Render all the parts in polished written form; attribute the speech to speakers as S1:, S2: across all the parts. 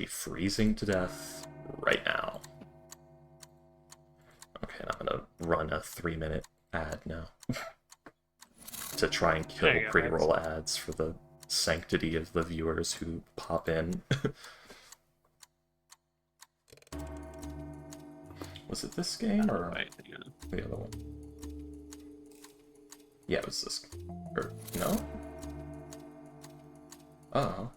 S1: freezing to death right now. Okay, and I'm gonna run a 3-minute ad now. To try and kill pre-roll ads for the sanctity of the viewers who pop in. Was it this game or the other one? Yeah, it was this. Or no? Oh.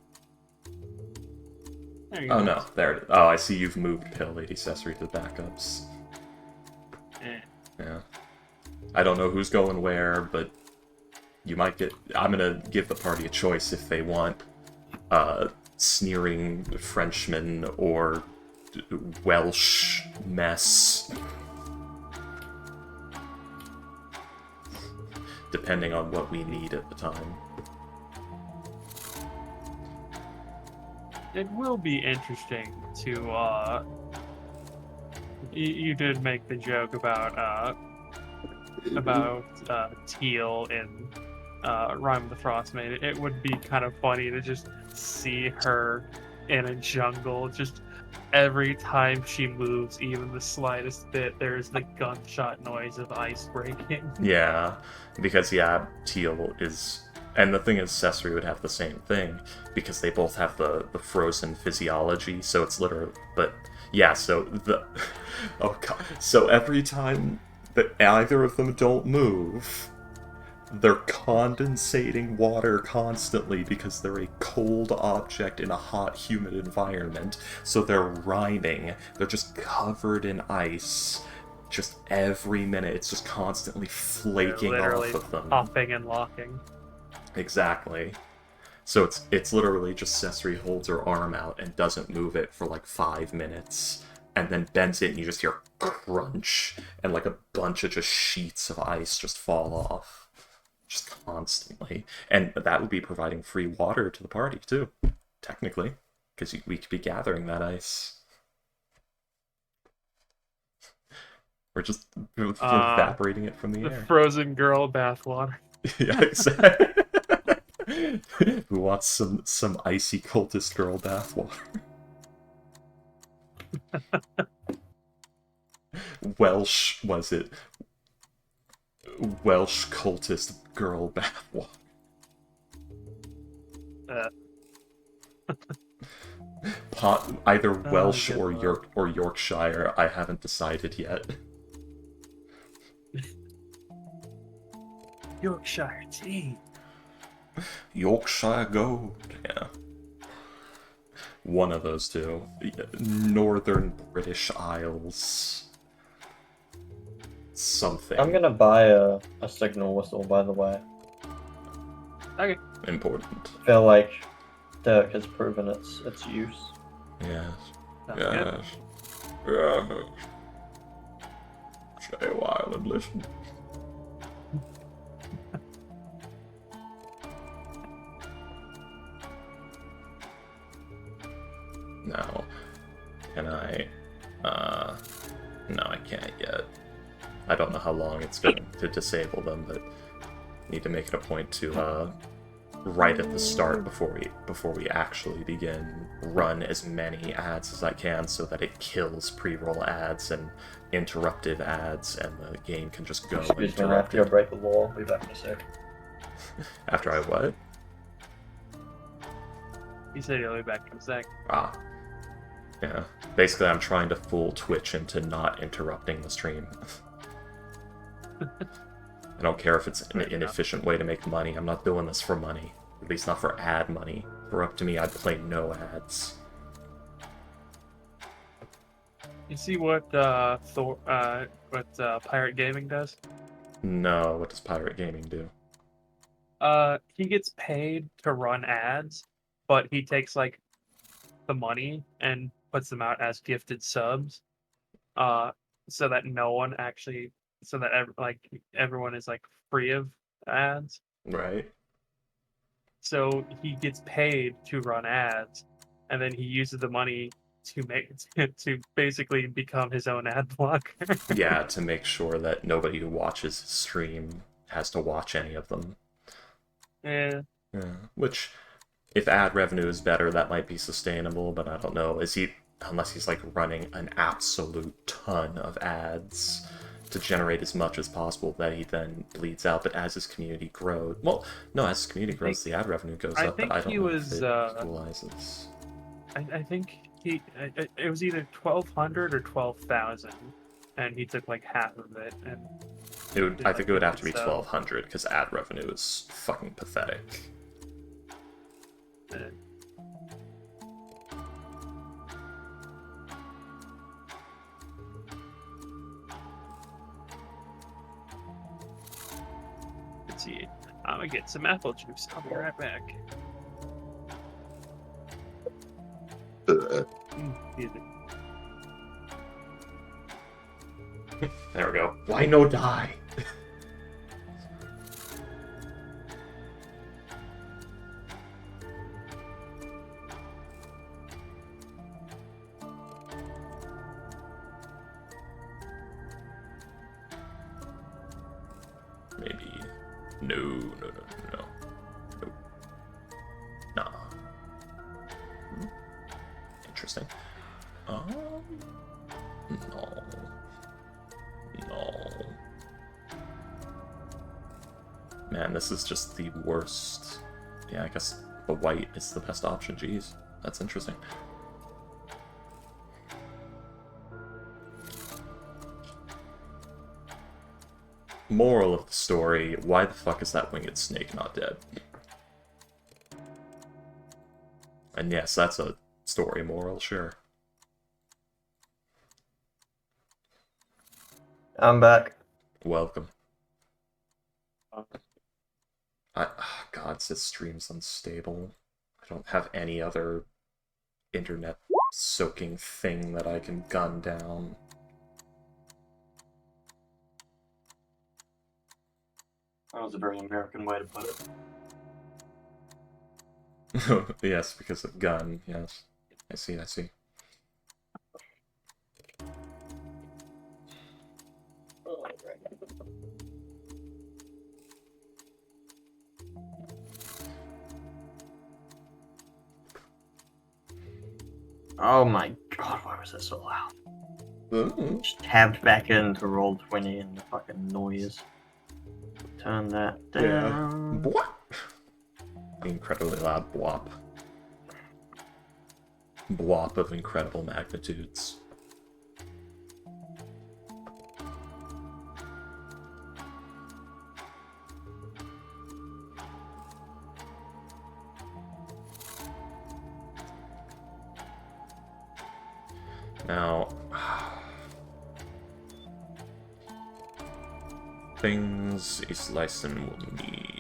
S1: Oh no, there it is. Oh, I see you've moved Pill Lady Accessory to the backups. Yeah. I don't know who's going where, but you might get... I'm gonna give the party a choice if they want sneering Frenchman or Welsh mess. Depending on what we need at the time.
S2: It will be interesting to, you did make the joke about Teal in Rhyme of the Frostmaid. It would be kind of funny to just see her in a jungle, just every time she moves even the slightest bit, there's the gunshot noise of ice breaking.
S1: Yeah, because yeah, Teal is... And the thing is, Accessory would have the same thing, because they both have the frozen physiology, so it's literally... But, yeah, so the... Oh god. So every time that either of them don't move, they're condensating water constantly because they're a cold object in a hot, humid environment, so they're rhyming. They're just covered in ice. Just every minute, it's just constantly flaking off of them.
S2: Popping and locking.
S1: Exactly. So it's literally just Cesri holds her arm out and doesn't move it for like 5 minutes, and then bends it and you just hear crunch, and like a bunch of just sheets of ice just fall off. Just constantly. And that would be providing free water to the party too, technically, because we could be gathering that ice. We're just evaporating it from the air.
S2: The frozen girl bathwater.
S1: Yeah, exactly. Who wants some icy cultist girl bathwater? Welsh, was it? Welsh cultist girl bathwater. Either Welsh or Yorkshire. I haven't decided yet.
S2: Yorkshire tea.
S1: Yorkshire Gold, yeah. One of those two. Northern British Isles. Something.
S3: I'm gonna buy a signal whistle, by the way.
S2: Okay.
S1: Important.
S3: I feel like Dirk has proven its use.
S1: Yes.
S2: Sounds
S1: Yes. Yes. Stay a while and listen. No. Can I... No, I can't yet. I don't know how long it's going to disable them, but need to make it a point to, right at the start, before we actually begin, run as many ads as I can so that it kills pre-roll ads and interruptive ads, and the game can just go
S3: Excuse me, after I break the law, I'll be back in a sec.
S1: After I what?
S2: He said he'll be back in a sec.
S1: Ah. Yeah. Basically, I'm trying to fool Twitch into not interrupting the stream. I don't care if it's an inefficient way to make money. I'm not doing this for money. At least not for ad money. If it were up to me, I'd play no ads.
S2: You see what Pirate Gaming does?
S1: No, what does Pirate Gaming do?
S2: He gets paid to run ads, but he takes like the money and puts them out as gifted subs, so that no one actually, so that everyone is like free of ads.
S1: Right.
S2: So he gets paid to run ads, and then he uses the money to to basically become his own ad blocker.
S1: Yeah, to make sure that nobody who watches his stream has to watch any of them.
S2: Yeah.
S1: Yeah. Which, if ad revenue is better, that might be sustainable, but I don't know. Unless he's like running an absolute ton of ads to generate as much as possible that he then bleeds out. But as his community grows, well, no, as his community grows, the ad revenue goes
S2: I
S1: up, but
S2: think
S1: I don't
S2: he
S1: know
S2: was,
S1: if it equalizes.
S2: I think it was either 1,200 or 12,000, and he took like half of it. And
S1: I think it would have to be
S2: so-
S1: 1,200 because ad revenue is fucking pathetic.
S2: uh, let's see. I'm gonna get some apple juice. I'll be right back. Excuse me.
S1: There we go. Why no die? Maybe. No. Nope. Nah. Interesting. No. Man, this is just the worst. Yeah, I guess the white is the best option. Jeez, that's interesting. Moral of the story, why the fuck is that winged snake not dead? And yes, that's a story moral, sure.
S3: I'm back.
S1: Welcome. God, it says stream's unstable. I don't have any other internet soaking thing that I can gun down.
S3: That was a very American way to put it.
S1: Yes, because of gun, yes. I see.
S3: Oh my god, why was that so loud?
S1: Ooh.
S3: Just tabbed back into Roll20 and the fucking noise. Turn that down.
S1: Bwop. Incredibly loud bwop. Bwop of incredible magnitudes. Now, things a Slicin will need.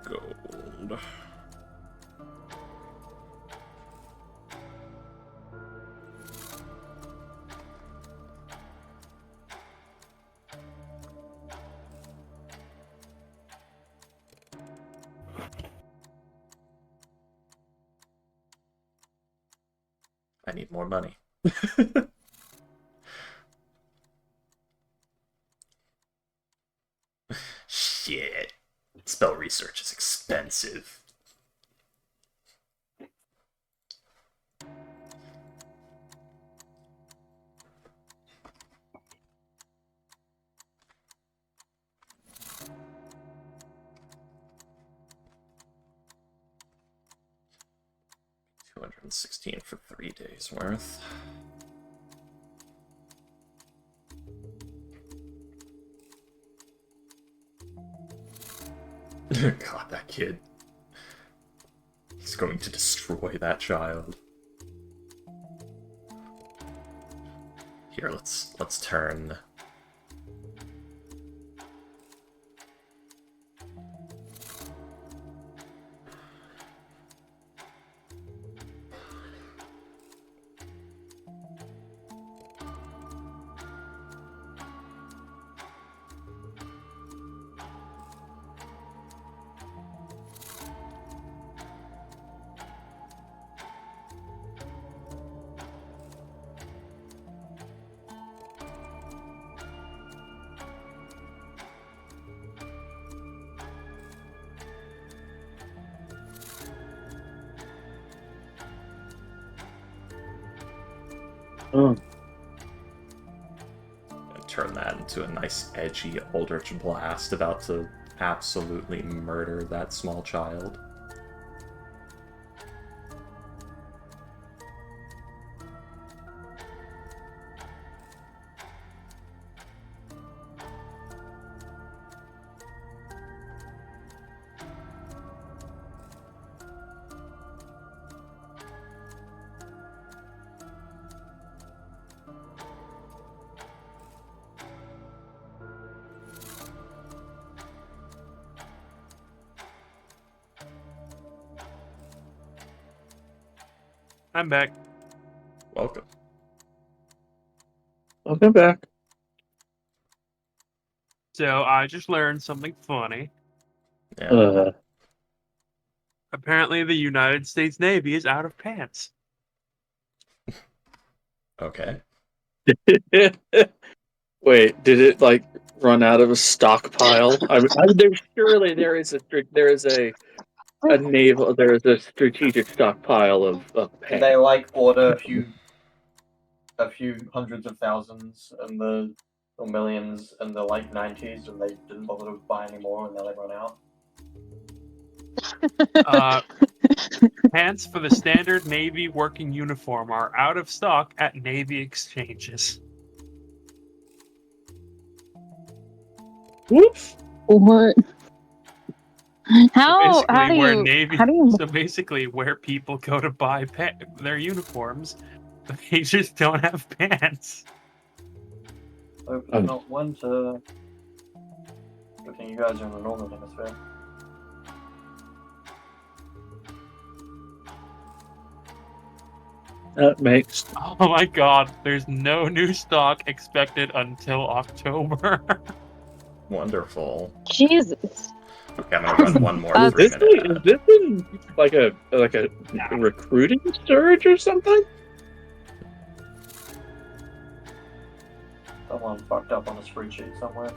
S1: Gold. I need more money. Shit. Spell research is expensive. $216 for 3 days worth. God, that kid. He's going to destroy that child. Here, let's turn
S4: Oh.
S1: And turn that into a nice, edgy Eldritch Blast about to absolutely murder that small child.
S2: I'm back.
S1: Welcome.
S4: Welcome back.
S2: So I just learned something funny.
S1: Yeah.
S2: Apparently, the United States Navy is out of pants.
S1: Okay.
S4: Wait, did it like run out of a stockpile? There is a strategic stockpile of
S3: Did
S4: pants.
S3: they like order a few hundreds of thousands or millions in the like 90s, and they didn't bother to buy any more, and now they run out?
S2: Pants for the standard Navy working uniform are out of stock at Navy exchanges.
S4: Whoops.
S5: What? How do
S2: where
S5: you?
S2: Navy,
S5: How do you?
S2: so basically, where people go to buy their uniforms, they just don't have pants.
S3: Hope it's not winter. Good thing you guys are in the northern hemisphere.
S4: That makes
S2: Oh my god, there's no new stock expected until October.
S1: Wonderful.
S5: Jesus.
S1: Okay, I'm gonna run one more
S5: Is
S1: 3
S4: is
S1: minute.
S4: this in like a recruiting surge or something?
S3: Someone fucked up on a spreadsheet somewhere.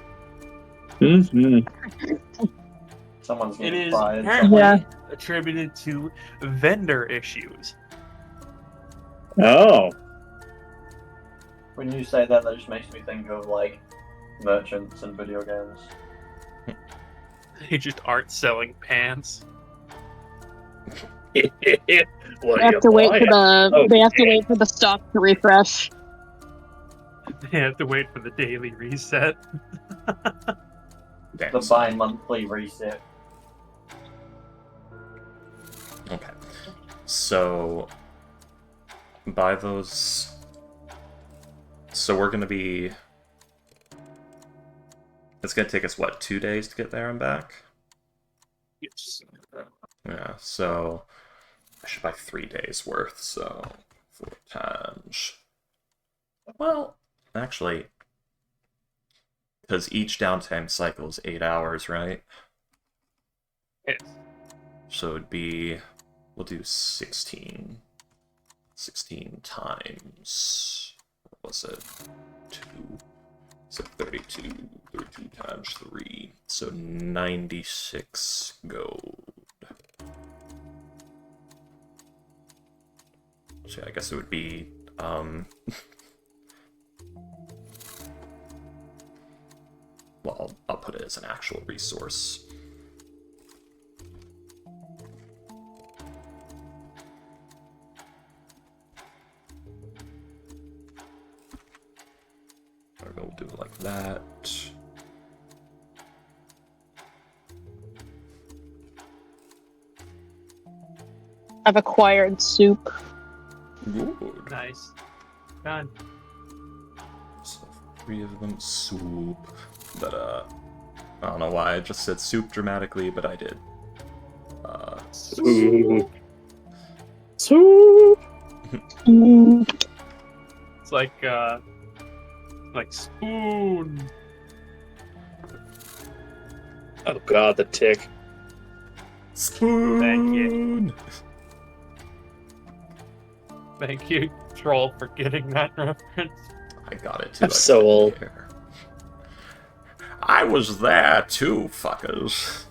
S4: Mm-hmm.
S3: Someone's
S2: It
S3: getting
S2: is
S3: fired.
S2: apparently
S5: Yeah.
S2: attributed to vendor issues.
S4: Oh.
S3: When you say that, that just makes me think of like merchants and video games.
S2: They just aren't selling pants.
S4: What
S5: They
S4: are
S5: have
S4: you
S5: to wait
S4: buying?
S5: for the.
S4: Oh,
S5: They have to wait for the stock to refresh.
S2: They have to wait for the daily reset.
S1: Damn,
S3: The
S1: son.
S3: bi-monthly reset.
S1: Okay. So, by those... So we're gonna be... It's gonna take us, what, 2 days to get there and back?
S2: Yes.
S1: Yeah, so... I should buy 3 days worth, so... 4 times... Well, actually... Because each downtime cycle is 8 hours, right?
S2: Yes.
S1: So it'd be... We'll do 16. 16 times... What was it? 2. So 32. 32 times 3. So 96 gold. So I guess it would be... Well, I'll put it as an actual resource. We'll do it like that.
S5: I've acquired soup.
S1: Good.
S2: Nice. Done.
S1: So 3 of them soup. But I don't know why I just said soup dramatically, but I did.
S4: Soup. Soup.
S5: Mm,
S2: It's like spoon.
S4: Oh god, the tick.
S1: Spoon.
S2: Thank you. Thank you, troll, for getting that reference.
S1: I got it too.
S4: I'm
S1: I just
S4: so
S1: didn't
S4: old.
S1: care. I was there too, fuckers.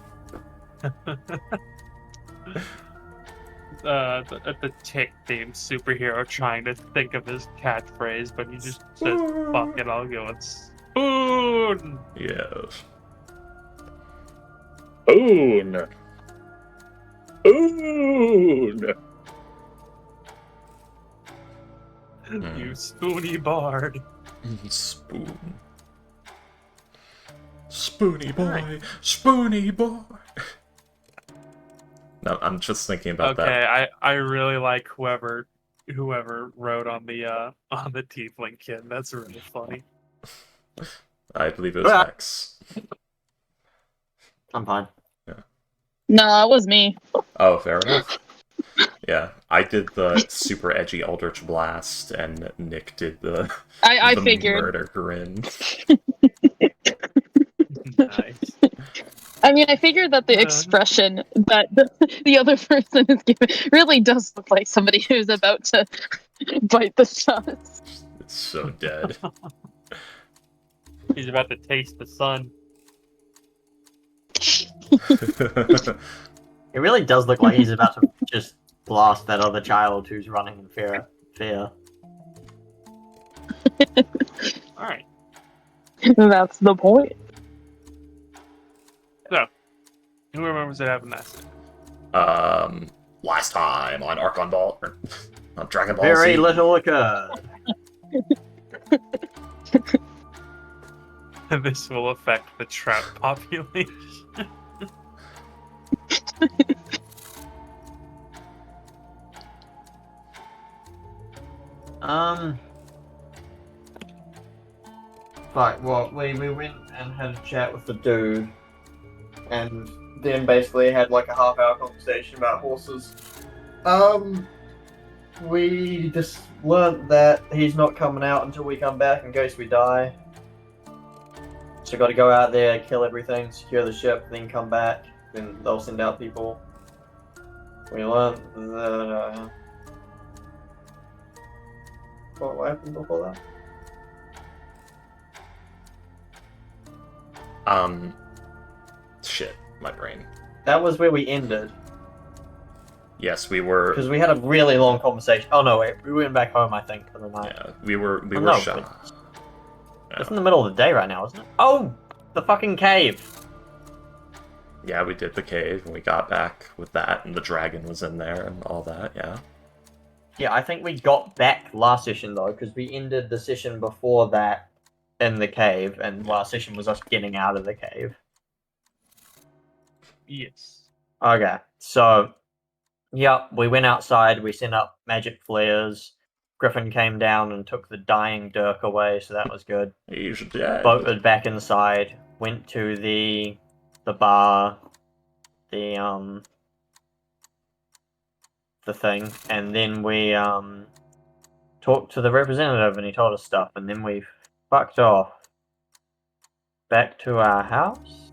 S2: the tick themed superhero trying to think of his catchphrase, but he just says, "Fuck it, I'll go with spoon."
S1: Yes.
S4: Spoon. Spoon.
S2: You spoony bard.
S1: Spoon. Spoony boy,
S2: Alright.
S1: spoony boy. No, I'm just thinking about that.
S2: Okay, I really like whoever wrote on the tiefling kid. That's really funny.
S1: I believe it was
S3: Ah.
S1: X.
S3: I'm fine.
S5: No, it was me.
S1: Oh, fair enough. Yeah, I did the super edgy Eldritch Blast, and Nick did the
S5: I
S1: the
S5: figured.
S1: murder grin.
S2: Nice.
S5: I mean, I figured that the expression that the other person is giving really does look like somebody who's about to bite the dust.
S1: It's so dead.
S2: He's about to taste the sun.
S6: It really does look like he's about to just blast that other child who's running in fear.
S2: Alright.
S5: That's the point.
S2: Who remembers it happened last?
S1: Last time on Archon Ball, or on Dragon Ball
S6: Very
S1: Z.
S6: little occurred.
S2: This will affect the trout population.
S3: Fuck, well, we went and had a chat with the dude, and then basically had like a half-hour conversation about horses. We just learnt that he's not coming out until we come back in case we die. So got to go out there, kill everything, secure the ship, then come back. Then they'll send out people. We learnt that. What happened before that?
S1: Shit, my brain.
S3: That was where we ended.
S1: Yes, we were.
S3: Because we had a really long conversation. Oh no, wait, we went back home, I think, for the night.
S1: Yeah, we were
S3: Oh, no,
S1: shot.
S6: It's in the middle of the day right now, isn't it? Oh, the fucking cave.
S1: Yeah, we did the cave, and we got back with that, and the dragon was in there, and all that. Yeah.
S6: Yeah, I think we got back last session though, because we ended the session before that in the cave, and last session was us getting out of the cave.
S2: Yes.
S6: Okay, so, yep, we went outside, we sent up magic flares, Griffin came down and took the dying Dirk away, so that was good.
S1: He's dead.
S6: Bolted back inside, went to the bar, the thing, and then we talked to the representative and he told us stuff, and then we fucked off back to our house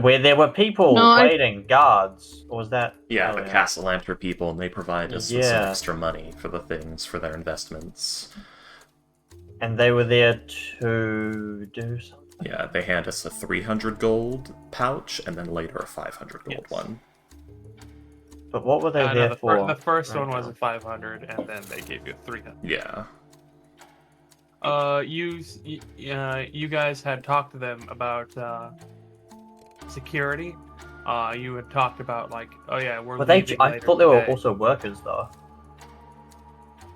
S6: where there were people waiting, guards, or was that?
S1: Yeah,
S6: oh,
S1: the Castellanter people, and they provide us with some extra money for the things, for their investments.
S6: And they were there to do something.
S1: Yeah, they hand us a 300 gold pouch, and then later a 500 gold one.
S6: But what were they
S2: No,
S6: there for?
S2: The first one was a 500, and then they gave you a 300.
S1: Yeah.
S2: You guys had talked to them about security. You had talked about like, oh yeah, we're.
S6: But they,
S2: leaving
S6: I
S2: later
S6: thought they were
S2: today.
S6: also workers though.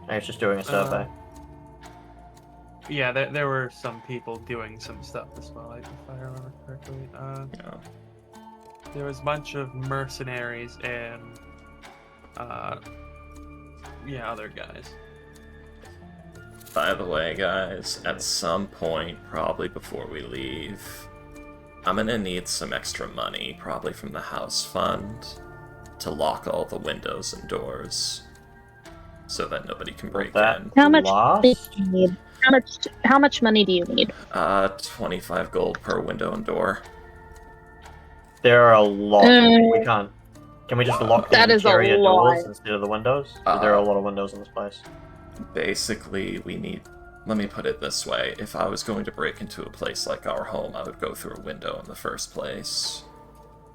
S6: I was just doing a survey.
S2: Yeah, there were some people doing some stuff as well, if I remember correctly.
S1: Yeah.
S2: There was a bunch of mercenaries and other guys.
S1: By the way, guys, at some point, probably before we leave, I'm gonna need some extra money, probably from the house fund, to lock all the windows and doors, so that nobody can break in.
S5: How much
S6: Lost?
S5: do you need? How much money do you need?
S1: 25 gold per window and door.
S6: There are a lot. We can't. Can we just lock the
S5: That is a
S6: interior doors
S5: lot.
S6: instead of the windows? There are a lot of windows in this place.
S1: Basically, we need... Let me put it this way. If I was going to break into a place like our home, I would go through a window in the first place.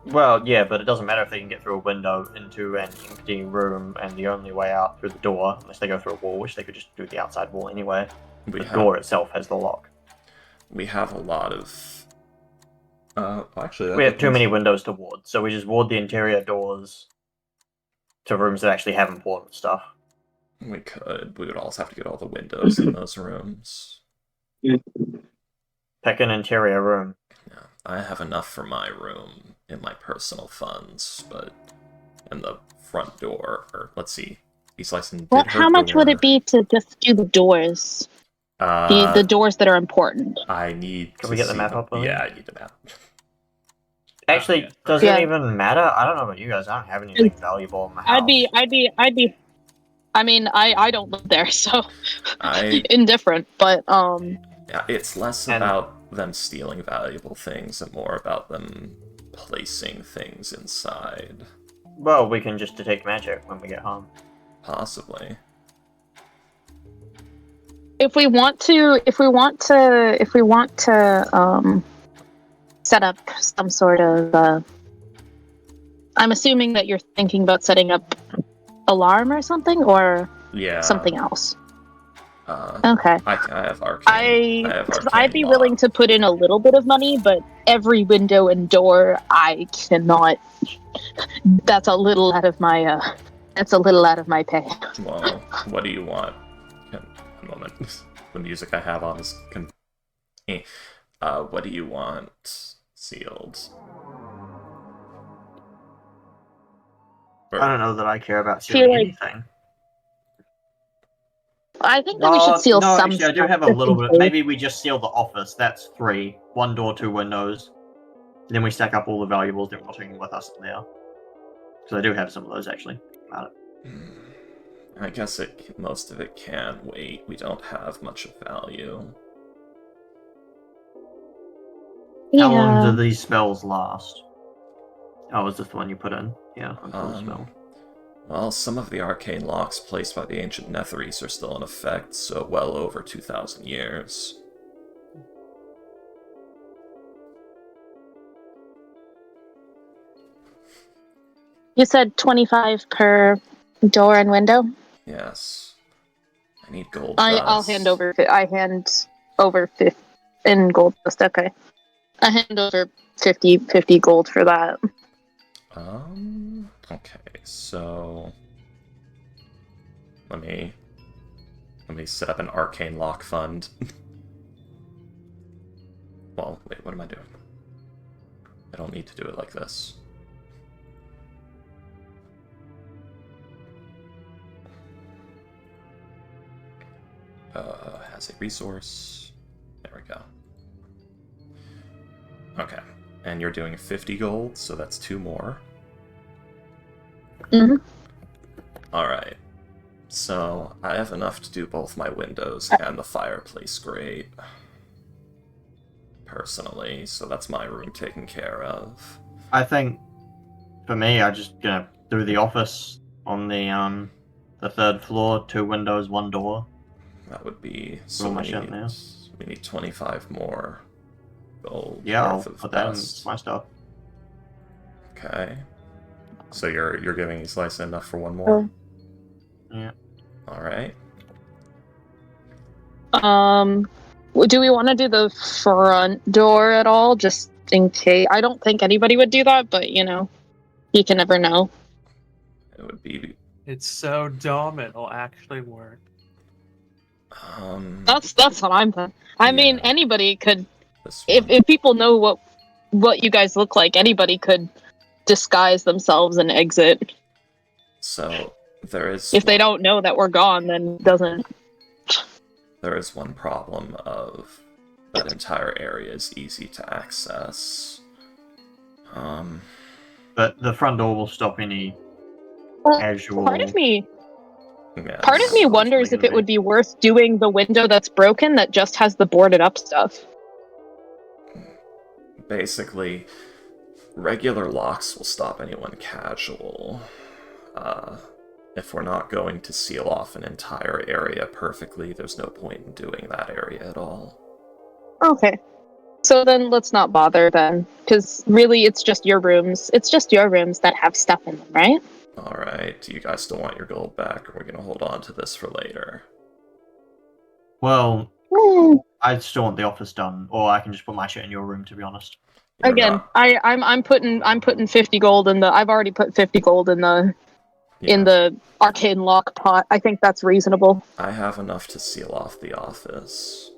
S6: Well, yeah, but it doesn't matter if they can get through a window into an empty room, and the only way out through the door, unless they go through a wall, which they could just do the outside wall anyway. The door itself has the lock.
S1: We have a lot of. Actually, that
S6: We have too
S1: depends.
S6: many windows to ward, so we just ward the interior doors to rooms that actually have important stuff.
S1: We could. We would also have to get all the windows in those rooms.
S6: Pick an interior room.
S1: Yeah, I have enough for my room in my personal funds, but in the front door, or let's see, Eastlyson
S5: Well,
S1: did her
S5: how much would
S1: door.
S5: it be to just do the doors? The doors that are important.
S1: I need
S6: Can
S1: to
S6: we get the
S1: see
S6: map
S1: them.
S6: up, Lily?
S1: Yeah, I need the map.
S6: Actually,
S2: yeah.
S6: does
S5: Yeah.
S6: it even matter? I don't know about you guys. I don't have anything valuable in my house.
S5: I mean, I don't live there, so
S1: I
S5: indifferent. But
S1: yeah, it's less
S6: And-
S1: about them stealing valuable things and more about them placing things inside.
S6: Well, we can just detect magic when we get home.
S1: Possibly.
S5: if we want to set up some sort of I'm assuming that you're thinking about setting up alarm or something, or
S1: Yeah.
S5: something else.
S1: Uh,
S5: Okay.
S1: I have arcane.
S5: I'd be willing to put in a little bit of money, but every window and door I cannot. That's a little out of my. That's a little out of my pay.
S1: Well, what do you want? A moment. The music I have on is what do you want sealed?
S6: I don't know that I care about
S5: Feel
S6: sealing
S5: like-
S6: anything.
S5: I think that we should seal
S6: no,
S5: some.
S6: actually, I do
S5: stuff
S6: have a
S5: just
S6: little
S5: in
S6: bit.
S5: case.
S6: Maybe we just seal the office. That's 3. 1 door, 2 windows. Then we stack up all the valuables that we're taking with us in there. So I do have some of those, actually. About it.
S1: I guess most of it can wait. We don't have much of value.
S6: How long
S5: Yeah.
S6: do these spells last? Oh, is this the one you put in? Yeah, until spell.
S1: Well, some of the arcane locks placed by the ancient Netherese are still in effect, so well over 2,000 years.
S5: You said 25 per door and window.
S1: Yes. I need gold
S5: I'll
S1: dust.
S5: hand over. I hand over 50 in gold dust. Okay. I hand over 50 gold for that.
S1: Okay, so let me set up an arcane lock fund. Well, wait, what am I doing? I don't need to do it like this. Has a resource. There we go. Okay, and you're doing 50 gold, so that's 2 more.
S5: Mhm.
S1: Alright. So, I have enough to do both my windows and the fireplace grate. Personally, so that's my room taken care of.
S6: I think, for me, I'm just gonna do the office on the 3rd floor, 2 windows, 1 door.
S1: That would be...
S6: All my shit now.
S1: We need 25 more gold.
S6: Yeah, I'll
S1: worth of
S6: put that in
S1: dust.
S6: my stuff.
S1: Okay. So you're giving Eastlyson enough for 1 more?
S6: Yeah.
S1: Alright.
S5: Do we want to do the front door at all, just in case? I don't think anybody would do that, but you can never know.
S1: It would be...
S2: It's so dumb it'll actually work.
S5: That's what I'm thinking. I mean,
S1: Yeah.
S5: anybody could.
S1: This one.
S5: If people know what you guys look like, anybody could disguise themselves and exit.
S1: So, there is...
S5: If they don't know that we're gone, then it doesn't.
S1: There is one problem of that entire area is easy to access.
S6: But the front door will stop any casual...
S5: Part of me
S1: Yes.
S5: wonders if it would be worth doing the window that's broken that just has the boarded up stuff.
S1: Basically, regular locks will stop anyone casual. If we're not going to seal off an entire area perfectly, there's no point in doing that area at all.
S5: Okay. So then let's not bother then, because really it's just your rooms. It's just your rooms that have stuff in them, right?
S1: Alright, do you guys still want your gold back, or are we gonna hold on to this for later?
S6: Well,
S5: Hmm.
S6: I still want the office done, or I can just put my shit in your room. To be honest.
S1: You're
S5: Again,
S1: not-
S5: I'm putting 50 gold in the. I've already put 50 gold in the
S1: yeah.
S5: arcane lock pot. I think that's reasonable.
S1: I have enough to seal off the office.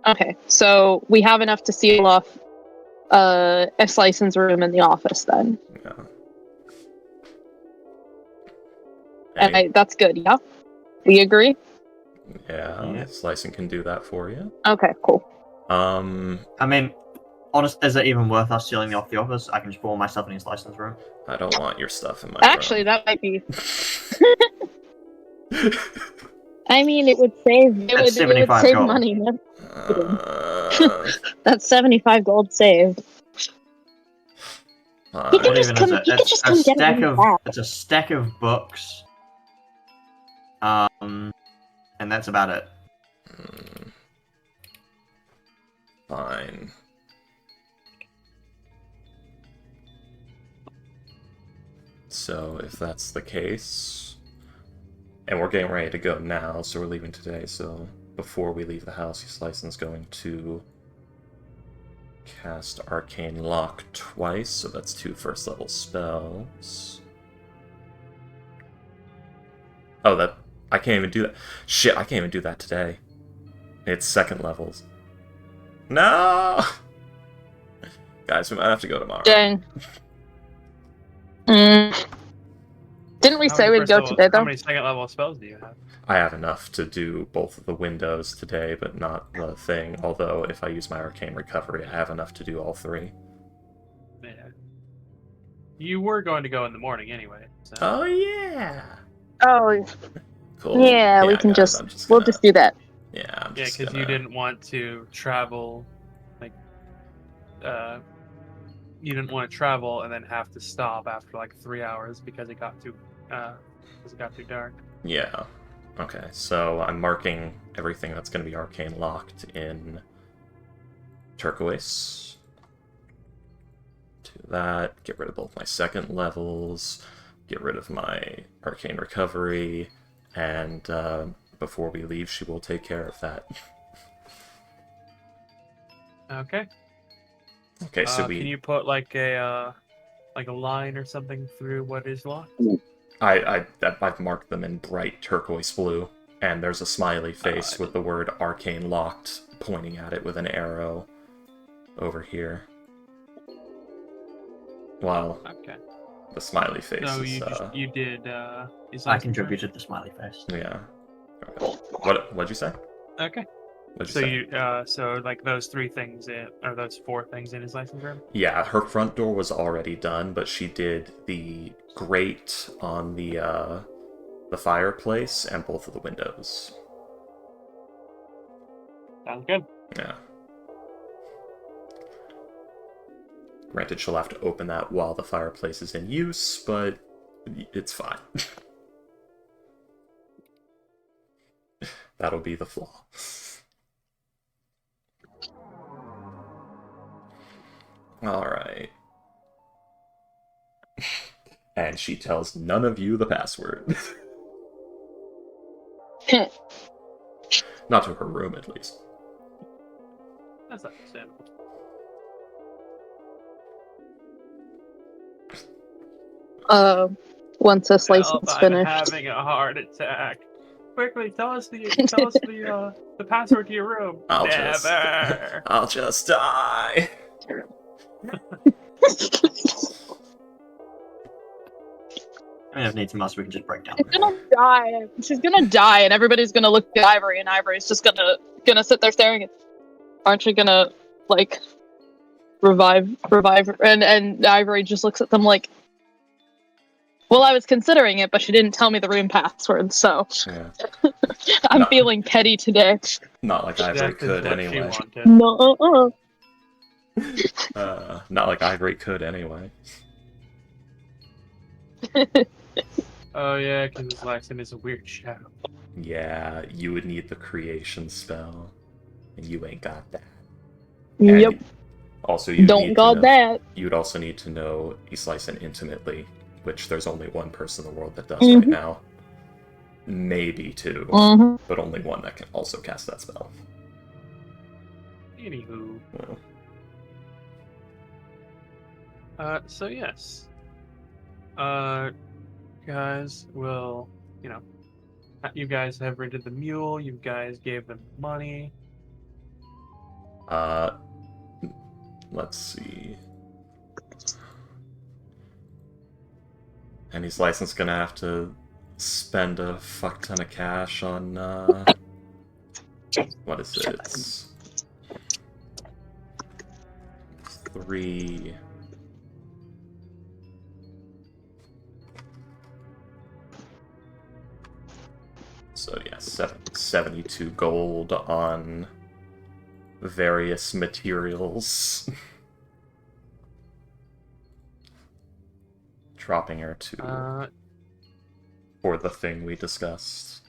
S5: Okay, so we have enough to seal off S license room in the office then.
S1: Yeah.
S5: That's good, yeah? We agree?
S1: Yeah,
S6: Yeah.
S1: Slicing can do that for you.
S5: Okay, cool.
S6: I mean, honest, is it even worth us sealing off the office? I can just put all my stuff in his license room.
S1: I don't want your stuff in my
S5: Actually,
S1: room.
S5: that might be. I mean, it would save. It would
S6: 75
S5: save
S6: gold.
S5: money. No?
S1: Uh,
S5: That's 75 gold saved. He
S1: fine.
S5: can
S6: What
S5: just
S6: even
S5: come.
S6: is it?
S5: He can
S6: It's
S5: just
S6: a
S5: come get it
S6: stack
S5: when he's
S6: of.
S5: back.
S6: It's a stack of books. And that's about it.
S1: Fine. So, if that's the case, and we're getting ready to go now, so we're leaving today, so before we leave the house, Slicen's going to cast Arcane Lock twice, so that's 2 first level spells. Oh, I can't even do that. Shit, I can't even do that today. It's 2nd levels. No! Guys, we might have to go tomorrow.
S5: Dang. Didn't we
S2: How
S5: say
S2: many
S5: we'd go
S2: first
S5: today,
S2: level-
S5: though?
S2: How many second level spells do you have?
S1: I have enough to do both of the windows today, but not the thing. Although, if I use my Arcane Recovery, I have enough to do all 3.
S2: Yeah. You were going to go in the morning anyway. So.
S1: Oh, yeah!
S5: Oh,
S1: Cool.
S5: yeah, we can
S1: guys,
S5: we'll just do that.
S1: Yeah, I'm
S2: Yeah,
S1: just
S2: because you didn't want to travel, like, you didn't want to travel and then have to stop after like 3 hours because it got too dark.
S1: Yeah. Okay, so I'm marking everything that's going to be arcane locked in turquoise. Do that. Get rid of both my 2nd levels. Get rid of my arcane recovery. And before we leave, she will take care of that.
S2: Okay.
S1: Okay, so
S2: Can you put like a line or something through what is locked?
S1: I've marked them in bright turquoise blue, and there's a smiley face with the word arcane locked pointing at it with an arrow over here. Well,
S2: Okay.
S1: the smiley face
S2: So
S1: is,
S2: you did.
S6: I contributed the smiley face.
S1: yeah. Okay. What'd you say?
S2: Okay.
S1: What'd
S2: So
S1: you say?
S2: so like those 3 things or those 4 things in his license room.
S1: Yeah, her front door was already done, but she did the grate on the fireplace and both of the windows.
S2: Sounds good.
S1: Yeah. Granted, she'll have to open that while the fireplace is in use, but it's fine. That'll be the flaw. Alright. And she tells none of you the password. Not to her room, at least.
S2: That's understandable.
S5: Once this
S2: Help,
S5: license
S2: I'm
S5: finished.
S2: having a heart attack. Quickly, tell us the password to your room. Never.
S1: I'll just die.
S6: I mean, if needs must, we can just break down.
S5: She's gonna die. She's gonna die, and everybody's gonna look at Ivory, and Ivory's just gonna sit there staring at. Aren't you gonna like revive? And Ivory just looks at them like. Well, I was considering it, but she didn't tell me the room password, so
S1: Yeah.
S5: I'm
S1: No.
S5: feeling petty today.
S1: Not like Ivory
S2: Exactly
S1: could
S2: what she
S1: anyway.
S2: wanted.
S5: No.
S1: Not like Ivory could anyway.
S2: Oh yeah, because his license is a weird shadow.
S1: Yeah, you would need the creation spell, and you ain't got that.
S5: Yep.
S1: And also, you
S5: Don't
S1: need
S5: got
S1: to know,
S5: that.
S1: you'd also need to know Islyson intimately, which there's only one person in the world that does right now. Maybe two, but only one that can also cast that spell.
S2: Anywho,
S1: Well,
S2: so yes, guys will, you guys have rented the mule. You guys gave them money.
S1: let's see. And Islison's gonna have to spend a fuck ton of cash on, what is it? It's 3... So yeah, 72 gold on various materials. Dropping her to for the thing we discussed.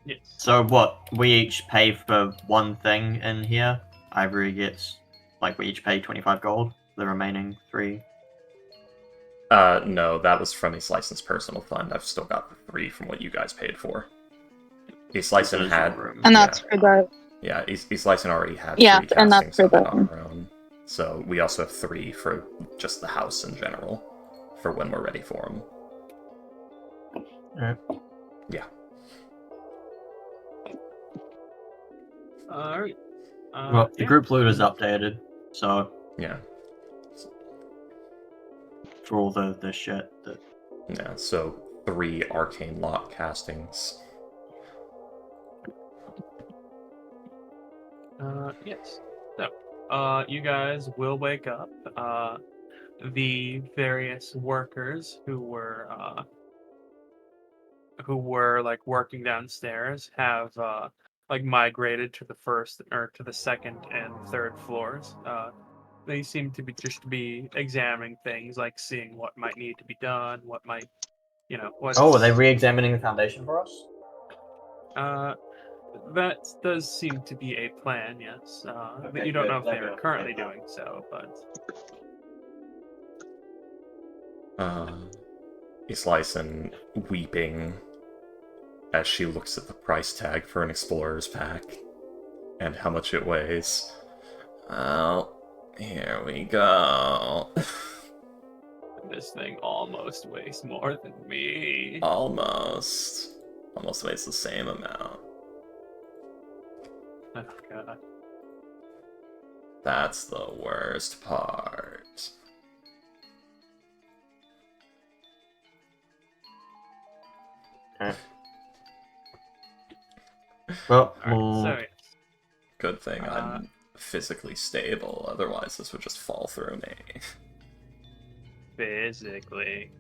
S2: Yes.
S6: So what? We each pay for one thing in here. Ivory gets, we each pay 25 gold. The remaining 3.
S1: No, that was from Islison's personal fund. I've still got the 3 from what you guys paid for. Islyson
S6: There's
S1: had...
S6: no room.
S5: And that's for the
S1: Yeah, Islyson already had
S5: Yeah,
S1: 3
S5: and that's
S1: castings
S5: for
S1: of it
S5: the-
S1: on her own. So we also have 3 for just the house in general, for when we're ready for them.
S6: Alright.
S1: Yeah.
S2: Alright.
S6: Well, the group loot is updated, so
S1: Yeah.
S6: for all the shit that...
S1: Yeah, so 3 arcane lock castings.
S2: Yes. So, you guys will wake up. The various workers who were like working downstairs have migrated to the first or to the second and third floors. They seem to be examining things, like seeing what might need to be done, what might, what.
S6: Oh, are they re-examining the foundation for us?
S2: That does seem to be a plan, yes. But
S6: Okay,
S2: you don't
S6: good.
S2: know if
S6: That'd
S2: they
S6: be
S2: are
S6: a
S2: currently
S6: plan.
S2: doing so, but
S1: Islyson weeping as she looks at the price tag for an explorer's pack and how much it weighs. Well, here we go.
S2: this thing almost weighs more than me.
S1: Almost weighs the same amount.
S2: Oh god.
S1: That's the worst part.
S6: Okay. Well,
S2: Alright, so
S1: Good thing I'm physically stable, otherwise this would just fall through me.
S2: physically.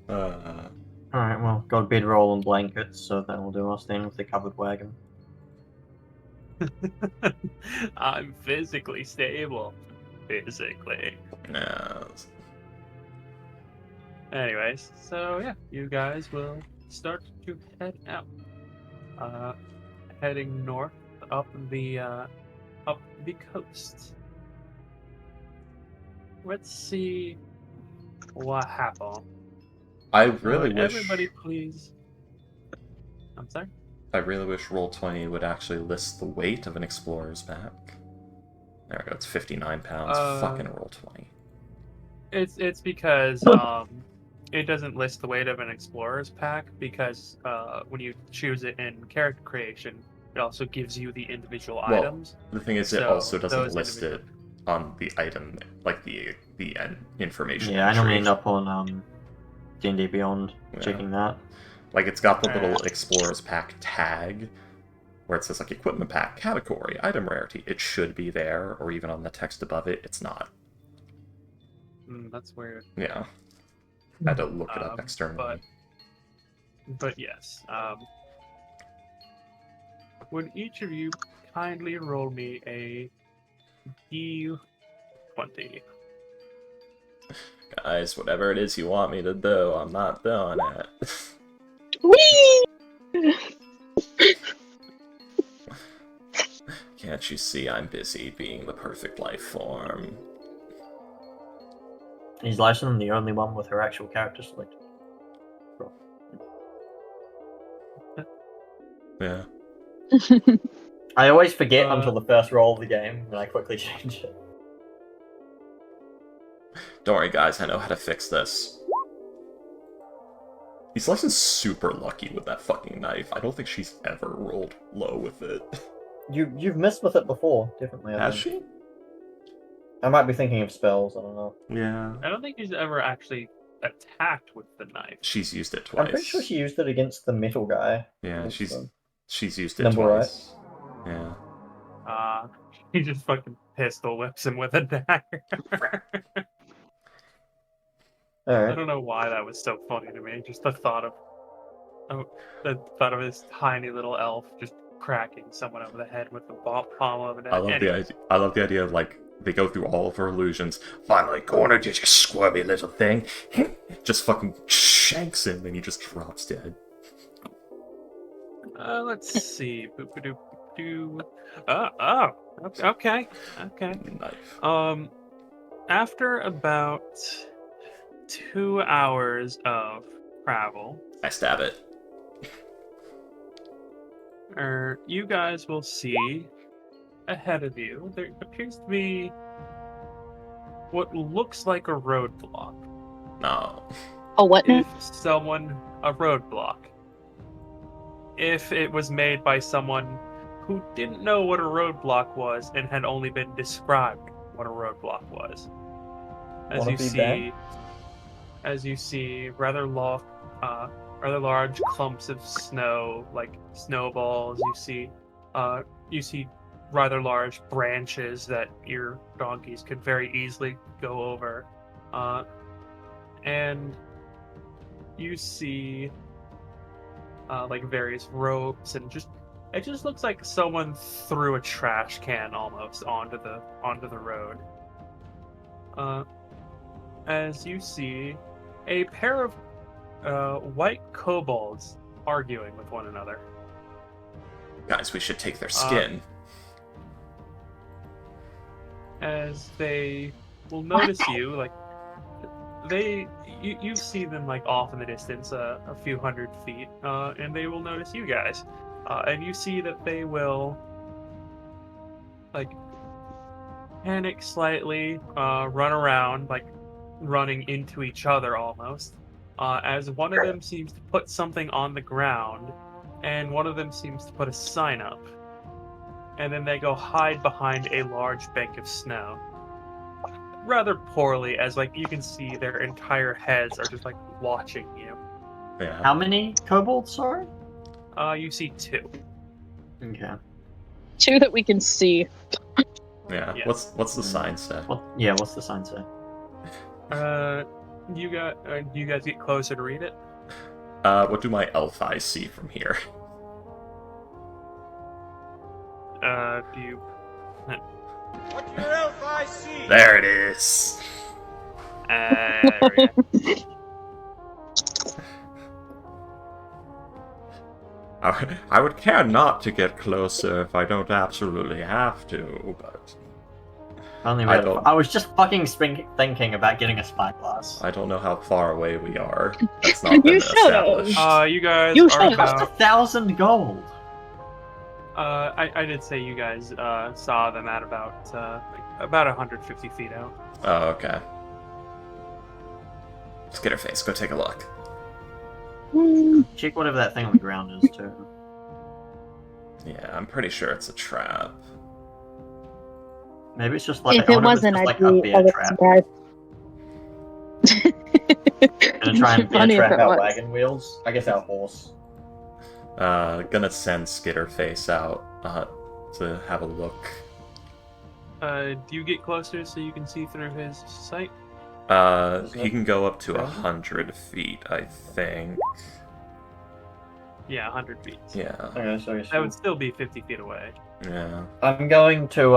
S6: alright, well, got bedroll and blankets, so that will do us then with the covered wagon.
S2: I'm physically stable. Physically.
S1: Yeah.
S2: Anyways, so yeah, you guys will start to head out. Heading north up the coast. Let's see what happened.
S1: I really wish
S2: Everybody, please. I'm sorry.
S1: I really wish Roll20 would actually list the weight of an explorer's pack. There we go, it's 59 pounds. Fucking Roll20.
S2: It's because it doesn't list the weight of an explorer's pack because when you choose it in character creation, it also gives you the individual items.
S1: The thing is, it
S2: So
S1: also doesn't
S2: those
S1: list it on the item, like the information.
S6: Yeah, I normally end
S1: entry.
S6: up on D&D Beyond checking that.
S1: Like, it's got the little explorer's pack tag where it says, like, equipment pack, category, item rarity. It should be there, or even on the text above it. It's not.
S2: That's weird.
S1: Yeah. I had to look it up externally.
S2: But yes. Would each of you kindly roll me a D20?
S1: Guys, whatever it is you want me to do, I'm not doing it.
S5: Whee!
S1: Can't you see I'm busy being the perfect life form?
S6: Is Lyson the only one with her actual character selected?
S1: Yeah.
S6: I always forget until the first roll of the game, and I quickly change it.
S1: Don't worry, guys, I know how to fix this. He's like super lucky with that fucking knife. I don't think she's ever rolled low with it.
S3: You've missed with it before, definitely. I
S1: Has
S3: think.
S1: she?
S3: I might be thinking of spells. I don't know.
S1: Yeah.
S2: I don't think she's ever actually attacked with the knife.
S1: She's used it twice.
S3: I'm pretty sure she used it against the metal guy.
S1: Yeah,
S3: That's the-
S1: she's used it
S3: Number
S1: twice. Yeah.
S2: He just fucking pistol whips him with a dagger.
S3: All
S2: I
S3: right.
S2: don't know why that was so funny to me. Just the thought of this tiny little elf just cracking someone over the head with the palm of an
S1: I love the idea of like they go through all of her illusions. Finally cornered you, you squirmy little thing. Just fucking shanks him, and he just drops dead.
S2: Let's see. Boop-a-doop-doo. Okay.
S1: Knife.
S2: After about 2 hours of travel,
S1: I stab it.
S2: you guys will see ahead of you, there appears to be what looks like a roadblock.
S1: No.
S5: Oh, what now?
S2: A roadblock. If it was made by someone who didn't know what a roadblock was and had only been described what a roadblock was. As you see rather large clumps of snow, like snowballs. You see rather large branches that your donkeys could very easily go over, and you see like various ropes and it just looks like someone threw a trash can almost onto the road. As you see a pair of white kobolds arguing with one another.
S1: Guys, we should take their skin.
S2: As they will notice you, like you see them like off in the distance, a few hundred feet, and they will notice you guys, and you see that they will like panic slightly, run around, like running into each other almost, as one of them seems to put something on the ground, and one of them seems to put a sign up, and then they go hide behind a large bank of snow. Rather poorly, as like you can see their entire heads are just like watching you.
S1: Yeah.
S6: How many kobolds, sorry?
S2: You see 2.
S6: Okay.
S5: 2 that we can see.
S1: Yeah.
S2: Yeah.
S1: What's the sign say?
S6: What's the sign say?
S2: Do you guys get closer to read it?
S1: What do my elf eyes see from here?
S2: Do you?
S7: What your elf I see?
S1: There it is.
S2: There we go.
S1: I would care not to get closer if I don't absolutely have to, but
S6: I was just fucking thinking about getting a spyglass.
S1: I don't know how far away we are. That's not been
S5: You should have.
S1: established.
S2: You guys
S5: You
S2: are
S5: should
S6: Cost
S2: about.
S6: 1,000 gold.
S2: I did say you guys saw them at about 150 feet out.
S1: Oh, okay. Skitterface, go take a look.
S6: Check whatever that thing on the ground is too.
S1: Yeah, I'm pretty sure it's a trap.
S6: Maybe it's just like
S5: If it wasn't, I'd be a little surprised.
S6: Gonna try and
S5: Funny if
S3: Trap
S5: it
S3: our
S5: was.
S3: wagon wheels. I guess our horse.
S1: Gonna send Skitterface out to have a look.
S2: Do you get closer so you can see through his sight?
S1: He can go up to 100 feet, I think.
S2: Yeah, 100 feet.
S1: Yeah.
S3: Okay, so
S2: That would still be 50 feet away.
S1: Yeah.
S3: I'm going to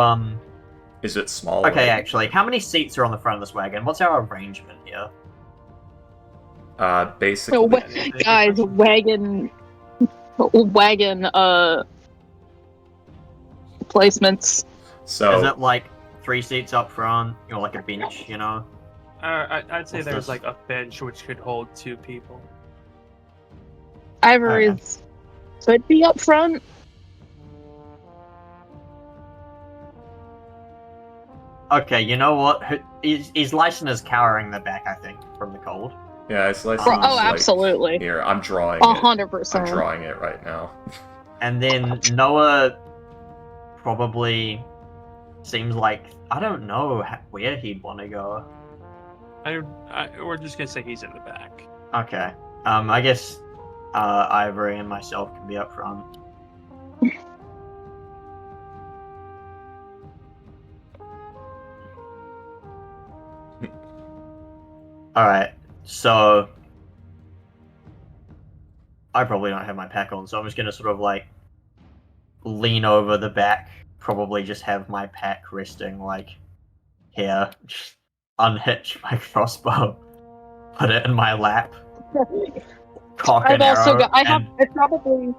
S1: Is it small?
S6: Okay, actually, how many seats are on the front of this wagon? What's our arrangement here?
S1: Basically,
S5: So, guys, wagon placements.
S1: so
S6: Is it like 3 seats up front, or like a bench, you know?
S2: I'd say
S6: What's
S2: there's
S6: this?
S2: like a bench which could hold 2 people.
S5: Ivory's could be up front.
S6: Okay, you know what? His Lyson is cowering the back, I think, from the cold.
S1: yeah, it's like
S5: Oh, absolutely.
S1: Here, I'm drawing it.
S5: 100%.
S1: I'm drawing it right now.
S6: And then Noah probably seems like, I don't know where he'd want to go.
S2: We're just gonna say he's in the back.
S6: Okay. I guess Ivory and myself can be up front. Alright, so I probably don't have my pack on, so I'm just gonna sort of like lean over the back, probably just have my pack resting like here, just unhitch my crossbow, put it in my lap, cock an arrow, and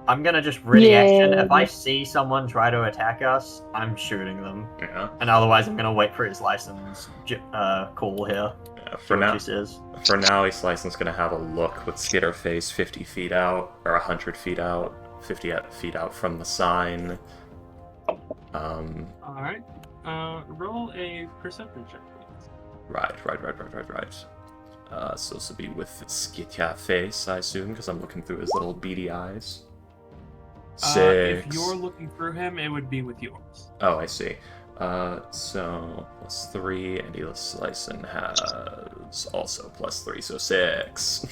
S6: I'm gonna just ready action. If I see someone try to attack us, I'm shooting them.
S1: Yeah.
S6: And otherwise, I'm gonna wait for his license call here.
S1: Yeah,
S6: See what she says.
S1: For now, his license gonna have a look with Skitterface 50 feet out, or 100 feet out, 50 feet out from the sign.
S2: Alright. Roll a perception check, please.
S1: Right. So this will be with Skitterface, I assume, because I'm looking through his little beady eyes. 6.
S2: If you're looking through him, it would be with yours.
S1: Oh, I see. So +3, and Elis Lyson has also +3, so 6.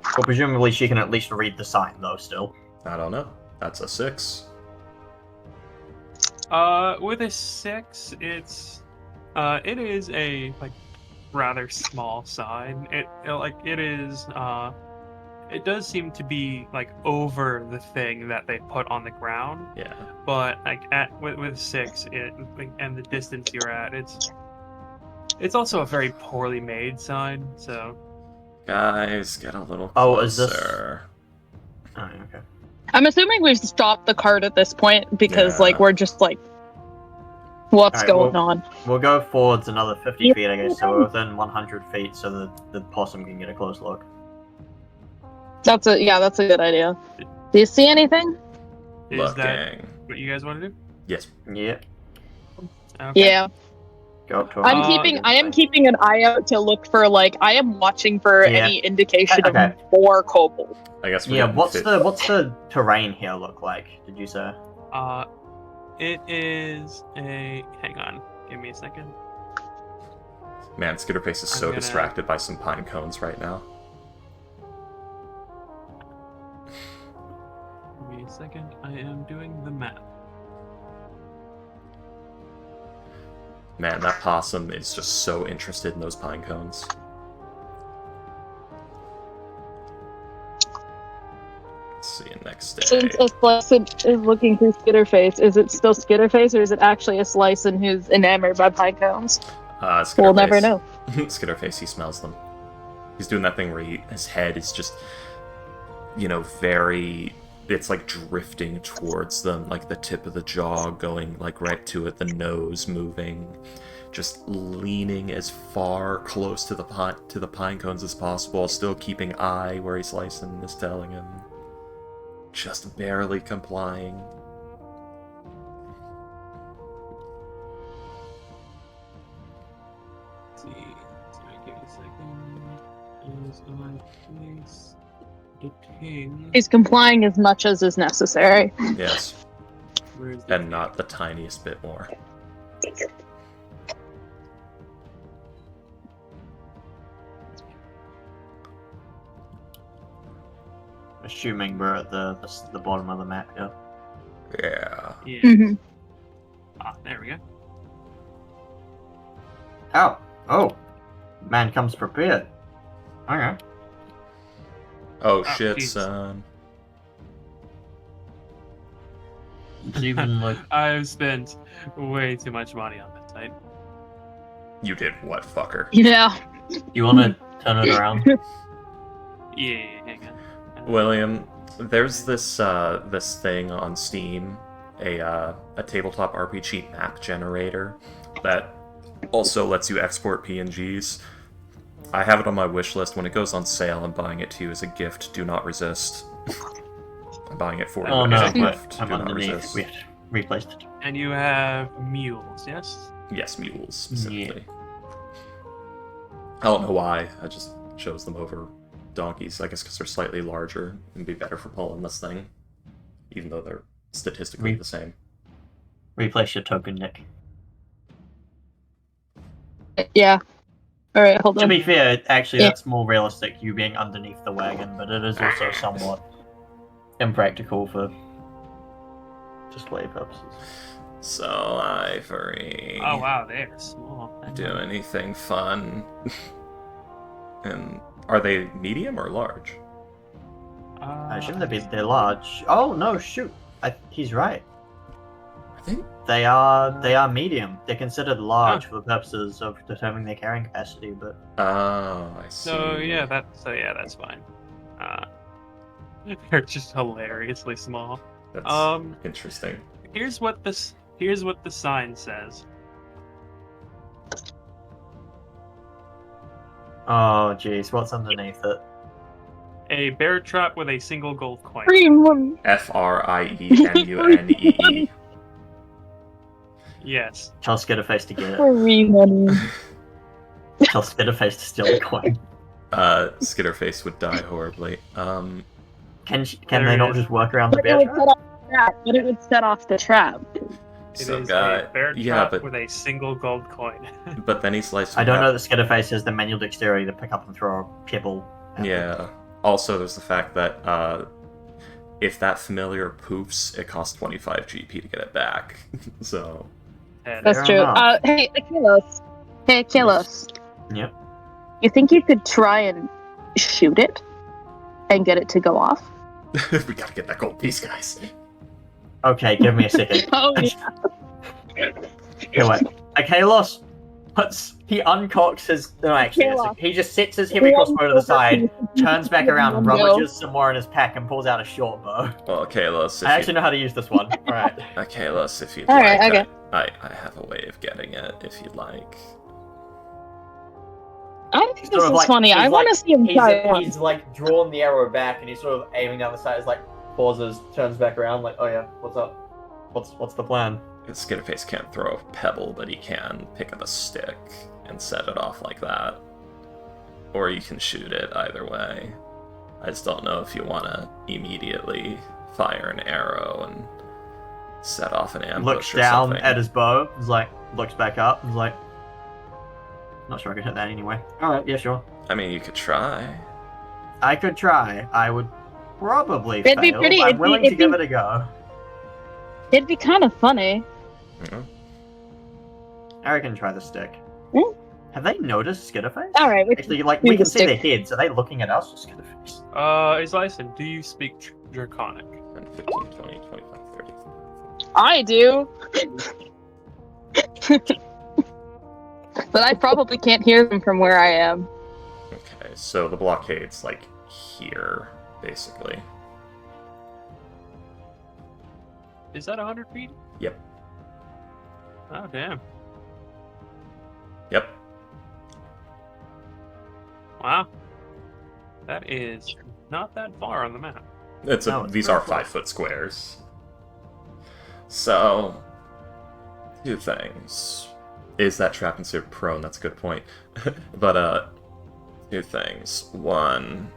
S6: Well, presumably she can at least read the sign, though, still.
S1: I don't know. That's a 6.
S2: With a 6, it is a like rather small sign. It does seem to be like over the thing that they put on the ground.
S1: Yeah.
S2: But like with 6, and the distance you're at, it's also a very poorly made sign. So
S1: Guys, get a little closer.
S6: Oh, is this? Oh, okay.
S5: I'm assuming we've stopped the cart at this point because,
S1: Yeah.
S5: like, we're just like, what's
S6: Alright,
S5: going
S6: well-
S5: on?
S6: We'll go forwards another 50 feet, I guess, so we're within 100 feet, so the possum can get a close look.
S5: That's a good idea. Do you see anything?
S2: is that
S1: Looking.
S2: what you guys want to do?
S1: Yes.
S6: Yeah,
S5: Yeah.
S6: go up to
S5: I
S6: 100
S5: am keeping an eye out to look for, like, I am watching for
S6: Yeah.
S5: any indication
S6: Okay.
S5: of more kobolds.
S1: I guess we
S6: Yeah,
S1: can
S6: what's
S1: fit-
S6: the terrain here look like, did you say?
S2: It is a. Hang on, give me a second.
S1: Man, Skitterface is
S2: I'm
S1: so
S2: gonna-
S1: distracted by some pine cones right now.
S2: Give me a second. I am doing the map.
S1: Man, that possum is just so interested in those pine cones. Let's see you next day.
S5: Since a Slicin is looking through Skitterface, is it still Skitterface or is it actually a Slicin who's enamored by pine cones?
S1: Skitterface.
S5: We'll never know.
S1: Skitterface, he smells them. He's doing that thing where his head is just, very... It's like drifting towards them, like the tip of the jaw going like right to it, the nose moving, just leaning as far close to the pine cones as possible, still keeping eye where he's Lyson is telling him. Just barely complying.
S2: Let's see. Sorry, give me a second. Is I place the ping?
S5: He's complying as much as is necessary.
S1: Yes,
S2: Where is the
S1: and not the tiniest bit more.
S6: Assuming we're at the bottom of the map here.
S1: Yeah.
S2: Yeah.
S5: Mhm.
S2: There we go.
S6: Oh, man comes prepared. Okay.
S1: Oh shit,
S2: jeez.
S1: son.
S6: It's even like
S2: I've spent way too much money on that site.
S1: You did what, fucker?
S5: Yeah.
S6: you want to turn it around?
S2: Yeah, hang on.
S1: William, there's this this thing on Steam, a tabletop RPG map generator that also lets you export PNGs. I have it on my wish list. When it goes on sale, I'm buying it to you as a gift. Do not resist. I'm buying it for you
S6: Oh
S1: as
S6: no,
S1: a gift.
S6: I'm
S1: Do not
S6: underneath.
S1: resist.
S6: We replaced it.
S2: And you have mules, yes?
S1: Yes, mules specifically. I don't know why. I just chose them over donkeys. I guess because they're slightly larger and be better for pulling this thing, even though they're statistically the same.
S6: Replace your token, Nick.
S5: Yeah. All right, hold
S6: To
S5: on.
S6: be fair, actually,
S5: Yeah.
S6: that's more realistic, you being underneath the wagon, but it is also somewhat impractical for display purposes.
S1: So, Ivory.
S2: Oh wow, they're small.
S1: Do anything fun? And are they medium or large?
S6: I assume they're large. Oh no, shoot! He's right.
S1: I think.
S6: They are medium. They're considered large for the purposes of determining their carrying capacity, but
S1: Oh, I see.
S2: So yeah, that's fine. They're just hilariously small.
S1: That's interesting.
S2: Here's what the sign says.
S6: oh jeez, what's underneath it?
S2: A bear trap with a single gold coin.
S5: Free money.
S1: FRIENUNEE.
S2: Yes.
S6: Tell Skitterface to get it.
S5: Free money.
S6: Tell Skitterface to steal the coin.
S1: Skitterface would die horribly.
S6: Can
S2: There
S6: they
S2: it
S6: not
S2: is.
S6: just work around the
S5: But it
S6: bear
S5: would
S6: trap?
S5: set off the trap. But it would set off the trap.
S2: It
S1: So
S2: is
S1: guy,
S2: a bear
S1: yeah,
S2: trap
S1: but
S2: with a single gold coin.
S1: but then he's like,
S6: I don't know that Skitterface has the manual dexterity to pick up and throw a pebble. at them.
S1: Yeah. Also, there's the fact that if that familiar poofs, it costs 25 GP to get it back. So
S2: And
S5: That's
S6: Fair
S5: true.
S6: enough.
S5: Hey, Akilos. Hey, Akilos.
S6: Yep.
S5: You think you could try and shoot it and get it to go off?
S1: we gotta get that gold piece, guys.
S6: Okay, give me a second.
S5: Oh, yeah.
S6: Here, wait. Okay, Los. He uncocks his. No, actually,
S5: Kayla.
S6: he just sets his heavy crossbow to the side, turns back around, rummages some more in his pack, and pulls out a short bow.
S1: Well, Kalos,
S6: I actually know how to use this one. Alright.
S1: Kalos, if you'd
S5: Alright,
S1: like,
S5: okay.
S1: I have a way of getting it, if you'd like.
S5: I think this
S3: Sort of
S5: is
S3: like-
S5: funny. I
S3: he's
S5: want to
S3: like-
S5: see him try it once.
S3: He's like drawn the arrow back and he's sort of aiming down the side. He's like pauses, turns back around, like, oh yeah, what's up?
S6: What's the plan?
S1: Skitterface can't throw a pebble, but he can pick up a stick and set it off like that. Or you can shoot it, either way. I just don't know if you want to immediately fire an arrow and set off an ambush
S6: Looks
S1: or
S6: down
S1: something.
S6: at his bow, is like, looks back up, is like, not sure I could hit that anyway. Alright, yeah, sure.
S1: I mean, you could try.
S6: I could try. I would probably
S5: It'd be
S6: fail.
S5: pretty-
S6: I'm
S5: it'd be-
S6: willing to
S5: it'd
S6: give
S5: be-
S6: it a go.
S5: It'd be kind of funny.
S1: Mhm.
S6: I reckon try the stick.
S5: Hmm?
S6: Have they noticed Skitterface?
S5: All right, we
S6: Actually, like,
S5: use
S6: we can
S5: the
S6: see their
S5: stick.
S6: heads. Are they looking at us or Skitterface?
S2: Islyson, do you speak Draconic?
S1: 10, 15, 20, 25, 30.
S5: I do. But I probably can't hear them from where I am.
S1: Okay, so the blockade's like here, basically.
S2: Is that 100 feet?
S1: Yep.
S2: Oh damn!
S1: Yep.
S2: Wow, that is not that far on the map.
S6: No, it's
S1: These
S6: very
S1: are
S6: close.
S1: 5-foot squares. So, two things. Is that trap considered prone? That's a good point. But, two things. One,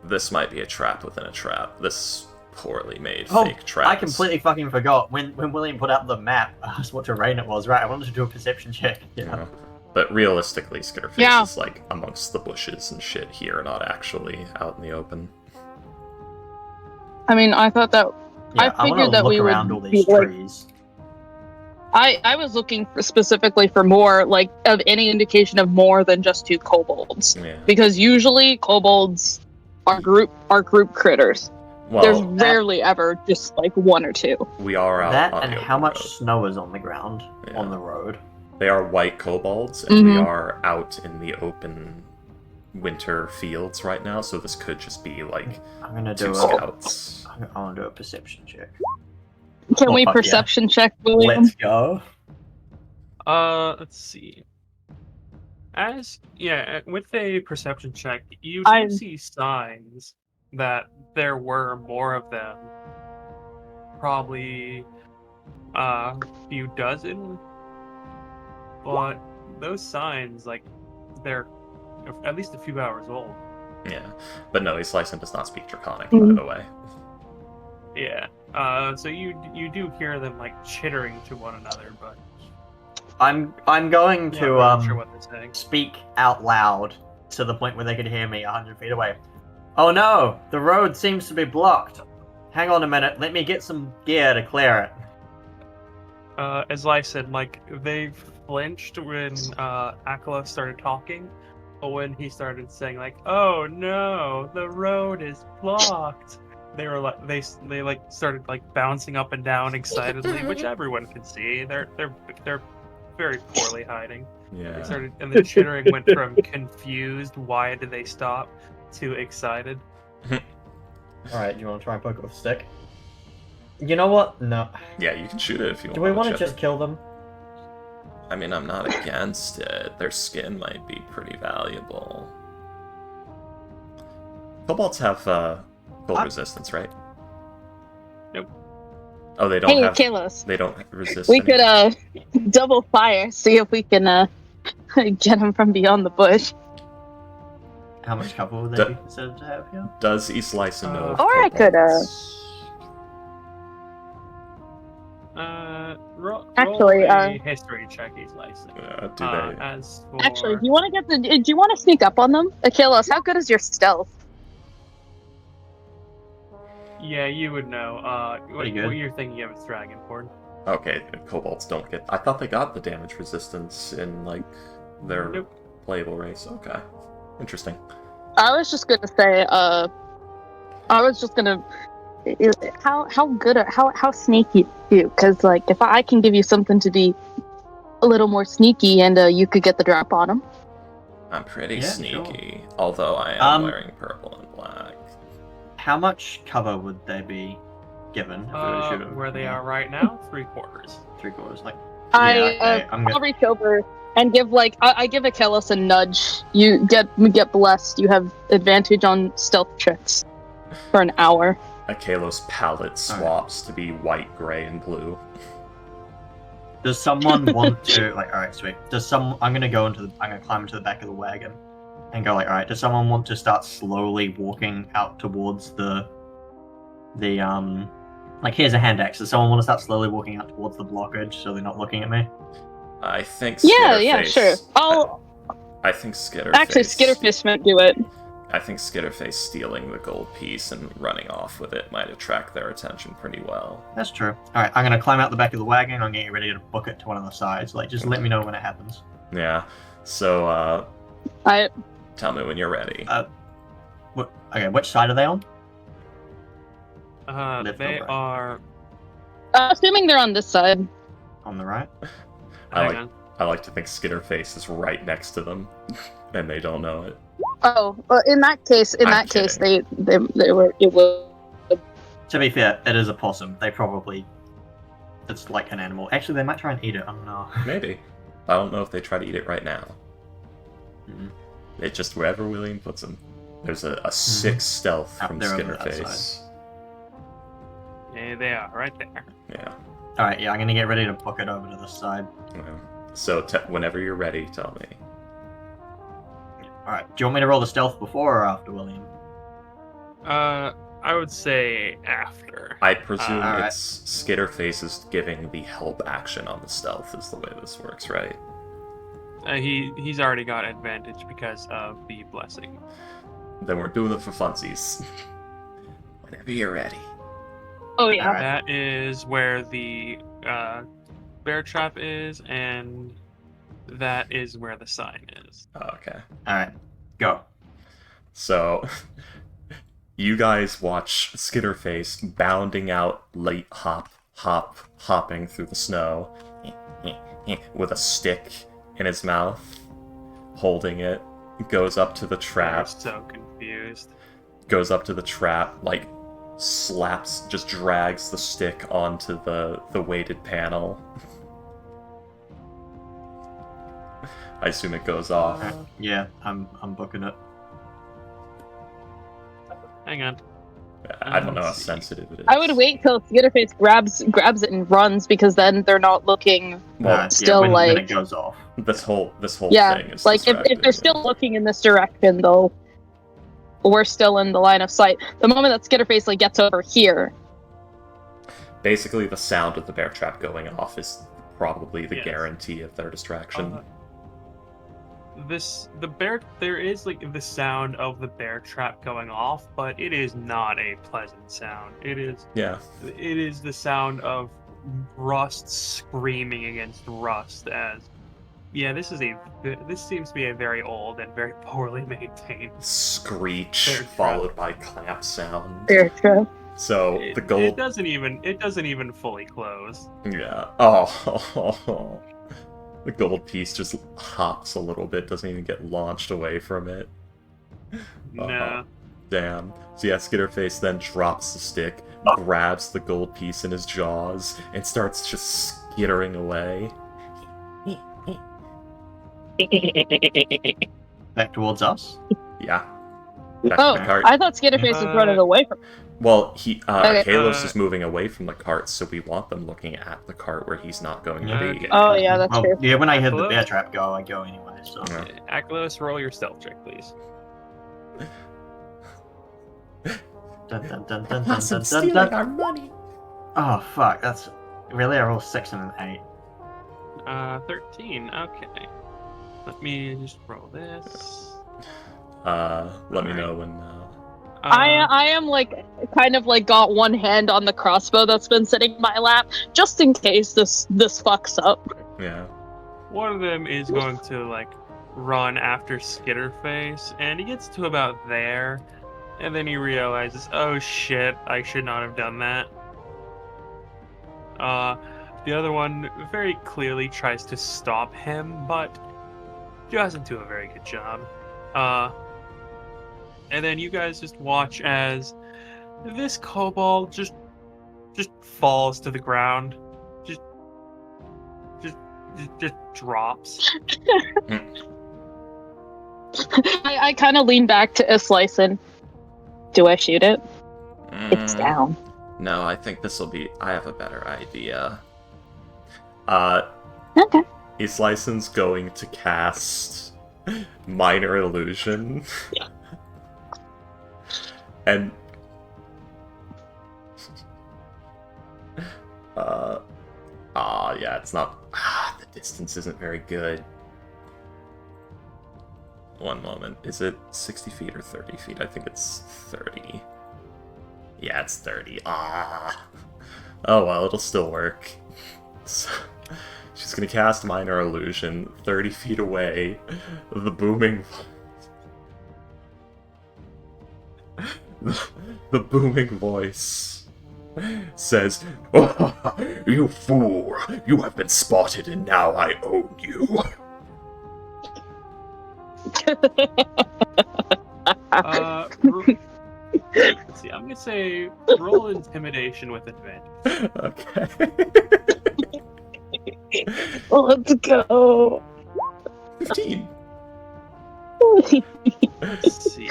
S1: this might be a trap within a trap. This poorly made fake trap.
S6: I completely fucking forgot. When William put out the map, asked what terrain it was, right? I wanted to do a perception check. Yeah.
S1: But realistically, Skitterface
S5: Yeah.
S1: is like amongst the bushes and shit here, not actually out in the open.
S5: I mean, I thought that I
S6: wanna
S5: figured that
S6: look
S5: we would
S6: around all
S5: be
S6: these
S5: like-
S6: trees.
S5: I was looking for specifically for more, like, of any indication of more than just two kobolds,
S1: Yeah.
S5: because usually kobolds are group critters. There's
S1: Well,
S5: rarely ever just like one or two.
S1: we are out
S6: That
S1: on
S6: and
S1: the
S6: how
S1: open
S6: much
S1: road.
S6: snow is on the ground
S1: Yeah.
S6: on the road?
S1: They are white kobolds, and we
S5: Mhm.
S1: are out in the open winter fields right now, so this could just be like
S6: I'm gonna
S1: two
S6: do
S1: scouts.
S6: I want to do a perception check.
S5: Can
S6: Oh,
S5: we
S6: fuck yeah.
S5: perception check, William?
S6: Let's go.
S2: Let's see. With a perception check, you do
S5: I'm-
S2: see signs that there were more of them. Probably a few dozen. But those signs, like, they're at least a few hours old.
S1: Yeah, but no, Islyson does not speak Draconic,
S5: Mhm.
S1: by the way.
S2: Yeah. So you do hear them like chittering to one another, but
S6: I'm going
S2: I'm
S6: to
S2: not really sure what they're saying.
S6: speak out loud to the point where they can hear me 100 feet away. Oh no, the road seems to be blocked. Hang on a minute, let me get some gear to clear it.
S2: As I said, like they flinched when Akala started talking, but when he started saying like, "Oh no, the road is blocked," they were like they like started like bouncing up and down excitedly, which everyone can see. They're very poorly hiding. They
S1: Yeah.
S2: started, and the chittering went from confused, why did they stop, to excited.
S3: Alright, do you want to try and poke it with a stick? You know what? No.
S1: Yeah, you can shoot it if you want.
S3: Do we want to
S1: whichever.
S3: just kill them?
S1: I mean, I'm not against it. Their skin might be pretty valuable. Kobolds have cold resistance, right?
S2: Nope.
S1: Oh, they don't
S5: Hey,
S1: have.
S5: Kalos.
S1: They don't resist.
S5: We
S1: any-
S5: could double fire, see if we can get him from beyond the bush.
S6: How much cover would they
S1: Duh.
S6: be considered to have here?
S1: Does Islyson know? of
S5: Or I could,
S1: kobolds?
S2: Roll
S5: Actually,
S2: a history check, he's licensed.
S1: Do they?
S2: As for
S5: Actually, do you want to get the? Do you want to sneak up on them? Kalos, how good is your stealth?
S2: yeah, you would know.
S6: Pretty good.
S2: What you're thinking of is Dragonborn.
S1: Okay, kobolds don't get. I thought they got the damage resistance in like their
S2: Nope.
S1: playable race. Okay, interesting.
S5: I was just gonna say, how good are how sneaky are you? Because like if I can give you something to be a little more sneaky, and you could get the drop on them.
S1: I'm pretty
S6: Yeah,
S1: sneaky, although I am wearing purple and black.
S6: How much cover would they be given if we were to shoot them?
S2: Where they are right now, 3/4.
S6: 3/4. Like,
S5: I'll
S6: gonna...
S5: reach over and give I give Achilles a nudge. You get blessed. You have advantage on stealth checks for an hour.
S1: Akalos palette swaps to be white, gray, and blue.
S6: Does someone want to alright, sweet. I'm gonna climb into the back of the wagon and go alright, does someone want to start slowly walking out towards the here's a hand axe. Does someone want to start slowly walking out towards the blockage so they're not looking at me?
S1: I think.
S5: Yeah,
S1: Skitterface-
S5: sure.
S1: I think Skitterface.
S5: Actually, Skitterface might do it.
S1: I think Skitterface stealing the gold piece and running off with it might attract their attention pretty well.
S6: That's true. Alright, I'm gonna climb out the back of the wagon. I'm getting ready to book it to one of the sides. Just let me know when it happens.
S1: Yeah. So,
S5: I
S1: tell me when you're ready.
S6: Which side are they on? Left or
S2: They
S6: right?
S2: are.
S5: assuming they're on this side.
S6: On the right?
S2: Hang on.
S1: I like to think Skitterface is right next to them, and they don't know it.
S5: Oh, well, in that case,
S1: I'm
S5: they were. It was.
S6: To be fair, it is a possum. It's like an animal. Actually, they might try and eat it. I don't know.
S1: Maybe. I don't know if they try to eat it right now.
S6: Mhm.
S1: It's just wherever William puts them. There's a 6 stealth
S6: Out
S1: from
S6: there on that
S1: Skitterface.
S2: Yeah, they are right there.
S1: Yeah.
S6: Alright, yeah, I'm gonna get ready to book it over to this side.
S1: Yeah. So whenever you're ready, tell me.
S6: Alright, do you want me to roll the stealth before or after, William?
S2: I would say after.
S1: I presume
S6: alright.
S1: it's Skitterface is giving the help action on the stealth is the way this works, right?
S2: He's already got advantage because of the blessing.
S1: Then we're doing it for funsies. Whenever you're ready.
S5: Oh yeah.
S6: Alright.
S2: That is where the bear trap is, and that is where the sign is.
S1: Oh, okay.
S6: Alright, go.
S1: So You guys watch Skitterface bounding out, late hopping through the snow, with a stick in his mouth, holding it, goes up to the
S2: They're
S1: trap,
S2: so confused.
S1: like, just drags the stick onto the weighted panel. I assume it goes off.
S6: Yeah, I'm booking it.
S2: Hang on.
S1: I don't know how
S2: Let's see.
S1: sensitive it is.
S5: I would wait till Skitterface grabs it and runs, because then they're not looking.
S1: Well,
S5: still,
S6: when
S5: like-
S6: it goes off.
S1: this whole
S5: Yeah,
S1: thing is
S5: like if
S1: distracting,
S5: they're
S1: yeah.
S5: still looking in this direction, though, we're still in the line of sight. The moment that Skitterface like gets over here,
S1: Basically, the sound of the bear trap going off is probably the
S2: Yes.
S1: guarantee of their distraction.
S2: There is like the sound of the bear trap going off, but it is not a pleasant sound. It is the sound of rust screaming against rust. This seems to be a very old and very poorly maintained.
S1: Screech
S2: Bear trap.
S1: followed by clamp sound.
S5: bear trap.
S1: So the gold.
S2: It doesn't even fully close.
S1: Yeah. Oh. The gold piece just hops a little bit, doesn't even get launched away from it.
S2: No.
S1: Damn. So yeah, Skitterface then drops the stick, grabs the gold piece in his jaws, and starts just skittering away.
S6: Back towards us.
S1: Yeah. Back
S5: Oh,
S1: to the cart.
S5: I thought Skitterface was running away from.
S1: Well,
S5: Okay.
S1: Kalos is moving away from the cart, so we want them looking at the cart where he's not going to be.
S2: Okay.
S5: Oh yeah, that's true.
S6: Yeah, when I heard the
S2: Hello?
S6: bear trap go, I go anyway. So
S1: Yeah.
S2: Aklos, roll your stealth check, please.
S6: dun, dun, dun, dun, dun, dun, dun, dun.
S1: our money.
S6: Oh fuck, that's really I roll 6 and an 8.
S2: 13. Okay. Let me just roll this.
S1: Let me
S2: Alright.
S1: know when.
S5: I am like kind of like got one hand on the crossbow that's been sitting in my lap, just in case this fucks up.
S1: Yeah.
S2: One of them is going to like run after Skitterface, and he gets to about there, and then he realizes, oh shit, I should not have done that. The other one very clearly tries to stop him, but doesn't do a very good job. And then you guys just watch as this kobold just falls to the ground, just drops.
S5: I kind of lean back to Islyson. Do I shoot it? It's down.
S1: No, I think this will be. I have a better idea.
S5: Okay.
S1: Islyson's going to cast Minor Illusion. And yeah, it's not. The distance isn't very good. One moment. Is it 60 feet or 30 feet? I think it's 30. Yeah, it's 30. Oh well, it'll still work. So, she's gonna cast Minor Illusion 30 feet away. The booming voice says, "Oh, you fool! You have been spotted and now I own you."
S2: Let's see, I'm gonna say roll intimidation with advantage.
S1: Okay.
S5: Let's go.
S1: 15.
S2: Let's see.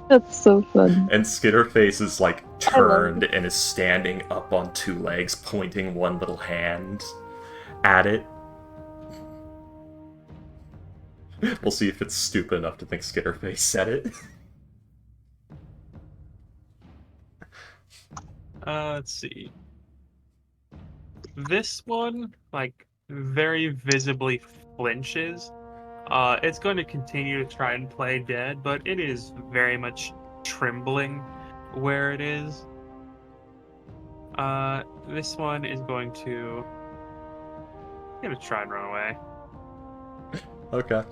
S5: That's so fun.
S1: And Skitterface is like turned and is standing up on two legs, pointing one little hand at it. We'll see if it's stupid enough to think Skitterface said it.
S2: Let's see. This one, like, very visibly flinches. It's going to continue to try and play dead, but it is very much trembling where it is. This one is going to try and run away.
S1: Okay.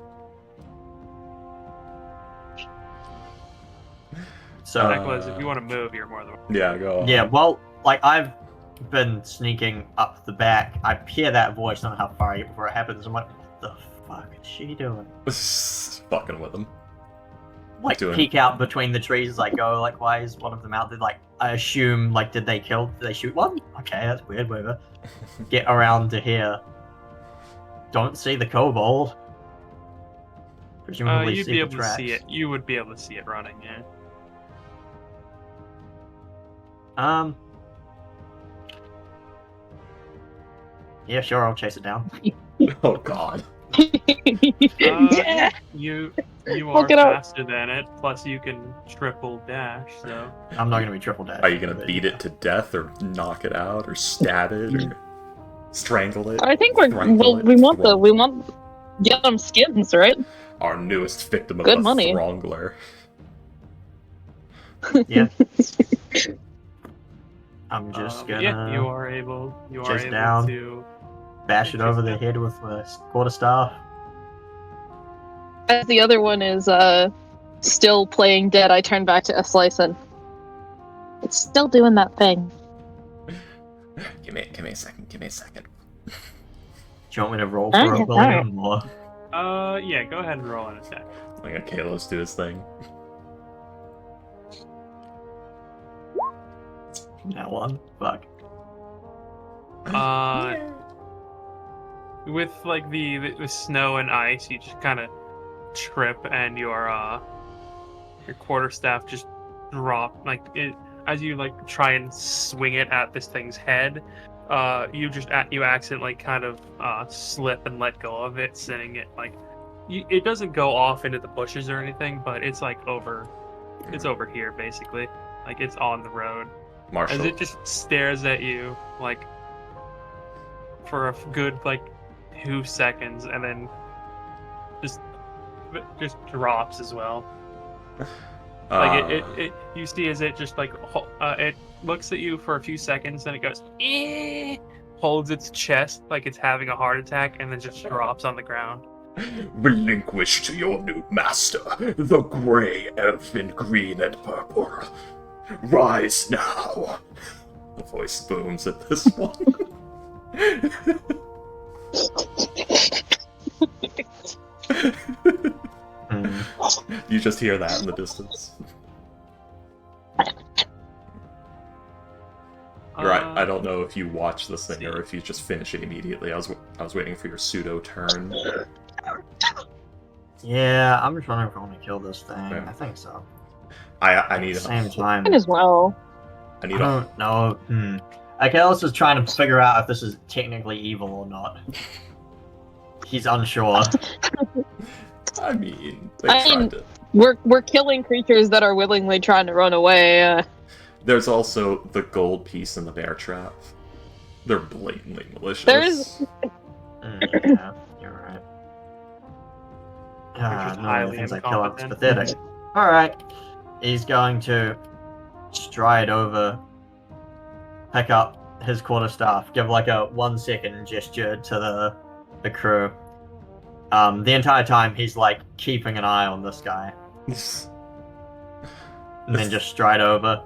S6: So
S2: Nicholas, if you want to move, you're more than welcome.
S1: Yeah, go on.
S6: yeah, well, like I've been sneaking up the back. I hear that voice. I don't know how far before it happens. I'm like, what the fuck is she doing?
S1: Fucking with them.
S6: Like
S1: Doing-
S6: peek out between the trees as I go. Like, why is one of them out there? Like, I assume, like, did they shoot one? Okay, that's weird. Whatever. Get around to here. Don't see the kobold. Presumably
S2: You'd
S6: see
S2: be
S6: the
S2: able to
S6: tracks.
S2: see it. You would be able to see it running, yeah.
S6: Yeah, sure. I'll chase it down.
S1: Oh god.
S5: Yeah.
S2: You are
S5: Look it up.
S2: faster than it, plus you can triple dash, so...
S6: I'm not gonna be triple dash.
S1: Are you gonna beat it to death, or knock it out, or stab it, or strangle it?
S5: I think
S1: Strangle it,
S5: we want
S1: throw-
S5: get them skins, right?
S1: Our newest victim of
S5: Good
S1: the
S5: money.
S1: Throngler.
S6: Yeah. I'm just gonna
S2: Yeah, you are able
S6: chase it down.
S2: to...
S6: bash it over the head with a quarterstaff.
S5: As the other one is still playing dead, I turn back to a slice and it's still doing that thing.
S1: Give me a second.
S6: Do you want me to roll for a William or?
S2: Yeah, go ahead and roll an attack.
S1: Like a Kalos do his thing.
S6: That one? Fuck.
S2: With like the snow and ice, you just kind of trip, and your quarterstaff just drop like it as you like try and swing it at this thing's head. You accidentally kind of slip and let go of it, sending it like it doesn't go off into the bushes or anything, but it's like over here basically, like it's on the road.
S1: Marshall.
S2: As it just stares at you like for a good like 2 seconds, and then just drops as well. Like it you see as it just like it looks at you for a few seconds, then it goes holds its chest like it's having a heart attack, and then just drops on the ground.
S1: Relinquish to your new master, the grey elf in green and purple. Rise now. The voice booms at this one. You just hear that in the distance. Right, I don't know if you watch this thing or if you just finish it immediately. I was waiting for your pseudo turn.
S6: Yeah, I'm just wondering if I want to kill this thing.
S1: Yeah.
S6: I think so.
S1: I need
S6: At the same time,
S5: Mine as well.
S1: I
S6: I
S1: need a
S6: don't know. Akalis is trying to figure out if this is technically evil or not. He's unsure.
S1: I mean, they
S5: I
S1: tried
S5: mean-
S1: to.
S5: We're killing creatures that are willingly trying to run away.
S1: There's also the gold piece in the bear trap. They're blatantly malicious.
S5: There's-
S6: Yeah, you're right.
S2: just
S6: No, the
S2: highly
S6: things I kill are
S2: incompetent.
S6: pathetic. Alright. He's going to stride over, pick up his quarterstaff, give like a 1 second gesture to the crew. The entire time he's like keeping an eye on this guy. And then just stride over.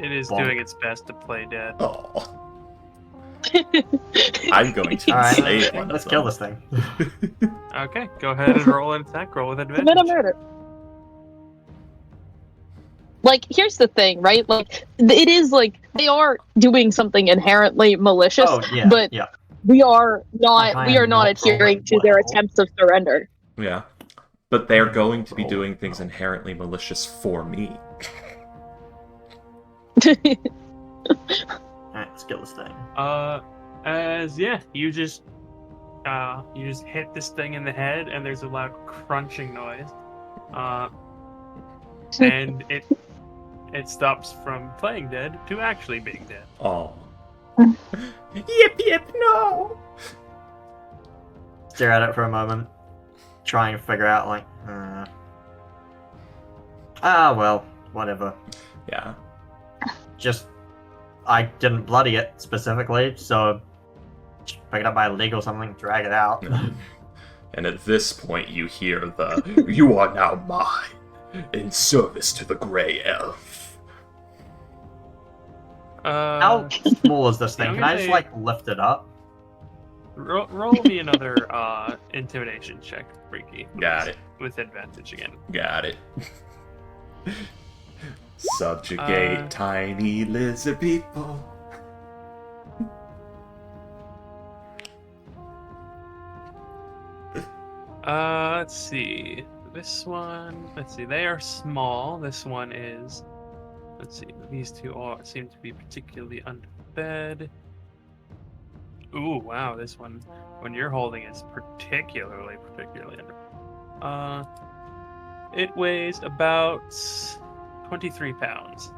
S2: It is
S6: Bonk.
S2: doing its best to play dead.
S1: Oh. I'm going to
S6: Alright,
S1: save one.
S6: let's kill this thing.
S2: Okay, go ahead and roll an attack. Roll with
S5: Commit a
S2: advantage.
S5: murder. Like, here's the thing, right? Like, it is like they are doing something inherently malicious,
S6: Oh yeah,
S5: but
S6: yeah.
S5: we are not
S6: I
S5: we are
S6: am
S5: not
S6: not
S5: adhering
S6: rolling
S5: to their
S6: well.
S5: attempts of surrender.
S1: Yeah. But they're going to be doing things inherently malicious for me.
S6: Alright, let's kill this thing.
S2: You just hit this thing in the head, and there's a loud crunching noise. And it stops from playing dead to actually being dead.
S1: Oh. Yip, no!
S6: Stare at it for a moment. Try and figure out, like, well, whatever.
S1: Yeah.
S6: Just, I didn't bloody it specifically, so pick it up by a leg or something, drag it out.
S1: And at this point, you hear the, "You are now mine," In service to the Grey Elf.
S6: How small is this thing?
S2: I'm
S6: Can I
S2: gonna
S6: just
S2: say-
S6: like lift it up?
S2: Roll me another intimidation check, Freaky.
S1: Got it.
S2: With advantage again.
S1: Got it. Subjugate tiny lizard people.
S2: Let's see. This one. Let's see. They are small. This one is. Let's see. These two seem to be particularly underfed. Ooh, wow. This one, when you're holding, is particularly under. It weighs about 23 pounds.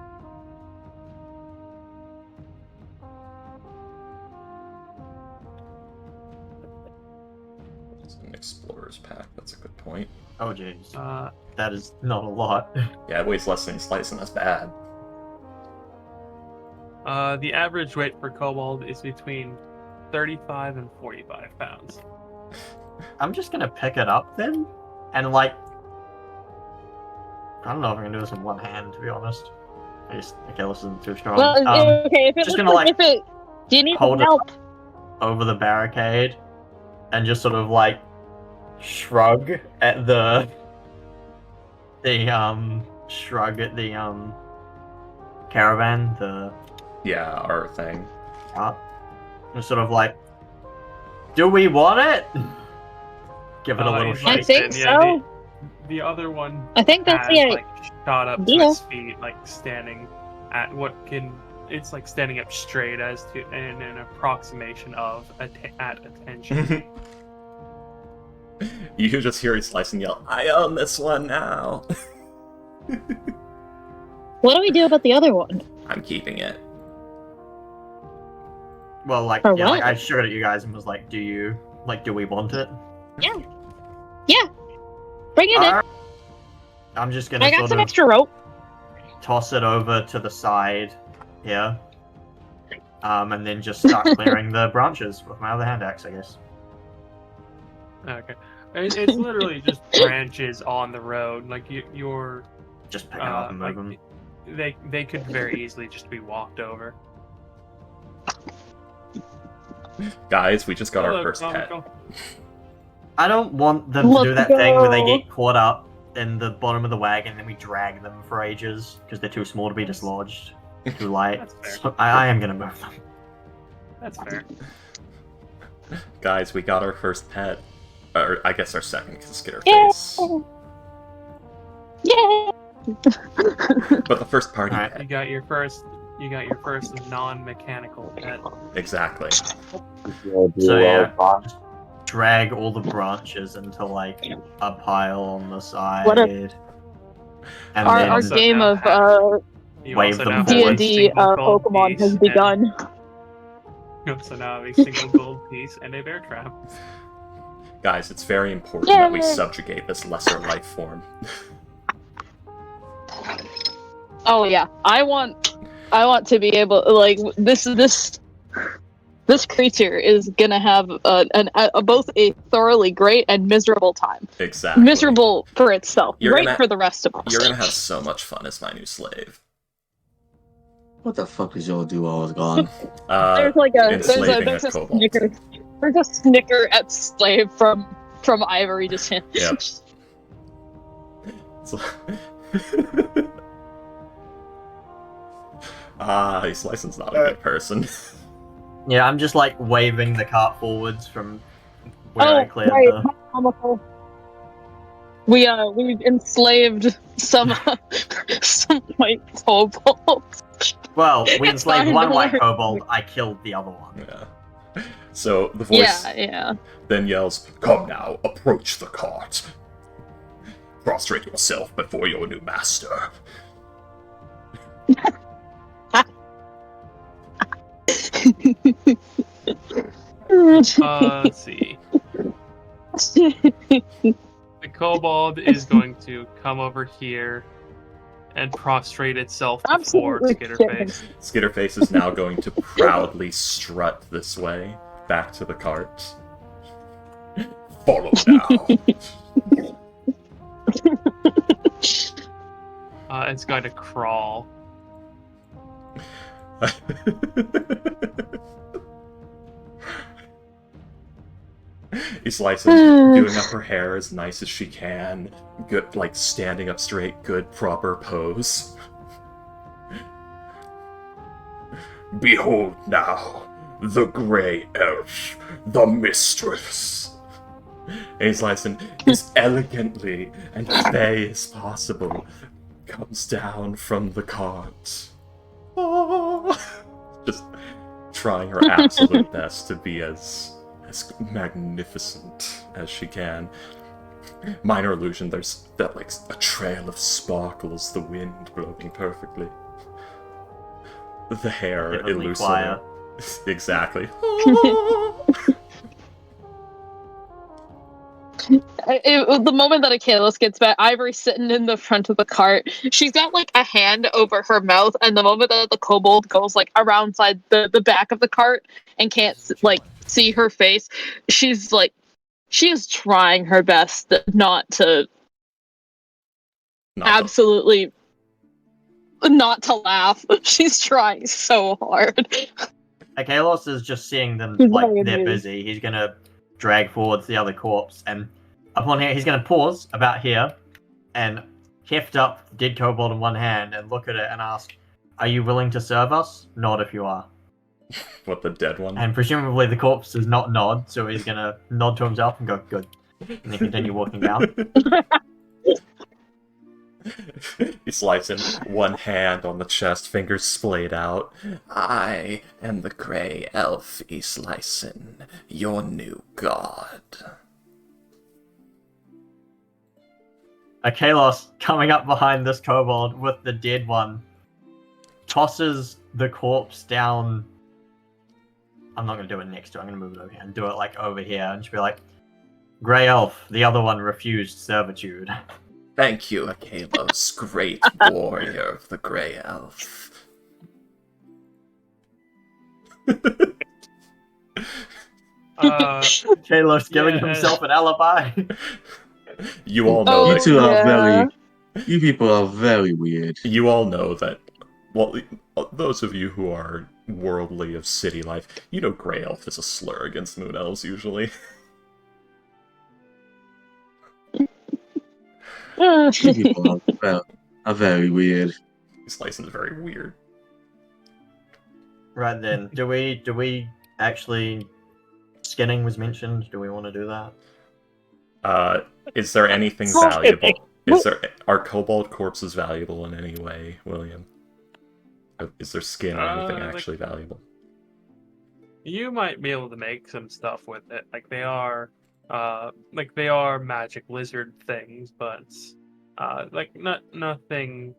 S1: It's an explorer's pack. That's a good point.
S6: Oh jeez,
S2: Uh,
S6: that is not a lot.
S1: Yeah, it weighs less than a slice, and that's bad.
S2: The average weight for kobold is between 35 and 45 pounds.
S6: I'm just gonna pick it up then, and like, I don't know if I can do this in one hand, to be honest. Okay, this isn't too strong.
S5: Well, okay, if it
S6: just
S5: looks
S6: gonna,
S5: like,
S6: like,
S5: if it, do you need
S6: hold it
S5: help?
S6: over the barricade, and just sort of like shrug at the caravan, the
S1: Yeah, our thing.
S6: and sort of like, do we want it? Give it a little
S2: He's
S5: I
S6: shake.
S5: think
S2: yeah,
S5: so.
S2: The other one
S5: I think that's
S2: has,
S5: the
S2: like, shot up to
S5: idea.
S2: its feet, like standing at what can. It's like standing up straight as to in an approximation of at attention.
S1: You could just hear it slice and yell, "I own this one now."
S5: What do we do about the other one?
S1: I'm keeping it.
S6: Well, like,
S5: For
S6: yeah, like,
S5: what?
S6: I showed it at you guys and was like, do we want it?
S5: Yeah. Bring it in.
S6: Alright. I'm just gonna
S5: I got
S6: sort
S5: some
S6: of
S5: extra rope.
S6: toss it over to the side here. And then just start clearing the branches with my other hand axe, I guess.
S2: Okay, it's literally just branches on the road. Like you're
S6: Just pick it up and move them.
S2: they could very easily just be walked over.
S1: Guys, we just got our
S2: Hello,
S1: first pet.
S2: Comical.
S6: I don't want them to do
S5: Let's
S6: that thing where they
S5: go.
S6: get caught up in the bottom of the wagon and then we drag them for ages because they're too small to be dislodged. Too light.
S2: That's fair.
S6: So I am gonna move them.
S2: That's fair.
S1: Guys, we got our first pet. Or I guess our second, because Skitter
S5: Yeah.
S1: Face.
S5: Yay!
S1: But the first party
S6: Alright.
S2: You
S1: pet.
S2: got your first non-mechanical pet.
S1: Exactly.
S6: So yeah, just drag all the branches into like a pile on the side.
S5: What
S6: And
S5: Our
S6: then
S2: Also
S5: game
S2: now
S5: of
S2: You
S6: Wave
S2: also
S6: them
S2: now have
S6: forward.
S2: a
S5: D&D
S2: single gold
S5: Pokemon
S2: piece
S5: has
S2: and-
S5: begun.
S2: You also now have a single gold piece and a bear trap.
S1: Guys, it's very important that we
S5: Yay.
S1: subjugate this lesser life form.
S5: Oh yeah, I want to be able, like, this creature is gonna have both a thoroughly great and miserable time.
S1: Exactly.
S5: Miserable for itself,
S1: You're
S5: great
S1: gonna-
S5: for the rest of us.
S1: You're gonna have so much fun as my new slave.
S8: What the fuck did y'all do while I was gone?
S5: There's like a
S1: enslaving
S5: there's
S1: a
S5: a
S1: kobold.
S5: snicker. There's a snicker at slave from Ivory just him.
S1: Yep. So- Slison's not a good person.
S6: yeah, I'm just like waving the cart forwards from where I cleared
S5: right,
S6: the.
S5: comical. We've enslaved some white kobolds.
S6: Well, we
S5: It's
S6: enslaved
S5: fine,
S6: one
S5: don't
S6: white
S5: worry.
S6: kobold. I killed the other one.
S1: Yeah. So the voice
S5: Yeah.
S1: then yells, "Come now, approach the cart. Prostrate yourself before your new master."
S2: Let's see. The kobold is going to come over here and prostrate itself before
S5: Absolutely
S2: Skitterface.
S1: Skitterface is now going to proudly strut this way, back to the cart. Follow now.
S2: It's going to crawl.
S1: He's doing up her hair as nice as she can. Good, like standing up straight, good, proper pose. Behold now, the Grey Elf, the mistress. And Slicing, as elegantly and fey as possible, comes down from the cart. Just trying her absolute best to be as magnificent as she can. Minor illusion, there's that like a trail of sparkles, the wind blowing perfectly. The hair
S6: Heavenly
S1: elusive.
S6: choir.
S1: Exactly.
S5: The moment that Akalos gets back, Ivory's sitting in the front of the cart. She's got like a hand over her mouth, and the moment that the kobold goes like around side the back of the cart and can't like see her face, she's like, she is trying her best not to absolutely not to laugh. She's trying so hard.
S6: Akalos is just seeing them
S5: He's
S6: like
S5: very
S6: they're
S5: amused.
S6: busy. He's gonna drag forwards the other corpse, and upon here, he's gonna pause about here and heft up dead kobold in one hand and look at it and ask, "Are you willing to serve us? Nod if you are."
S1: What, the dead one?
S6: And presumably the corpse does not nod, so he's gonna nod to himself and go, "Good," and then continue walking down.
S1: He slides in one hand on the chest, fingers splayed out. I am the Grey Elf, Islyson, your new god.
S6: Akalos, coming up behind this kobold with the dead one, tosses the corpse down. I'm not going to do it next to it, I'm going to move it over here and do it like over here and just be like, "Grey Elf, the other one refused servitude."
S1: Thank you, Akalos, great warrior of the Grey Elf.
S6: Akalos giving
S2: Yeah.
S6: himself an alibi.
S1: You all know
S8: You
S1: that.
S8: two are
S5: Yeah.
S8: very. You people are very weird.
S1: You all know that. Well, those of you who are worldly of city life, you know Grey Elf is a slur against Moon Elves usually.
S8: You people are very weird.
S1: Slicing is very weird.
S6: Right then, do we actually, skinning was mentioned? Do we want to do that?
S1: Is there anything valuable? Are kobold corpses valuable in any way, William? Is there skin or anything actually valuable?
S2: You might be able to make some stuff with it. Like they are magic lizard things, but like nothing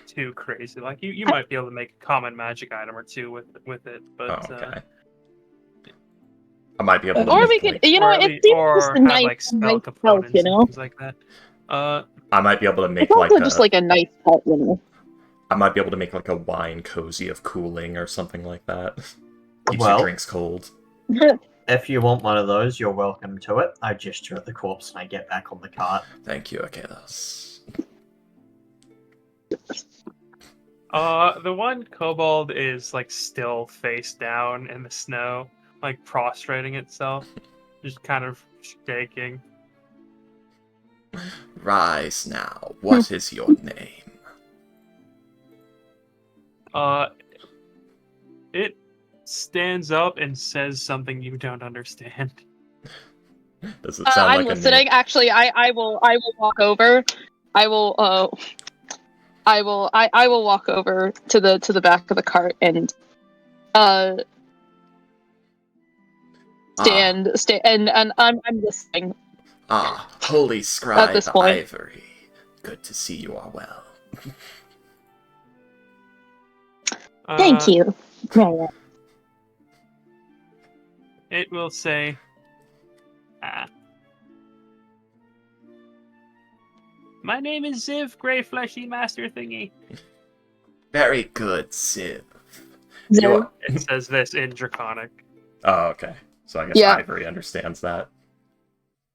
S2: too crazy. Like you might be able to make a common magic item or two with it, but
S1: Oh, okay. I might be able to
S5: Or
S1: make,
S5: we could,
S1: like,
S5: you know,
S2: or,
S5: it
S2: at
S5: seems
S2: or
S5: just a
S2: have
S5: nice,
S2: like spell
S5: nice
S2: components
S5: pelt, you know.
S2: and things like that.
S1: I might be able to make
S5: It's also
S1: like
S5: just like a nice pelt, you know.
S1: I might be able to make like a wine cozy of cooling or something like that. Keeps
S6: Well-
S1: your drinks cold.
S6: If you want one of those, you're welcome to it. I gesture at the corpse and I get back on the cart.
S1: Thank you, Akalos.
S2: The one kobold is like still face down in the snow, like prostrating itself, just kind of shaking.
S1: Rise now. What is your name?
S2: It stands up and says something you don't understand.
S1: Does it sound
S5: I'm
S1: like
S5: listening. Actually, I will walk over. I will walk over to the back of the cart and stand and I'm listening.
S1: Holy scribe
S5: this point.
S1: Ivory. Good to see you are well.
S5: Thank you. Yeah.
S2: It will say, "My name is Ziv, Grey Fleshy Master Thingy."
S1: Very good, Civ.
S5: Zero.
S2: It says this in Draconic.
S1: Oh, okay. So I guess
S5: Yeah.
S1: Ivory understands that.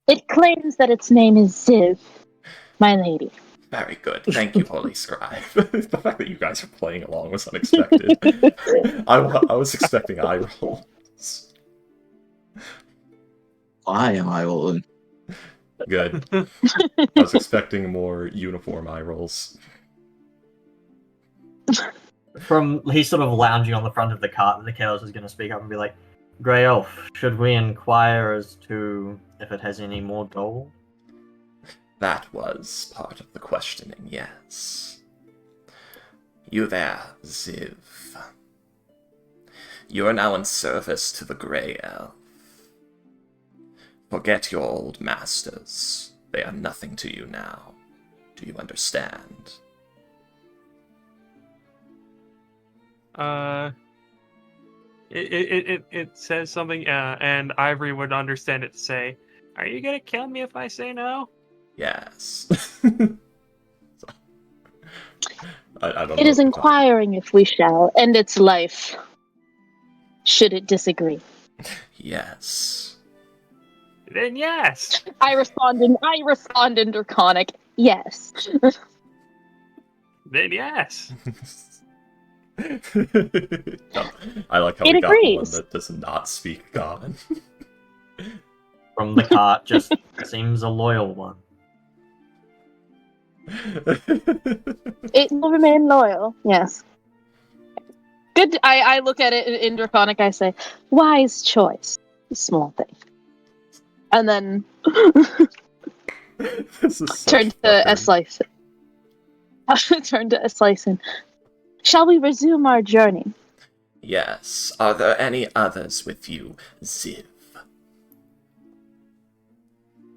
S5: It claims that its name is Ziv, my lady.
S1: Very good. Thank you, Holy Scribe. The fact that you guys are playing along was unexpected. I was expecting eye rolls.
S8: Why am I rolling?
S1: Good. I was expecting more uniform eye rolls.
S6: He's sort of lounging on the front of the cart, and the Chaos is going to speak up and be like, Grey Elf, should we inquire as to if it has any more gold?
S1: That was part of the questioning, yes. You there, Ziv. You are now in service to the Grey Elf. Forget your old masters. They are nothing to you now. Do you understand?
S2: It says something, and Ivory would understand it to say, "Are you gonna kill me if I say no?"
S1: Yes. I don't know.
S5: It is inquiring if we shall end its life, should it disagree.
S1: Yes.
S2: Then yes.
S5: I respond in Draconic, yes.
S2: Then yes.
S1: I like how
S5: It
S1: we got one
S5: agrees.
S1: that does not speak common.
S6: From the cart, just seems a loyal one.
S5: It will remain loyal, yes. Good. I look at it in Draconic, I say, wise choice. Small thing. And then
S1: This is such
S5: turn to
S1: fuckery.
S5: Eslyson. Turn to Eslyson. Shall we resume our journey?
S1: Yes. Are there any others with you, Ziv?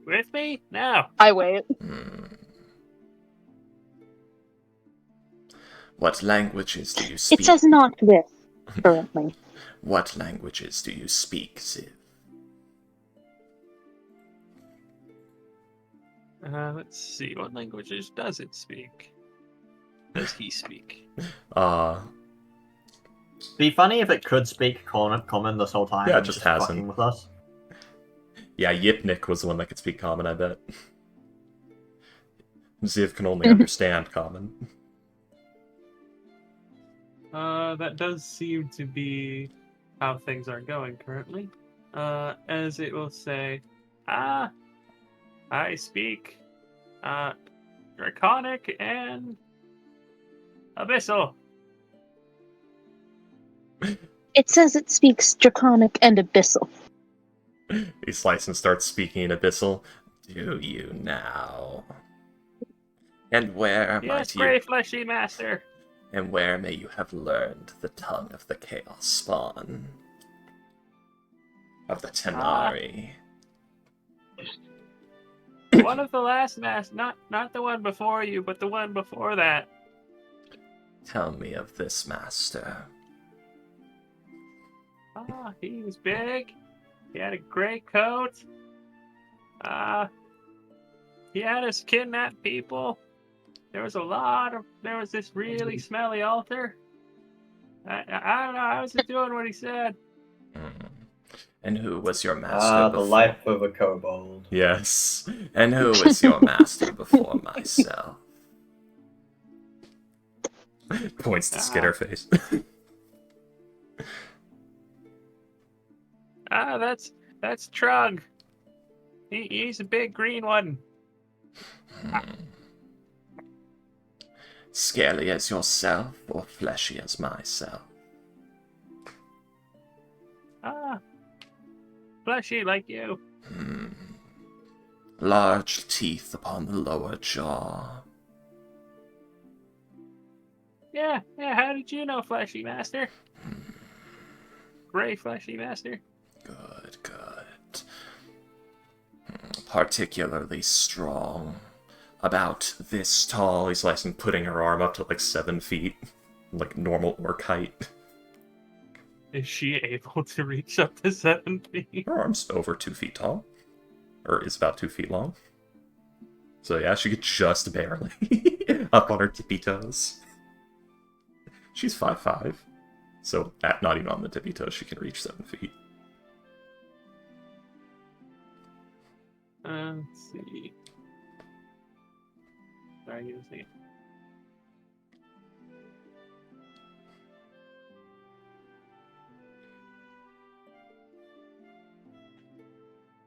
S2: With me? No.
S5: I wait.
S1: What languages do you speak?
S5: It says not with, currently.
S1: What languages do you speak, Ziv?
S2: Let's see. What languages does it speak? Does he speak?
S6: Be funny if it could speak common this whole time.
S1: Yeah, it
S6: and
S1: just
S6: fucking
S1: hasn't.
S6: with us.
S1: Yeah, Yipnik was the one that could speak common, I bet. Ziv can only understand common.
S2: That does seem to be how things are going currently. As it will say, I speak, Draconic and Abyssal.
S5: It says it speaks Draconic and Abyssal.
S1: He slices and starts speaking in Abyssal. Do you now? And where
S2: Yes,
S1: might you...
S2: Grey Fleshy Master.
S1: And where may you have learned the tongue of the Chaos Spawn? Of the Tenari?
S2: One of the last not the one before you, but the one before that.
S1: Tell me of this master.
S2: He was big. He had a great coat. He had us kidnap people. There was this really smelly altar. I don't know, I was just doing what he said.
S1: And who was your master
S3: The
S1: before?
S3: life of a kobold.
S1: Yes. And who was your master before myself? Points to Skitterface.
S2: That's Trug. He's a big green one.
S1: Scaly as yourself or fleshy as myself?
S2: Fleshy like you.
S1: Large teeth upon the lower jaw.
S2: Yeah, how did you know, Fleshy Master? Grey Fleshy Master.
S1: Good. Particularly strong. About this tall. He's like putting her arm up to like 7 feet. Like normal orc height.
S2: Is she able to reach up to 7 feet?
S1: Her arm's over 2 feet tall. Or is about 2 feet long. So yeah, she could just barely up on her tippy toes. She's 5'5". So not even on the tippy toes, she can reach 7 feet.
S2: Let's see. Sorry, give me a second.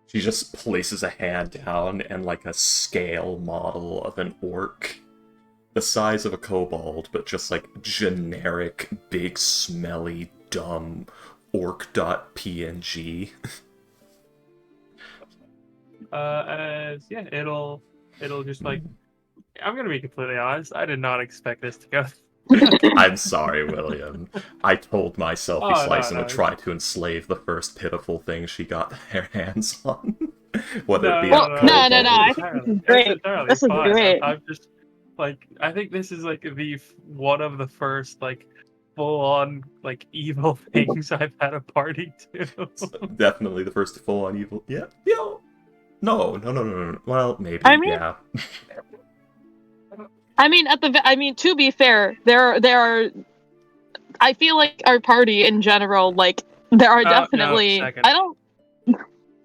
S1: She just places a hand down and like a scale model of an orc. The size of a kobold, but just like generic, big, smelly, dumb orc.png.
S2: Yeah, it'll just like, I'm gonna be completely honest, I did not expect this to go.
S1: I'm sorry, William. I told myself
S2: Oh, no,
S1: Slicin
S2: no,
S1: would try to enslave the first pitiful thing she got their hands on. Whether it be
S2: No,
S1: a
S2: no,
S1: kobold.
S5: no, I think this is great.
S2: It's entirely
S5: This is
S2: fine.
S5: great.
S2: I'm just like, I think this is like one of the first like full-on like evil things I've had a party to.
S1: Definitely the first full-on evil. Yeah. No. Well, maybe.
S5: I mean-
S1: yeah.
S5: I mean, to be fair, there are. I feel like our party in general, like there are
S2: No,
S5: definitely.
S2: second.
S5: I don't.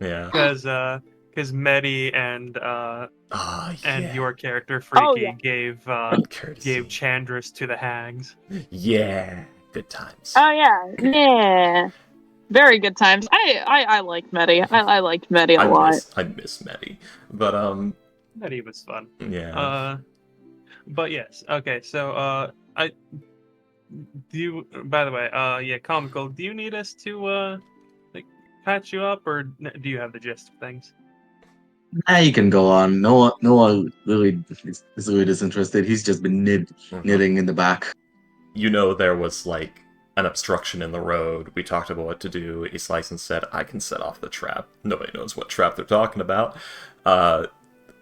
S1: Yeah.
S2: Because Medi and
S1: yeah.
S2: your character Freaky
S5: Oh, yeah.
S2: gave
S1: Courtesy.
S2: Chandris to the hags.
S1: Yeah. Good times.
S5: Oh yeah. Very good times. I like Medi. I liked Medi a lot.
S1: I miss Medi. But
S2: Medi was fun.
S1: yeah.
S2: But yes, okay. So I do you. By the way, yeah, comical. Do you need us to like patch you up, or do you have the gist of things?
S8: You can go on. Noah really is really disinterested. He's just been knitting in the back.
S1: You know, there was like an obstruction in the road. We talked about what to do. Slicin said, I can set off the trap. Nobody knows what trap they're talking about.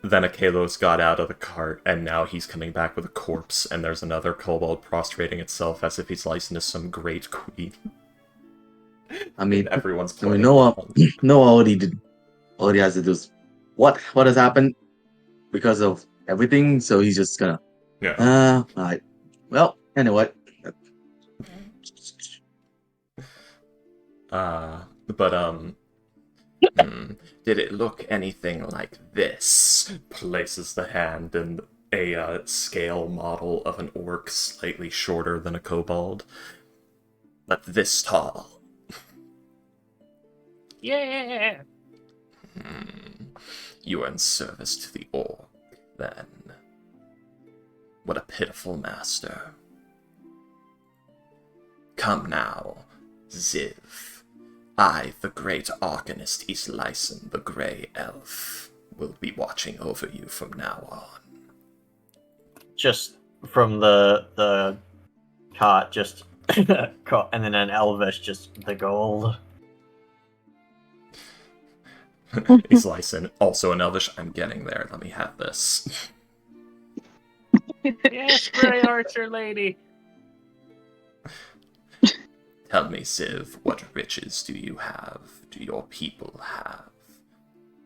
S1: Then a Kalos got out of the cart, and now he's coming back with a corpse, and there's another kobold prostrating itself as if Slicin is some great queen.
S8: I mean,
S1: Everyone's playing.
S8: Noah all he has to do is what has happened because of everything, so he's just gonna alright. Well, anyway.
S1: Did it look anything like this? Places the hand in a scale model of an orc slightly shorter than a kobold, but this tall.
S2: Yeah.
S1: You are in service to the orc, then. What a pitiful master. Come now, Ziv. I, the great arcanist Slicin, the Grey Elf, will be watching over you from now on.
S6: Just from the cart, just and then an Elvish, just the gold.
S1: Slicin, also an Elvish. I'm getting there. Let me have this.
S2: Yes, Grey Archer lady.
S1: Tell me, Ziv, what riches do you have? Do your people have?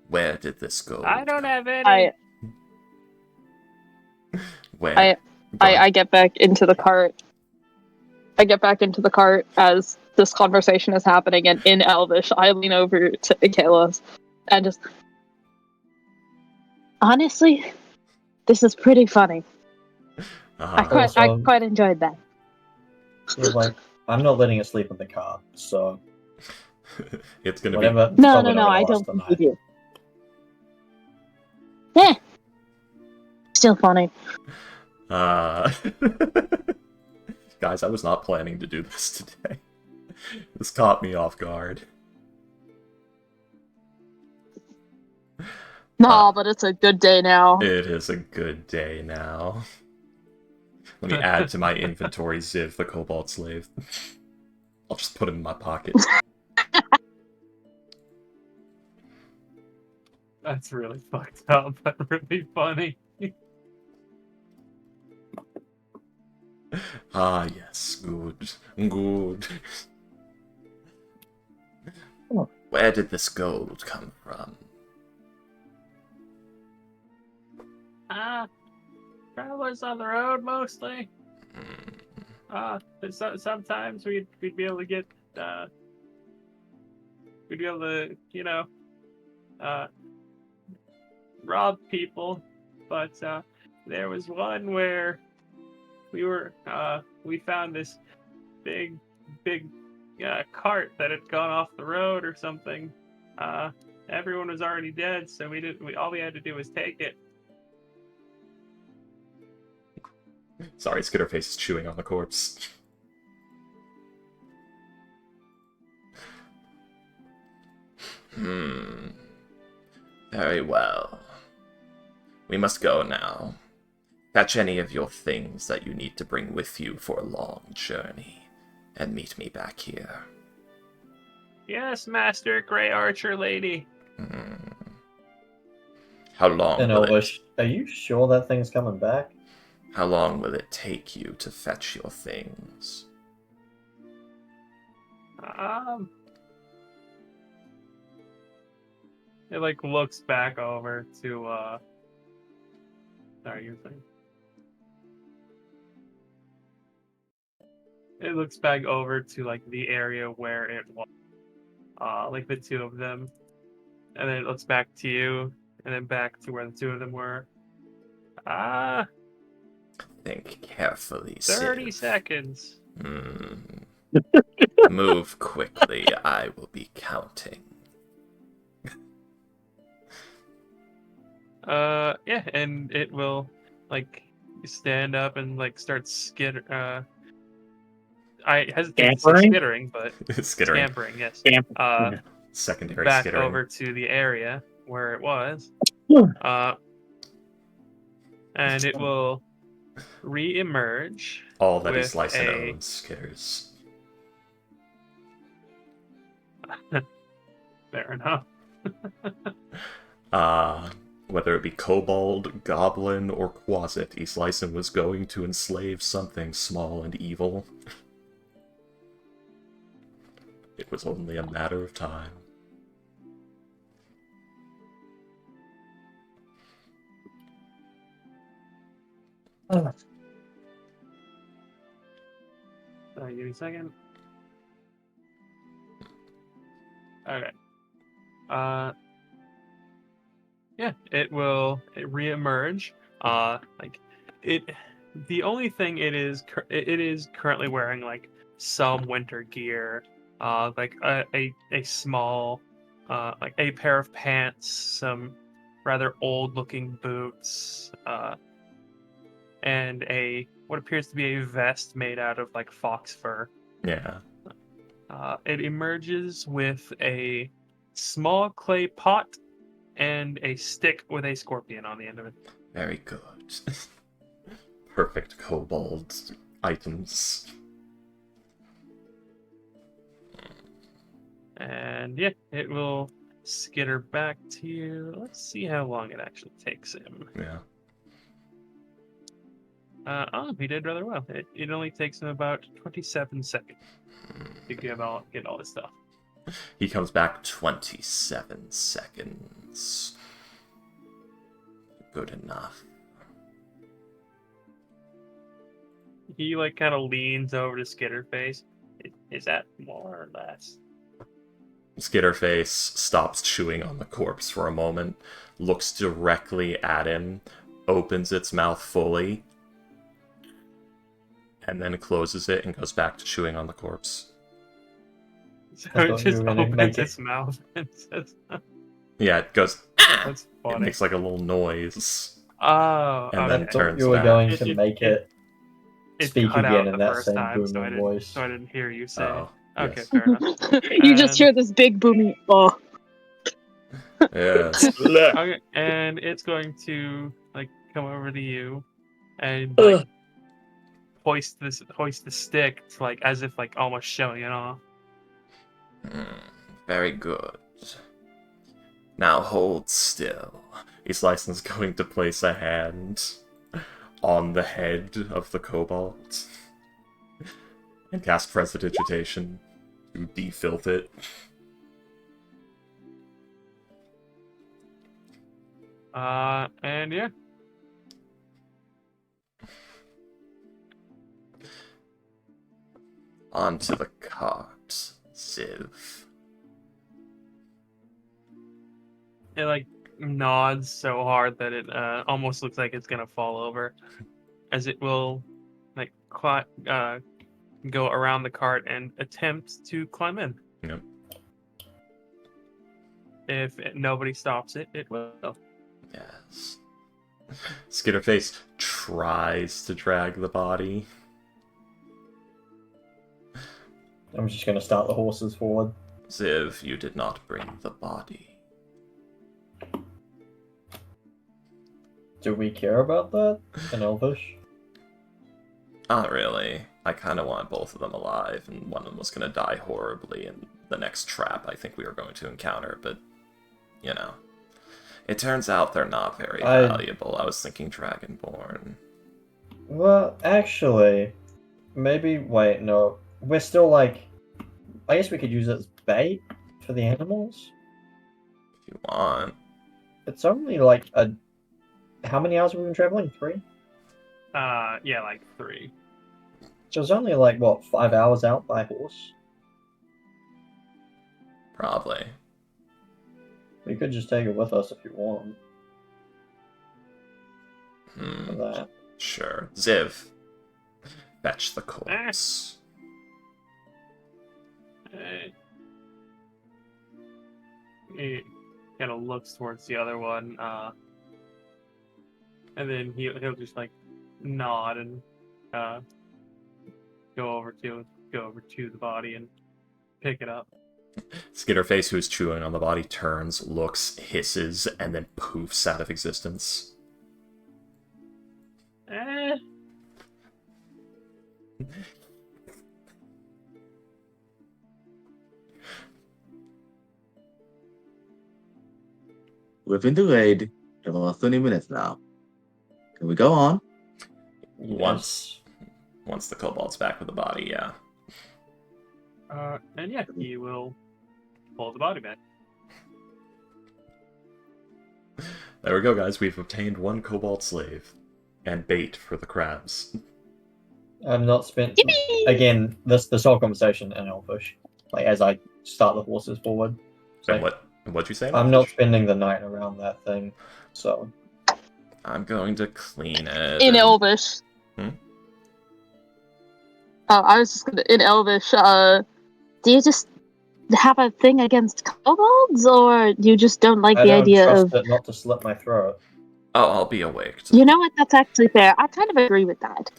S1: Where did this go?
S2: I don't have any.
S1: Where?
S5: I get back into the cart. I get back into the cart as this conversation is happening, and in Elvish, I lean over to Kalos and just, honestly, this is pretty funny. I quite enjoyed that.
S3: Yeah, like, I'm not letting her sleep in the car, so
S1: It's gonna
S3: whatever.
S5: No,
S3: probably not
S5: I
S3: gonna
S5: don't
S3: last
S5: think
S3: the
S5: you
S3: night.
S5: do. Eh. Still funny.
S1: Guys, I was not planning to do this today. This caught me off guard.
S5: No, but it's a good day now.
S1: It is a good day now. Let me add to my inventory Ziv, the Kobold Slave. I'll just put him in my pocket.
S2: That's really fucked up, but really funny.
S1: Ah, yes, good. Where did this gold come from?
S2: Travelers on the road mostly. Sometimes we'd be able to get we'd be able to, you know, rob people, but there was one where we found this big cart that had gone off the road or something. Everyone was already dead, so all we had to do was take it.
S1: Sorry, Skitterface is chewing on the corpse. Very well. We must go now. Fetch any of your things that you need to bring with you for a long journey, and meet me back here.
S2: Yes, Master Grey Archer Lady.
S1: How long
S3: And
S1: will
S3: Elvish, are you sure that thing's coming back?
S1: How long will it take you to fetch your things?
S2: It like looks back over to sorry, you're saying. It looks back over to like the area where it was. Like the two of them. And then it looks back to you, and then back to where the two of them were.
S1: Think carefully,
S2: 30
S1: Civ.
S2: seconds.
S1: Move quickly, I will be counting.
S2: Yeah, and it will like stand up and like start I hesitate to say
S4: Scampering?
S2: skittering, but
S1: Skittering.
S2: scampering, yes.
S1: Secondary
S2: Back
S1: skittering.
S2: over to the area where it was. And it will re-emerge.
S1: All that
S2: with
S1: is Lyson
S2: a-
S1: owns, Skitters.
S2: Fair enough.
S1: Whether it be kobold, goblin, or quasit, East Lyson was going to enslave something small and evil. It was only a matter of time.
S2: Sorry, give me a second. Okay. Yeah, it will re-emerge. The only thing it is currently wearing like some winter gear, like a small, like a pair of pants, some rather old-looking boots, and what appears to be a vest made out of like fox fur.
S1: Yeah.
S2: It emerges with a small clay pot and a stick with a scorpion on the end of it.
S1: Very good. Perfect kobold items.
S2: And yeah, it will skitter back to you. Let's see how long it actually takes him.
S1: Yeah.
S2: He did rather well. It only takes him about 27 seconds to get all his stuff.
S1: He comes back 27 seconds. Good enough.
S2: He like kind of leans over to Skitterface. Is that more or less?
S1: Skitterface stops chewing on the corpse for a moment, looks directly at him, opens its mouth fully, and then closes it and goes back to chewing on the corpse.
S2: So
S3: I
S2: it
S3: thought you
S2: just
S3: were gonna
S2: opens
S3: make
S2: its mouth and says,
S1: Yeah, it goes, "Ah!"
S2: "That's
S1: It
S2: funny."
S1: makes like a little noise.
S2: Oh,
S1: And
S3: I
S1: then
S2: okay.
S3: thought
S1: turns
S3: you were
S1: back.
S3: going to make it
S2: It
S3: speak
S2: cut
S3: again
S2: out
S3: in
S2: the
S3: that
S2: first
S3: same
S2: time, so
S3: booming voice.
S2: so I didn't hear you say.
S1: Oh,
S2: Okay,
S1: yes.
S2: fair enough.
S5: You just
S2: And-
S5: hear this big booming oh.
S1: Yes.
S2: Okay, and it's going to like come over to you and like hoist the stick to, like as if like almost showing it off.
S1: Very good. Now hold still. East Lyson's going to place a hand on the head of the kobold and cast Prestidigitation to defilth it.
S2: And yeah.
S1: Onto the cart, Ziv.
S2: It like nods so hard that it almost looks like it's gonna fall over, as it will like go around the cart and attempt to climb in.
S1: Yep.
S2: If nobody stops it, it will.
S1: Yes. Skitterface tries to drag the body.
S3: I'm just gonna start the horses forward.
S1: Ziv, you did not bring the body.
S3: Do we care about that in Elvish?
S1: Not really. I kind of want both of them alive, and one of them was going to die horribly in the next trap I think we were going to encounter, but, you know. It turns out they're not very valuable. I was thinking Dragonborn.
S3: Well, actually, maybe, wait, no. We're still like, I guess we could use it as bait for the animals.
S1: If you want.
S3: It's only like how many hours have we been traveling? 3?
S2: Yeah, like 3.
S3: So it's only like, what, 5 hours out by horse?
S1: Probably.
S3: We could just take it with us if you want. For that.
S1: Sure. Ziv, fetch the corpse.
S2: He kind of looks towards the other one, and then he'll just like nod and go over to the body and pick it up.
S1: Skitterface, who is chewing on the body, turns, looks, hisses, and then poofs out of existence.
S8: We've been delayed for about 30 minutes now. Can we go on?
S1: Once the kobold's back with the body, yeah.
S2: And yeah, he will pull the body back.
S1: There we go, guys. We've obtained 1 kobold slave. And bait for the crabs.
S3: I'm not spent... Again, this whole conversation in Elfish. Like, as I start the horses forward. So
S1: And what'd you say?
S3: I'm not spending the night around that thing, so...
S1: I'm going to clean it.
S5: In Elvish. Oh, I was just gonna... In Elvish, do you just have a thing against kobolds, or you just don't like the idea
S3: I
S5: of...
S3: don't trust it not to slit my throat.
S1: Oh, I'll be awake.
S5: You know what? That's actually fair. I kind of agree with that.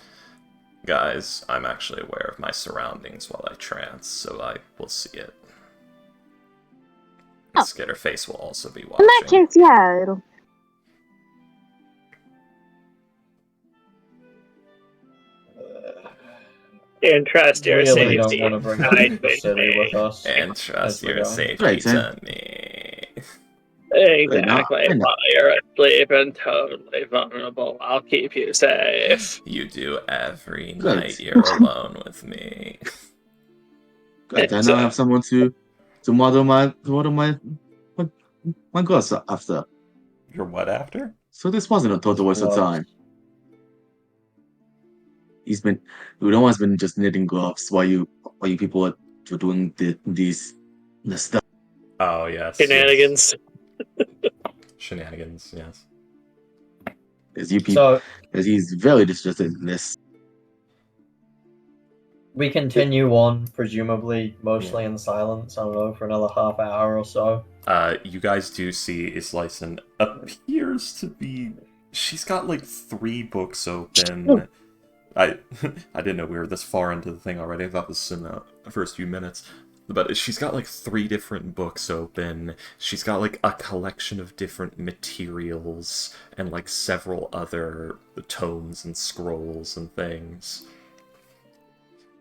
S1: Guys, I'm actually aware of my surroundings while I trance, so I will see it.
S5: Oh.
S1: Skitterface will also be watching.
S5: In that case, yeah, it'll...
S4: And trust your
S3: Really don't
S4: safety.
S3: want to bring
S4: Hide
S3: the city with us.
S1: And trust
S3: as we're
S1: your
S3: going.
S1: safety
S8: Right,
S1: to me.
S4: Exactly.
S8: I know.
S4: While you're asleep and totally vulnerable, I'll keep you safe.
S1: You do every
S8: Good.
S1: night you're alone with me.
S8: Good. I now have someone to model my goals after.
S1: You're what after?
S8: So this wasn't a total waste of time. No one's been just knitting gloves while you people are doing the stuff.
S1: Oh, yes.
S4: Shenanigans.
S1: Yes. Shenanigans, yes.
S8: As he's very distrusted in this.
S3: We continue on, presumably, mostly in silence, I don't know, for another half hour or so.
S1: You guys do see Islyson appears to be... She's got, like, 3 books open. I didn't know we were this far into the thing already. I thought this was in the first few minutes. But she's got, like, 3 different books open. She's got, like, a collection of different materials and, like, several other tomes and scrolls and things.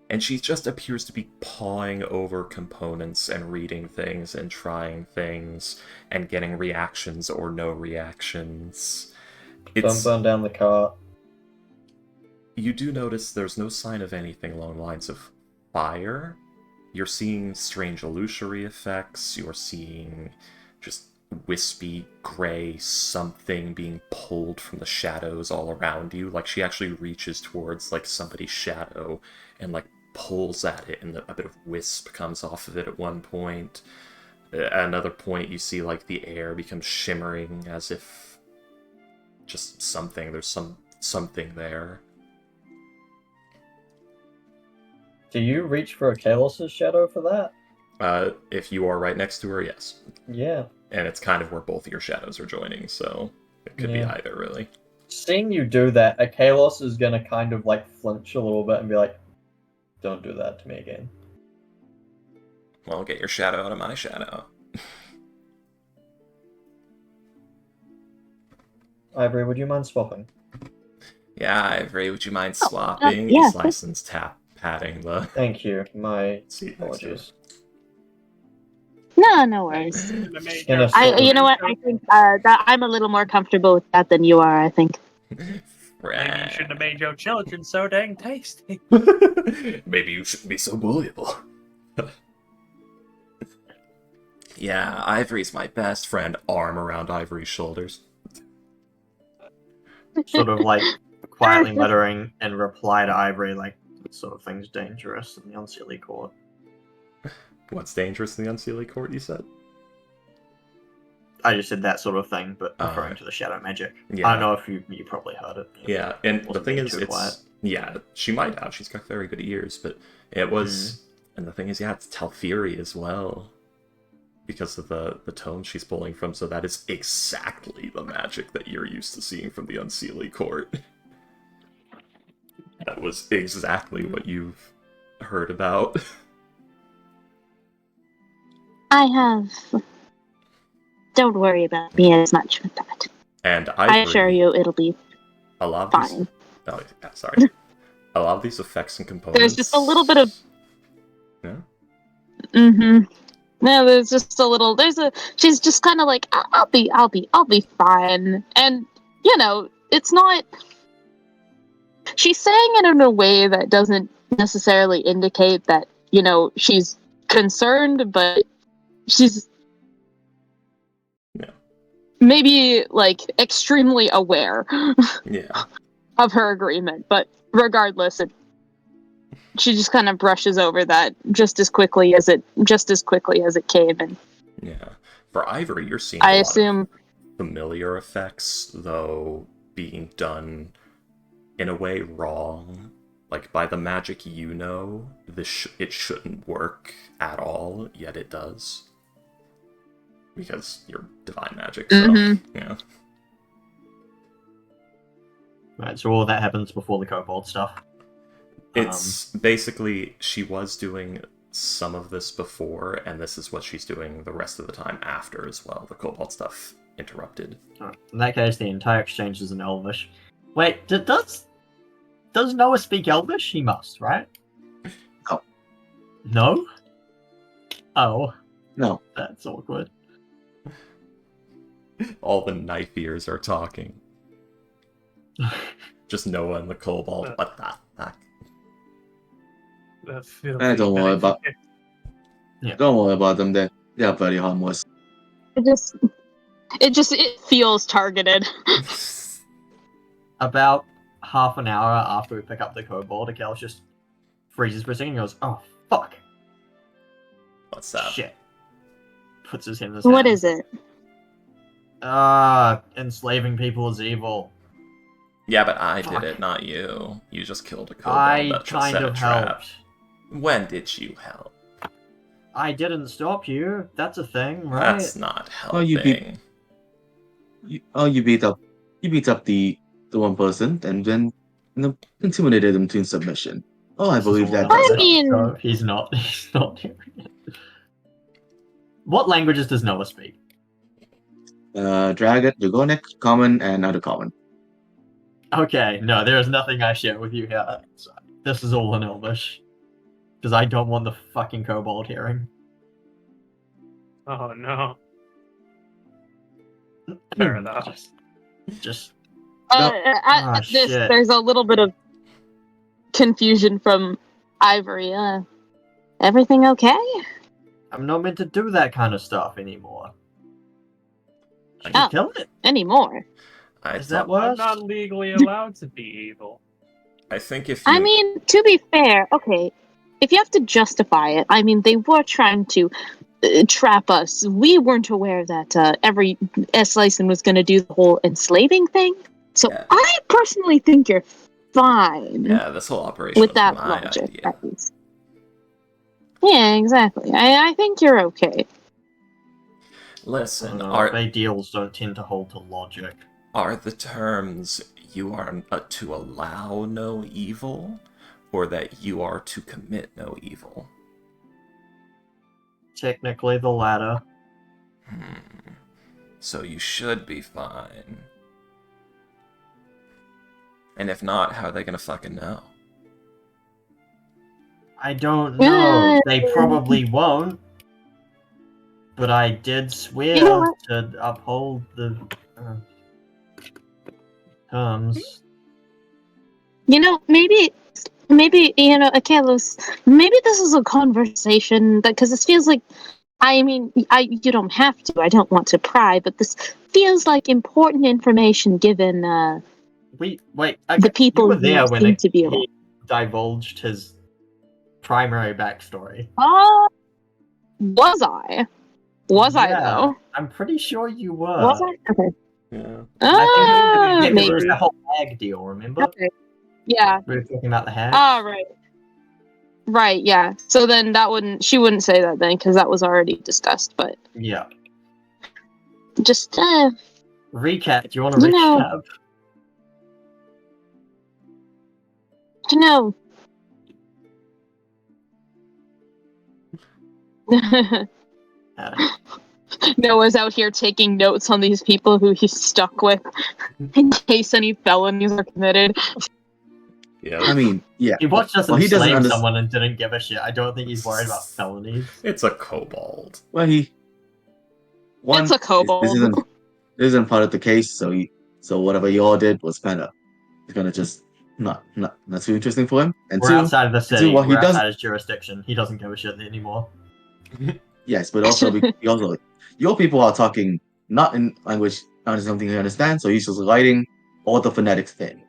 S1: And she just appears to be pawing over components and reading things and trying things and getting reactions or no reactions.
S3: Don't burn down the cart.
S1: You do notice there's no sign of anything along the lines of fire. You're seeing strange illusory effects. You're seeing just wispy gray something being pulled from the shadows all around you. Like she actually reaches towards like somebody's shadow and like pulls at it, and a bit of wisp comes off of it at one point. at another point, you see like the air becomes shimmering as if just something. There's something there.
S3: Do you reach for a Kalos' shadow for that?
S1: If you are right next to her, yes.
S3: Yeah.
S1: And it's kind of where both of your shadows are joining, so it could be
S3: Yeah.
S1: either, really.
S3: Seeing you do that, a Kalos is gonna kind of like flinch a little bit and be like, "Don't do that to me again."
S1: Well, get your shadow out of my shadow.
S3: Ivory, would you mind swapping?
S1: Yeah, Ivory, would you mind swapping?
S5: yeah.
S1: He's licensed patting the
S3: Thank you. My
S1: seat next to
S3: apologies.
S5: No worries.
S2: And the main
S3: Gonna
S2: joke-
S3: swap.
S5: You know what? I think that I'm a little more comfortable with that than you are. I think.
S2: Maybe you shouldn't have made your children so dang tasty.
S1: Maybe you shouldn't be so bullyable. Yeah, Ivory's my best friend. Arm around Ivory's shoulders.
S6: Sort of like quietly muttering in reply to Ivory, like, this sort of thing's dangerous in the Unseelie Court.
S1: What's dangerous in the Unseelie Court, you said?
S6: I just said that sort of thing, but
S1: Oh,
S6: referring
S1: right.
S6: to the shadow magic.
S1: Yeah.
S6: I don't know if you probably heard it.
S1: Yeah, and the
S6: Wasn't
S1: thing
S6: being
S1: is,
S6: too quiet.
S1: yeah, she might have. She's got very good ears, but it was, and the thing is, yeah, it's Telfiri as well, because of the tone she's pulling from. So that is exactly the magic that you're used to seeing from the Unseelie Court. That was exactly what you've heard about.
S5: I have. Don't worry about me as much with that.
S1: And
S5: I assure you, it'll be
S1: a lot of
S5: fine.
S1: these, oh, yeah, sorry. A lot of these effects and components.
S5: There's just a little bit of.
S1: Yeah.
S5: Mm-hmm. No, there's just a little. She's just kind of like, I'll be fine, and you know, it's not. She's saying it in a way that doesn't necessarily indicate that she's concerned, but she's maybe like extremely aware
S1: Yeah.
S5: of her agreement. But regardless, she just kind of brushes over that just as quickly as it came. And
S1: Yeah. For Ivory, you're seeing
S5: I
S1: a lot
S5: assume
S1: of familiar effects, though being done in a way wrong. Like, by the magic it shouldn't work at all, yet it does. Because you're divine magic, so, yeah.
S6: Right, so all that happens before the kobold stuff.
S1: It's basically, she was doing some of this before, and this is what she's doing the rest of the time after as well. The kobold stuff interrupted.
S6: Alright, in that case, the entire exchange is in Elvish. Wait, does Noah speak Elvish? He must, right?
S8: No.
S6: No? Oh.
S8: No.
S6: That's awkward.
S1: All the knife ears are talking. Just Noah and the kobold. What the fuck?
S8: Don't worry about.
S6: Yeah.
S8: Don't worry about them. They are very harmless.
S5: it feels targeted.
S6: About half an hour after we pick up the kobold, Akel just freezes for a second and goes, "Oh, fuck.
S1: What's that?
S6: Shit." Puts his hand in his
S5: What
S6: hand.
S5: is it?
S6: Enslaving people is evil.
S1: Yeah, but I
S6: Fuck.
S1: did it, not you. You just killed a kobold
S6: I
S1: that just
S6: kind
S1: set a
S6: of
S1: trap.
S6: helped.
S1: When did you help?
S6: I didn't stop you. That's a thing, right?
S1: That's not helping.
S8: Oh, you beat up the one person and then intimidated them to submission. Oh, I believe that.
S5: I mean-
S6: No, he's not. He's not hearing it. What languages does Noah speak?
S8: Dragon, Dragonic, Common, and other common.
S6: Okay, no, there is nothing I share with you here. So this is all in Elvish. Because I don't want the fucking kobold hearing.
S2: Oh no. Fair enough.
S6: Just
S5: At this,
S6: shit.
S5: there's a little bit of confusion from Ivory. Everything okay?
S6: I'm not meant to do that kind of stuff anymore. Should
S5: Oh.
S6: you kill it?
S5: Anymore?
S6: Is that
S2: I'm
S6: worse?
S2: not legally allowed to be evil.
S1: I think if you...
S5: I mean, to be fair, okay, if you have to justify it, I mean, they were trying to trap us. We weren't aware that every S. Lyson was going to do the whole enslaving thing. So
S1: Yeah.
S5: I personally think you're fine
S1: Yeah, this whole operation
S5: with
S1: was
S5: that
S1: my
S5: logic.
S1: idea.
S5: At least. Yeah, exactly. I think you're okay.
S1: Listen,
S6: ideals don't tend to hold to logic.
S1: Are the terms you are to allow no evil, or that you are to commit no evil?
S6: Technically the latter.
S1: So you should be fine. And if not, how are they gonna fucking know?
S6: I don't know. They probably won't. But I did swear to uphold the terms.
S5: Maybe, Kalos, maybe this is a conversation because this feels like, you don't have to. I don't want to pry, but this feels like important information given
S6: Wait,
S5: the people
S6: you were there when
S5: seem to be
S6: he divulged his primary backstory.
S5: Was I? Was I though?
S6: I'm pretty sure you were.
S5: Was I? Okay.
S1: Yeah.
S6: I think
S5: Maybe.
S6: it was the whole hag deal, remember?
S5: Okay. Yeah.
S6: We were talking about the hag.
S5: Right. Right, yeah. So then she wouldn't say that then, because that was already discussed, but...
S6: Yeah.
S5: Just,
S6: recap, do you want to recap?
S5: Noah's out here taking notes on these people who he's stuck with, in case any felonies are committed.
S1: Yeah.
S8: I mean, yeah.
S6: He watched us enslave someone and didn't give a shit. I don't think he's worried about felonies.
S1: It's a kobold.
S8: Well,
S5: it's a kobold.
S8: This isn't part of the case, so whatever y'all did was kind of just not too interesting for him. And
S6: we're outside of the city.
S8: What
S6: we're outside his jurisdiction. He doesn't give a shit anymore.
S8: Yes, but also your people are talking not in language, not something he understands. So he's just writing all the phonetics thing.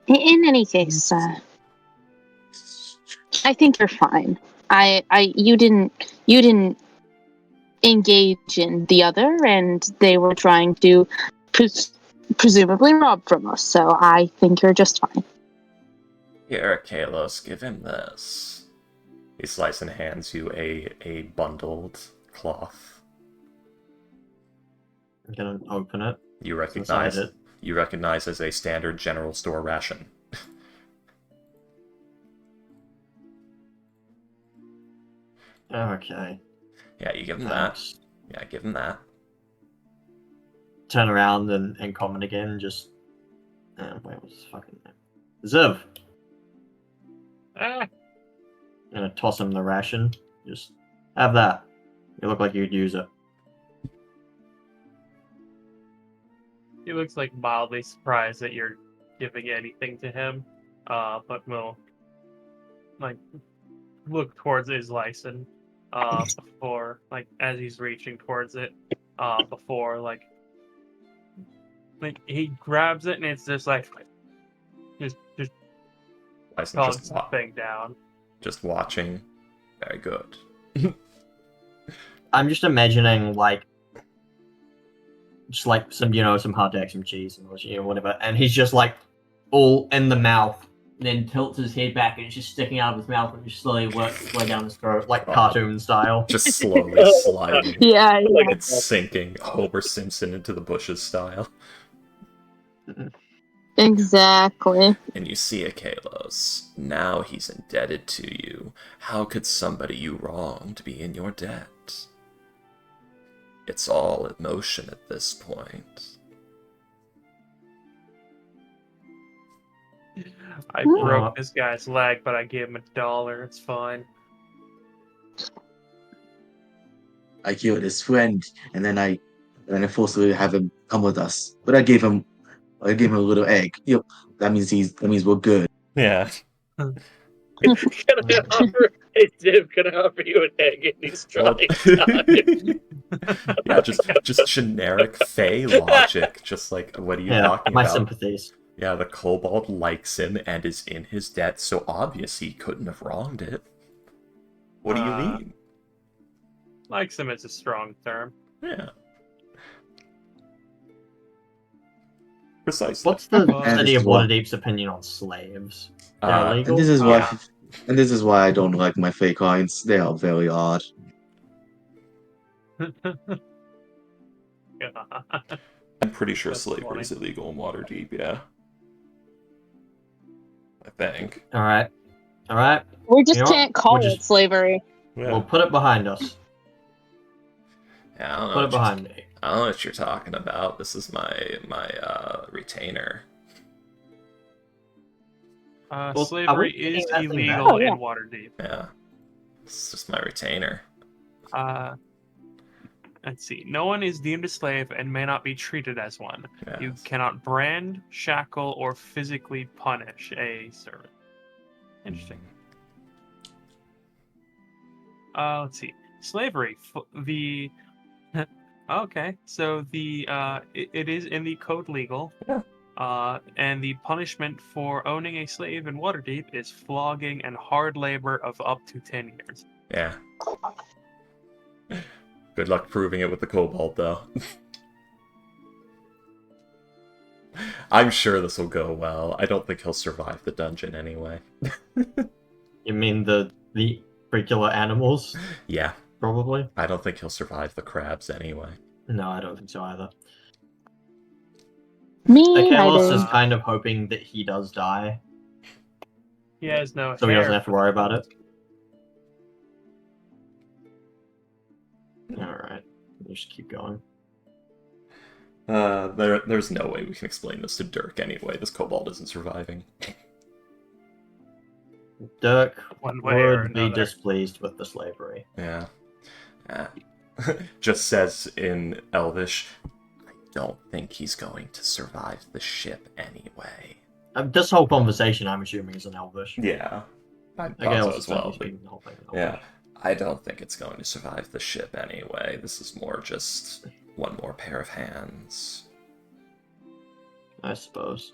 S5: In any case, I think you're fine. You didn't engage in the other, and they were trying to presumably rob from us. So I think you're just fine.
S1: Here, Kalos, give him this. He slices and hands you a bundled cloth.
S6: I'm gonna open it.
S1: You recognize as a standard general store ration.
S6: Okay.
S1: Yeah, you give him that. Yeah, give him that.
S6: Turn around and comment again, just... wait, what's his fucking name? Ziv! I'm gonna toss him the ration. Just have that. You look like you'd use it.
S2: He looks like mildly surprised that you're giving anything to him, but will look towards his license before, as he's reaching towards it, before he grabs it and it's just just
S1: license
S2: thing down.
S1: Just watching. Very good.
S6: I'm just imagining some hot dog, some cheese, and whatever, and he's just all in the mouth, then tilts his head back and it's just sticking out of his mouth and just slowly works its way down his throat, cartoon style.
S1: Just slowly sliding.
S5: Yeah.
S1: Like it's sinking Homer Simpson into the bushes style.
S5: Exactly.
S1: And you see a Kalos. Now he's indebted to you. How could somebody you wronged be in your debt? It's all emotion at this point.
S2: I broke this guy's leg, but I gave him $1. It's fine.
S8: I killed his friend, and then I forcibly have him come with us. But I gave him a little egg. Yep, that means we're good.
S1: Yeah.
S4: Gonna offer you an egg and he's trying.
S1: Yeah, just generic Fey logic. Just what are you talking
S6: my
S1: about?
S6: sympathies.
S1: Yeah, the kobold likes him and is in his debt, so obvious he couldn't have wronged it. What do you mean?
S2: Likes him is a strong term.
S1: Yeah. Precisely.
S6: What's the
S3: And
S6: city
S3: this
S6: of
S3: is why-
S6: Waterdeep's opinion on slaves? They're
S1: Uh,
S6: illegal.
S8: And this is why,
S2: Yeah.
S8: and this is why I don't like my fake coins. They are very odd.
S1: I'm pretty sure
S2: That's
S1: slavery
S2: funny.
S1: is illegal in Waterdeep, yeah. I think.
S6: All right.
S5: We just
S6: You know what?
S5: can't call
S6: We'll
S5: it slavery.
S1: Yeah.
S6: We'll put it behind us.
S1: Yeah, I don't know
S6: Put it
S1: what you're-
S6: behind me.
S1: I don't know what you're talking about. This is my retainer.
S2: Slavery
S6: taking
S2: is
S6: that thing back?
S2: illegal
S5: Oh, yeah.
S2: in Waterdeep.
S1: Yeah. It's just my retainer.
S2: Let's see. No one is deemed a slave and may not be treated as one.
S1: Yeah.
S2: You cannot brand, shackle, or physically punish a servant. Interesting. Let's see. Slavery. Okay, so it is in the code legal.
S1: Yeah.
S2: And the punishment for owning a slave in Waterdeep is flogging and hard labor of up to 10 years.
S1: Yeah. Good luck proving it with the kobold, though. I'm sure this will go well. I don't think he'll survive the dungeon anyway.
S6: You mean the regular animals?
S1: Yeah.
S6: Probably.
S1: I don't think he'll survive the crabs anyway.
S6: No, I don't think so either.
S5: Me
S6: Akalos
S5: neither.
S6: is kind of hoping that he does die,
S2: He has no
S6: so he
S2: hair.
S6: doesn't have to worry about it. Alright, we'll just keep going.
S1: There's no way we can explain this to Dirk anyway. This kobold isn't surviving.
S6: Dirk
S2: One way or
S6: would be
S2: another.
S6: displeased with the slavery.
S1: Yeah. Just says in Elvish, I don't think he's going to survive the ship anyway.
S6: This whole conversation, I'm assuming, is in Elvish.
S1: Yeah. I thought
S6: Akalos
S1: so
S6: is
S1: as well.
S6: definitely
S1: But
S6: speaking the whole thing in
S1: yeah.
S6: Elvish.
S1: I don't think it's going to survive the ship anyway. This is more just one more pair of hands.
S6: I suppose.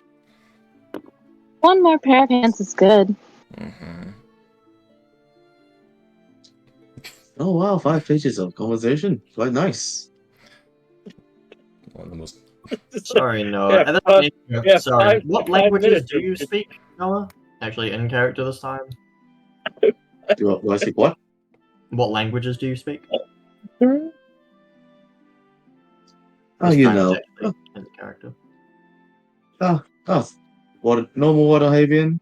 S5: One more pair of hands is good.
S1: Mm-hmm.
S8: Oh wow, 5 pages of conversation. Quite nice.
S1: One of the most.
S6: Sorry, Noah.
S4: Yeah,
S6: I don't need-
S4: yeah,
S6: Sorry.
S4: 5
S6: What languages
S4: minutes
S6: do you
S4: of-
S6: speak, Noah? Actually, in character this time.
S8: Do I speak what?
S6: What languages do you speak?
S8: Oh,
S6: This
S8: you
S6: time
S8: know.
S6: it's actually in character.
S8: Normal Waterhavian,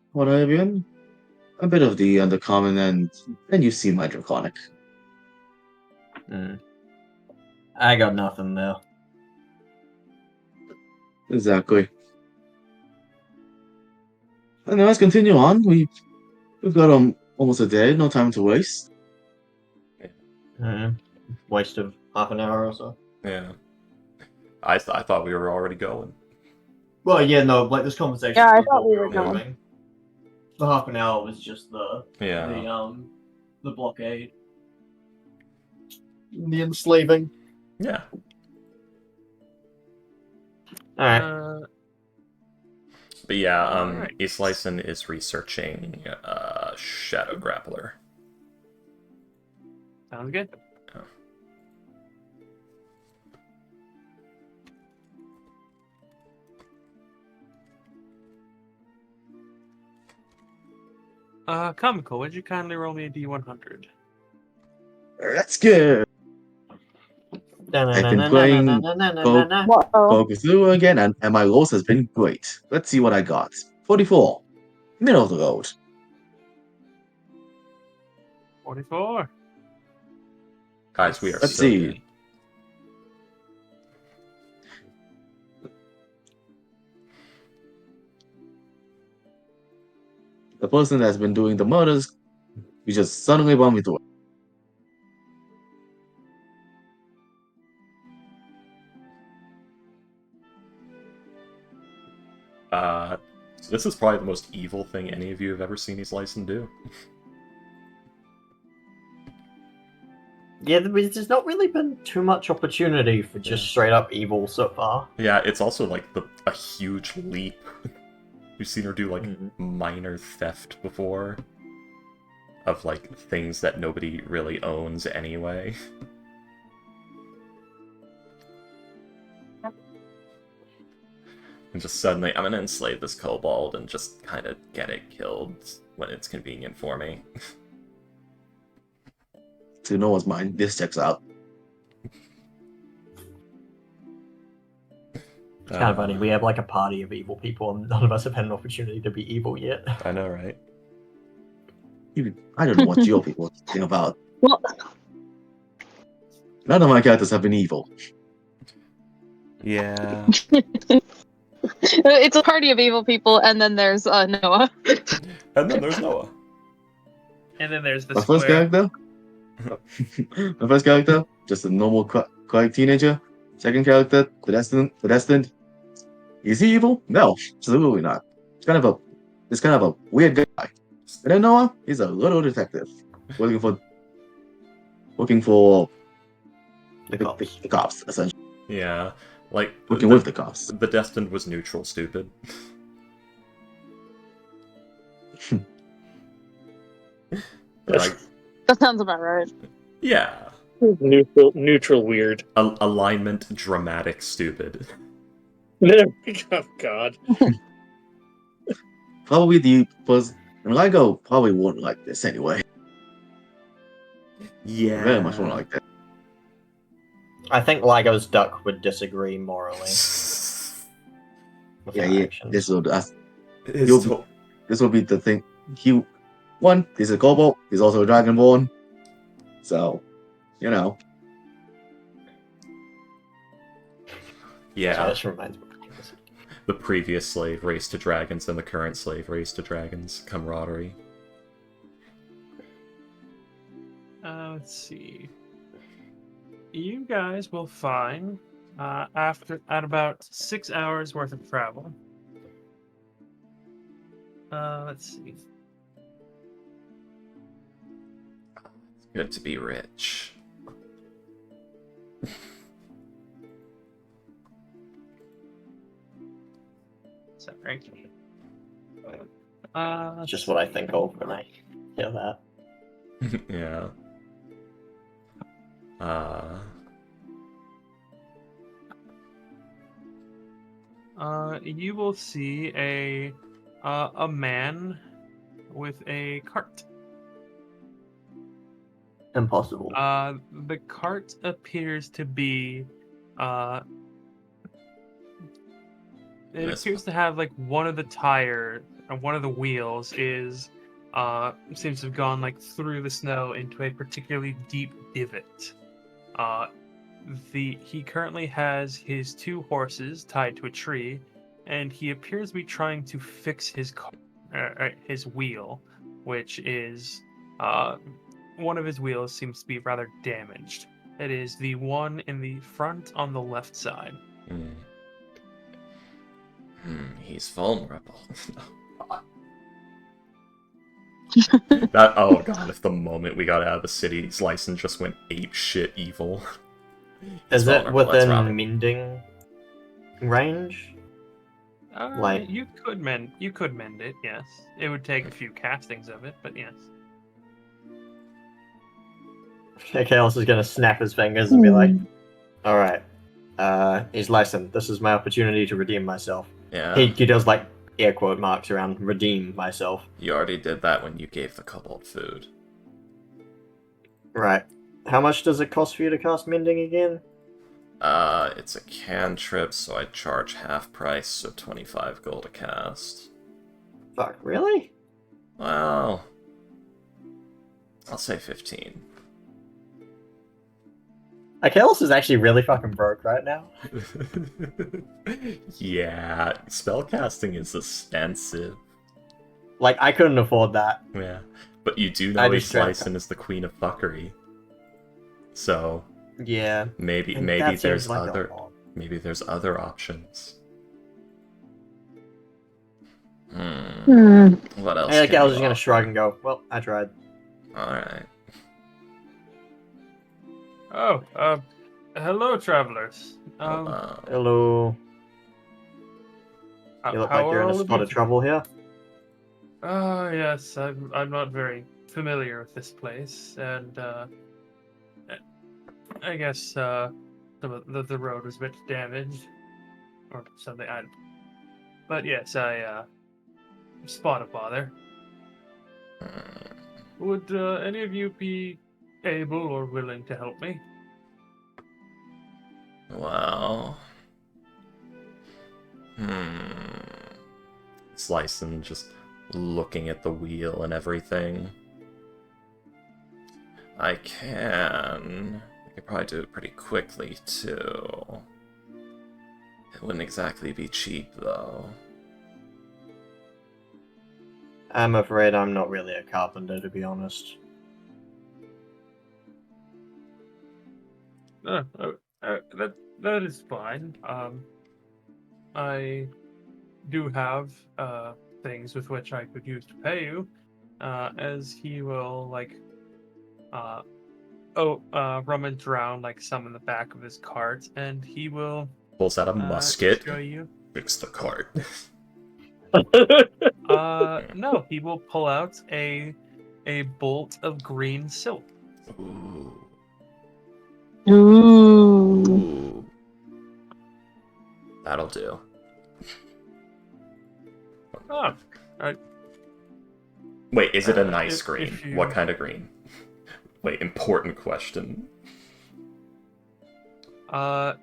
S8: a bit of the Undercommon, and then you see my Draconic.
S6: I got nothing there.
S8: Exactly. Anyway, let's continue on. We've got almost a day, no time to waste.
S6: Waste of half an hour or so.
S1: Yeah. I thought we were already going.
S6: Well, yeah, no, like this conversation.
S5: Yeah, I
S6: was
S5: thought
S6: what
S5: we were
S6: moving.
S5: going.
S3: The half an hour was just the
S1: Yeah.
S3: the blockade. The enslaving.
S1: Yeah.
S6: Alright.
S1: But yeah,
S2: Alright.
S1: Eastlyson is researching Shadow Grappler.
S2: Sounds good. Comical, would you kindly roll me a D100?
S8: Let's go. I've been playing
S5: Whoa.
S8: Cthulhu again, and my loss has been great. Let's see what I got. 44. Middle of the road.
S2: 44.
S1: Guys, we are
S8: Let's
S1: so
S8: see.
S1: good.
S8: The person that's been doing the murders, we just suddenly bump into it.
S1: So this is probably the most evil thing any of you have ever seen Eastlyson do.
S6: Yeah, there's not really been too much opportunity for just straight up evil so far.
S1: Yeah, it's also like a huge leap. You've seen her do like
S6: Mhm.
S1: minor theft before. of like things that nobody really owns anyway. And just suddenly, I'm gonna enslave this kobold and just kind of get it killed when it's convenient for me.
S8: To no one's mind, this checks out.
S6: It's kind of funny. We have like a party of evil people, and none of us have had an opportunity to be evil yet.
S1: I know, right?
S8: I don't know what your people think about.
S5: Well,
S8: None of my characters have been evil.
S1: Yeah.
S5: it's a party of evil people, and then there's Noah.
S1: And then there's Noah.
S2: And then there's the
S8: My
S2: square.
S8: first character? My first character, just a normal, quiet teenager. Second character, predestined. Is he evil? No, absolutely not. It's kind of a weird guy. And then Noah, he's a little detective, working for the cops, essentially.
S1: Yeah. Like,
S8: Working with the cops.
S1: The Destined was neutral stupid. Like,
S5: That sounds about right.
S1: yeah.
S4: Neutral weird.
S1: Alignment dramatic stupid.
S4: Oh god.
S8: Probably the first. And Ligo probably won't like this anyway.
S1: Yeah.
S8: Very much won't like that.
S6: I think Ligo's duck would disagree morally. With
S8: Yeah,
S6: our
S8: yeah.
S6: actions.
S8: This will
S1: His
S8: this will be the thing. He's a kobold. He's also a dragonborn. So, you know.
S1: yeah.
S6: So this reminds me.
S1: The previous slave race to dragons and the current slave race to dragons camaraderie.
S2: Let's see. You guys will find at about 6 hours worth of travel. Let's see.
S1: It's good to be rich.
S2: Sorry.
S6: It's just what I think of when I hear that.
S1: Yeah.
S2: You will see a man with a cart.
S6: Impossible.
S2: The cart appears to be it
S1: Yes.
S2: appears to have like one of the tire and one of the wheels is seems to have gone like through the snow into a particularly deep divot. He currently has his 2 horses tied to a tree, and he appears to be trying to fix his his wheel, which is one of his wheels seems to be rather damaged. It is the one in the front on the left side.
S1: He's vulnerable. Oh god, if the moment we got out of the city, his license just went ape shit evil.
S6: Is it
S1: vulnerable, that's Robin.
S6: within mending range? Like-
S2: You could mend it, yes. It would take a few castings of it, but yes.
S6: Chaos is gonna snap his fingers and be like, "Alright, he's licensed. This is my opportunity to redeem myself."
S1: Yeah.
S6: He does like air quote marks around redeem myself.
S1: You already did that when you gave the kobold food.
S6: Right. How much does it cost for you to cast mending again?
S1: It's a cantrip, so I charge half price, so 25 gold a cast.
S6: Fuck, really?
S1: Well, I'll say 15.
S6: Chaos is actually really fucking broke right now.
S1: Yeah, spellcasting is expensive.
S6: Like, I couldn't afford that.
S1: Yeah, but you do
S6: I
S1: know
S6: just drank
S1: Slicin is the queen of fuckery. So
S6: Yeah.
S1: maybe
S6: and that seems
S1: there's
S6: like a
S1: other
S6: lot.
S1: maybe there's other options.
S5: Hmm.
S1: What else?
S6: Hey,
S1: can
S6: Chaos
S1: you
S6: is gonna
S1: offer?
S6: shrug and go, "Well, I tried."
S1: Alright.
S2: Oh, hello, travelers.
S6: Hello. You look like
S2: how
S6: you're
S2: are
S6: in a
S2: all of
S6: spot
S2: you
S6: of trouble here.
S2: Oh yes, I'm not very familiar with this place, and I guess the road was a bit damaged or something. But yes, I spot a bother. Would any of you be able or willing to help me?
S1: Well, Slicing just looking at the wheel and everything. I could probably do it pretty quickly too. It wouldn't exactly be cheap though.
S6: I'm afraid I'm not really a carpenter, to be honest.
S2: That is fine. I do have things with which I could use to pay you, as he will rummage around like some in the back of his cart, and he will
S1: Pulls out a musket.
S2: show you.
S1: Fix the cart.
S2: No, he will pull out a bolt of green silk.
S1: Ooh.
S5: Ooh.
S1: Ooh. That'll do.
S2: Oh,
S1: Wait, is it a nice
S2: if
S1: green?
S2: you-
S1: What kind of green? Wait, important question.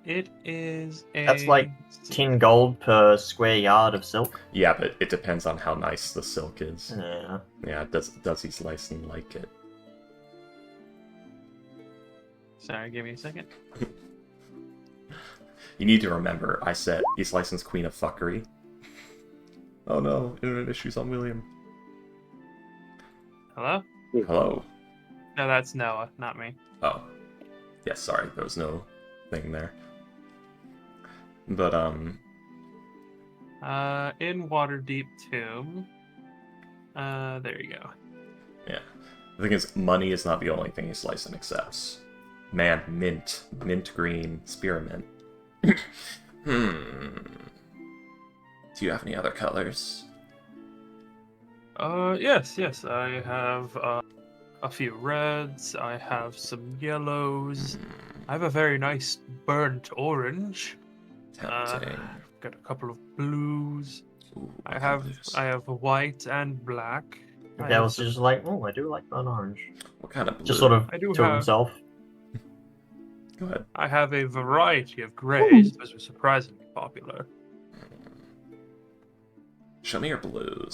S2: it is a.
S6: That's like 10 gold per square yard of silk.
S1: Yeah, but it depends on how nice the silk is.
S6: Yeah.
S1: Yeah, does he Slicing like it?
S2: Sorry, give me a second.
S1: You need to remember, I said he's Slicing's Queen of Fuckery. Oh no, internet issues on William.
S2: Hello?
S1: Hello.
S2: No, that's Noah, not me.
S1: Oh. Yeah, sorry, there was no thing there. But,
S2: In Waterdeep Tomb. There you go.
S1: yeah. The thing is, money is not the only thing he's Slicing accepts. Man, mint. Mint green. Spearmint. Do you have any other colors?
S2: Yes. I have a few reds. I have some yellows. I have a very nice burnt orange.
S1: Tempting.
S2: Got a couple of blues.
S1: Ooh, what
S2: I
S1: colors?
S2: have white and black. I
S6: That
S2: have
S6: was
S2: some-
S6: just like, oh, I do like burnt orange.
S1: What kind of blue?
S6: Just sort of
S2: I do
S6: to
S2: have-
S6: himself.
S1: Go ahead.
S2: I have a variety of grays. Those are surprisingly popular.
S1: Show me your blues.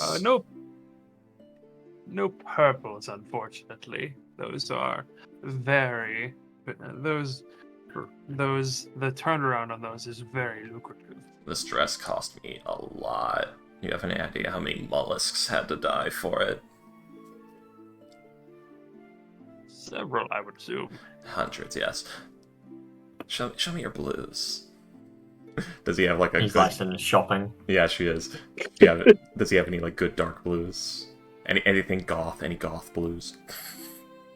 S2: No purples, unfortunately. Those are very the turnaround on those is very lucrative.
S1: This dress cost me a lot. You have any idea how many mollusks had to die for it?
S2: Several, I would assume.
S1: Hundreds, yes. Show me your blues. Does he have like a
S6: He's
S1: good...
S6: like in shopping.
S1: Yeah, she is. Yeah, does he have any like good dark blues? Anything goth? Any goth blues?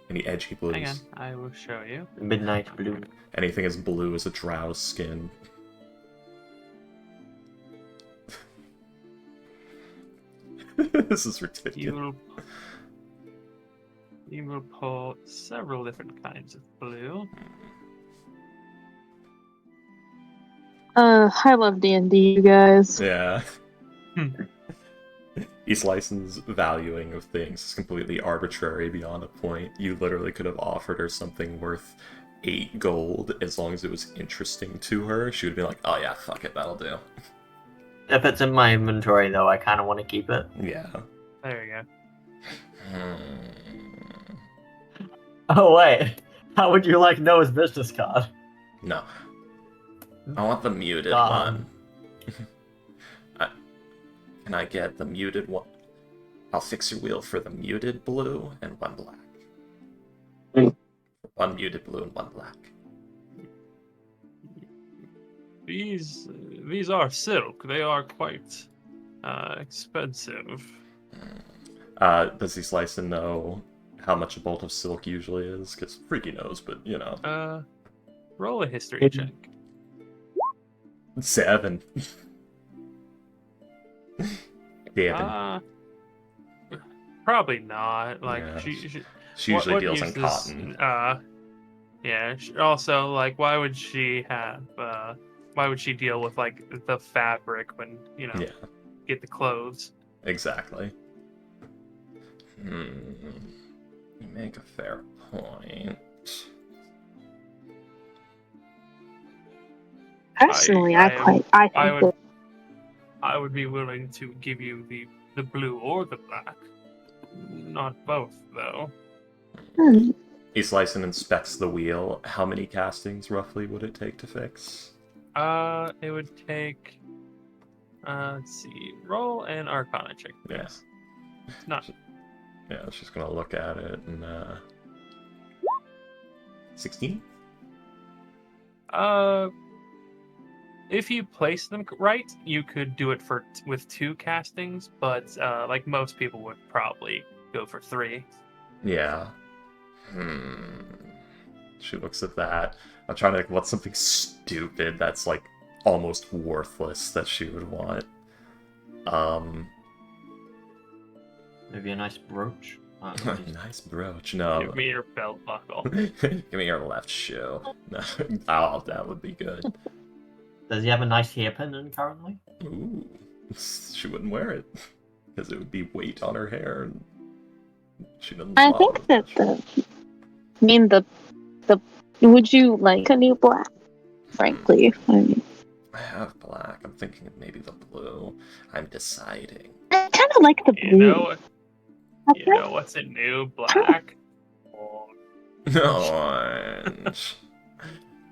S1: Any edgy blues?
S2: Hang on, I will show you.
S6: Midnight blue.
S1: Anything as blue as a drow's skin? This is ridiculous.
S2: You will pull several different kinds of blue.
S5: I love D&D, you guys.
S1: Yeah. East license valuing of things is completely arbitrary beyond a point. You literally could have offered her something worth 8 gold as long as it was interesting to her. She would have been like, oh yeah, fuck it, that'll do.
S6: If it's in my inventory, though, I kind of want to keep it.
S1: Yeah.
S2: There you go.
S6: Oh, wait. How would you like Noah's business card?
S1: No. I want the muted one. Can I get the muted one? I'll fix your wheel for the muted blue and one black. One muted blue and one black.
S2: These are silk. They are quite expensive.
S1: Does he slice and know how much a bolt of silk usually is? Because Freaky knows, but you know.
S2: Roll a history check.
S1: 7. Damn.
S2: Probably not. Like
S1: Yeah.
S2: she
S1: She usually
S2: what
S1: deals in
S2: uses,
S1: cotton.
S2: Yeah. Also, like, why would she have? Why would she deal with like the fabric when
S1: Yeah,
S2: get the clothes?
S1: exactly. You make a fair point.
S5: Personally,
S2: I
S5: I
S2: I
S5: think
S2: would
S5: that
S2: I would be willing to give you the blue or the black. Not both, though.
S1: Eastlyson inspects the wheel. How many castings roughly would it take to fix?
S2: It would take. Let's see. Roll an Arcana check, please.
S1: Yeah.
S2: Not.
S1: Yeah, she's gonna look at it and 16?
S2: If you place them right, you could do it with 2 castings, but like most people would probably go for 3.
S1: Yeah. She looks at that. I'm trying to think what's something stupid that's like almost worthless that she would want.
S6: Maybe a nice brooch.
S1: Nice brooch. No.
S2: Give me your belt buckle.
S1: Give me your left shoe. No. Oh, that would be good.
S6: Does he have a nice hair pendant currently?
S1: Ooh. She wouldn't wear it because it would be weight on her hair. And she doesn't.
S5: I
S1: follow
S5: think that the would you like a new black? Frankly, I mean,
S1: I have black. I'm thinking of maybe the blue. I'm deciding.
S5: I kind of like the blue.
S2: You know what's a new black?
S1: Orange.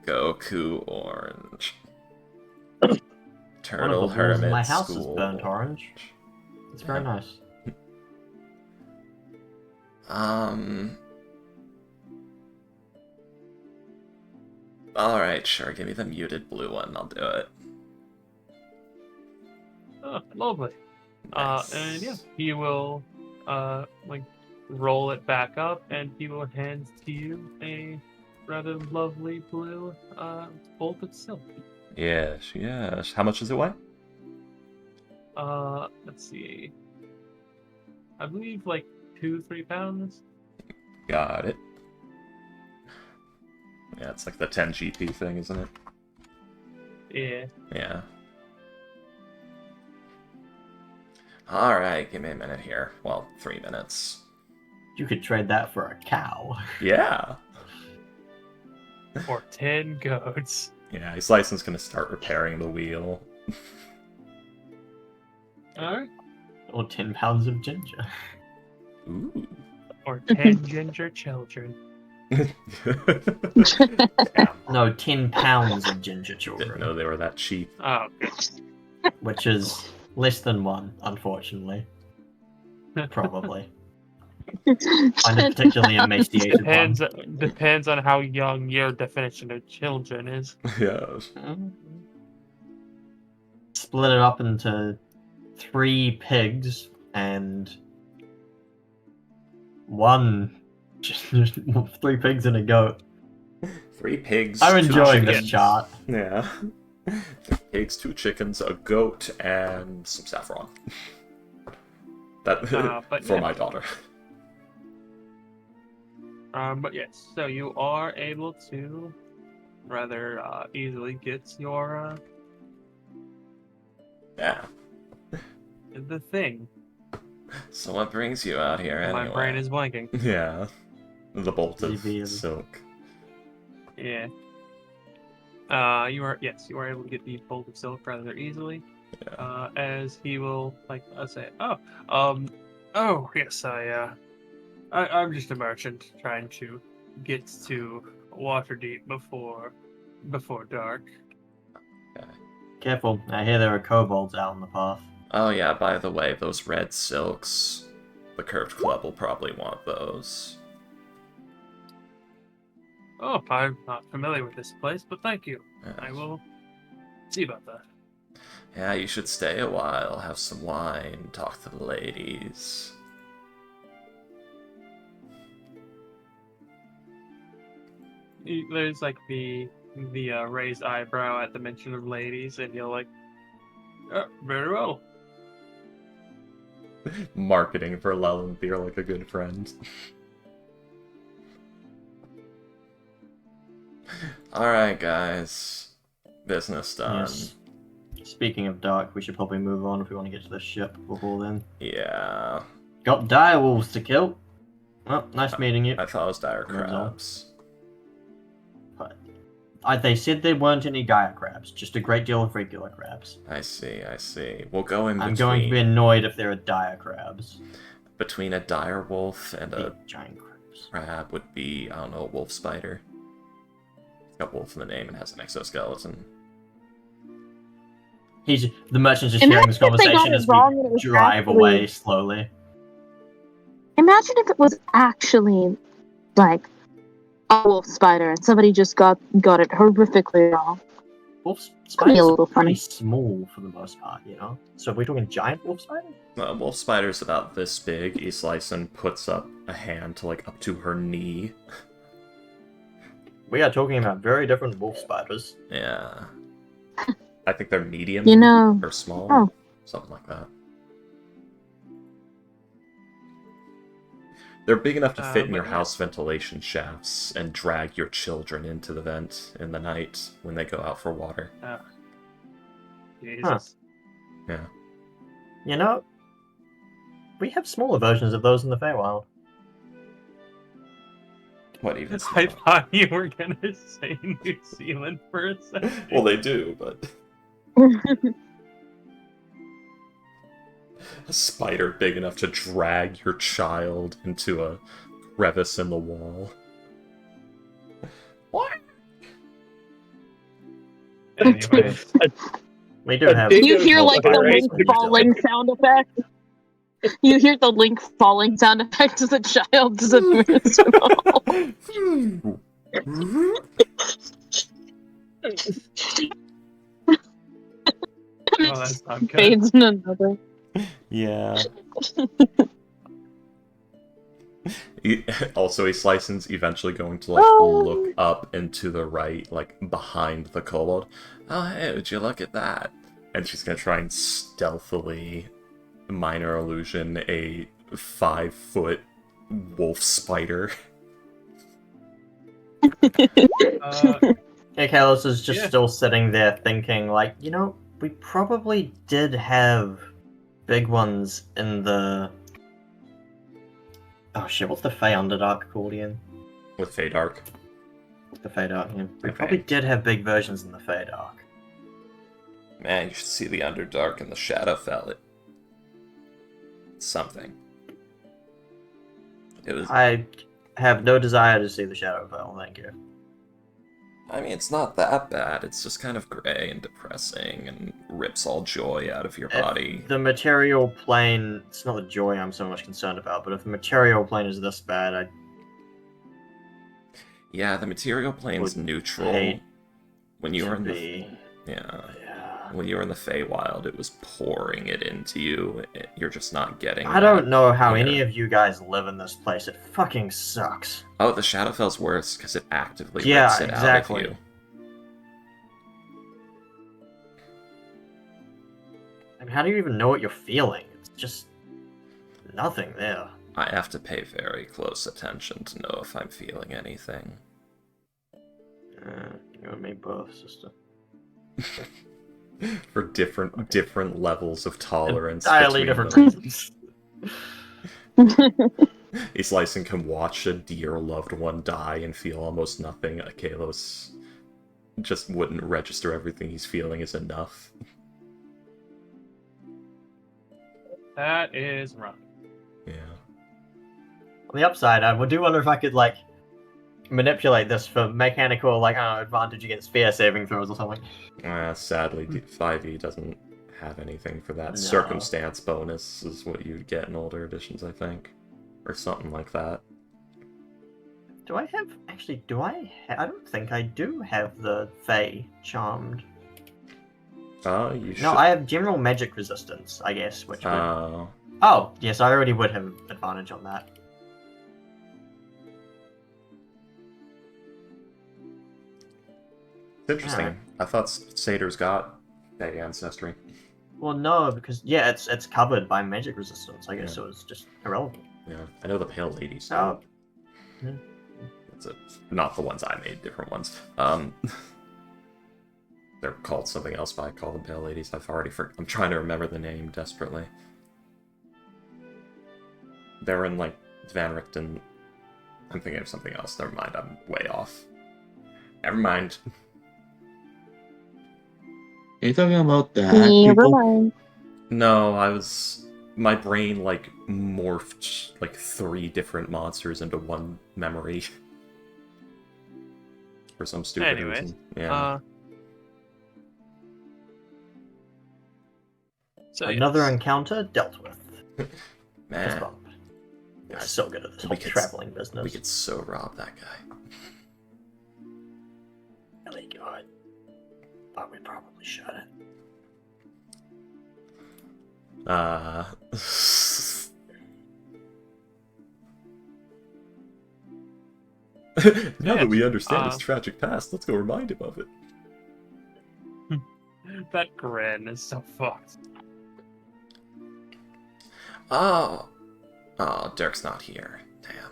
S1: Goku orange. Turtle
S6: One of the walls
S1: hermit
S6: in my house
S1: school.
S6: is burnt orange. It's very nice.
S1: Alright, sure. Give me the muted blue one. I'll do it.
S2: Oh, lovely.
S1: Nice.
S2: And yeah, he will like roll it back up, and he will hand to you a rather lovely blue bolted silk.
S1: Yes, yes. How much does it weigh?
S2: Let's see. I believe like 2-3 pounds.
S1: Got it. Yeah, it's like the 10 GP thing, isn't it?
S2: Yeah.
S1: Yeah. Alright, give me a minute here. Well, 3 minutes.
S6: You could trade that for a cow.
S1: Yeah.
S2: Or 10 goats.
S1: Yeah, his license gonna start repairing the wheel.
S2: Alright.
S6: Or 10 pounds of ginger.
S1: Ooh.
S2: Or 10 ginger children.
S1: Damn.
S6: No, 10 pounds of ginger
S1: Didn't
S6: children.
S1: know they were that cheap.
S2: Oh,
S6: Which is less than 1, unfortunately. Probably. Find a particularly emaciated
S2: Depends on how young your definition of children is.
S1: Yes.
S6: one. Split it up into 3 pigs and 3 pigs and a goat.
S1: 3 pigs.
S6: I'm
S1: 2
S6: enjoying this
S1: chickens.
S6: chart.
S1: Yeah. 3 pigs, 2 chickens, a goat, and some saffron. That
S2: But
S1: for
S2: yeah.
S1: my daughter.
S2: But yes, so you are able to rather easily get your
S1: Yeah.
S2: the thing.
S1: So what brings you out here anyway?
S2: My brain is blanking.
S1: Yeah. The bolt of
S6: ZB.
S1: silk.
S2: Yeah. You are able to get the bolt of silk rather easily.
S1: Yeah.
S2: As he will say, yes, I'm just a merchant trying to get to Waterdeep before dark.
S1: Okay.
S6: Careful, I hear there are kobolds out on the path.
S1: Oh yeah, by the way, those red silks, the Curved Club will probably want those.
S2: Oh, I'm not familiar with this place, but thank you.
S1: Yeah.
S2: I will see about that.
S1: Yeah, you should stay a while, have some wine, talk to the ladies.
S2: There's like the raised eyebrow at the mention of ladies, and you're like, oh, very well.
S1: Marketing for Lellenbeer like a good friend. Alright, guys. Business done.
S6: Yes. Speaking of dark, we should probably move on if we want to get to the ship before then.
S1: Yeah.
S6: Got dire wolves to kill. Well, nice meeting you.
S1: I thought it was dire
S6: That's all.
S1: crabs.
S6: They said there weren't any dire crabs, just a great deal of regular crabs.
S1: I see, I see. We'll go in
S6: I'm going to be annoyed if there are dire crabs.
S1: between a dire wolf and a
S6: Giant crabs.
S1: crab would be, I don't know, a wolf spider. It's got wolf in the name and has an exoskeleton.
S6: The merchant's just
S5: Imagine
S6: hearing this
S5: if they got
S6: conversation
S5: it
S6: as
S5: wrong and it
S6: we
S5: was
S6: drive
S5: actually-
S6: away slowly.
S5: Imagine if it was actually like a wolf spider and somebody just got it horrifically wrong.
S6: Wolf
S5: That'd be
S6: spiders
S5: a
S6: are
S5: little
S6: pretty
S5: funny.
S6: small for the most part, you know? So are we talking giant wolf spiders?
S1: Wolf spider's about this big. Islyson puts up a hand to like up to her knee.
S6: We are talking about very different wolf spiders.
S1: Yeah. I think they're medium
S5: You know,
S1: or small.
S5: oh.
S1: Something like that. They're big enough to fit in
S2: but
S1: your
S2: yeah.
S1: house ventilation shafts and drag your children into the vent in the night when they go out for water.
S2: Jesus.
S1: Yeah.
S6: You know, we have smaller versions of those in the Feywild.
S1: What even?
S2: I
S1: smaller?
S2: thought you were gonna say New Zealand for a second.
S1: Well, they do, but a spider big enough to drag your child into a crevice in the wall. What?
S2: Anyway,
S6: We do have.
S5: You hear like the
S4: Right.
S5: link falling sound effect. You hear the link falling sound effect as the child disappears.
S2: well, that's not good.
S5: Fades in another.
S1: Yeah. Also, Islison's eventually going to like look up and to the right, like behind the kobold. Oh, hey, would you look at that? And she's gonna try and stealthily, minor illusion, a 5-foot wolf spider.
S6: Yeah, Kalos is just
S2: Yeah.
S6: still sitting there thinking, like, you know, we probably did have big ones in the. Oh shit, what's the Fey Underdark called again?
S1: With Feydark.
S6: The Feydark, yeah. We
S1: Okay.
S6: probably did have big versions in the Feydark.
S1: Man, you should see the Underdark and the Shadowfell. It's something. It was.
S6: I have no desire to see the Shadowfell, thank you.
S1: I mean, it's not that bad. It's just kind of gray and depressing and rips all joy out of your body.
S6: If the material plane, it's not the joy I'm so much concerned about, but if the material plane is this bad, I
S1: Yeah, the material plane's
S6: Would
S1: neutral.
S6: hate
S1: When you were
S6: should
S1: in the
S6: be.
S1: yeah,
S6: Yeah.
S1: when you were in the Feywild, it was pouring it into you. You're just not getting.
S6: I don't know how
S1: here.
S6: any of you guys live in this place. It fucking sucks.
S1: Oh, the Shadowfell's worse because it actively
S6: Yeah,
S1: rips it
S6: exactly.
S1: out of you.
S6: I mean, how do you even know what you're feeling? It's just nothing there.
S1: I have to pay very close attention to know if I'm feeling anything.
S6: You and me both, sister.
S1: For different levels of tolerance.
S6: Entirely
S1: between
S6: different
S1: them.
S6: reasons.
S1: Islyson can watch a dear loved one die and feel almost nothing. Kalos just wouldn't register everything he's feeling as enough.
S2: That is wrong.
S1: Yeah.
S6: On the upside, I do wonder if I could, like, manipulate this for mechanical, like, I don't know, advantage against fear saving throws or something.
S1: Sadly, 5e doesn't have anything for that.
S6: No.
S1: Circumstance bonus is what you'd get in older editions, I think. Or something like that.
S6: Do I have... Actually, do I... I don't think I do have the Fey Charmed.
S1: You should.
S6: No, I have general magic resistance, I guess, which would...
S1: Oh,
S6: Oh, yes, I already would have advantage on that.
S1: it's interesting.
S6: Alright.
S1: I thought satyrs got Fey ancestry.
S6: Well, no, because yeah, it's covered by magic resistance. I guess
S1: Yeah.
S6: so. It's just irrelevant.
S1: Yeah, I know the Pale Ladies.
S6: Oh.
S1: That's it. Not the ones I made, different ones. They're called something else, but I call them Pale Ladies. I'm trying to remember the name desperately. They're in, like, Van Richten. I'm thinking of something else. Never mind, I'm way off. Never mind.
S8: Are you talking about the hack
S5: Never
S8: people?
S5: mind.
S1: No, my brain, like, morphed, like, 3 different monsters into one memory. For some stupid
S2: Anyways,
S1: reason. Yeah.
S2: So
S6: Another
S2: yes.
S6: encounter dealt with. Fist
S1: Man,
S6: bump. I'm so good at this
S1: we
S6: whole
S1: could-
S6: traveling
S1: we
S6: business.
S1: could so rob that guy.
S6: Really good. But we probably shouldn't.
S1: Now that we
S2: Yes,
S1: understand his tragic past, let's go remind him of it.
S2: That grin is so fucked.
S1: Oh, Dirk's not here. Damn.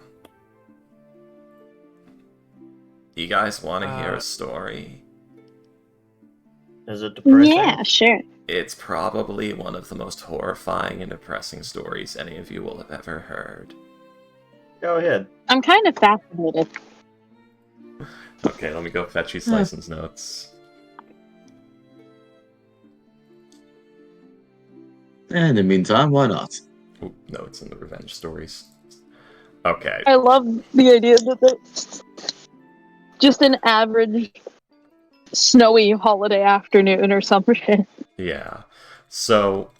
S1: You guys want to hear a story?
S6: Is it depressing?
S5: Yeah, sure.
S1: It's probably one of the most horrifying and depressing stories any of you will have ever heard.
S6: Go ahead.
S5: I'm kind of fascinated.
S1: Okay, let me go fetch you Slicen's notes.
S8: And in the meantime, why not?
S1: Ooh, no, it's in the revenge stories. Okay.
S5: I love the idea that it's just an average snowy holiday afternoon or something.
S1: Yeah. So,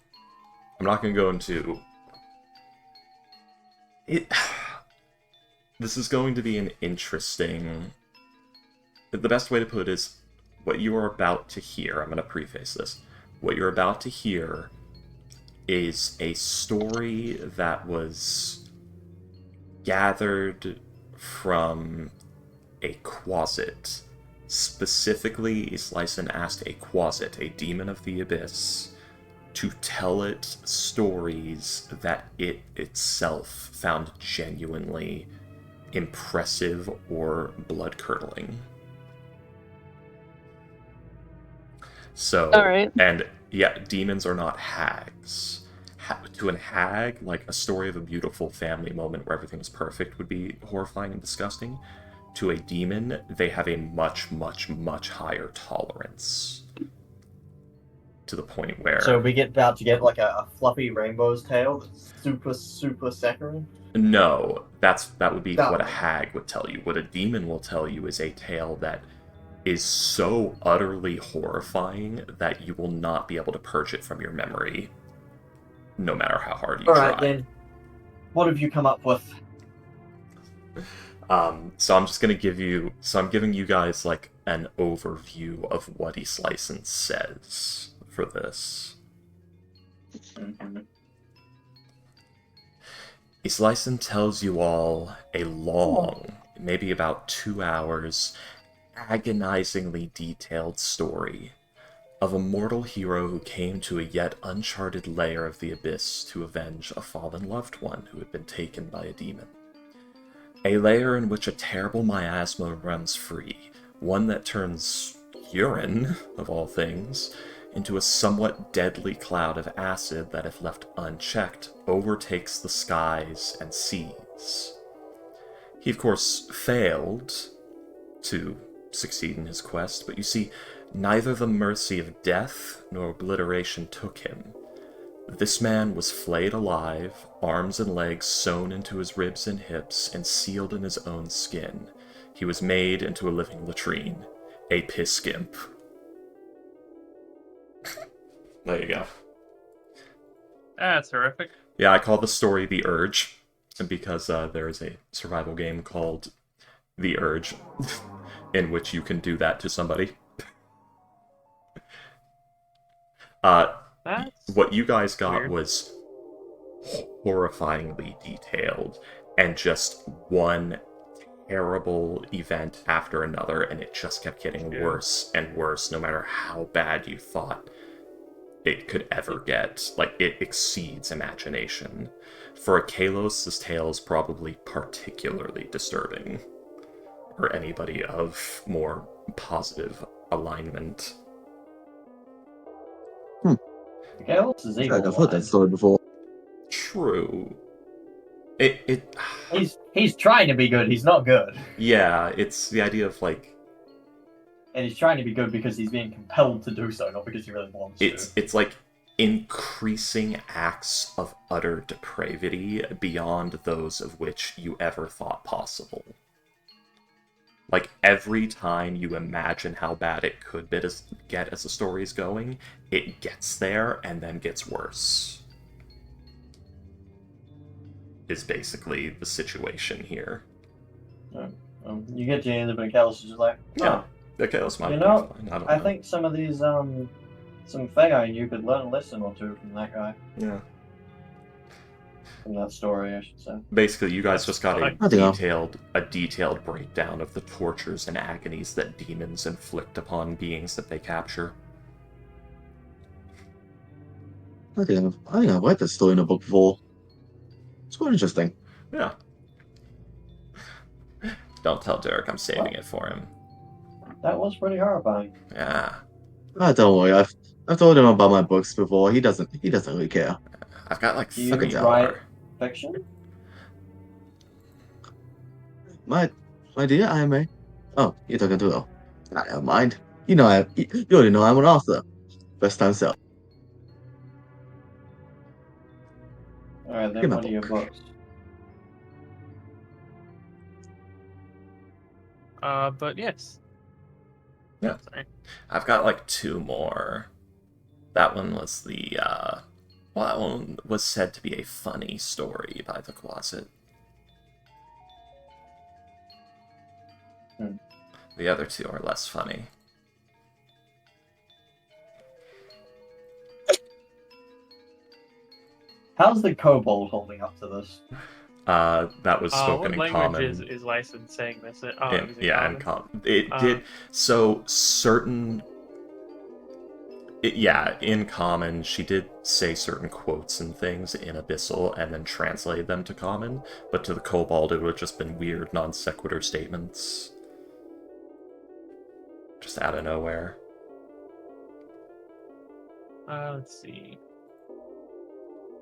S1: I'm not going to go into it. This is going to be an interesting. The best way to put it is what you are about to hear. I'm going to preface this. What you're about to hear is a story that was gathered from a quasit. Specifically, Slicen asked a quasit, a demon of the abyss, to tell it stories that it itself found genuinely impressive or blood-curdling. So,
S5: Alright.
S1: and yeah, demons are not hags. To a hag, like a story of a beautiful family moment where everything was perfect would be horrifying and disgusting. To a demon, they have a much, much, much higher tolerance. To the point where...
S3: So we get about to get like a fluffy rainbow's tail that's super, super saccharine?
S1: No, that would be
S3: That
S1: what a
S3: one.
S1: hag would tell you. What a demon will tell you is a tale that is so utterly horrifying that you will not be able to purge it from your memory, no matter how hard you
S3: Alright
S1: try.
S3: then, what have you come up with?
S1: So I'm just gonna give you... So I'm giving you guys, like, an overview of what Slicen says for this. Slicen tells you all a long, maybe about 2 hours, agonizingly detailed story of a mortal hero who came to a yet uncharted layer of the abyss to avenge a fallen loved one who had been taken by a demon. A layer in which a terrible miasma runs free, one that turns urine, of all things, into a somewhat deadly cloud of acid that, if left unchecked, overtakes the skies and seas. He, of course, failed to succeed in his quest, but you see, neither the mercy of death nor obliteration took him. This man was flayed alive, arms and legs sewn into his ribs and hips, and sealed in his own skin. He was made into a living latrine. A piss skimp. There you go.
S2: That's horrific.
S1: Yeah, I call the story The Urge, because there is a survival game called The Urge, in which you can do that to somebody.
S2: That's
S1: What you guys got
S2: weird.
S1: was horrifyingly detailed, and just one terrible event after another, and it just kept getting
S2: Yeah.
S1: worse and worse, no matter how bad you thought it could ever get. Like, it exceeds imagination. For a Kalos, this tale is probably particularly disturbing. Or anybody of more positive alignment.
S3: Chaos is
S8: I feel
S3: evil.
S8: like I've heard that story before.
S1: True.
S3: He's trying to be good. He's not good,
S1: Yeah, it's the idea of, like,
S3: and he's trying to be good because he's being compelled to do so, not because he really wants to.
S1: it's like increasing acts of utter depravity beyond those of which you ever thought possible. Like, every time you imagine how bad it could get as the story's going, it gets there and then gets worse. Is basically the situation here.
S3: You get to the end of it, and Chaos is just like,
S1: Yeah, the Chaos might
S3: You
S1: be
S3: know,
S1: fine. I don't
S3: I
S1: know.
S3: think some of these some Fagai, you could learn a lesson or two from that guy,
S1: Yeah.
S3: from that story, I should say.
S1: Basically, you guys just got
S8: I think
S1: a detailed breakdown of the tortures and agonies that demons inflict upon beings that they capture.
S8: I think I've read that story in a book before. It's quite interesting.
S1: Yeah. Don't tell Derek I'm saving it for him.
S3: That was pretty horrifying.
S1: Yeah.
S8: Don't worry. I've told him about my books before. He doesn't really care.
S1: I've got like
S3: Do you
S1: 3
S3: write
S1: more.
S3: fiction?
S8: My dear, I may. Oh, you're talking to her. I don't mind. You already know I'm an author. Best time sell.
S3: Alright,
S8: Give
S3: then
S8: my
S3: what are your
S8: book.
S3: books?
S2: But yes.
S1: Yeah.
S2: Sorry.
S1: I've got like 2 more. That one was that one was said to be a funny story by the Closet. The other 2 are less funny.
S3: How's the kobold holding up to this?
S1: That was spoken
S2: What
S1: in
S2: language
S1: common.
S2: is Lyson saying this? It was in
S1: Yeah, in
S2: common?
S1: common. It did. So certain. In common, she did say certain quotes and things in Abyssal and then translate them to common, but to the kobold it would have just been weird non sequitur statements. Just out of nowhere.
S2: Let's see.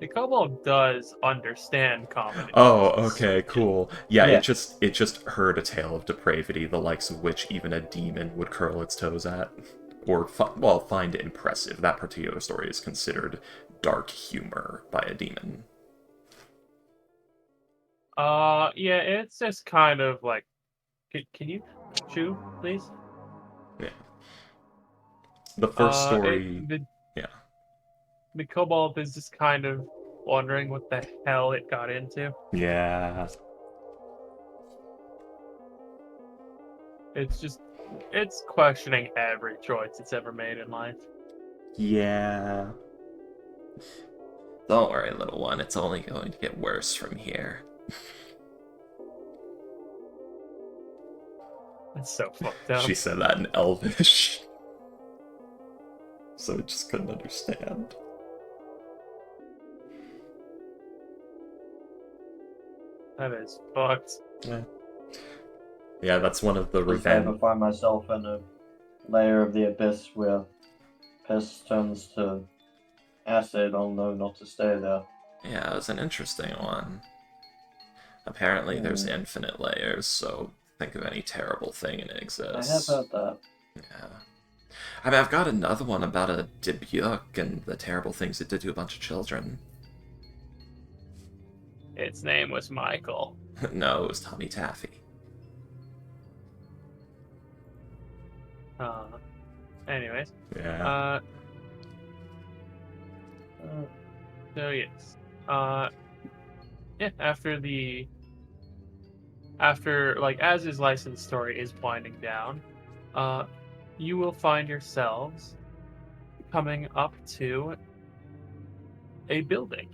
S2: The kobold does understand common.
S1: Oh, okay, cool. Yeah,
S3: Yeah.
S1: it just heard a tale of depravity, the likes of which even a demon would curl its toes at. Or, find it impressive. That particular story is considered dark humor by a demon.
S2: Yeah, it's just kind of like, can you chew, please?
S1: Yeah. The first story... yeah.
S2: The kobold is just kind of wondering what the hell it got into.
S1: Yeah.
S2: It's questioning every choice it's ever made in life.
S1: Yeah. Don't worry, little one. It's only going to get worse from here.
S2: That's so fucked up.
S1: She said that in Elvish. So it just couldn't understand.
S2: That is fucked.
S1: Yeah, that's one of the
S3: If I
S1: revenge.
S3: ever find myself in a layer of the abyss where piss turns to acid, I'll know not to stay there.
S1: Yeah, it was an interesting one. Apparently there's infinite layers, so think of any terrible thing and it
S3: I have
S1: exists.
S3: heard that.
S1: Yeah. I mean, I've got another one about a Dybbuk and the terrible things it did to a bunch of children.
S2: Its name was Michael.
S1: No, it was Tommy Taffy.
S2: Anyways.
S1: Yeah.
S2: So yes. Yeah, after like as his license story is winding down, you will find yourselves coming up to a building.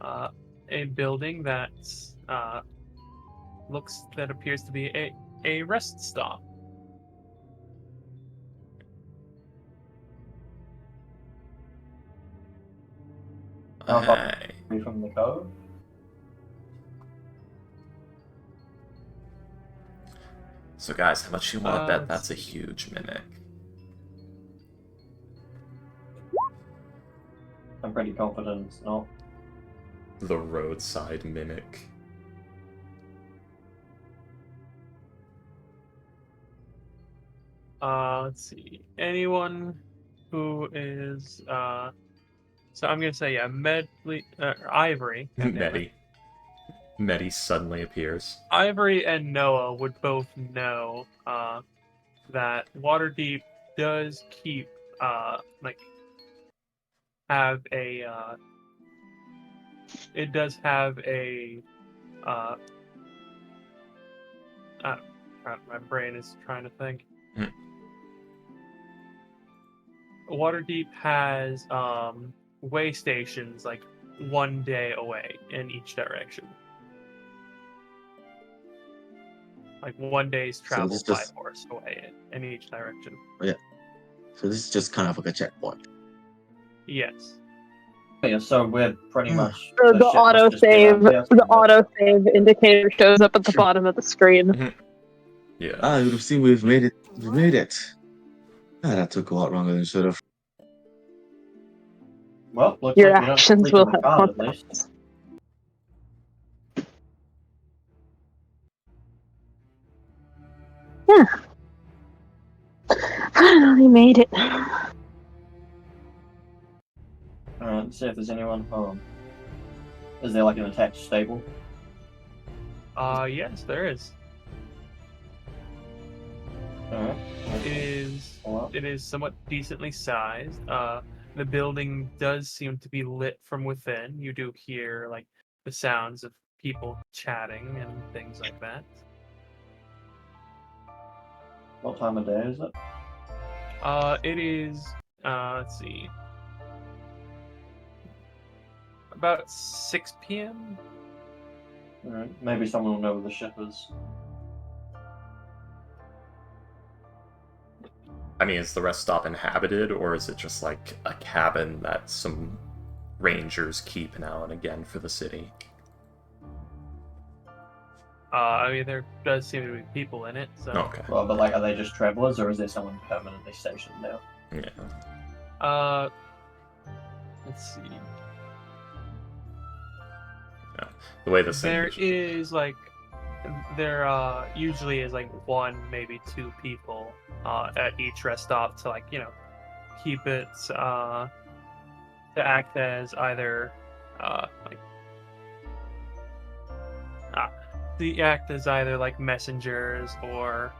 S2: A building that appears to be a rest stop.
S3: How far
S1: Hey.
S3: are we from the cove?
S1: So guys, how much you want to bet
S2: let's
S1: that's a
S2: see.
S1: huge mimic?
S3: I'm pretty confident it's not.
S1: The roadside mimic.
S2: Let's see. Anyone who is so I'm gonna say Ivory. goddammit.
S1: Medi. Medi suddenly appears.
S2: Ivory and Noah would both know that Waterdeep does keep like have a it does have a my brain is trying to think.
S1: Hmm.
S2: Waterdeep has way stations like 1 day away in each direction. Like 1 day's
S8: So
S2: travel
S8: this
S2: by
S8: just-
S2: horse away in each direction.
S8: So this is just kind of like a checkpoint.
S2: Yes.
S3: Yeah, so we're pretty much.
S5: So the
S3: ship must
S5: auto
S3: just be
S5: save,
S3: around here
S5: the
S3: somewhere.
S5: auto save indicator shows up at the bottom of the screen.
S1: Yeah.
S8: Ah, you would have seen we've made it. We've made it. Ah, that took a lot longer than it should have.
S3: Well, looks
S5: Your
S3: like we don't
S5: actions
S3: sleep
S5: will
S3: in the
S5: have
S3: car, at least.
S5: consequences. Yeah. Finally made it.
S3: Alright, let's see if there's anyone home. Is there like an attached stable?
S2: Yes, there is.
S3: Alright.
S2: It is somewhat decently sized. The building does seem to be lit from within. You do hear like the sounds of people chatting and things like that.
S3: What time of day is it?
S2: It is let's see. About 6 p.m.
S3: Alright, maybe someone will know where the ship is.
S1: I mean, is the rest stop inhabited, or is it just like a cabin that some rangers keep now and again for the city?
S2: I mean, there does seem to be people in it, so.
S1: Okay.
S3: Well, but like, are they just travelers, or is there someone permanently stationed there?
S1: Yeah.
S2: Let's see.
S1: The way this
S2: There
S1: thing
S2: is like, there usually is like 1, maybe 2 people at each rest stop to like keep it to act as either like messengers or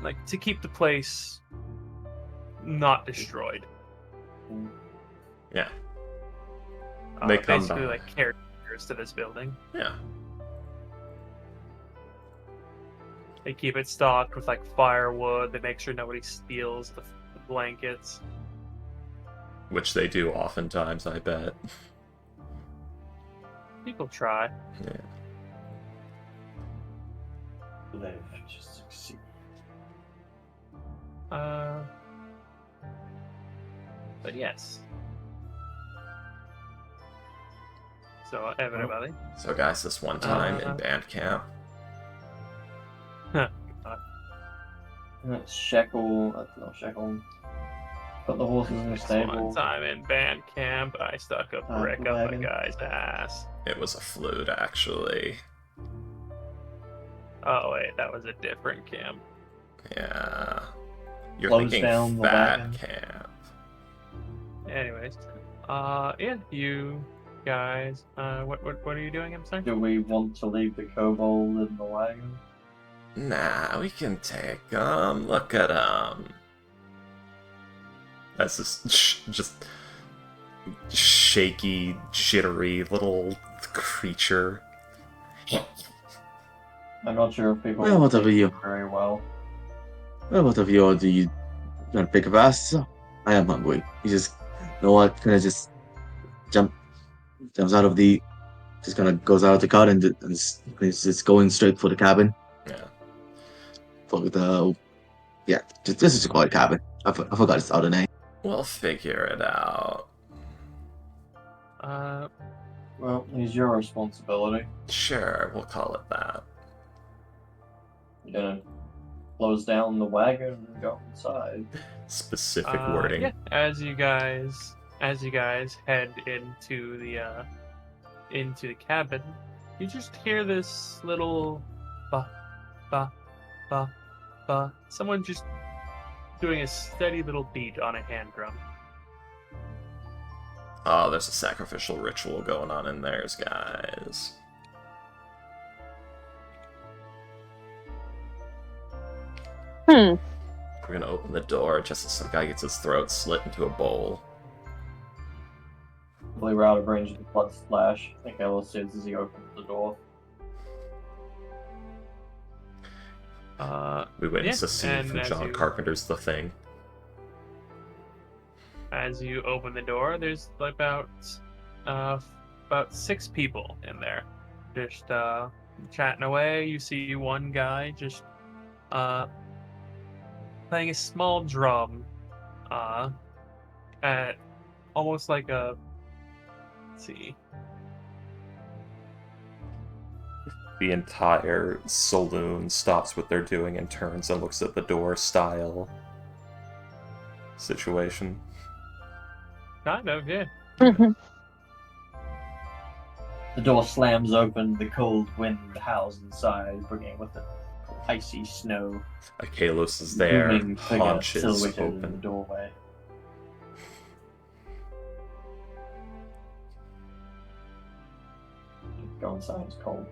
S2: like to keep the place not destroyed.
S1: Yeah. They come
S2: basically
S1: by.
S2: like caretakers to this building.
S1: Yeah.
S2: They keep it stocked with like firewood. They make sure nobody steals the blankets.
S1: Which they do oftentimes, I bet.
S2: People try.
S1: Yeah.
S3: Live, just succeed.
S2: But yes. So everybody.
S1: So guys, this one time in band camp.
S3: That's Shekel. That's not Shekel. Put the horses in the
S2: This
S3: stable.
S2: one time in band camp, I stuck a brick up a
S3: wagon.
S2: guy's ass.
S1: It was a flute, actually.
S2: Oh wait, that was a different camp.
S1: Yeah. You're
S3: Close
S1: thinking
S3: down the
S1: fat
S3: wagon.
S1: camp.
S2: Anyways, yeah, you guys, what are you doing? I'm sorry.
S3: Do we want to leave the kobold in the wagon?
S1: Nah, we can take 'em. Look at 'em. That's just shaky, jittery little creature.
S3: I'm not sure if people
S8: Well, whatever you.
S3: very well.
S8: Well, whatever you want to do, you want to pick a fast? I am hungry. You just, you know what? Kind of just jumps out of the, just kind of goes out of the car and is just going straight for the cabin.
S1: Yeah.
S8: For the, yeah, this is a quiet cabin. I forgot its other name.
S1: We'll figure it out.
S3: Well, it's your responsibility.
S1: Sure, we'll call it that.
S3: You're gonna close down the wagon and go inside.
S1: Specific wording.
S2: Yeah, as you guys head into the cabin, you just hear this little ba ba ba ba. Someone just doing a steady little beat on a hand drum.
S1: Oh, there's a sacrificial ritual going on in there, guys.
S5: Hmm.
S1: We're gonna open the door just as some guy gets his throat slit into a bowl.
S3: Hopefully we're out of range of the blood splash. I think Ellis says as he opens the door.
S1: We witness a scene
S2: and
S1: from
S2: as
S1: John
S2: you-
S1: Carpenter's The Thing.
S2: As you open the door, there's about 6 people in there, just chatting away. You see one guy just playing a small drum, at almost like a. Let's see.
S1: The entire saloon stops what they're doing and turns and looks at the door style situation.
S2: Kind of, yeah.
S5: Mhm.
S3: The door slams open, the cold wind howls inside, bringing with it icy snow.
S1: Akalos is there,
S3: Looming figure
S1: haunches
S3: silhouetted in the
S1: open.
S3: doorway. Go inside, it's cold.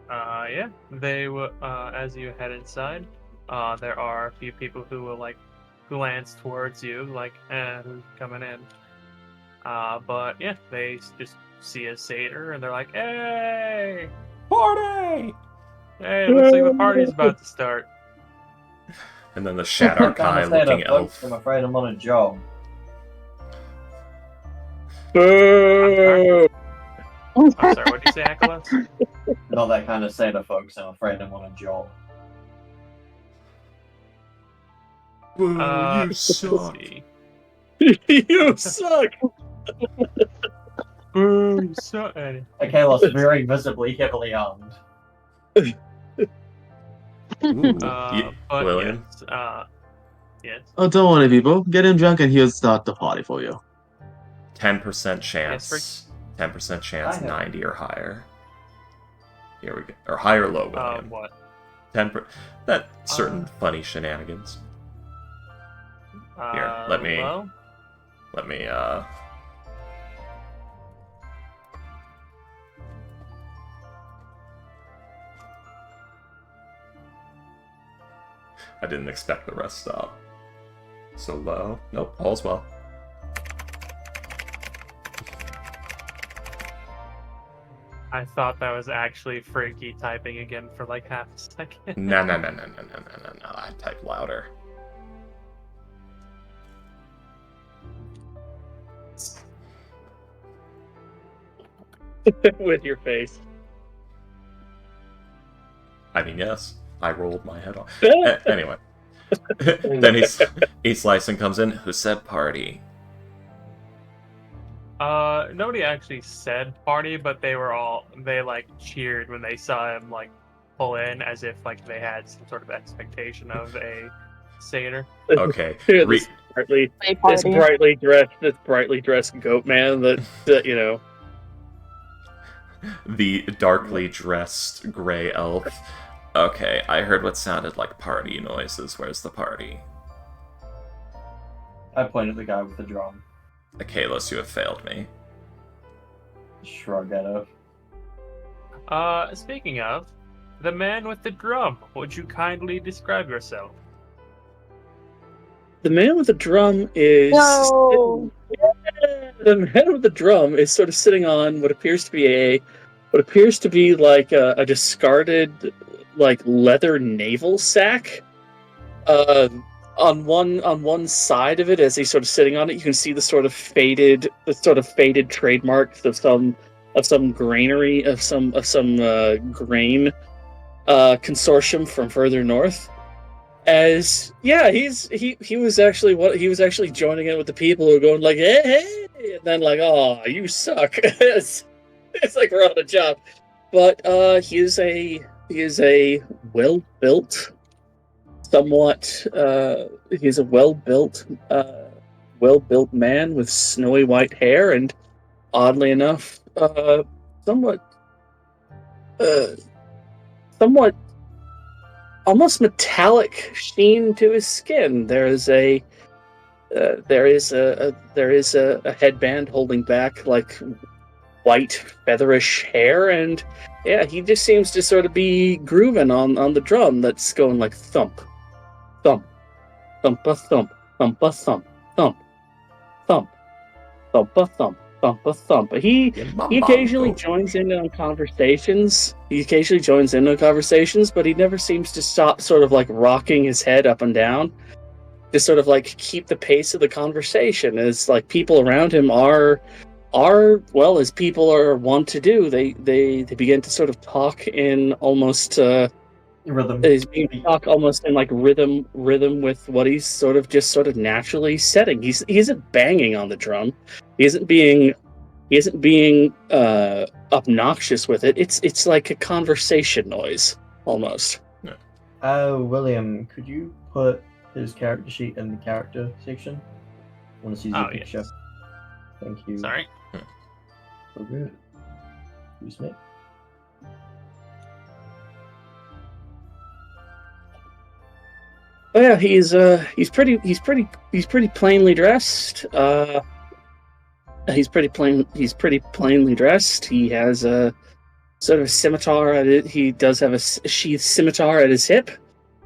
S2: Yeah. They will. As you head inside, there are a few people who will glance towards you, who's coming in? But yeah, they just see a satyr and they're like, "Hey,
S1: Party!
S2: hey! It looks like the party's about to start."
S1: And then the Shadarkai looking elf.
S3: I'm afraid I'm on a job.
S4: Boo!
S2: I'm sorry. What did you say, Akalos?
S3: Not that kind of satyr, folks. I'm afraid I'm on a job.
S1: Boo, you
S2: let's
S1: suck.
S2: see.
S4: You suck!
S2: Boom! So, anyway.
S3: Akalos very visibly heavily armed.
S1: Ooh,
S2: But
S1: William?
S2: yes.
S8: Oh, don't worry, people. Get him drunk and he'll start the party for you.
S1: 10% chance.
S2: Yes,
S1: 10% chance,
S3: I have-
S1: 90 or higher. Here we go. Or high or low, William.
S2: What?
S1: 10%. That certain funny shenanigans. Here, let me-
S2: Well,
S1: Let me, I didn't expect the rest stop. So low. Nope, all's well.
S2: I thought that was actually Frankie typing again for like half a second.
S1: No. I type louder.
S4: With your face.
S1: I mean, yes. I rolled my head off. Anyway. Then he slicing comes in. Who said party?
S2: Nobody actually said party, but they cheered when they saw him pull in, as if they had some sort of expectation of a satyr.
S1: Okay.
S4: This brightly dressed goat man that you know.
S1: The darkly dressed gray elf. Okay, I heard what sounded like party noises. Where's the party?
S3: I pointed at the guy with the drum.
S1: Akalos, you have failed me.
S3: Shrug at her.
S2: Speaking of, the man with the drum, would you kindly describe yourself?
S4: The man with the drum is
S5: No.
S4: the man with the drum is sort of sitting on what appears to be like a discarded leather naval sack. On one side of it, as he's sort of sitting on it, you can see the sort of faded trademarks of some granary of some grain consortium from further north. He was actually joining in with the people who are going like, hey, and then like, oh, you suck. it's like we're on a job. But he is a well built, somewhat he's a well built man with snowy white hair and oddly enough, somewhat somewhat almost metallic sheen to his skin. There is a headband holding back like white featherish hair, and yeah, he just seems to sort of be grooving on the drum that's going like thump, thump, thump a thump, thump a thump, thump, thump, thump a thump, thump a thump. But he occasionally joins in on conversations. But he never seems to stop sort of like rocking his head up and down to sort of like keep the pace of the conversation as like people around him are well, as people are wont to do, they begin to sort of talk in almost
S3: Rhythm.
S4: talk almost in like rhythm with what he's sort of naturally setting. He isn't banging on the drum. He isn't being obnoxious with it. It's like a conversation noise almost.
S3: William, could you put his character sheet in the character section? I want to see the picture.
S2: Yes.
S3: Thank you.
S2: Sorry.
S3: So good. Excuse me.
S4: Oh yeah, he's pretty plainly dressed. He's pretty plainly dressed. He has a sort of scimitar at it. He does have a sheathed scimitar at his hip.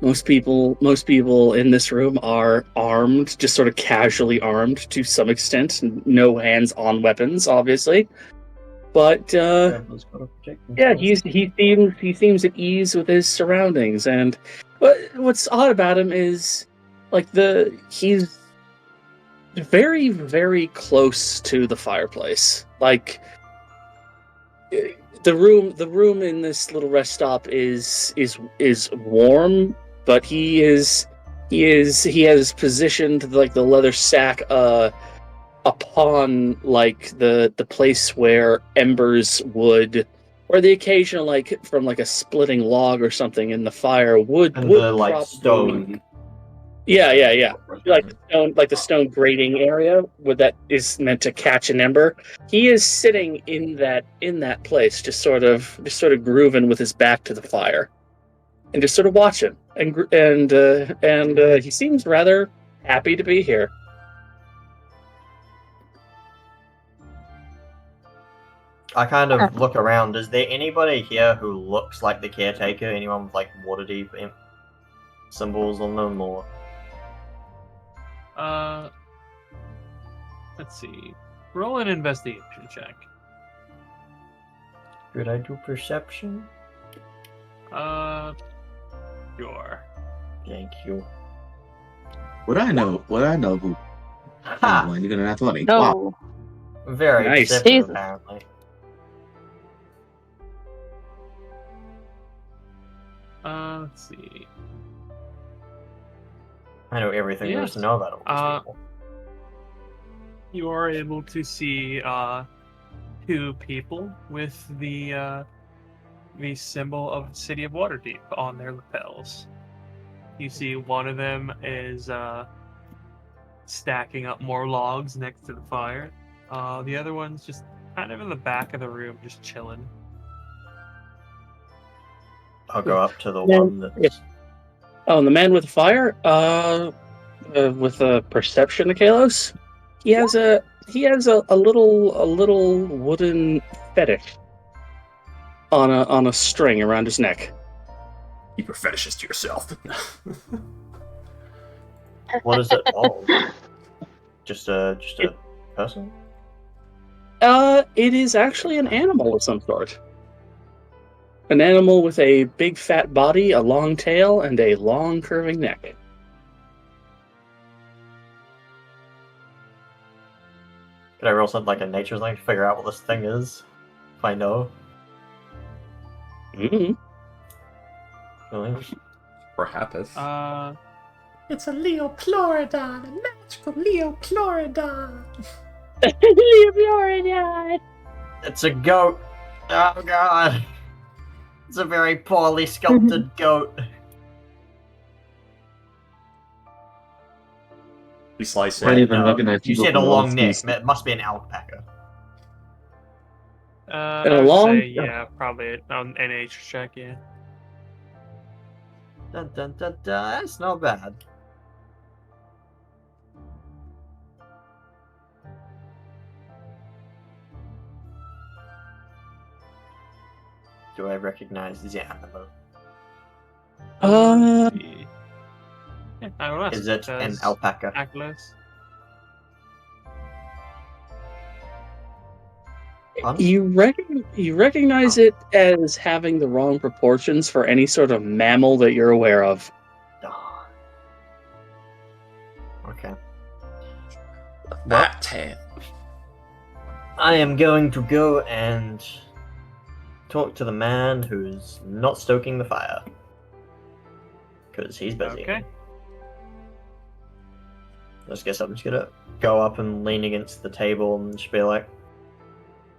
S4: Most people in this room are armed, just sort of casually armed to some extent. No hands-on weapons, obviously. But yeah, he seems at ease with his surroundings. And what's odd about him is like he's very, very close to the fireplace. Like the room in this little rest stop is warm, but he has positioned like the leather sack upon like the place where embers would, or the occasional like from like a splitting log or something in the fire would
S3: the like
S4: probably,
S3: stone.
S4: Yeah. Like the stone grating area where that is meant to catch an ember. He is sitting in that place, just sort of grooving with his back to the fire, and just sort of watching. And he seems rather happy to be here.
S6: I kind of look around. Is there anybody here who looks like the caretaker? Anyone with like Waterdeep symbols on them, or?
S2: Let's see. Roll an investigation check.
S6: Could I do perception?
S2: Sure.
S6: Thank you.
S8: Would I know who?
S6: Ha!
S8: You're gonna have 20.
S5: No.
S8: Wow.
S6: Very
S4: Nice.
S6: deceptive,
S5: Jesus.
S6: apparently.
S2: Let's see.
S6: I know everything there is to know about all these people.
S2: You are able to see two people with the symbol of the city of Waterdeep on their lapels. You see one of them is stacking up more logs next to the fire. The other one's just kind of in the back of the room, just chilling.
S6: I'll go up to the one that's...
S4: Oh, and the man with the fire, with a perception of Kalos, he has a little wooden fetish on a string around his neck.
S1: Keep your fetishes to yourself.
S6: What is it called? Just a person?
S4: It is actually an animal of some sort. An animal with a big fat body, a long tail, and a long curving neck.
S6: Could I roll something like a nature thing to figure out what this thing is? If I know.
S4: Mm-hmm.
S6: Really?
S1: Perhaps.
S7: It's a Leopleurodon, a magical Leopleurodon.
S3: It's a goat. Oh god. It's a very poorly sculpted goat.
S1: We slice
S8: Can't
S1: it.
S8: even recognize
S3: You
S8: people
S3: said a
S8: from the
S3: long
S8: old
S3: neck.
S8: species.
S3: It must be an alpaca.
S2: I
S4: And a
S2: would
S4: long-
S2: say, yeah, probably an NH check, yeah.
S3: Dun, dun, dun, dun. That's not bad. Do I recognize the animal?
S2: Yeah, I will ask.
S3: Is it an
S2: does
S3: alpaca?
S2: Atlas?
S3: Pardon?
S4: You recognize it as having the wrong proportions for any sort of mammal that you're aware of.
S3: Oh. Okay.
S1: That tail.
S3: I am going to go and talk to the man who's not stoking the fire. Because he's busy.
S2: Okay.
S3: I guess I'm just gonna go up and lean against the table and just be like,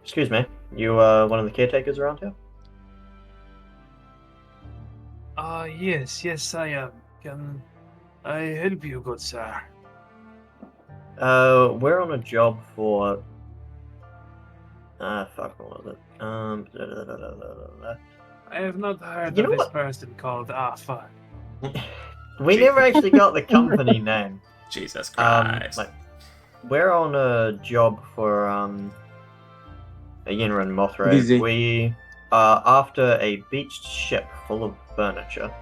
S3: "Excuse me, you one of the caretakers around here?"
S2: Yes, I am. Can I help you, good sir?
S3: We're on a job for. Fuck, what was it?
S2: I have not heard
S3: You
S2: of
S3: know
S2: this
S3: what?
S2: person called fuck.
S3: We never actually got the company name.
S1: Jesus Christ.
S3: We're on a job for a Yinra and Mothra.
S8: Busy.
S3: We are after a beached ship full of furniture.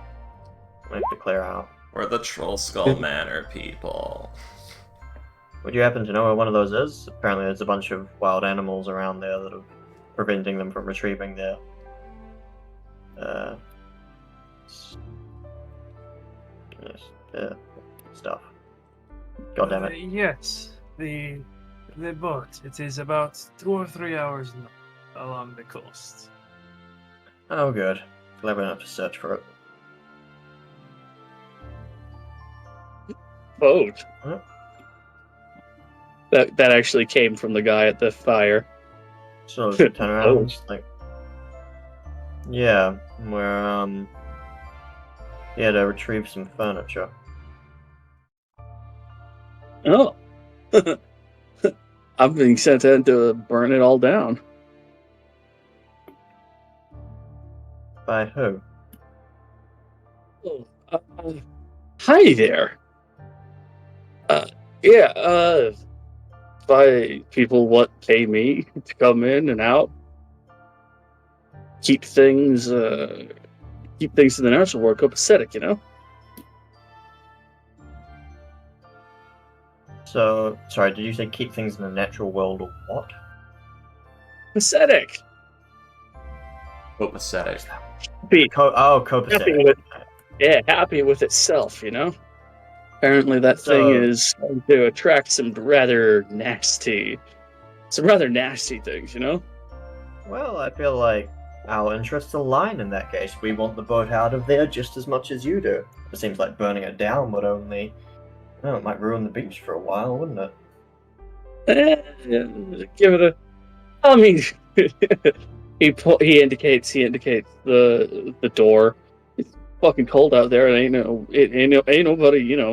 S3: We have to clear out.
S1: We're the Troll Skull Manor people.
S3: Would you happen to know where one of those is? Apparently, there's a bunch of wild animals around there that are preventing them from retrieving their stuff. God damn it.
S2: Yes, the boat. It is about 2 or 3 hours along the coast.
S3: Oh, good. Glad we don't have to search for it.
S4: Boat.
S3: Huh?
S4: That actually came from the guy at the fire.
S3: So just turn around
S4: Oh.
S3: and just like, yeah, we're yeah, to retrieve some furniture.
S4: Oh. I'm being sent in to burn it all down.
S3: By who?
S4: Oh, hi there. Yeah, by people what pay me to come in and out, keep things in the natural world, copacetic, you know?
S3: So, sorry, did you say keep things in the natural world or what?
S4: Pathetic.
S1: Copacetic.
S4: Happy
S3: Copacetic.
S4: with, happy with itself, you know? Apparently that thing is going to attract some rather nasty things, you know?
S3: Well, I feel like our interests align in that case. We want the boat out of there just as much as you do. It seems like burning it down would only... Oh, it might ruin the beach for a while, wouldn't it?
S4: Give it a... I mean, he indicates the door. It's fucking cold out there. And ain't nobody, ain't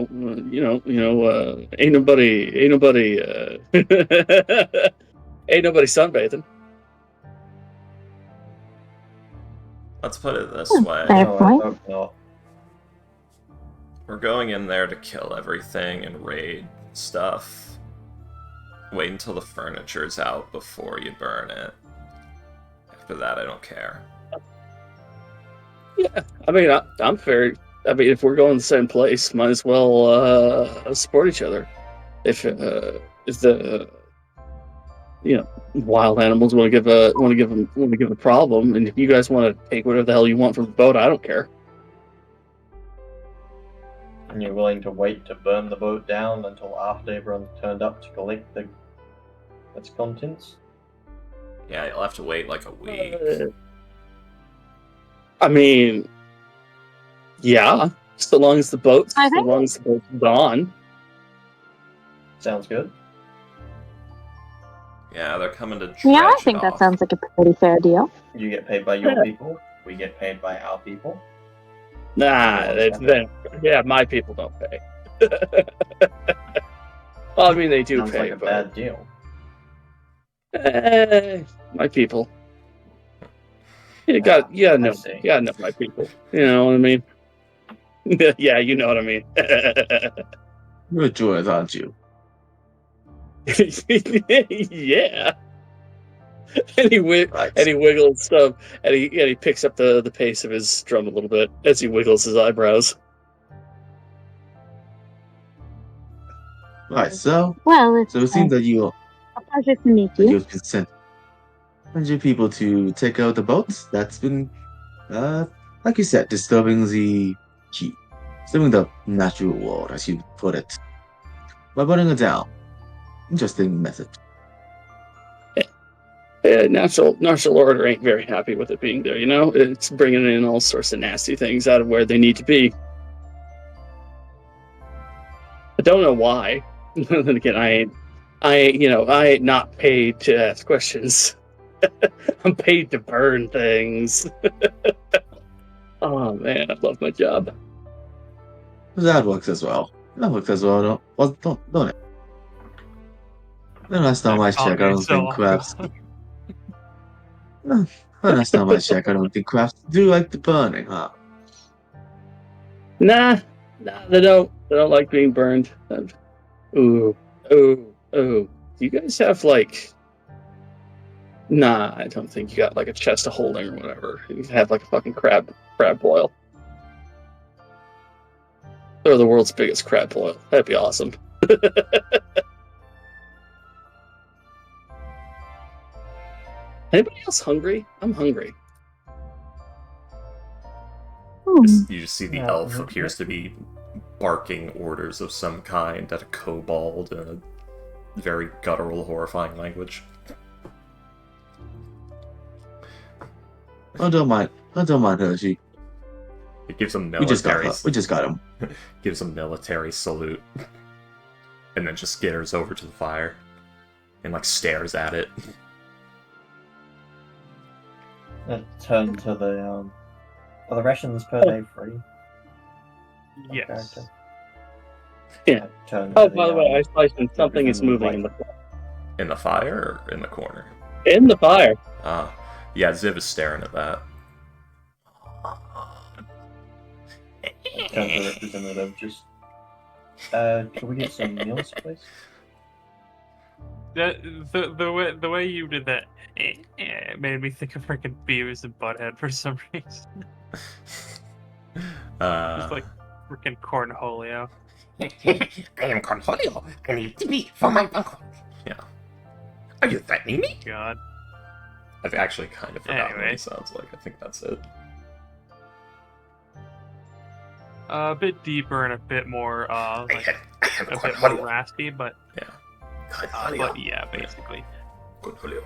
S4: nobody sunbathing.
S1: Let's put it this way.
S3: No, I hope not.
S1: We're going in there to kill everything and raid stuff. Wait until the furniture's out before you burn it. After that, I don't care.
S4: Yeah, I mean, I'm fair. I mean, if we're going to the same place, might as well support each other. If the wild animals want to give a problem, and if you guys want to take whatever the hell you want from the boat, I don't care.
S3: And you're willing to wait to burn the boat down until after everyone's turned up to collect its contents?
S1: Yeah, you'll have to wait like a week.
S4: I mean, yeah, so long as the boat's gone.
S3: Sounds good.
S1: Yeah, they're coming to dredge
S5: Yeah, I
S1: it
S5: think that
S1: off.
S5: sounds like a pretty fair deal.
S3: You get paid by your people. We get paid by our people.
S4: Nah, yeah, my people don't pay. Well, I mean, they do
S3: Sounds
S4: pay,
S3: like a
S4: but
S3: bad deal.
S4: my people. You
S3: I
S4: gotta know
S3: see.
S4: my people. You know what I mean? Yeah, you know what I mean.
S8: You're a druid, aren't you?
S4: Yeah. And he
S8: Right.
S4: wiggles stuff, and he picks up the pace of his drum a little bit as he wiggles his eyebrows.
S8: Right, so
S5: Well, it's
S8: it seems that you
S5: a pleasure to meet you.
S8: you've been sent 100 people to take out the boats. That's been like you said, disturbing the key. Disturbing the natural world, as you put it. By burning it down. Interesting method.
S4: Natural order ain't very happy with it being there. You know, it's bringing in all sorts of nasty things out of where they need to be. I don't know why. Then again, I ain't not paid to ask questions. I'm paid to burn things. Oh man, I love my job.
S8: That works as well. Don't it? The last time I checked, I don't think crabs. The last time I checked, I don't think crabs do like the burning, huh?
S4: Nah, they don't like being burned. Ooh. Do you guys have like? Nah, I don't think you got like a chest of holding or whatever. You have like a fucking crab boil. They're the world's biggest crab boil. That'd be awesome. Anybody else hungry? I'm hungry.
S1: You just see the
S6: Yeah,
S1: elf
S6: mhm.
S1: appears to be barking orders of some kind at a kobold in a very guttural, horrifying language.
S8: I don't mind Hershey.
S1: It gives him
S8: We just
S1: military.
S8: got him.
S1: Gives him military salute, and then just skitters over to the fire and like stares at it.
S3: Turn to the are the rations per day free?
S2: Yes.
S3: Character?
S4: Yeah.
S3: Turn
S4: Oh,
S3: to
S4: by the way, I spiced in something is moving in the
S1: In the fire or in the corner?
S4: fire.
S1: Ah, yeah, Ziv is staring at that.
S3: turn to the representative. Just can we get some meals, please?
S2: The way you did that made me think of freaking Beavis and Butthead for some reason. Just like freaking Cornholio.
S7: I am Cornholio. I need to be for my uncle.
S1: Yeah.
S7: Are you threatening me?
S2: God.
S1: I've actually kind of forgotten what
S2: Anyway.
S1: he sounds like. I think that's it.
S2: A bit deeper and a bit more
S7: I
S2: like
S7: am
S2: a bit more
S7: Cornholio.
S2: raspy, but
S7: Cornholio.
S2: yeah, basically.
S7: Cornholio.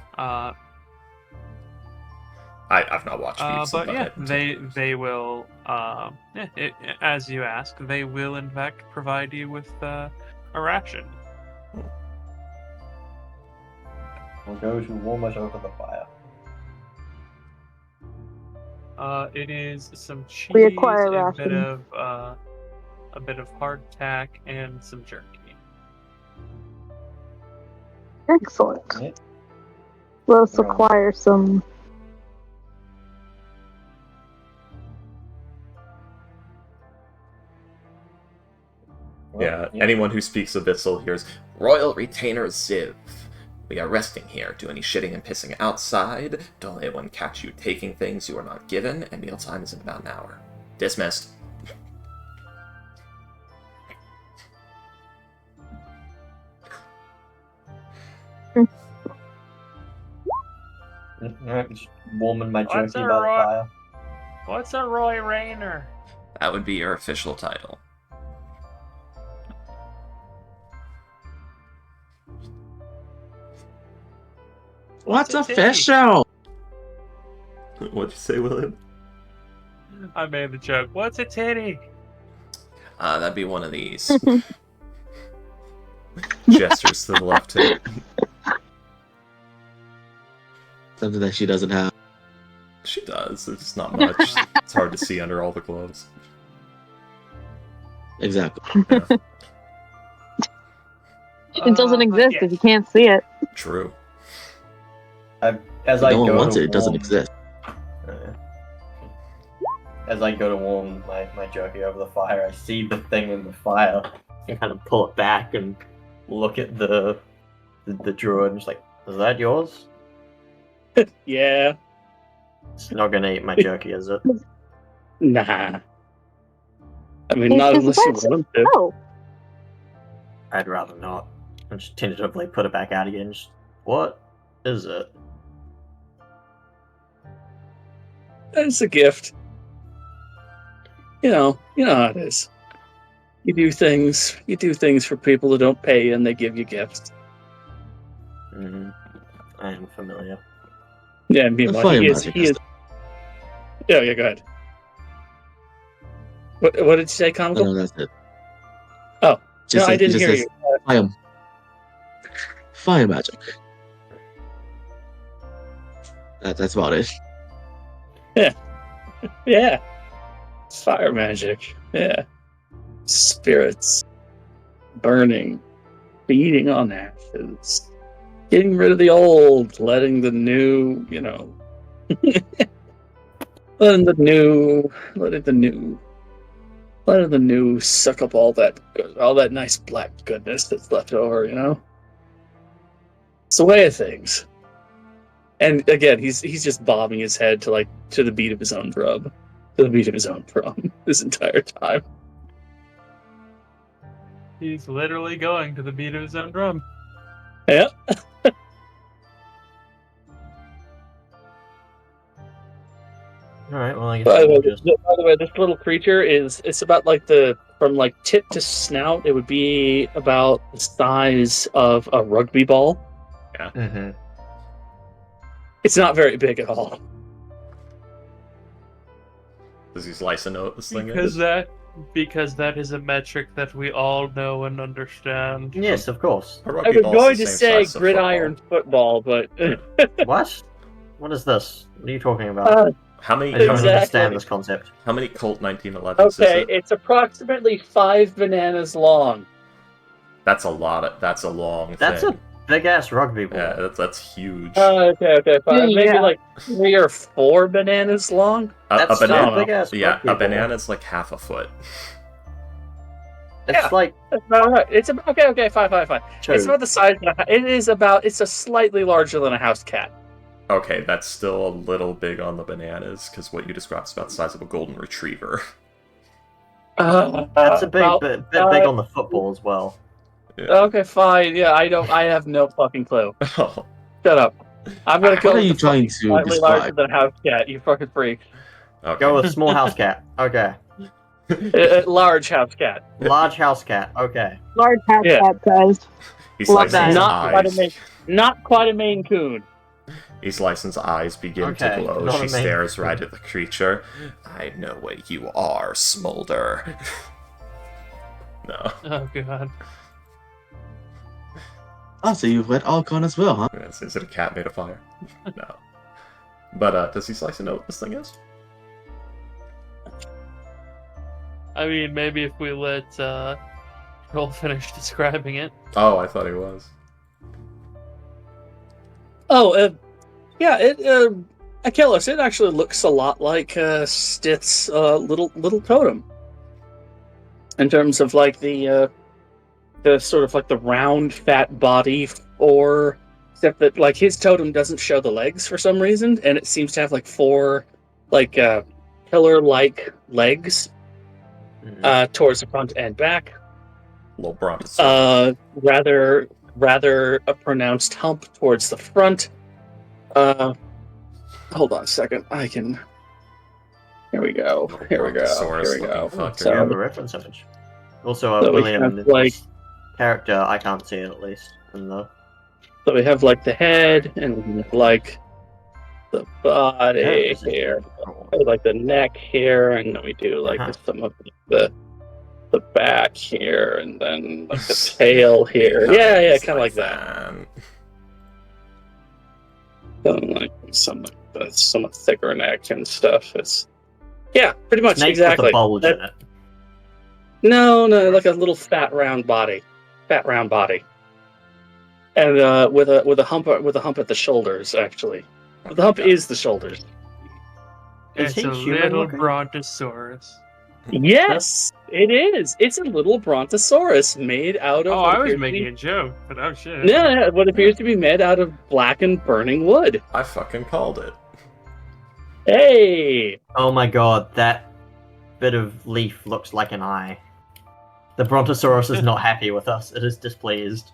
S1: I've not watched Beavis
S2: But
S1: and
S2: yeah,
S1: Butthead.
S2: they will as you ask, they will in fact provide you with a ration.
S3: We'll go to warm us over the fire.
S2: It is some cheese,
S5: We acquire
S2: a bit
S5: ration.
S2: of hardtack, and some jerky.
S5: Excellent.
S3: Yeah.
S5: Let's
S3: Right.
S5: acquire some.
S1: Yeah, anyone who speaks Abyssal hears, Royal Retainer Ziv. We are resting here. Do any shitting and pissing outside. Don't let anyone catch you taking things you are not given, and mealtime is in about an hour. Dismissed.
S3: Just warming my
S2: What's
S3: jerky
S2: a
S3: by the
S2: rock?
S3: fire.
S2: What's a Roy Rayner?
S1: That would be your official title.
S8: What's
S2: a
S8: official?
S1: What'd you say, William?
S2: I made the joke. What's a titty?
S1: That'd be one of these. Gestures to the left hip.
S8: Something that she doesn't have.
S1: She does. There's just not much. It's hard to see under all the clothes.
S8: Exactly.
S1: Yeah,
S5: It doesn't exist
S2: yeah.
S5: if you can't see it.
S1: true.
S3: As
S8: If
S3: I
S8: no one
S3: go
S8: wants
S3: to
S8: it, it doesn't
S3: warm-
S8: exist.
S3: As I go to warm my jerky over the fire, I see the thing in the fire and kind of pull it back and look at the druid and just like, is that yours?
S4: Yeah.
S6: It's not gonna eat my jerky, is it?
S4: Nah. I mean, not
S5: Is
S4: unless you
S5: that-
S4: want him to.
S5: Oh,
S6: I'd rather not. And just tentatively put it back out again. Just, what is it?
S4: It's a gift. You know how it is. You do things for people who don't pay you, and they give you gifts.
S6: Mm-hmm. I am familiar.
S4: Yeah, meanwhile,
S8: fire
S4: he is.
S8: magic
S4: He
S8: is
S4: is. Yeah, go ahead. What did you say,
S8: I
S4: comical?
S8: know that's it.
S4: Oh,
S8: Just
S4: no, I
S8: says-
S4: didn't
S8: just
S4: hear
S8: says,
S4: you.
S8: Fire magic. That's about it.
S4: Yeah. Fire magic. Yeah. Spirits. Burning. Feeding on ashes. Getting rid of the old. Letting the new, letting the new suck up all that nice black goodness that's left over, It's the way of things. And again, he's just bobbing his head to the beat of his own drum. To the beat of his own drum this entire time.
S2: He's literally going to the beat of his own drum.
S4: Yeah.
S6: Alright, well, I guess
S4: By
S6: we'll
S4: the
S6: just...
S4: way, this little creature it's about from tip to snout, it would be about the size of a rugby ball.
S6: Mm-hmm.
S4: It's not very big at all.
S1: Does he slice a note this thing
S2: Because
S1: is?
S2: because that is a metric that we all know and understand.
S6: Yes, of course.
S1: A
S4: I
S1: rugby
S4: was
S1: ball's
S4: going
S1: the
S4: to
S1: same
S4: say
S1: size as a
S4: gridiron football, but
S6: What? What is this? What are you talking about?
S1: How many?
S6: I don't
S4: Exactly.
S6: understand this concept.
S1: How many Colt 1911s
S4: okay,
S1: is it?
S4: it's approximately 5 bananas long.
S1: That's a lot. That's a long
S6: That's
S1: thing.
S6: a big ass rugby ball.
S1: Yeah, that's huge.
S4: Okay, fine.
S5: Yeah.
S4: Maybe like 3 or 4 bananas long.
S1: a
S6: That's
S1: banana.
S6: still a big ass
S1: Yeah,
S6: rugby
S1: a
S6: ball.
S1: banana's like half a foot.
S6: It's
S4: Yeah.
S6: like
S4: That's about right. It's okay, fine.
S6: two.
S4: It's about the size. It's a slightly larger than a house cat.
S1: Okay, that's still a little big on the bananas because what you described is about the size of a golden retriever.
S6: That's a big
S4: about-
S6: bit big on the football as well.
S1: Yeah.
S4: Okay, fine. Yeah, I have no fucking clue.
S1: Oh,
S4: Shut up. I'm gonna
S8: What
S4: go
S8: are
S4: with
S8: you
S4: the
S8: trying
S4: fucking
S8: to
S4: slightly larger
S8: describe?
S4: than a house cat. You fucking freak.
S1: okay.
S6: Go with small house cat. Okay.
S4: Large house cat.
S6: Large house cat. Okay.
S5: large hat
S4: Yeah.
S5: cat sized.
S1: He
S5: Love
S1: slices
S5: that.
S1: his
S4: Not quite a
S1: eyes.
S4: Maine. Not quite a Maine Coon.
S1: His licensed eyes begin
S6: Okay,
S1: to glow.
S6: not
S1: She
S6: a main-
S1: stares right at the creature. I know what you are, Smolder. No.
S2: Oh god.
S8: Oh, so you've read Archon as well, huh?
S1: Is it a cat made of fire? No. But does he slice a note what this thing is?
S2: I mean, maybe if we let Joel finish describing it.
S1: Oh, I thought he was.
S4: Oh, yeah. Achilles. It actually looks a lot like Stith's little totem. In terms of like the sort of like the round fat body, or except that like his totem doesn't show the legs for some reason, and it seems to have like 4 like pillar-like legs towards the front and back.
S1: Little brontosaurus.
S4: Rather a pronounced hump towards the front. Hold on a second. I can. Here we go. Here we go.
S1: Brontosaurus-looking fucker.
S6: Do you have a
S4: So,
S6: reference image? Also,
S4: So we
S6: William,
S4: have,
S6: this
S4: like-
S6: character, I can't see it at least. In the
S4: so we have like the head and like the body
S6: Yeah,
S4: here, like the neck here, and then we do like some of the back here, and then like the tail here. Yeah, kind of like that. Something like some thicker neck and stuff. It's pretty much
S6: Snake
S4: exactly.
S6: with a bulge in it.
S4: No, like a little fat round body, and with a hump at the shoulders. Actually, the hump is the shoulders.
S6: Is
S2: It's
S6: he
S2: a
S6: human
S2: little
S6: looking?
S2: brontosaurus.
S4: Yes, it is. It's a little brontosaurus made out of.
S2: Oh,
S4: what
S2: I was
S4: appears to
S2: making
S4: be-
S2: a joke, but oh shit.
S4: Yeah, what appears to be made out of blackened burning wood.
S1: I fucking called it.
S4: Hey,
S6: Oh my god, that bit of leaf looks like an eye. The Brontosaurus is not happy with us. It is displeased.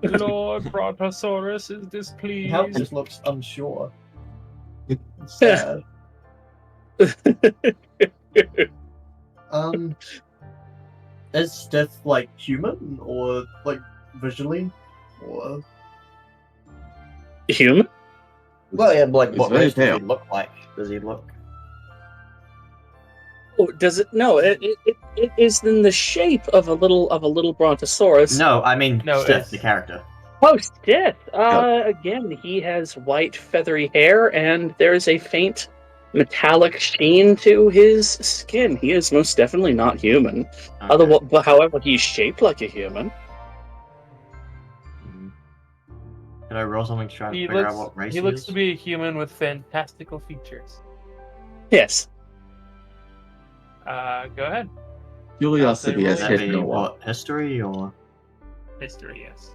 S2: Lord Brontosaurus is displeased.
S3: How it just looks unsure. It's sad. Is Steph like human or like visually, or
S4: human?
S3: well, yeah, like
S8: It's
S3: what
S8: very
S3: race does
S8: pale.
S3: he look like? Does he look?
S4: Oh, does it? No, it is in the shape of a little brontosaurus.
S6: No, I mean
S2: No,
S6: Steph,
S2: it's-
S6: the character.
S4: Oh, Stith. Again, he has white feathery hair, and there's a faint metallic sheen to his skin. He is most definitely not human.
S6: Okay.
S4: But however, he's shaped like a human.
S6: Did I roll something to try to
S2: He
S6: figure out what race
S2: he looks
S6: is?
S2: to be a human with fantastical features.
S4: Yes.
S2: Go ahead.
S8: Curiosity has
S2: Would
S6: Would that
S8: hit
S6: be
S8: no one.
S6: what, history or?
S2: History, yes.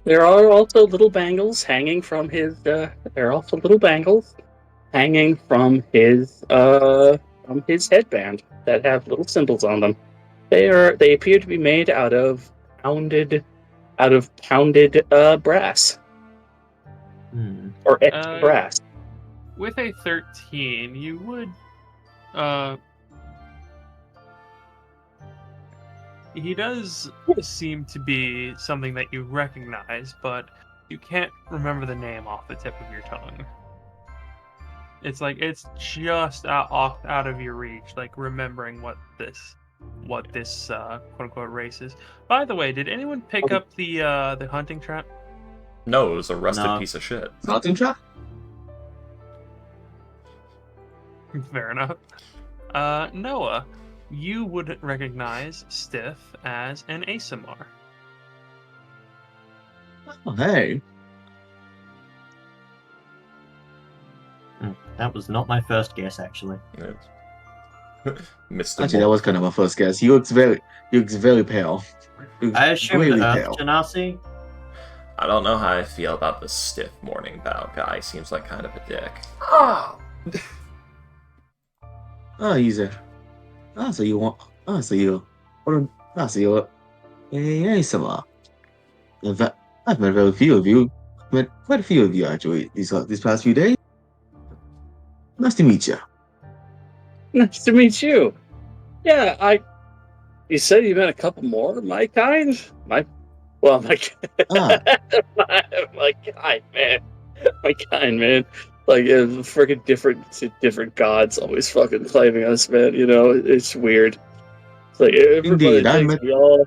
S4: There are also little bangles hanging from his. There are also little bangles hanging from his headband that have little symbols on them. They appear to be made out of pounded brass
S6: Hmm.
S4: or etched brass.
S2: With a 13, you would he does seem to be something that you recognize, but you can't remember the name off the tip of your tongue. It's like it's just out of your reach, like remembering what this quote unquote race is. By the way, did anyone pick up the hunting trap?
S1: No, it was a rusted
S6: No.
S1: piece of shit.
S8: Hunting trap?
S2: Fair enough. Noah, you would recognize Stiff as an ASMR.
S8: Oh, hey.
S6: That was not my first guess, actually.
S1: Mr.
S8: Actually, that was kind of my first guess. He looks very pale. He looks
S6: I assume
S8: really
S6: Earth
S8: pale.
S6: Genasi?
S1: I don't know how I feel about this stiff morning bow guy. Seems like kind of a dick.
S8: Oh, he's a. Ah, so you want. Ah, so you. So you're. Hey, Sama. In fact, I've met very few of you. Met quite a few of you actually these past few days. Nice to meet you.
S4: Nice to meet you. Yeah, You said you met a couple more of my kind. My
S8: Ah,
S4: my kind, man. Like freaking different gods always fucking claiming us, man. You know, it's weird. It's like everybody
S8: Indeed, I
S4: thinks
S8: met-
S4: we all.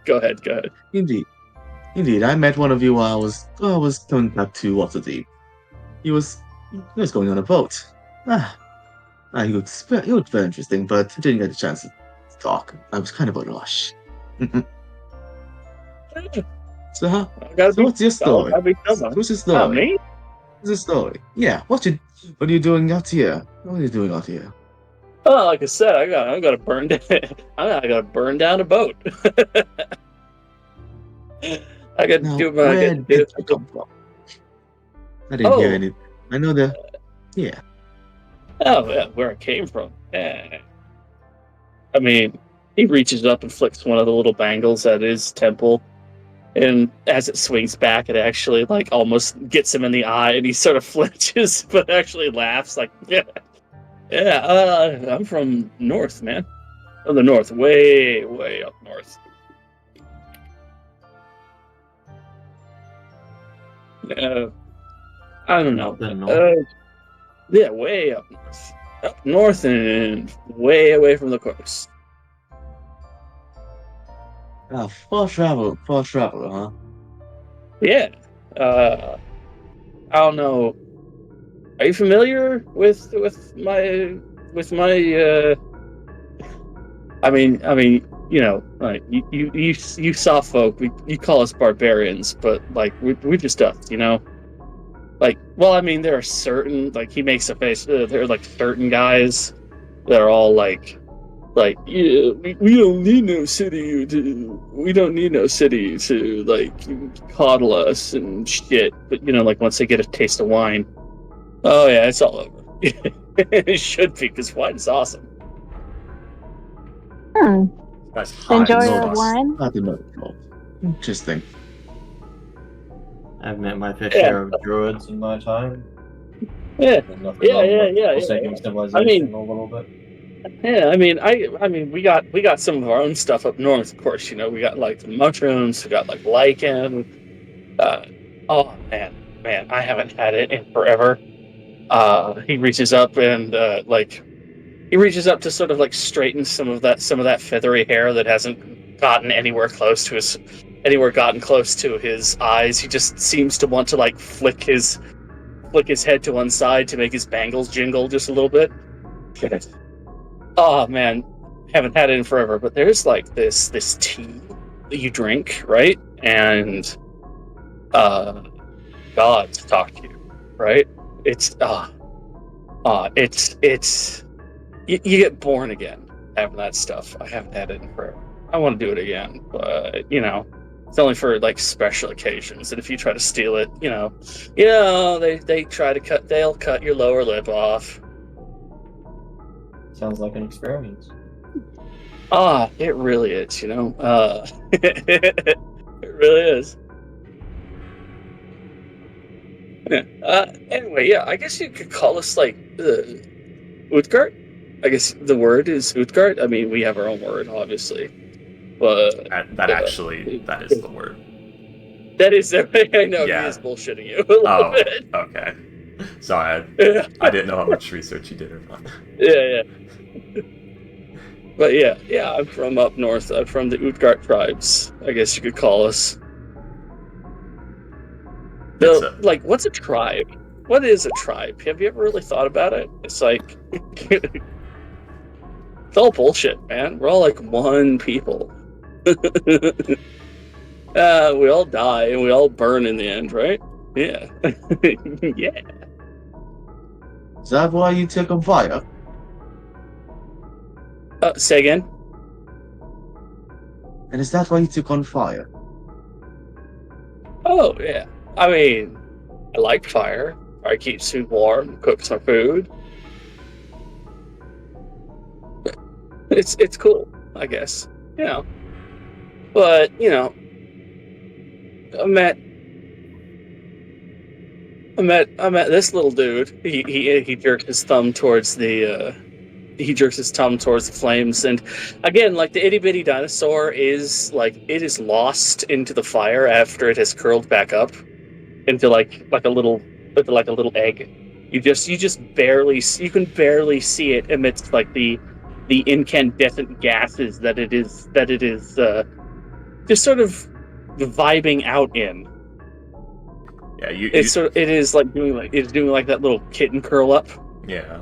S4: Go ahead.
S8: Indeed. I met one of you while I was coming back to Waterdeep. He was going on a boat. He looked very interesting, but I didn't get a chance to talk. I was kind of in a rush. So what's your story? What's your story?
S4: Me?
S8: What's your story? Yeah. What are you doing out here? What are you doing out here?
S4: Oh, like I said, I gotta burn down. I gotta burn down a boat. I gotta
S8: Now,
S4: do my.
S8: where did you come from? I didn't hear
S4: Oh.
S8: any. I know the. Yeah.
S4: Oh, yeah, where it came from. Yeah. I mean, he reaches up and flicks one of the little bangles at his temple, and as it swings back, it actually like almost gets him in the eye, and he sort of flinches, but actually laughs like, yeah. I'm from north, man. From the north, way up north. I don't know.
S6: Up the north?
S4: Yeah, way up north. Up north and way away from the coast.
S8: Far traveler, huh?
S4: Yeah. I don't know. Are you familiar with my? I mean, like you soft folk, you call us barbarians, but like we're just us, Like, well, I mean, there are certain like he makes a face. There are like certain guys that are all yeah, we don't need no city we don't need no city to like coddle us and shit. But like once they get a taste of wine, oh yeah, it's all over. It should be because wine is awesome.
S1: That's high
S5: Enjoy
S1: as
S5: your
S1: fuck.
S5: wine.
S8: I didn't know. Interesting.
S3: I've met my fair
S4: Yeah.
S3: share of druids in my time.
S4: Yeah,
S3: There's nothing
S4: yeah,
S3: wrong
S4: yeah,
S3: with
S4: yeah,
S3: forsaking
S4: yeah.
S3: civilization a little bit.
S4: Yeah. I mean, we got some of our own stuff up north, of course. We got like the mushrooms, we got like lichen. Oh man, I haven't had it in forever. He reaches up and he reaches up to sort of like straighten some of that feathery hair that hasn't gotten close to his eyes. He just seems to want to like flick his head to one side to make his bangles jingle just a little bit. Oh man, haven't had it in forever. But there's like this tea that you drink, right? And gods talk to you, right? It's it's you get born again having that stuff. I haven't had it in forever. I want to do it again, but it's only for like special occasions. And if you try to steal it, they'll cut your lower lip off.
S3: Sounds like an experience.
S4: It really is, it really is. Yeah. Anyway, yeah, I guess you could call us like Utgard. I guess the word is Utgard. I mean, we have our own word, obviously, but
S1: That is the word.
S4: that is. I know
S1: Yeah.
S4: he is bullshitting you a little bit.
S1: Okay. Sorry,
S4: Yeah,
S1: I didn't know how much research you did or not.
S4: yeah. But yeah, I'm from up north. I'm from the Utgard tribes. I guess you could call us. Like, what's a tribe? What is a tribe? Have you ever really thought about it? It's like it's all bullshit, man. We're all like one people. We all die and we all burn in the end, right? Yeah. Yeah.
S8: Is that why you took on fire?
S4: Say again?
S8: And is that why you took on fire?
S4: Oh, yeah. I mean, I like fire. Fire keeps me warm, cooks my food. It's cool, I guess. But, I met this little dude. He jerked his thumb towards the flames, and again, like the itty bitty dinosaur is like it is lost into the fire after it has curled back up into like a little egg. You can barely see it amidst like the incandescent gases that it is just sort of vibing out in.
S1: Yeah,
S4: It is doing like that little kitten curl up.
S1: Yeah.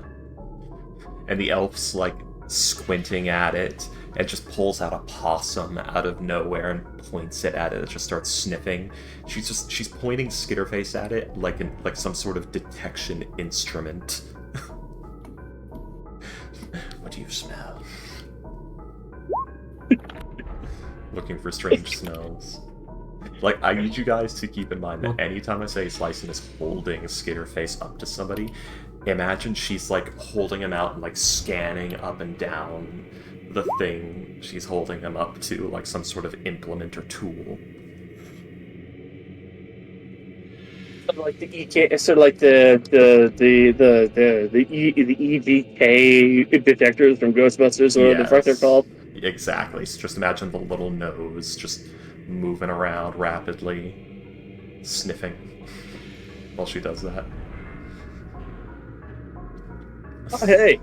S1: And the elf's like squinting at it and just pulls out a possum out of nowhere and points it at it. It just starts sniffing. She's pointing Skitterface at it like some sort of detection instrument. What do you smell? Looking for strange smells. Like, I need you guys to keep in mind that anytime I say Slicin is holding Skitterface up to somebody, imagine she's like holding him out and like scanning up and down the thing she's holding him up to, like some sort of implement or tool.
S4: Like the EK, sort of like the EVK detectors from Ghostbusters, or the fuck they're called.
S1: Exactly. So just imagine the little nose just moving around rapidly, sniffing while she does that.
S4: Oh, hey.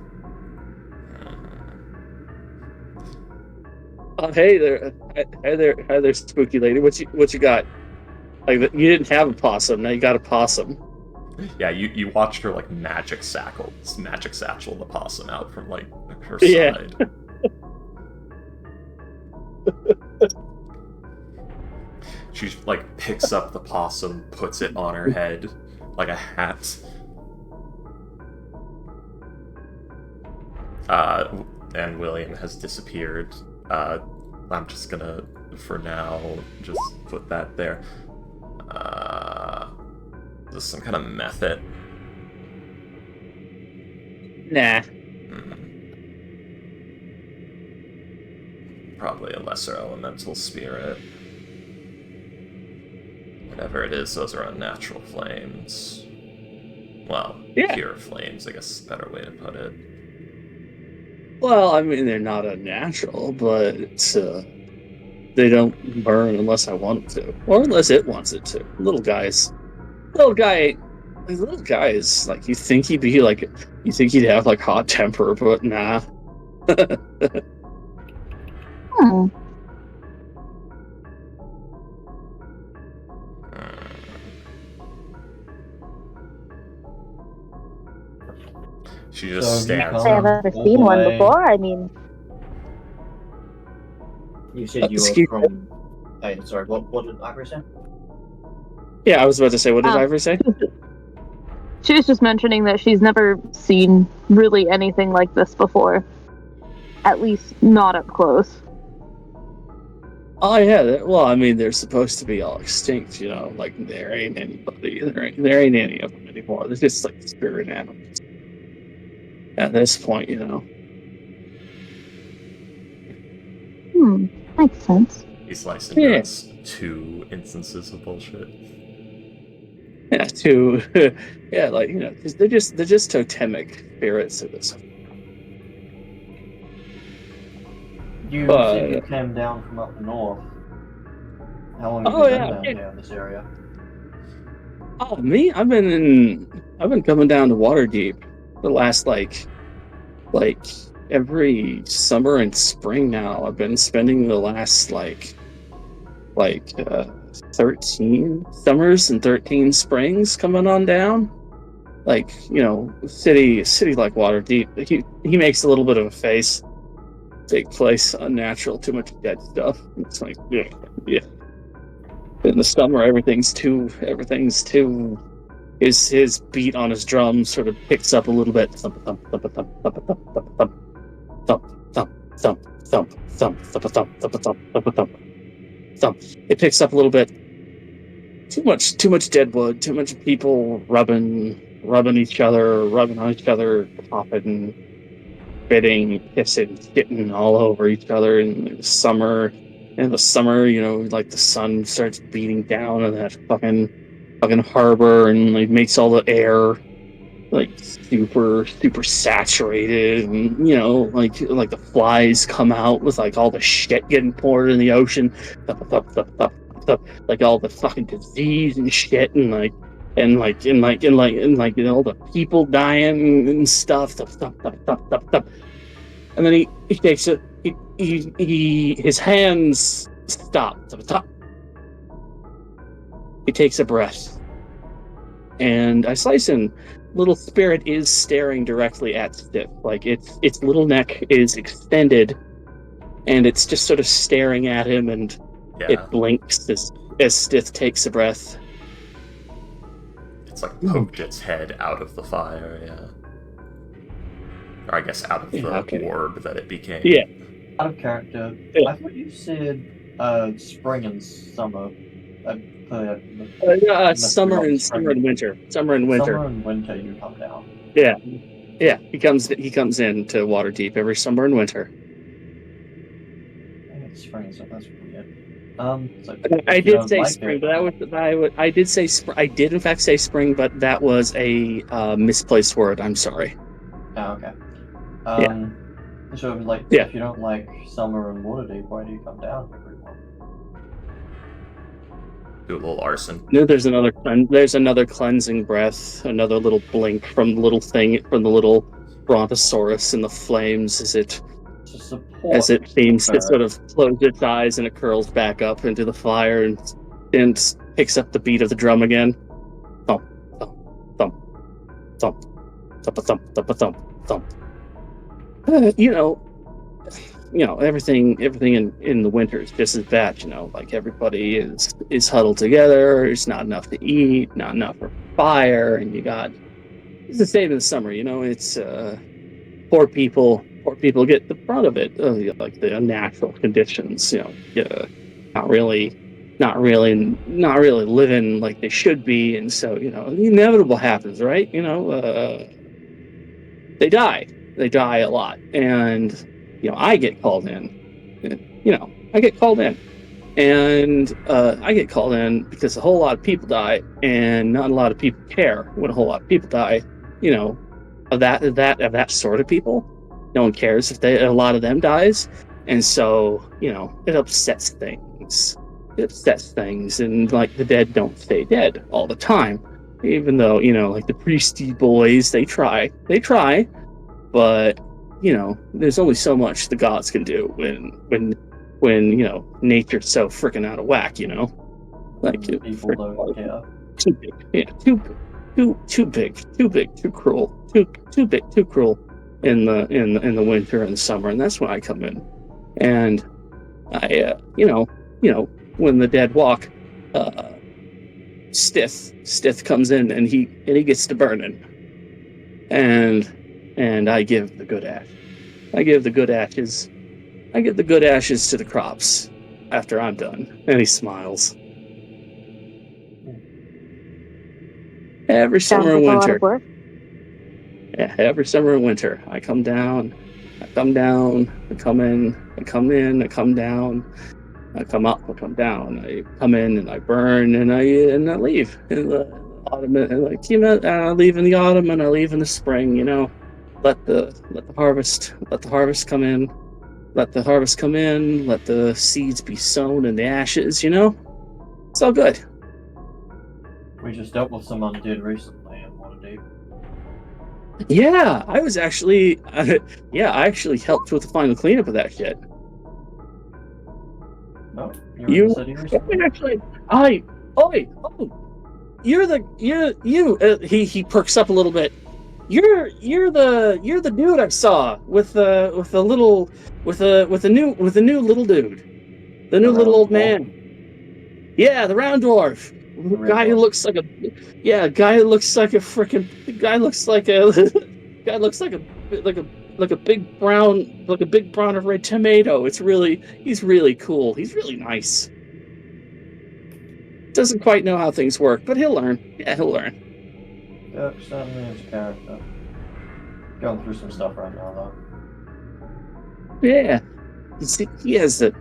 S4: Hey there, spooky lady. What you got? Like you didn't have a possum, now you got a possum.
S1: Yeah, you watched her like magic satchel the possum out from like her
S4: Yeah.
S1: side. She like picks up the possum, puts it on her head like a hat. And William has disappeared. I'm just gonna, for now, just put that there. Is this some kind of method?
S4: Nah.
S1: Probably a lesser elemental spirit. Whatever it is, those are unnatural flames. Well,
S4: Yeah.
S1: pure flames, I guess is a better way to put it.
S4: Well, I mean, they're not unnatural, but they don't burn unless I want to, or unless it wants it to. Little guy is like you think he'd have like hot temper, but nah.
S5: Hmm.
S1: She just
S3: So you
S1: stands.
S3: come
S9: I've ever
S3: all
S9: seen
S3: the
S9: one
S3: way-
S9: before. I mean,
S3: You said you
S4: Excuse
S3: were from. Hey, sorry. What did Ivory say?
S4: Yeah, I was about to say, what did
S5: Um,
S4: Ivory say?
S5: She was just mentioning that she's never seen really anything like this before. At least not up close.
S4: Oh yeah, well, I mean, they're supposed to be all extinct, like there ain't anybody, there ain't any of them anymore. They're just like spirit animals. At this point,
S5: Makes sense.
S1: He's slicing
S4: Yeah.
S1: that's 2 instances of bullshit.
S4: Yeah, yeah, like they're just totemic spirits of this.
S3: You
S4: But-
S3: said you came down from up north. How long have
S4: Oh,
S3: you been
S4: yeah,
S3: down
S4: yeah.
S3: here in this area?
S4: Oh, me? I've been coming down to Waterdeep the last like every summer and spring now. I've been spending the last 13 summers and 13 springs coming on down. Like, city like Waterdeep. He makes a little bit of a face. Take place unnatural, too much dead stuff. It's like, yeah. In the summer, everything's too. His beat on his drum sort of picks up a little bit. Thump, thump, thump, thump, thump, thump, thump, thump, thump, thump, thump, thump, thump, thump, thump, thump, thump, thump, thump. It picks up a little bit. Too much dead wood. Too much people rubbing each other, rubbing on each other, popping, spitting, pissing, shitting all over each other in the summer. In the summer, like the sun starts beating down on that fucking harbor and like makes all the air like super saturated, and like the flies come out with like all the shit getting poured in the ocean, like all the fucking disease and shit, and all the people dying and stuff. And then he takes it. His hands stop. He takes a breath, and I slice him. Little spirit is staring directly at Stiff. Like its little neck is extended, and it's just sort of staring at him, and
S1: Yeah.
S4: it blinks as Stiff takes a breath.
S1: It's like poked its head out of the fire, yeah. Or I guess out of the orb that it became.
S4: Yeah.
S3: Out of character,
S4: Yeah.
S3: I thought you said spring and summer.
S4: Summer and winter. Summer and winter.
S3: Summer and winter, you come down.
S4: Yeah. He comes into Waterdeep every summer and winter.
S3: I think it's spring, so that's weird. So
S4: I
S3: if you
S4: did
S3: don't
S4: say
S3: like
S4: spring,
S3: it-
S4: but I did say spring. I did in fact say spring, but that was a misplaced word. I'm sorry.
S3: Oh, okay. So
S4: Yeah.
S3: if you don't like summer and Waterdeep, why do you come down every month?
S1: Do a little arson.
S4: No, there's another cleansing breath, another little blink from the little brontosaurus in the flames as it
S3: To support.
S4: as it seems to
S3: her.
S4: sort of close its eyes and it curls back up into the fire and picks up the beat of the drum again. Thump, thump, thump, thump, thump, thump, thump, thump, thump. Everything in the winter is just as bad. Like everybody is huddled together. There's not enough to eat, not enough for fire, and it's the same in the summer. It's poor people get the brunt of it, like the unnatural conditions. Not really living like they should be, and so the inevitable happens, right? They die a lot, and I get called in. I get called in, and I get called in because a whole lot of people die, and not a lot of people care when a whole lot of people die. Of that sort of people, no one cares if a lot of them dies, and so it upsets things. And like the dead don't stay dead all the time, even though like the priesty boys, they try, but there's only so much the gods can do when nature's so freaking out of whack. Like
S3: People don't care.
S4: too big, too big, too cruel, too big, too cruel in the winter and the summer, and that's when I come in, and I when the dead walk, Stith comes in and he gets to burning, and I give the good ash. I give the good ashes to the crops after I'm done, and he smiles. Every summer and winter. Yeah, every summer and winter. I come down, I come in, I come down, I come up, I come down, I come in and I burn and I leave in the autumn, and I leave in the autumn and I leave in the spring. Let the harvest come in, let the seeds be sown in the ashes. It's all good.
S3: We just dealt with some undead recently in Waterdeep.
S4: Yeah, I was actually, I actually helped with the final cleanup of that shit.
S3: No, you were in the city recently?
S4: Actually, he perks up a little bit. You're the dude I saw with the new little dude, the new little old man. Yeah, the round dwarf. Guy who looks like a big brown or red tomato. He's really cool. He's really nice. Doesn't quite know how things work, but he'll learn. Yeah, he'll learn.
S3: Dirk certainly is a character. Going through some stuff right now though.
S4: Yeah. He has a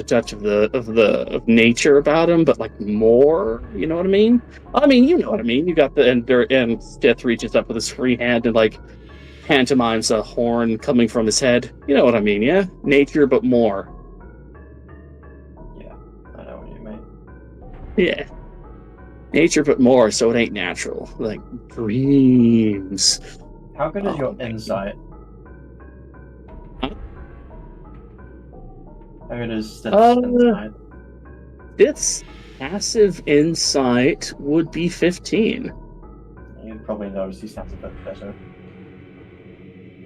S4: touch of nature about him, but like more, you know what I mean? You know what I mean. You got and Stith reaches up with his free hand and like pantomimes a horn coming from his head. You know what I mean, yeah? Nature, but more.
S3: Yeah, I know what you mean.
S4: Yeah. Nature, but more, so it ain't natural. Like dreams.
S3: How good is your insight?
S4: Huh?
S3: How good is Stith's insight?
S4: Its passive insight would be 15.
S3: You probably notice he sounds a bit better.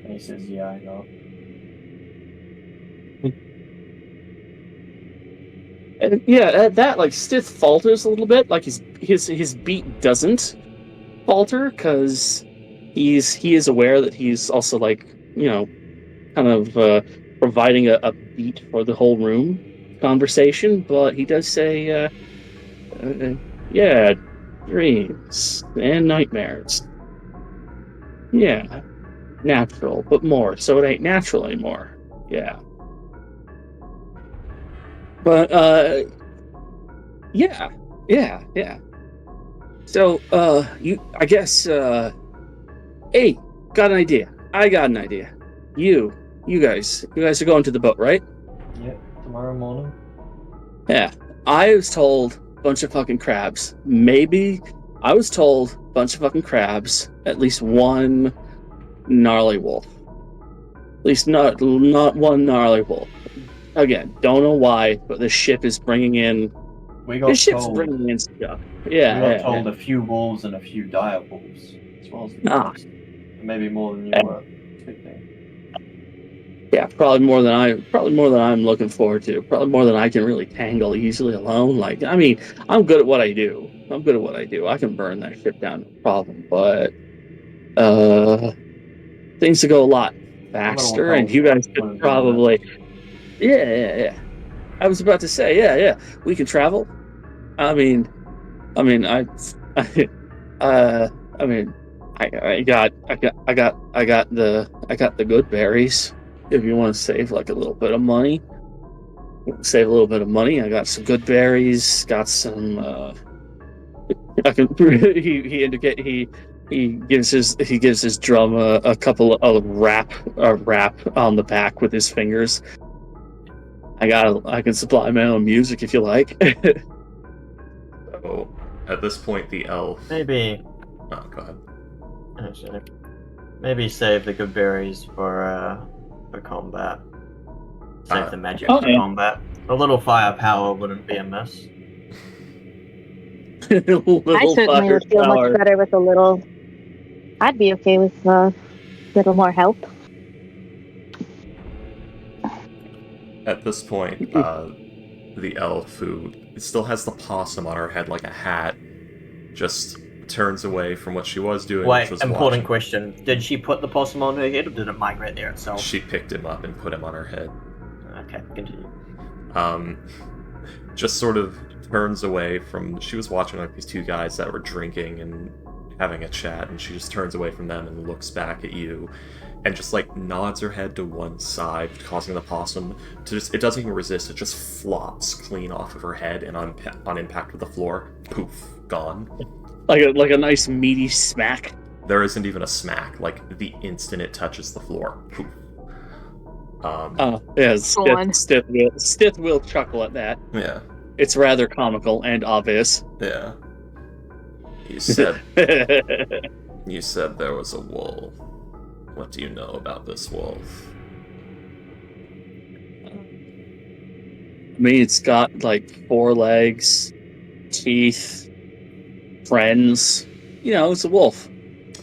S3: And he says, yeah, I know.
S4: And yeah, at that, like, Stith falters a little bit. Like, his beat doesn't falter, because he is aware that he's also, like, kind of providing a beat for the whole room conversation. But he does say, yeah, dreams and nightmares. Yeah, natural, but more. So it ain't natural anymore. Yeah. But, yeah. So, I guess, hey, got an idea. I got an idea. You guys are going to the boat, right?
S3: Yep, tomorrow morning.
S4: Yeah. I was told a bunch of fucking crabs. Maybe I was told a bunch of fucking crabs, at least one gnarly wolf. At least not one gnarly wolf. Again, don't know why, but the ship is bringing in.
S3: We
S4: The
S3: got
S4: ship's
S3: told.
S4: bringing in stuff.
S3: We
S4: Yeah,
S3: got
S4: yeah,
S3: told a few wolves and a few dire wolves, as well as the
S4: Ah.
S3: ghost. Maybe more than you
S4: Yeah.
S3: were expecting.
S4: yeah. Probably more than I'm looking forward to. Probably more than I can really tangle easily alone. Like, I mean, I'm good at what I do. I can burn that ship down, no problem. But things to go a lot faster, and you guys could probably. Yeah. I was about to say, yeah. We can travel. I mean, I mean, I, uh, I mean, I got the good berries. If you want to save like a little bit of money, I got some good berries. Got some. I can. He indicate he gives his drum a couple of rap on the back with his fingers. I can supply my own music if you like.
S1: So, at this point, the elf.
S6: Maybe.
S1: Oh, go ahead.
S6: Actually, maybe save the good berries for combat. Save the magic for combat. A little firepower wouldn't be amiss.
S9: I certainly would feel much better with a little. I'd be okay with a little more help.
S1: At this point, the elf, who still has the possum on her head like a hat, just turns away from what she was doing.
S6: Wait,
S1: which was
S6: important
S1: watching.
S6: question. Did she put the possum on her head, or did it migrate there itself?
S1: She picked him up and put him on her head.
S6: Okay, continue.
S1: Just sort of turns away from. She was watching like these two guys that were drinking and having a chat, and she just turns away from them and looks back at you, and just like nods her head to one side, causing the possum to just. It doesn't even resist. It just flops clean off of her head and on impact with the floor. Poof, gone.
S4: Like a nice meaty smack.
S1: There isn't even a smack. Like the instant it touches the floor. Poof.
S4: Yeah, Stith will chuckle at that.
S1: Yeah.
S4: It's rather comical and obvious.
S1: Yeah. You said there was a wolf. What do you know about this wolf?
S4: I mean, it's got like 4 legs, teeth, friends. You know, it's a wolf.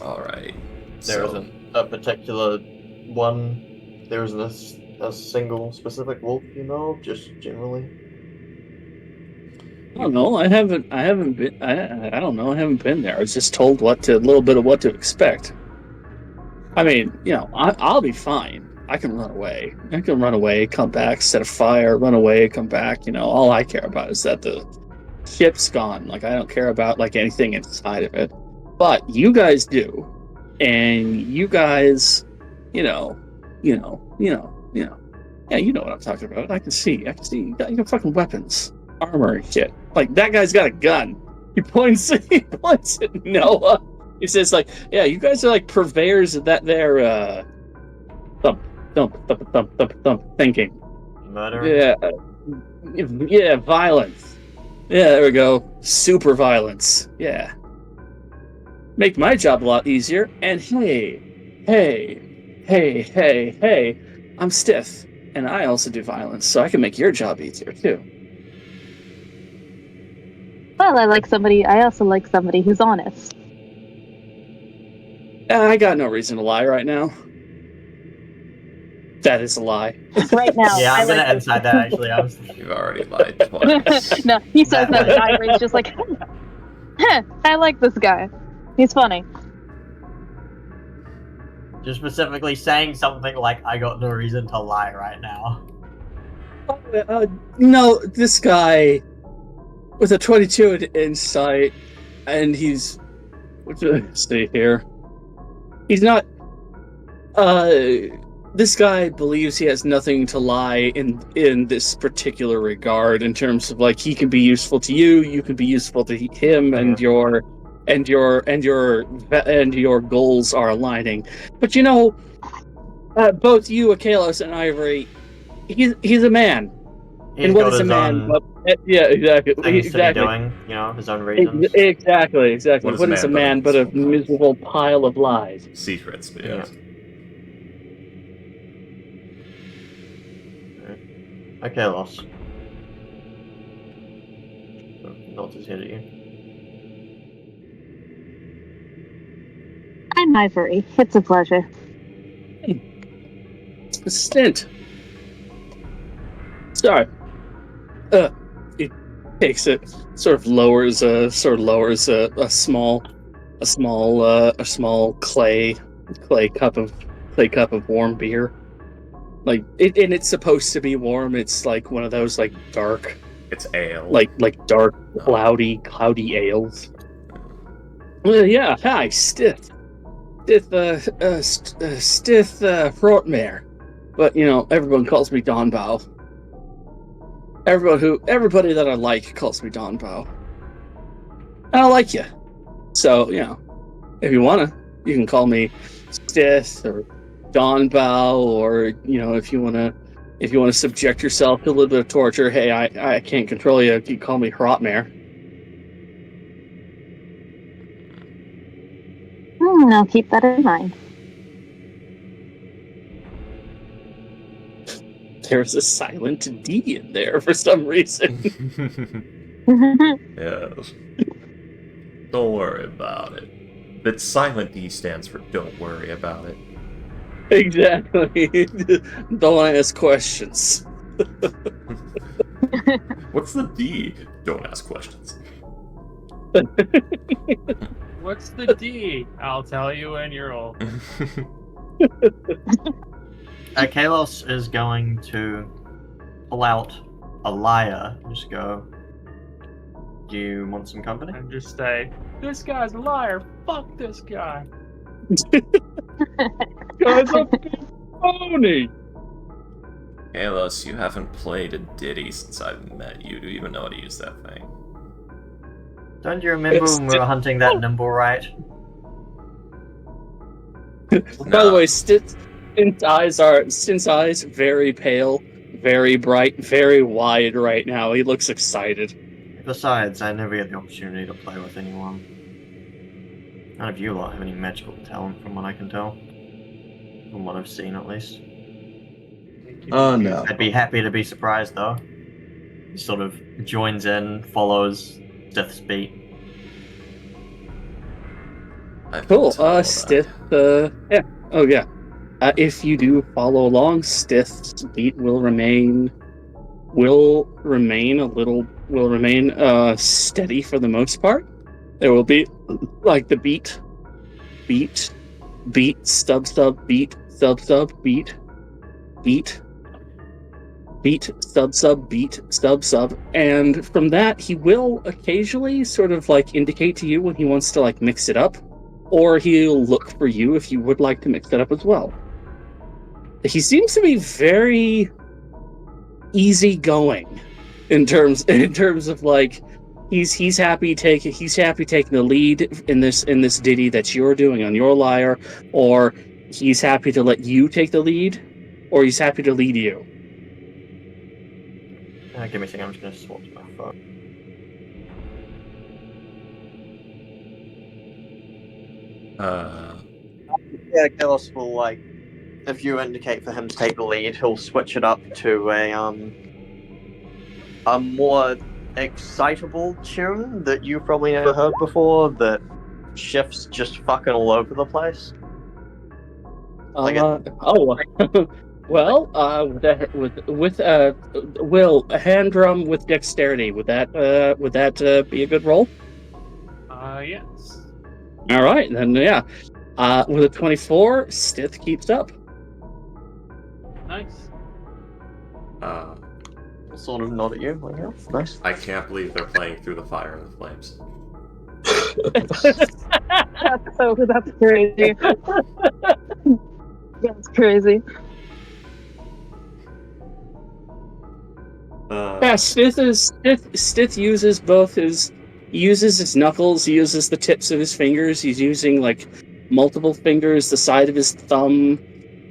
S1: Alright.
S3: There isn't a particular one. There isn't a single specific wolf you know of, just generally.
S4: I don't know. I haven't been. I don't know. I haven't been there. I was just told a little bit of what to expect. I mean, you know, I'll be fine. I can run away. Come back, set a fire, run away, come back. You know, all I care about is that the ship's gone. Like, I don't care about like anything inside of it. But you guys do, and you guys, you know. Yeah, you know what I'm talking about. I can see. You got fucking weapons, armor, and shit. Like, that guy's got a gun. He points at Noah. He says, like, yeah, you guys are like purveyors of that there, thump, thinking.
S6: Murder?
S4: Yeah, violence. Yeah, there we go. Super violence. Yeah. Make my job a lot easier. And hey, I'm Stiff, and I also do violence, so I can make your job easier too.
S9: Well, I also like somebody who's honest.
S4: I got no reason to lie right now. That is a lie.
S9: Right now.
S6: Yeah, I'm gonna inside that actually.
S1: You've already lied twice.
S9: No, he says that and Ivory's just like, I like this guy. He's funny.
S6: Just specifically saying something like, I got no reason to lie right now.
S4: No, this guy with a 22 in insight, and he's. Let's see here. He's not. This guy believes he has nothing to lie in this particular regard, in terms of like he can be useful to you, you can be useful to him, and your goals are aligning. But you know, both you, Akalos, and Ivory, he's a man. And what is a man? Yeah, exactly.
S6: Things to be doing, you know, his own reasons.
S4: Exactly. What is a man but a miserable pile of lies?
S1: Secrets, but yes.
S6: Okay, Loss. Nods his head at you.
S9: I'm Ivory. It's a pleasure.
S4: Stint. Sorry. He takes it, sort of lowers a small clay cup of warm beer. Like and it's supposed to be warm. It's like one of those like dark,
S1: It's ale.
S4: like dark cloudy ales. Well, yeah. Hi, Stith, Frotmare, but everyone calls me Don Bow. Everybody that I like calls me Don Bow. And I like you, so if you wanna, you can call me Stith or Don Bow, or if you wanna subject yourself to a little bit of torture. Hey, I can't control you. You call me Frotmare.
S9: I'll keep that in mind.
S4: There's a silent D in there for some reason.
S1: Yes. Don't worry about it. That silent D stands for don't worry about it.
S4: Exactly. Don't ask questions.
S1: What's the D? Don't ask questions.
S2: What's the D? I'll tell you when you're old.
S6: Kalos is going to pull out a lyre. Just go. Do you want some company?
S2: And just say, this guy's a liar. Fuck this guy.
S4: Guy's a phony.
S1: Kalos, you haven't played a ditty since I've met you. Do you even know how to use that thing?
S6: Don't you remember when we were hunting that nimble right?
S4: By the way, Stint's eyes very pale, very bright, very wide right now. He looks excited.
S6: Besides, I never get the opportunity to play with anyone. None of you lot have any magical talent, from what I can tell. From what I've seen, at least.
S8: Oh, no.
S6: I'd be happy to be surprised, though. He sort of joins in, follows Stith's beat.
S4: Cool. Stith. Yeah. Oh, yeah. If you do follow along, Stith's beat will remain steady for the most part. There will be like the beat, sub, beat, sub, beat, sub, and from that he will occasionally sort of like indicate to you when he wants to like mix it up, or he'll look for you if you would like to mix it up as well. He seems to be very easygoing in terms of like he's happy taking the lead in this ditty that you're doing on your lyre, or he's happy to let you take the lead, or he's happy to lead you.
S6: Give me a second, I'm just going to swap to my phone.
S3: Yeah, Kalos will, like, if you indicate for him to take the lead, he'll switch it up to a more excitable tune that you've probably never heard before, that shifts just fucking all over the place.
S4: Well, Will, a hand drum with dexterity, would that be a good roll?
S2: Yes.
S4: All right, then, yeah. With a 24, Stith keeps up.
S2: Nice.
S3: I'll sort of nod at you, like, yeah, nice.
S1: I can't believe they're playing Through the Fire and the Flames.
S9: That's crazy. That's crazy.
S4: Yeah, Stith uses his knuckles, he uses the tips of his fingers, he's using like multiple fingers, the side of his thumb,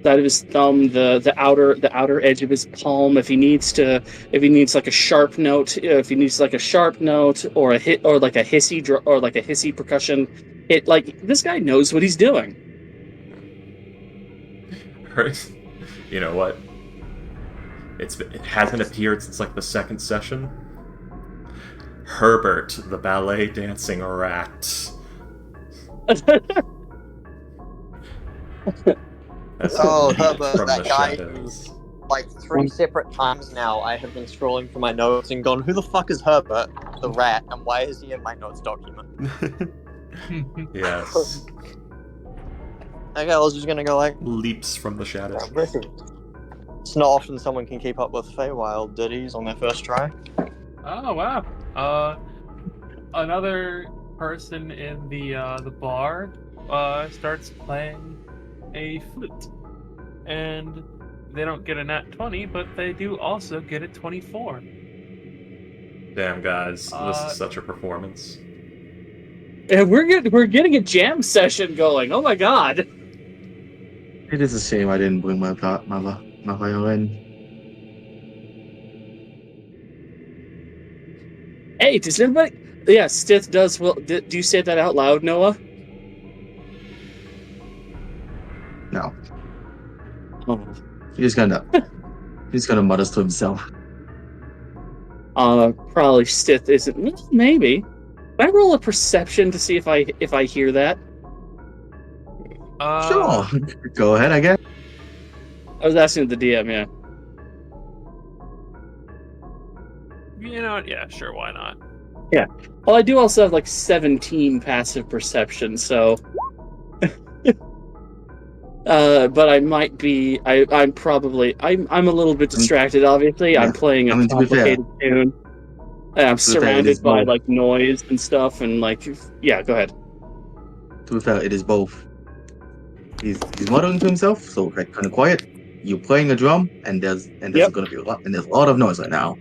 S4: the outer edge of his palm. If he needs like a sharp note, or a hit, or like a hissy percussion hit, like this guy knows what he's doing.
S1: You know what? It hasn't appeared since like the second session. Herbert, the ballet dancing rat. That's
S3: Oh,
S1: the beat
S3: Herbert,
S1: from
S3: that
S1: the
S3: guy
S1: shadows.
S3: Like 3 separate times now, I have been scrolling through my notes and gone, who the fuck is Herbert, the rat, and why is he in my notes document?
S1: Yes.
S3: Okay, I was just gonna go like,
S1: Leaps from the shadows.
S3: impressive. It's not often someone can keep up with Feywild ditties on their first try.
S2: Oh wow. Another person in the bar starts playing a flute, and they don't get a nat 20, but they do also get a 24.
S1: Damn, guys, this is such a performance.
S4: And we're getting a jam session going. Oh my god.
S8: It is a shame I didn't bring my violin.
S4: Hey, does anybody? Yeah, Stith does. Well, do you say that out loud, Noah?
S8: No.
S4: Oh.
S8: He's gonna mutter to himself.
S4: Probably Stith isn't. Maybe. Can I roll a perception to see if I hear that?
S8: Sure. Go ahead, I guess.
S4: I was asking the DM. Yeah.
S2: You know what? Yeah, sure, why not?
S4: Yeah. Well, I do also have like 17 passive perception, so. But I might be. I'm probably. I'm a little bit distracted. Obviously,
S8: Yeah.
S4: I'm playing a
S8: To be fair,
S4: complicated tune. And I'm
S8: To be fair, it
S4: surrounded
S8: is
S4: by
S8: both.
S4: like noise and stuff, and like, yeah. Go ahead.
S8: To be fair, it is both. He's muttering to himself, so like kind of quiet. You're playing a drum, and there's
S4: Yep.
S8: gonna be a lot, and there's a lot of noise right now.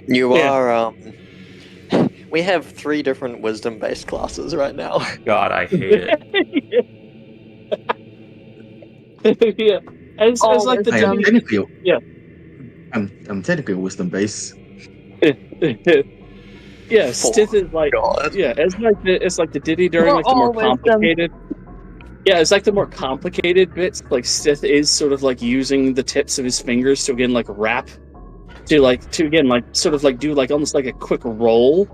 S3: You
S4: Yeah.
S3: are, we have 3 different wisdom-based classes right now.
S1: God, I hate it.
S4: Yeah. As
S5: All
S4: like the
S8: I am
S5: wisdom.
S8: technically,
S4: Yeah.
S8: I'm technically wisdom base.
S4: Yeah, Stith is like,
S3: God.
S4: yeah, it's like the ditty during
S5: We're
S4: like the more
S5: all wisdom.
S4: complicated. Yeah, it's like the more complicated bits. Like Stith is sort of like using the tips of his fingers to again like rap, to again like sort of like do like almost like a quick roll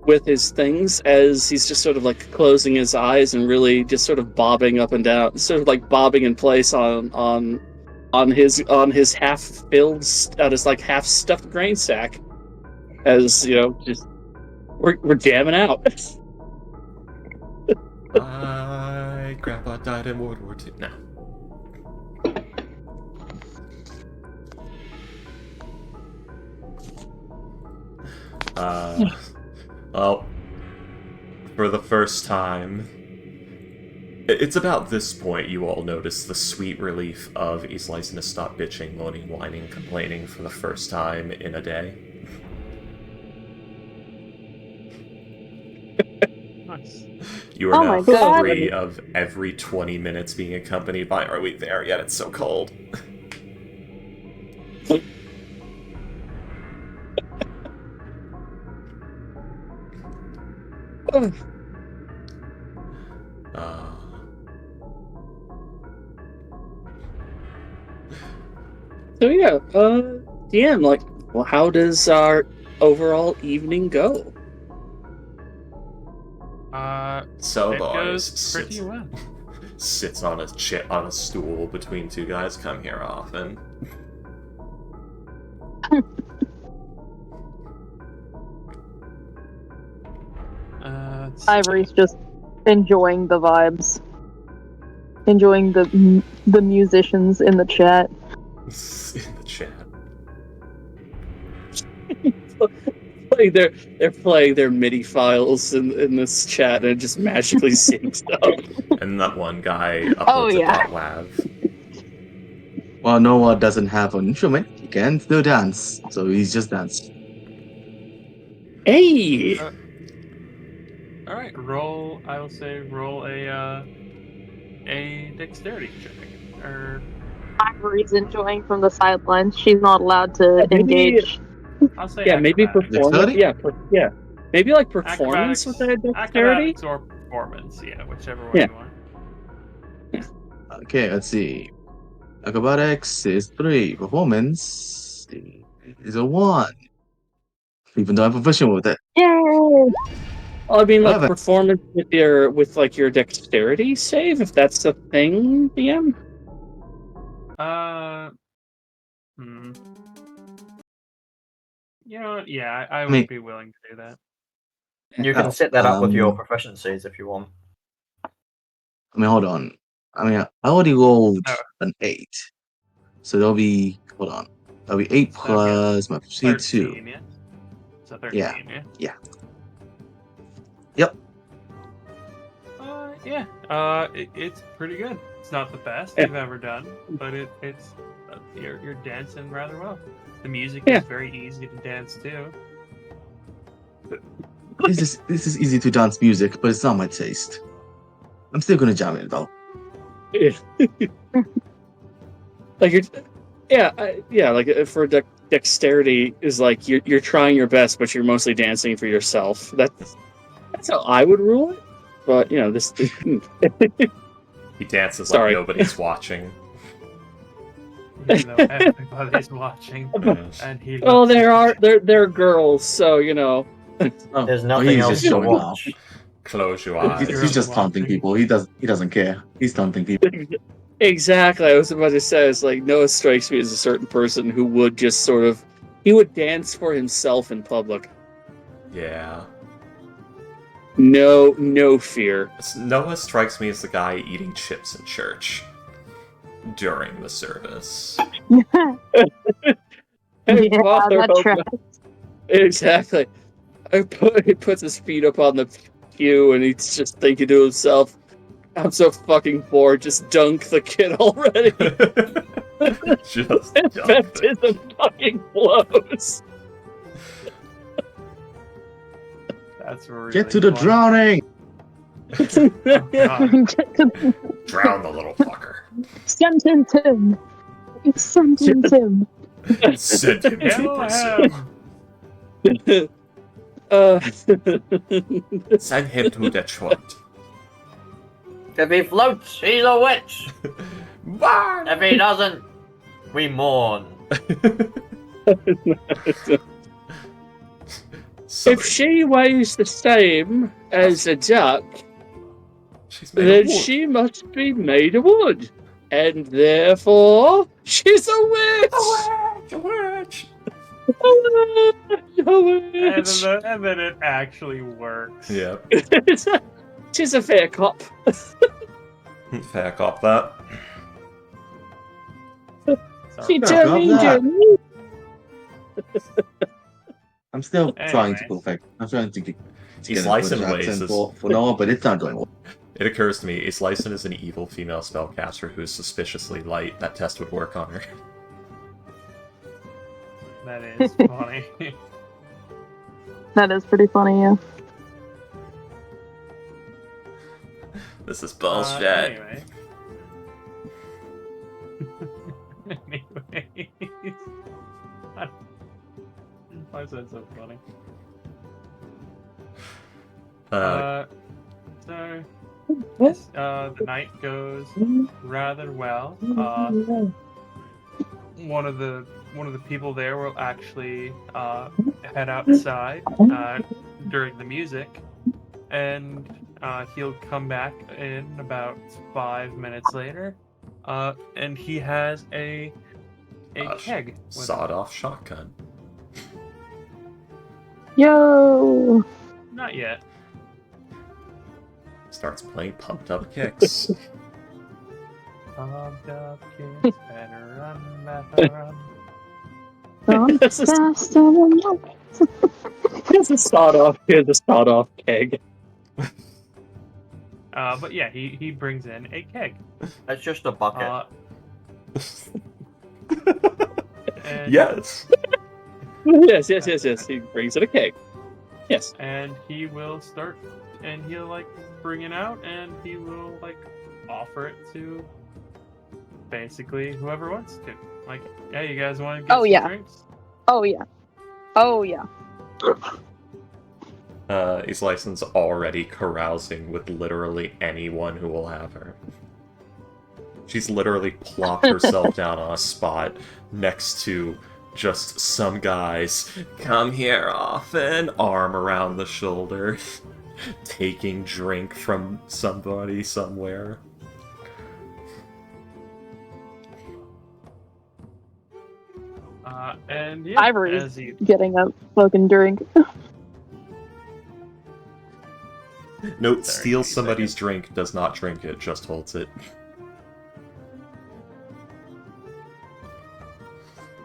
S4: with his things as he's just sort of like closing his eyes and really just sort of bobbing up and down, sort of like bobbing in place on his half filled, his like half stuffed grain sack, as you know, just we're jamming out.
S1: My grandpa died in World War II. No. Well, for the first time, it's about this point you all notice the sweet relief of Islice to stop bitching, moaning, whining, complaining for the first time in a day.
S2: Nice.
S1: You are
S9: Oh
S1: now
S9: my God.
S1: free of every 20 minutes being accompanied by, are we there yet? It's so cold.
S4: So yeah, DM, like, well, how does our overall evening go?
S1: So
S2: It
S1: boys
S2: goes pretty well.
S1: sits on a stool between 2 guys. Come here often.
S5: Ivory's just enjoying the vibes, enjoying the musicians in the chat.
S1: In the chat.
S4: They're playing their MIDI files in this chat and it just magically syncs up.
S1: And that one guy uploads
S5: Oh, yeah.
S1: a .wav.
S8: Well, Noah doesn't have an instrument. He can still dance, so he's just dancing.
S4: Hey!
S2: All right, roll. I will say roll a dexterity check. Or
S5: Ivory's enjoying from the sidelines. She's not allowed to
S4: Maybe-
S5: engage.
S2: I'll say
S4: Yeah, maybe
S2: acrobatics.
S4: performance.
S8: Dexterity?
S4: Yeah, maybe like performance with that dexterity.
S2: Acrobatics or performance, yeah, whichever one
S4: Yeah.
S2: you want.
S8: Okay, let's see. Acrobatics is 3. Performance is a 1. Even though I'm proficient with it.
S9: Yay!
S4: I mean, like
S8: 11.
S4: performance with your dexterity save, if that's the thing, DM.
S2: You know what? Yeah, I
S8: mean-
S2: would be willing to do that.
S6: You can
S8: Oh,
S6: set that up with your proficiencies if you want.
S8: I mean, hold on. I mean, I already rolled
S2: Oh.
S8: an 8. So there'll be, hold on. That'll be 8
S2: So,
S8: plus my proceed 2.
S2: 13, yeah. So 13, yeah.
S8: Yep.
S2: It's pretty good. It's not the best
S4: Yeah.
S2: you've ever done, but it's you're dancing rather well. The music
S4: Yeah.
S2: is very easy to dance to.
S8: This is easy to dance music, but it's not my taste. I'm still gonna jam it though.
S4: Like for dexterity is like you're trying your best, but you're mostly dancing for yourself. That's how I would rule it. But you know this.
S1: He dances
S4: Sorry.
S1: like nobody's watching.
S2: Even though everybody's watching, and he.
S4: Well, there are girls, so you know.
S8: Oh,
S6: There's nothing
S8: he's
S6: else
S8: just
S6: to
S8: showing
S6: watch.
S1: Close your
S8: He's,
S1: eyes.
S8: he's just taunting people. He doesn't care. He's taunting people.
S4: Exactly. I was about to say, it's like Noah strikes me as a certain person who would just sort of he would dance for himself in public.
S1: Yeah.
S4: No fear.
S1: Noah strikes me as the guy eating chips in church during the service.
S4: Hey,
S9: Yeah,
S4: Father,
S9: that
S4: open
S9: tracks.
S4: up. Exactly. He puts his feet up on the pew and he's just thinking to himself, I'm so fucking bored, just dunk the kid already.
S1: Just
S4: Baptism fucking blows.
S2: That's really
S8: Get to the
S2: funny.
S8: drowning!
S2: Oh, God.
S1: Drown the little fucker.
S9: Sentence him. Sentence him.
S1: Send him to
S2: Kill
S1: Brazil.
S2: him!
S1: Send him to Detroit.
S6: If he floats, he's a witch.
S1: Burn!
S6: If he doesn't, we mourn.
S4: If she weighs the same as a duck,
S1: She's made
S4: then
S1: of wood.
S4: she must be made of wood. And therefore, she's a witch!
S1: A witch!
S4: A witch!
S2: And then it actually works.
S1: Yeah.
S4: She's a fair cop.
S1: Fair cop that.
S4: She
S8: Fair cop
S4: turned
S8: that.
S4: me.
S8: I'm still trying to
S2: Anyways.
S8: perfect. I'm trying to get
S1: He's
S8: a
S1: slicing
S8: British
S1: ways.
S8: accent for Noah, but it's not going well.
S1: It occurs to me, Islyson is an evil female spellcaster who is suspiciously light. That test would work on her.
S2: That is funny.
S5: That is pretty funny, yeah.
S1: This is bullshit.
S2: Anyway. Anyways. Why is that so funny? So yes, the night goes rather well. One of the people there will actually head outside during the music, and he'll come back in about 5 minutes later, and he has a keg. with him.
S1: Sawed-off shotgun.
S9: Yo.
S2: Not yet.
S1: Starts playing Pumped Up Kicks.
S2: Pumped up kids, better run, better run.
S9: Run
S4: This is-
S9: faster than that.
S4: Here's a sawed-off keg.
S2: But yeah, he brings in a keg.
S6: It's just a bucket.
S2: And,
S1: Yes!
S4: Yes. He brings in a keg. Yes.
S2: And he will start, and he'll like bring it out, and he will like offer it to basically whoever wants to. Like, hey, you guys want to get
S5: Oh,
S2: some
S5: yeah.
S2: drinks?
S5: Oh yeah. Oh yeah.
S1: Islyson's already carousing with literally anyone who will have her. She's literally plopped herself down on a spot next to just some guys. Come here often, arm around the shoulder, taking drink from somebody somewhere.
S2: And yeah,
S5: Ivory's
S2: as you
S5: getting a fucking drink.
S1: Note,
S2: Sorry,
S1: steals
S2: you
S1: somebody's drink, does not drink it, just holds it.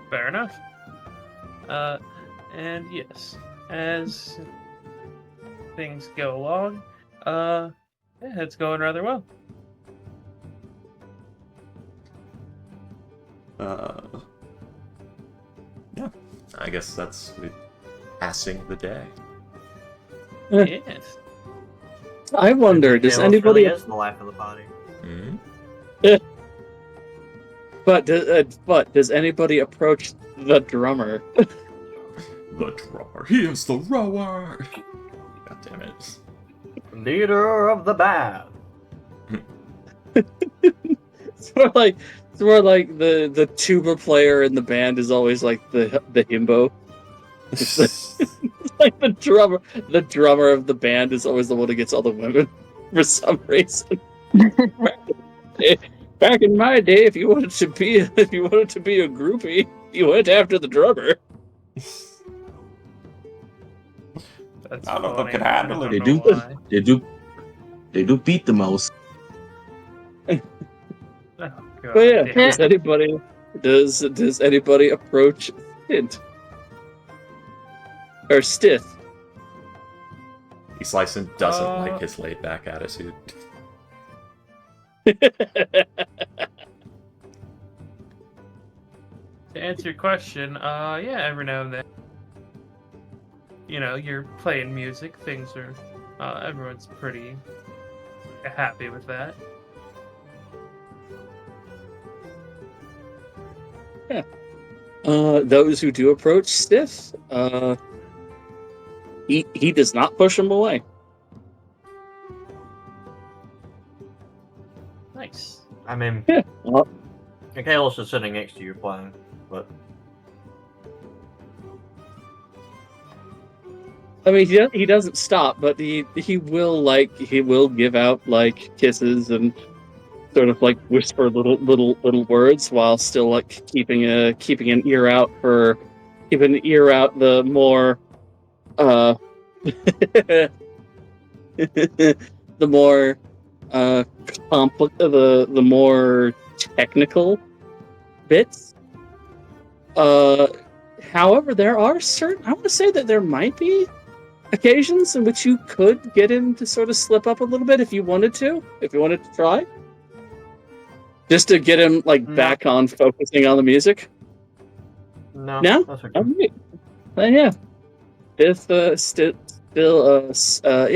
S2: fair enough. And yes, as things go along, yeah, it's going rather well.
S1: Yeah, I guess that's passing the day.
S2: Yes.
S4: I wonder, does
S6: Kalos
S4: anybody?
S6: really is the life of the party.
S1: Hmm?
S4: But does anybody approach the drummer?
S1: The drummer, he is the rower! God damn it.
S6: Leader of the band.
S4: It's more like the tuba player in the band is always like the himbo. Like the drummer of the band is always the one who gets all the women for some reason. Back in my day, if you wanted to be a groupie, you went after the drummer.
S2: That's
S7: None of them
S2: funny.
S7: can handle
S2: I
S7: it.
S2: don't
S8: They
S2: know
S8: do.
S2: why.
S8: They do beat the most.
S2: Oh, God
S4: But yeah,
S2: damn.
S4: does anybody approach Stint or Stith?
S1: Slicin doesn't
S2: Uh,
S1: like his laid-back attitude.
S2: To answer your question, yeah, every now and then, you're playing music, things are, everyone's pretty happy with that.
S4: Yeah. Those who do approach Stiff, he does not push him away.
S2: Nice.
S6: I mean,
S4: Yeah. Well,
S6: Kalos is sitting next to you playing, but
S4: I mean, he doesn't stop, but he will give out like kisses and sort of like whisper little words while still like keeping an ear out the more the more the more technical bits. However, there are I want to say that there might be occasions in which you could get him to sort of slip up a little bit if you wanted to try. Just to get him like
S6: No.
S4: back on focusing on the music.
S6: no,
S4: No?
S6: that's okay.
S4: All right. Then yeah.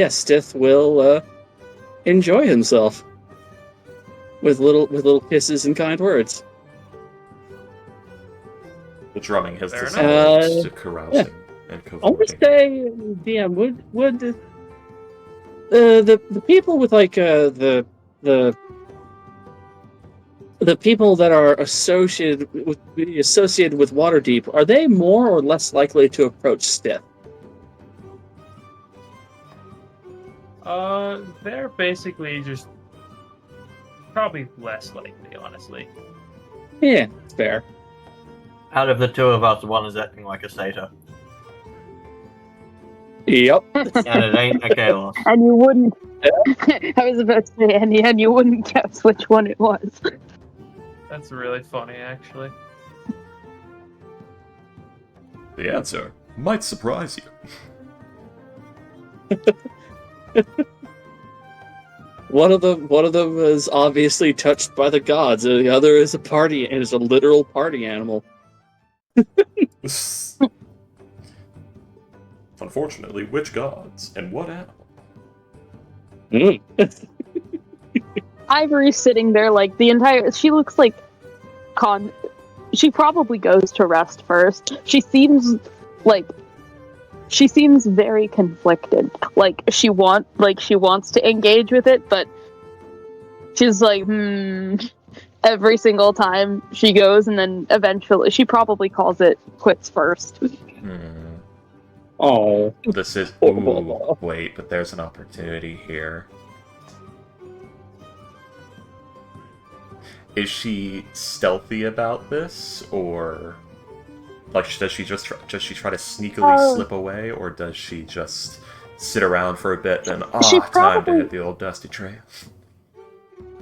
S4: Stith will enjoy himself with little kisses and kind words.
S1: The drumming has
S2: Fair
S1: dissolved to carousing and
S4: I want to
S1: cavorting.
S4: say, DM, would the people with like the people that are associated with Waterdeep, are they more or less likely to approach Stith?
S2: They're basically just probably less likely, honestly.
S4: Yeah, it's fair.
S6: Out of the two of us, one is acting like a satyr,
S4: Yep.
S6: and it ain't a Kalos.
S5: And you wouldn't. I was about to say, and you wouldn't guess which one it was.
S2: That's really funny, actually.
S1: The answer might surprise you.
S4: One of them is obviously touched by the gods, and the other is a literal party animal.
S1: Unfortunately, which gods and what animal?
S5: Ivory's sitting there like she looks like she probably goes to rest first. She seems very conflicted. She wants to engage with it, but she's like, every single time she goes, and then eventually she probably calls it quits first.
S1: Hmm.
S4: Oh.
S1: This is. Ooh, wait, but there's an opportunity here. Is she stealthy about this, or like does she try to sneakily slip away, or does she just sit around for a bit and time to hit the old dusty trail?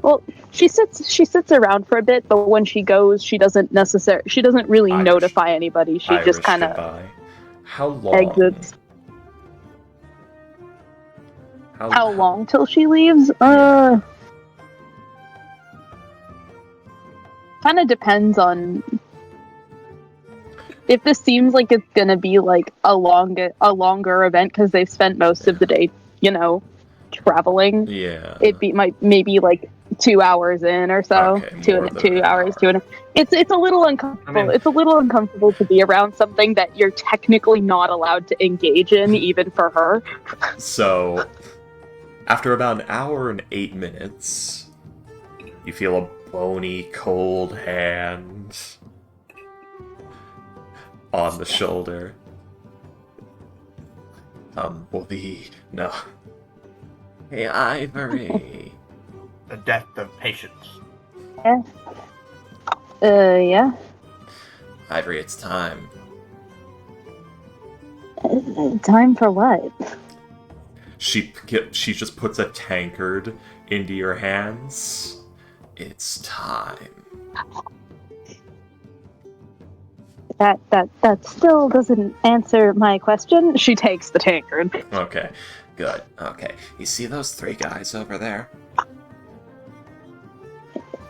S5: Well, she sits around for a bit, but when she goes, she doesn't really notify anybody. She just kind of
S1: How long?
S5: Exits. How long till she leaves? Kind of depends on if this seems like it's gonna be like a longer event because they've spent most of the day, traveling.
S1: Yeah.
S5: Might maybe like 2 hours in or so.
S1: Okay,
S5: two hours. It's a little uncomfortable. It's a little uncomfortable to be around something that you're technically not allowed to engage in, even for her.
S1: So, after about an hour and 8 minutes, you feel a bony, cold hand on the shoulder. No. Hey, Ivory.
S6: The death of patience.
S5: Yeah.
S1: Ivory, it's time.
S9: Time for what?
S1: She just puts a tankard into your hands. It's time.
S9: That still doesn't answer my question.
S5: She takes the tankard.
S1: Okay, good. Okay, you see those 3 guys over there?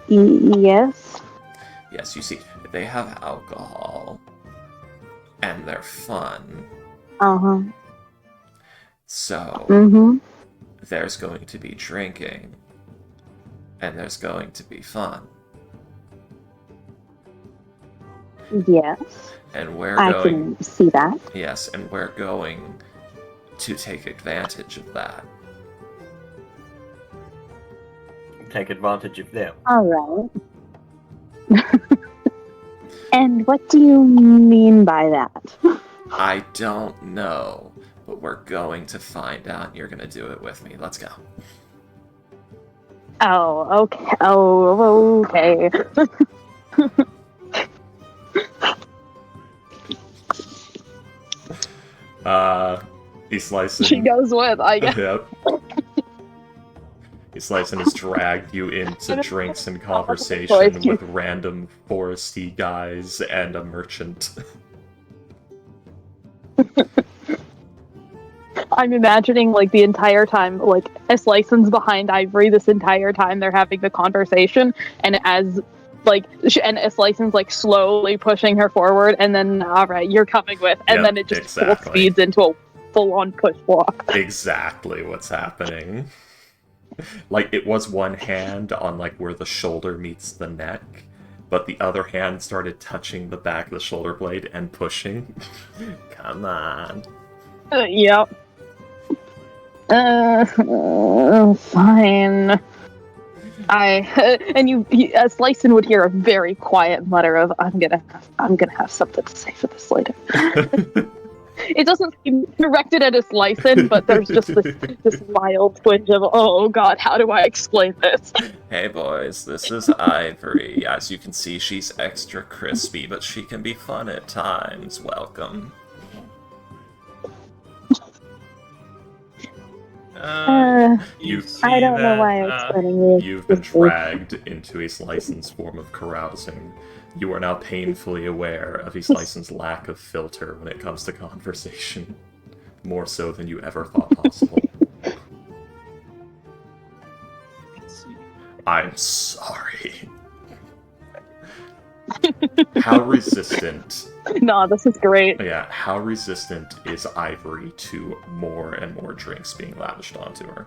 S9: Yes.
S1: Yes, you see, they have alcohol. And they're fun.
S9: Uh-huh.
S1: So, there's going to be drinking. And there's going to be fun.
S9: Yes.
S1: And
S9: I can see that.
S1: Yes, and we're going to take advantage of that.
S6: Take advantage of them.
S9: All right. And what do you mean by that?
S1: I don't know, but we're going to find out, and you're going to do it with me. Let's go.
S9: Oh, okay. Oh, okay.
S1: He's slicing.
S5: She goes with, I guess.
S1: Yep. Slicing has dragged you into drinks and conversation with random foresty guys and a merchant.
S5: I'm imagining, like, the entire time, like, Slicen's behind Ivory this entire time they're having the conversation, and as, like, and Slicen's, like, slowly pushing her forward, and then, alright, you're coming with, and then it just full speeds into a full-on push walk.
S1: Exactly what's happening. Like, it was one hand on, like, where the shoulder meets the neck, but the other hand started touching the back of the shoulder blade and pushing. Come on.
S5: Yep.
S9: Fine.
S5: Slicin would hear a very quiet mutter of, I'm gonna have something to say for this later. It doesn't seem directed at a Slicin, but there's just this mild twinge of, oh god, how do I explain this?
S1: Hey boys, this is Ivory. As you can see, she's extra crispy, but she can be fun at times. Welcome.
S9: I don't know why I'm explaining this.
S1: You've been dragged into a Slicen's form of carousing. You are now painfully aware of a Slicen's lack of filter when it comes to conversation. More so than you ever thought possible. I'm sorry. How resistant...
S5: No, this is great.
S1: Yeah, how resistant is Ivory to more and more drinks being lavished onto her?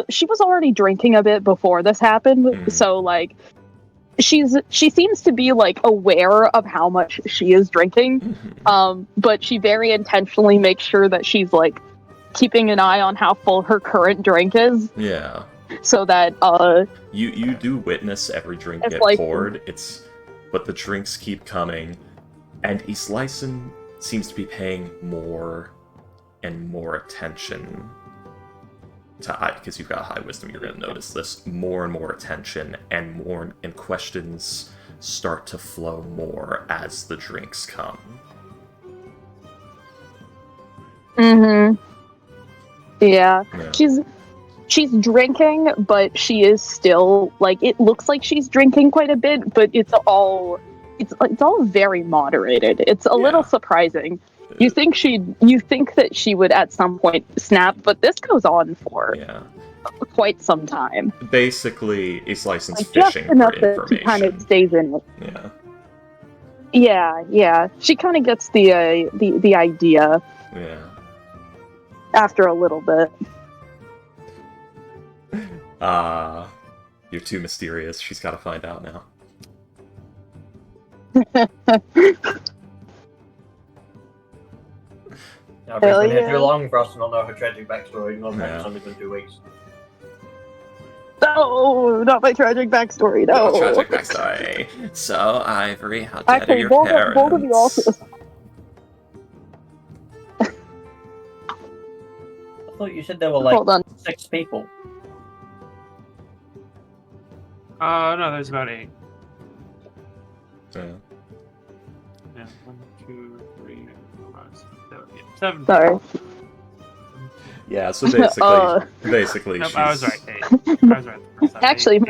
S5: She was already drinking a bit before this happened, so, like, she seems to be, like, aware of how much she is drinking, but she very intentionally makes sure that she's, like, keeping an eye on how full her current drink is.
S1: Yeah.
S5: so that
S1: You do witness every drink
S5: It's
S1: get
S5: like-
S1: poured. But the drinks keep coming, and Islyson seems to be paying more and more attention to, because you've got high wisdom, you're going to notice this, more and more attention, and questions start to flow more as the drinks come.
S5: Mm-hmm. Yeah.
S1: Yeah.
S5: She's drinking, but she is still like, it looks like she's drinking quite a bit, but it's all very moderated. It's a little surprising. You think that she would at some point snap, but this goes on for quite some time.
S1: Basically, Islyson's
S5: Like, just
S1: fishing
S5: enough
S1: for
S5: that she
S1: information.
S5: kind of stays in it.
S1: Yeah.
S5: Yeah. She kind of gets the idea
S1: Yeah.
S5: after a little bit.
S1: You're too mysterious. She's got to find out now.
S3: It's been here too long for us to not know her tragic backstory. Not that
S1: Yeah.
S3: it's only been 2 weeks.
S5: No, not my tragic backstory. No.
S1: Tragic backstory. So, Ivory, how dead are
S5: Actually,
S1: your
S5: both
S1: parents?
S5: of you also.
S3: I thought you said there were like
S5: Hold on.
S3: 6 people.
S2: No, there's about 8.
S1: Yeah.
S2: Yeah, 1, 2, 3, 4, 5, 6, 7, 8, 7.
S5: Sorry.
S1: Yeah, so basically,
S2: Nope,
S1: she's...
S2: I was right. 8. I was right the first time.
S5: Actually,
S2: Eight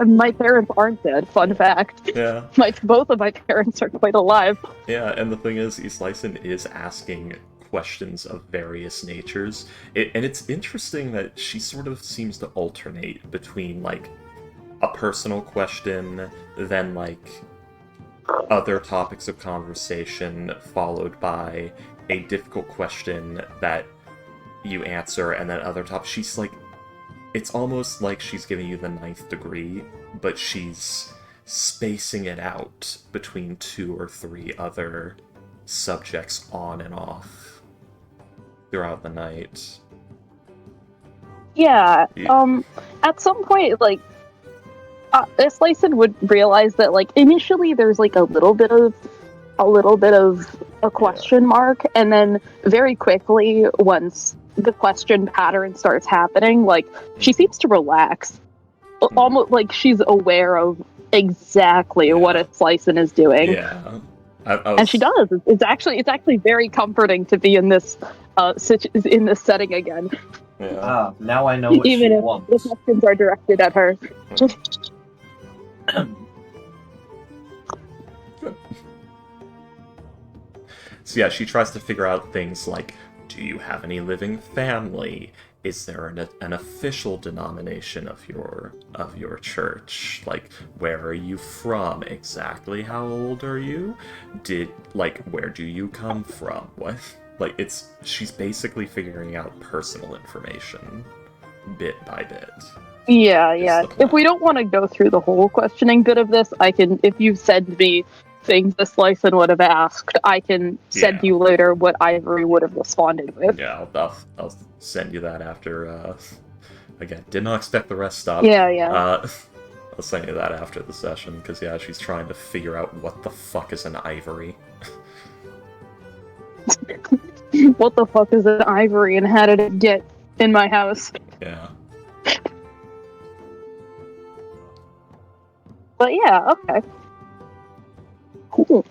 S5: my parents aren't dead. Fun fact.
S1: Yeah.
S5: Both of my parents are quite alive.
S1: Yeah, and the thing is, Islyson is asking questions of various natures. And it's interesting that she sort of seems to alternate between, like, a personal question, then, like, other topics of conversation, followed by a difficult question that you answer, and then other topics. She's like, it's almost like she's giving you the 9th degree, but she's spacing it out between 2 or 3 other subjects on and off throughout the night.
S5: Yeah. At some point, like, Islyson would realize that, like, initially there's like a little bit of a question mark, and then very quickly, once the question pattern starts happening, like, she seems to relax, almost like she's aware of exactly what Islyson is doing.
S1: Yeah.
S5: And she does. It's actually very comforting to be in this setting again.
S1: Yeah.
S3: Now I know what
S5: Even
S3: she
S5: if
S3: wants.
S5: the questions are directed at her.
S1: So yeah, she tries to figure out things like, do you have any living family? Is there an official denomination of your church? Like, where are you from? Exactly how old are you? Where do you come from? What? Like, she's basically figuring out personal information, bit by bit.
S5: Yeah. If we don't want to go through the whole questioning bit of this, I can, if you send me things this Islyson would have asked, I can send you later what Ivory would have responded with.
S1: Yeah, I'll send you that after, again, did not expect the rest stop.
S5: Yeah.
S1: I'll send you that after the session, because, yeah, she's trying to figure out what the fuck is an ivory.
S5: What the fuck is an ivory, and how did it get in my house?
S1: Yeah.
S5: But yeah, okay. Cool.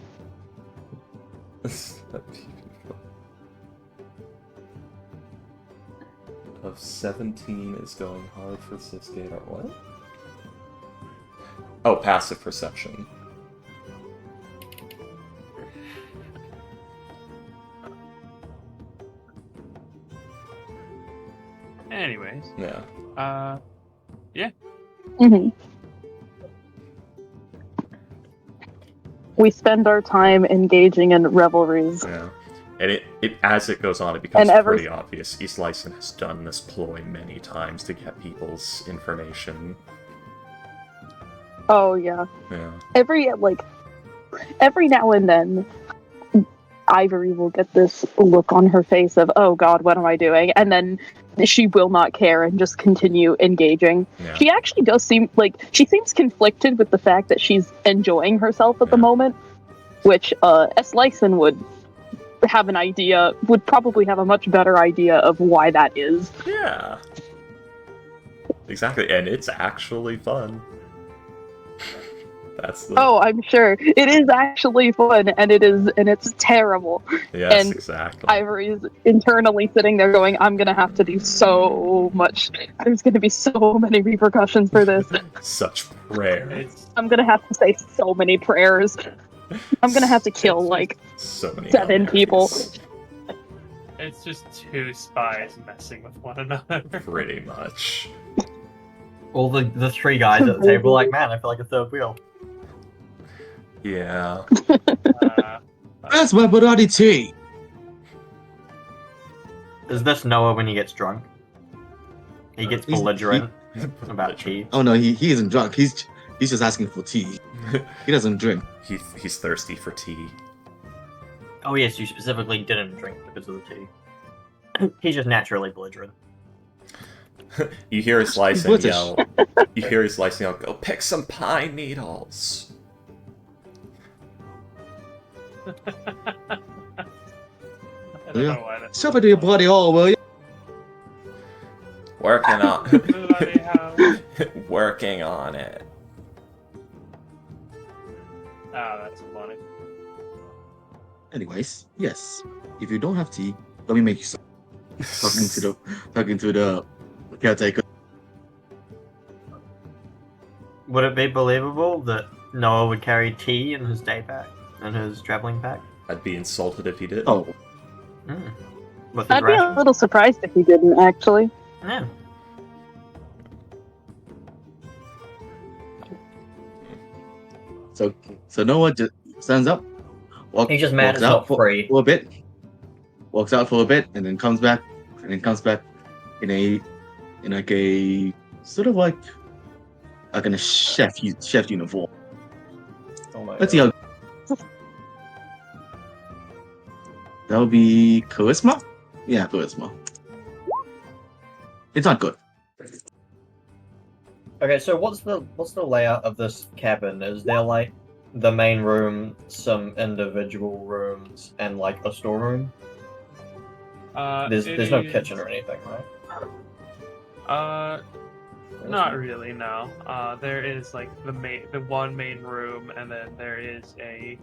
S1: Of 17 is going hard for Cisgate, or what? Oh, passive perception.
S2: Anyways.
S1: Yeah.
S2: Yeah.
S5: Mm-hmm. We spend our time engaging in revelries.
S1: Yeah. And it as it goes on, it becomes pretty obvious. Islyson has done this ploy many times to get people's information.
S5: Oh yeah.
S1: Yeah.
S5: Every now and then, Ivory will get this look on her face of, oh god, what am I doing? And then she will not care and just continue engaging.
S1: Yeah.
S5: She actually does seem like she seems conflicted with the fact that she's enjoying herself at the
S1: Yeah.
S5: moment, which S. Lyson would probably have a much better idea of why that is.
S1: Yeah. Exactly, and it's actually fun. That's the...
S5: Oh, I'm sure it is actually fun, and it's terrible.
S1: Yes,
S5: and
S1: exactly.
S5: Ivory's internally sitting there going, "I'm gonna have to do so much. There's gonna be so many repercussions for this.
S1: Such prayer.
S2: It's
S5: I'm gonna have to say so many prayers. I'm gonna have to kill like
S1: so many
S5: 7 people."
S2: it's just two spies messing with one another.
S1: Pretty much.
S6: All the 3 guys at the table are like, man, I feel like a third wheel.
S1: Yeah.
S8: That's my Barati tea.
S6: Is this Noah when he gets drunk? He gets
S8: He's-
S6: belligerent about tea.
S8: Oh no, he isn't drunk. He's just asking for tea. He doesn't drink.
S1: He's thirsty for tea.
S6: Oh yes, you specifically didn't drink because of the tea. He's just naturally belligerent.
S1: You hear his Lyson
S8: British.
S1: yell. You hear his Lyson yell, "Go pick some pine needles."
S2: I don't know why that's
S8: Shove it to your bloody hole, will you?
S1: Working on.
S2: bloody hell.
S1: Working on it.
S2: Oh, that's funny.
S8: Anyways, yes. If you don't have tea, let me make you some. Talking to the caretaker.
S6: Would it be believable that Noah would carry tea in his day pack, in his traveling pack?
S1: I'd be insulted if he did.
S8: Oh,
S6: With his
S5: I'd be a
S6: rations?
S5: little surprised if he didn't actually.
S6: Yeah.
S8: so Noah just stands up.
S6: He's just mad
S8: walks
S6: it's
S8: out
S6: not
S8: for
S6: free.
S8: a bit. Walks out for a bit and then comes back. In like a sort of like in a chef uniform.
S3: Oh my
S8: Let's see
S3: God.
S8: how. That would be charisma. Yeah, charisma. It's not good.
S3: Okay, so what's the layout of this cabin? Is there like the main room, some individual rooms, and like a storeroom? There's no kitchen or anything, right?
S2: Not really, no. There is like the one main room, and then there is a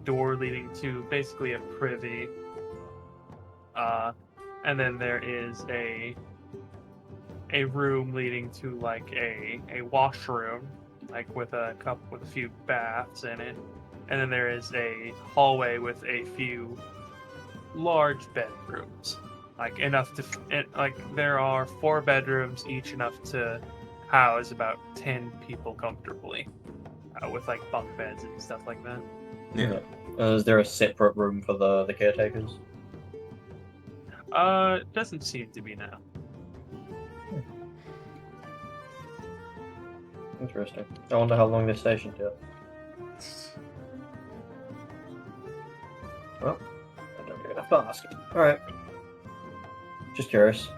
S2: door leading to basically a privy. And then there is a room leading to like a washroom, like with a few baths in it. And then there is a hallway with a few large bedrooms. Like enough to there are 4 bedrooms, each enough to house about 10 people comfortably, with like bunk beds and stuff like that.
S1: Yeah.
S3: Is there a separate room for the caretakers?
S2: Doesn't seem to be now.
S3: Interesting. I wonder how long they're stationed here. Well, I don't even have to ask. Alright. Just curious.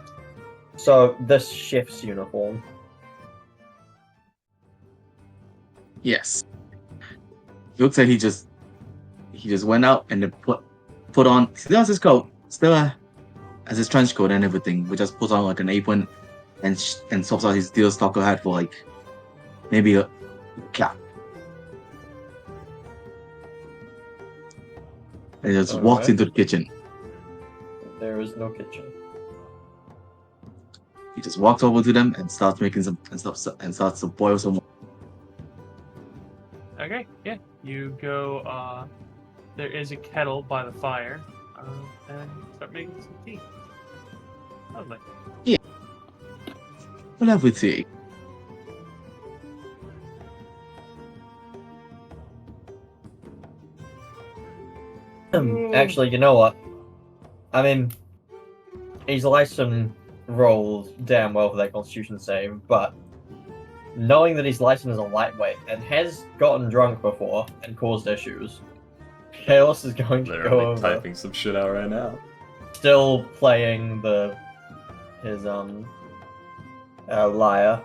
S3: So, this chef's uniform.
S8: Yes. It looks like he just went out and then put on, still has his coat, still has his trench coat and everything, but just puts on like an apron and swaps out his deal stalker hat for like maybe a cap. And just walks
S3: Alright.
S8: into the kitchen.
S3: There is no kitchen.
S8: He just walks over to them and starts making some and starts to boil some.
S2: Okay, yeah. You go, there is a kettle by the fire, and start making some tea. Lovely.
S8: We'll have with tea.
S3: Actually, you know what? I mean, he's Lyson rolled damn well for that Constitution save, but knowing that he's Lyson is a lightweight and has gotten drunk before and caused issues, Chaos is going to go
S1: Literally
S3: over.
S1: typing some shit out right now.
S3: Still playing the liar,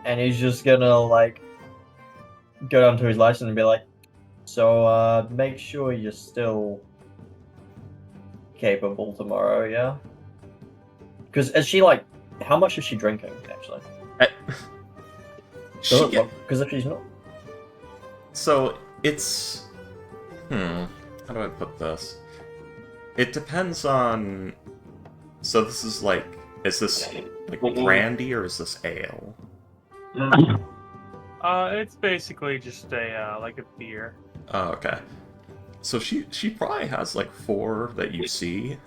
S3: and he's just gonna like go down to his license and be like, so make sure you're still capable tomorrow, yeah? Because is she like, how much is she drinking actually? Because if she's not,
S1: So it's how do I put this? It depends on. So this is like, is this like brandy or is this ale?
S2: It's basically just a like a beer.
S1: Oh, okay. So she probably has like 4 that you see.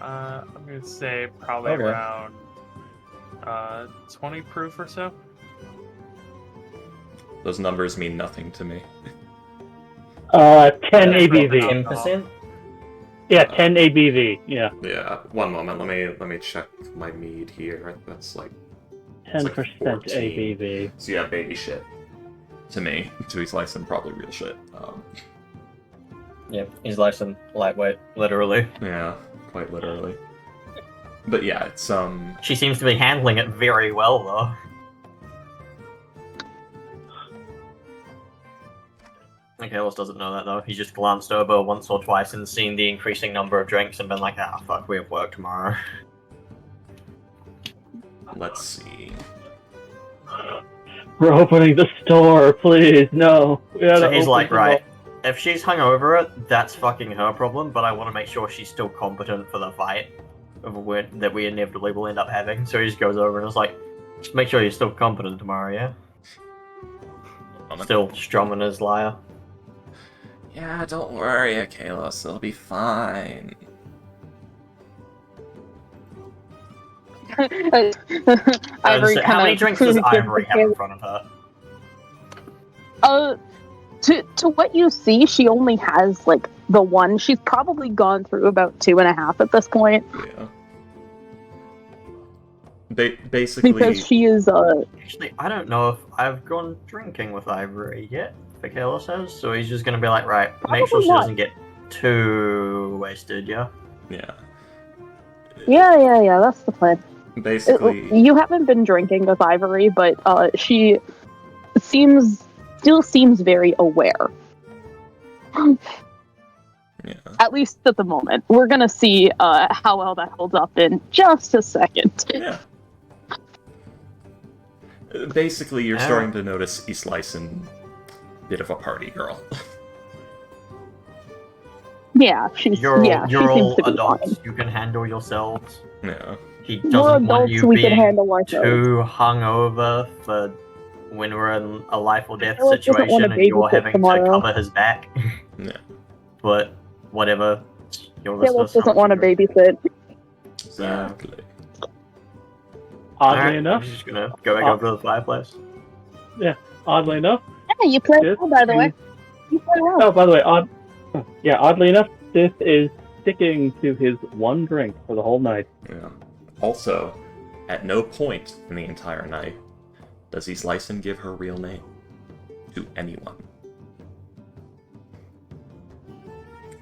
S2: I'm gonna say probably
S3: Okay.
S2: around 20 proof or so.
S1: Those numbers mean nothing to me.
S10: 10
S2: Yeah,
S10: ABV.
S3: 10%?
S10: Yeah, 10 ABV. Yeah,
S1: Yeah, one moment. Let me check my mead here. That's like
S10: 10%
S1: like 14.
S10: ABV.
S1: So yeah, baby shit. To me, to his license, probably real shit.
S3: Yeah, he's license lightweight, literally.
S1: Yeah, quite literally. But yeah, it's
S6: She seems to be handling it very well, though. Kalos doesn't know that, though. He just glanced over once or twice and seen the increasing number of drinks and been like, ah, fuck, we have work tomorrow.
S1: let's see.
S10: We're opening the store, please. No. We gotta
S6: So he's
S10: open
S6: like,
S10: the
S6: right, if she's hungover, that's fucking her problem, but I want to make sure she's still competent for the fight that we inevitably will end up having. So he just goes over and is like, just make sure you're still competent tomorrow, yeah? Still strumming his lyre.
S1: Yeah, don't worry, Kalos. It'll be fine.
S5: Ivory
S6: How many drinks does Ivory have in front of her?
S5: To what you see, she only has like the one. She's probably gone through about 2.5 at this point.
S1: Yeah. Basically,
S5: Because she is
S6: Actually, I don't know if I've gone drinking with Ivory yet, Kalos says, so he's just gonna be like, right, make sure she
S5: not.
S6: doesn't get too wasted, yeah?
S1: yeah.
S5: Yeah, that's the plan.
S1: Basically,
S5: You haven't been drinking with Ivory, but she still seems very aware.
S1: yeah.
S5: At least at the moment. We're gonna see how well that holds up in just a second.
S1: Yeah. Basically, you're starting to notice East Lyson, bit of a party girl.
S5: Yeah, she's
S6: You're
S5: yeah, she
S6: all
S5: seems to be
S6: adults,
S5: fine.
S6: you can handle yourselves.
S1: Yeah.
S6: He
S5: We're
S6: doesn't want
S5: adults,
S6: you
S5: we can
S6: being
S5: handle ourselves.
S6: too hungover for when we're in a life or death
S5: Alex doesn't want
S6: situation
S5: to
S6: and you're
S5: babysit
S6: having to
S5: tomorrow.
S6: cover his back.
S1: Yeah.
S6: But whatever. Your
S5: Caleb
S6: business, how
S5: doesn't
S6: much
S5: want to
S6: you drink.
S5: babysit.
S1: Exactly.
S10: Oddly
S6: Alright,
S10: enough,
S6: I'm just gonna go back over to the fireplace.
S10: oddly enough.
S5: Yeah, you play
S10: this
S5: well, by the way.
S10: is-
S5: You play well.
S10: Oh, by the way, oddly enough, this is sticking to his one drink for the whole night.
S1: Yeah. Also, at no point in the entire night does East Lyson give her real name to anyone.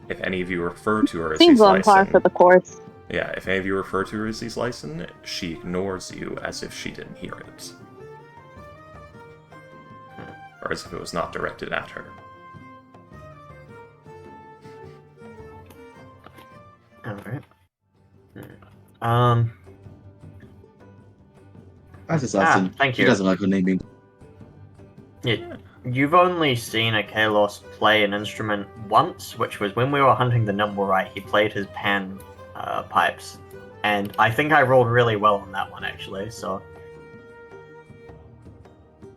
S1: If any of you refer to her as
S5: Seems
S1: East
S5: on par
S1: Lyson,
S5: for the course.
S1: yeah, if any of you refer to her as East Lyson, she ignores you as if she didn't hear it. Or as if it was not directed at her.
S6: Alright.
S8: That's just Austin.
S6: Thank
S8: He
S6: you.
S8: doesn't like her naming.
S6: Yeah, you've only seen a Kalos play an instrument once, which was when we were hunting the number right. He played his pan pipes, and I think I rolled really well on that one actually. So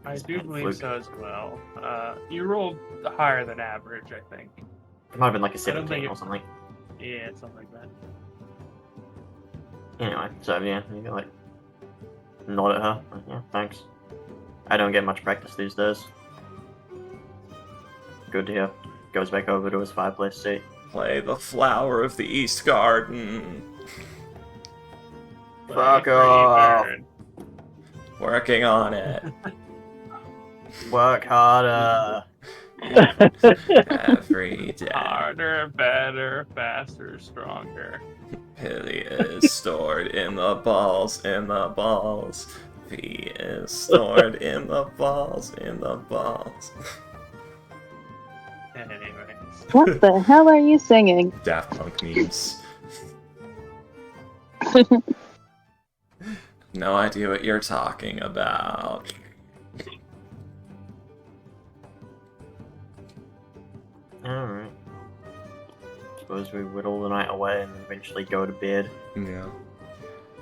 S2: I do
S6: Fluke.
S2: believe so as well. You rolled higher than average, I think.
S6: it might have been like a
S2: I don't
S6: 17
S2: think
S6: or
S2: it-
S6: something.
S2: Yeah, something like that.
S6: Anyway, so yeah, you can like nod at her. Yeah, thanks. I don't get much practice these days. Good to hear. Goes back over to his fireplace seat.
S1: Play the flower of the East Garden.
S6: Fuck
S2: Free
S6: off.
S2: bird.
S1: Working on it.
S6: Work harder.
S1: every day.
S2: Harder, better, faster, stronger.
S1: Pity is stored in the balls, in the balls. V is stored in the balls, in the balls.
S2: Anyway.
S9: What the hell are you singing?
S1: Daft Punk memes. No idea what you're talking about.
S6: Alright. Suppose we whittle the night away and eventually go to bed.
S1: Yeah.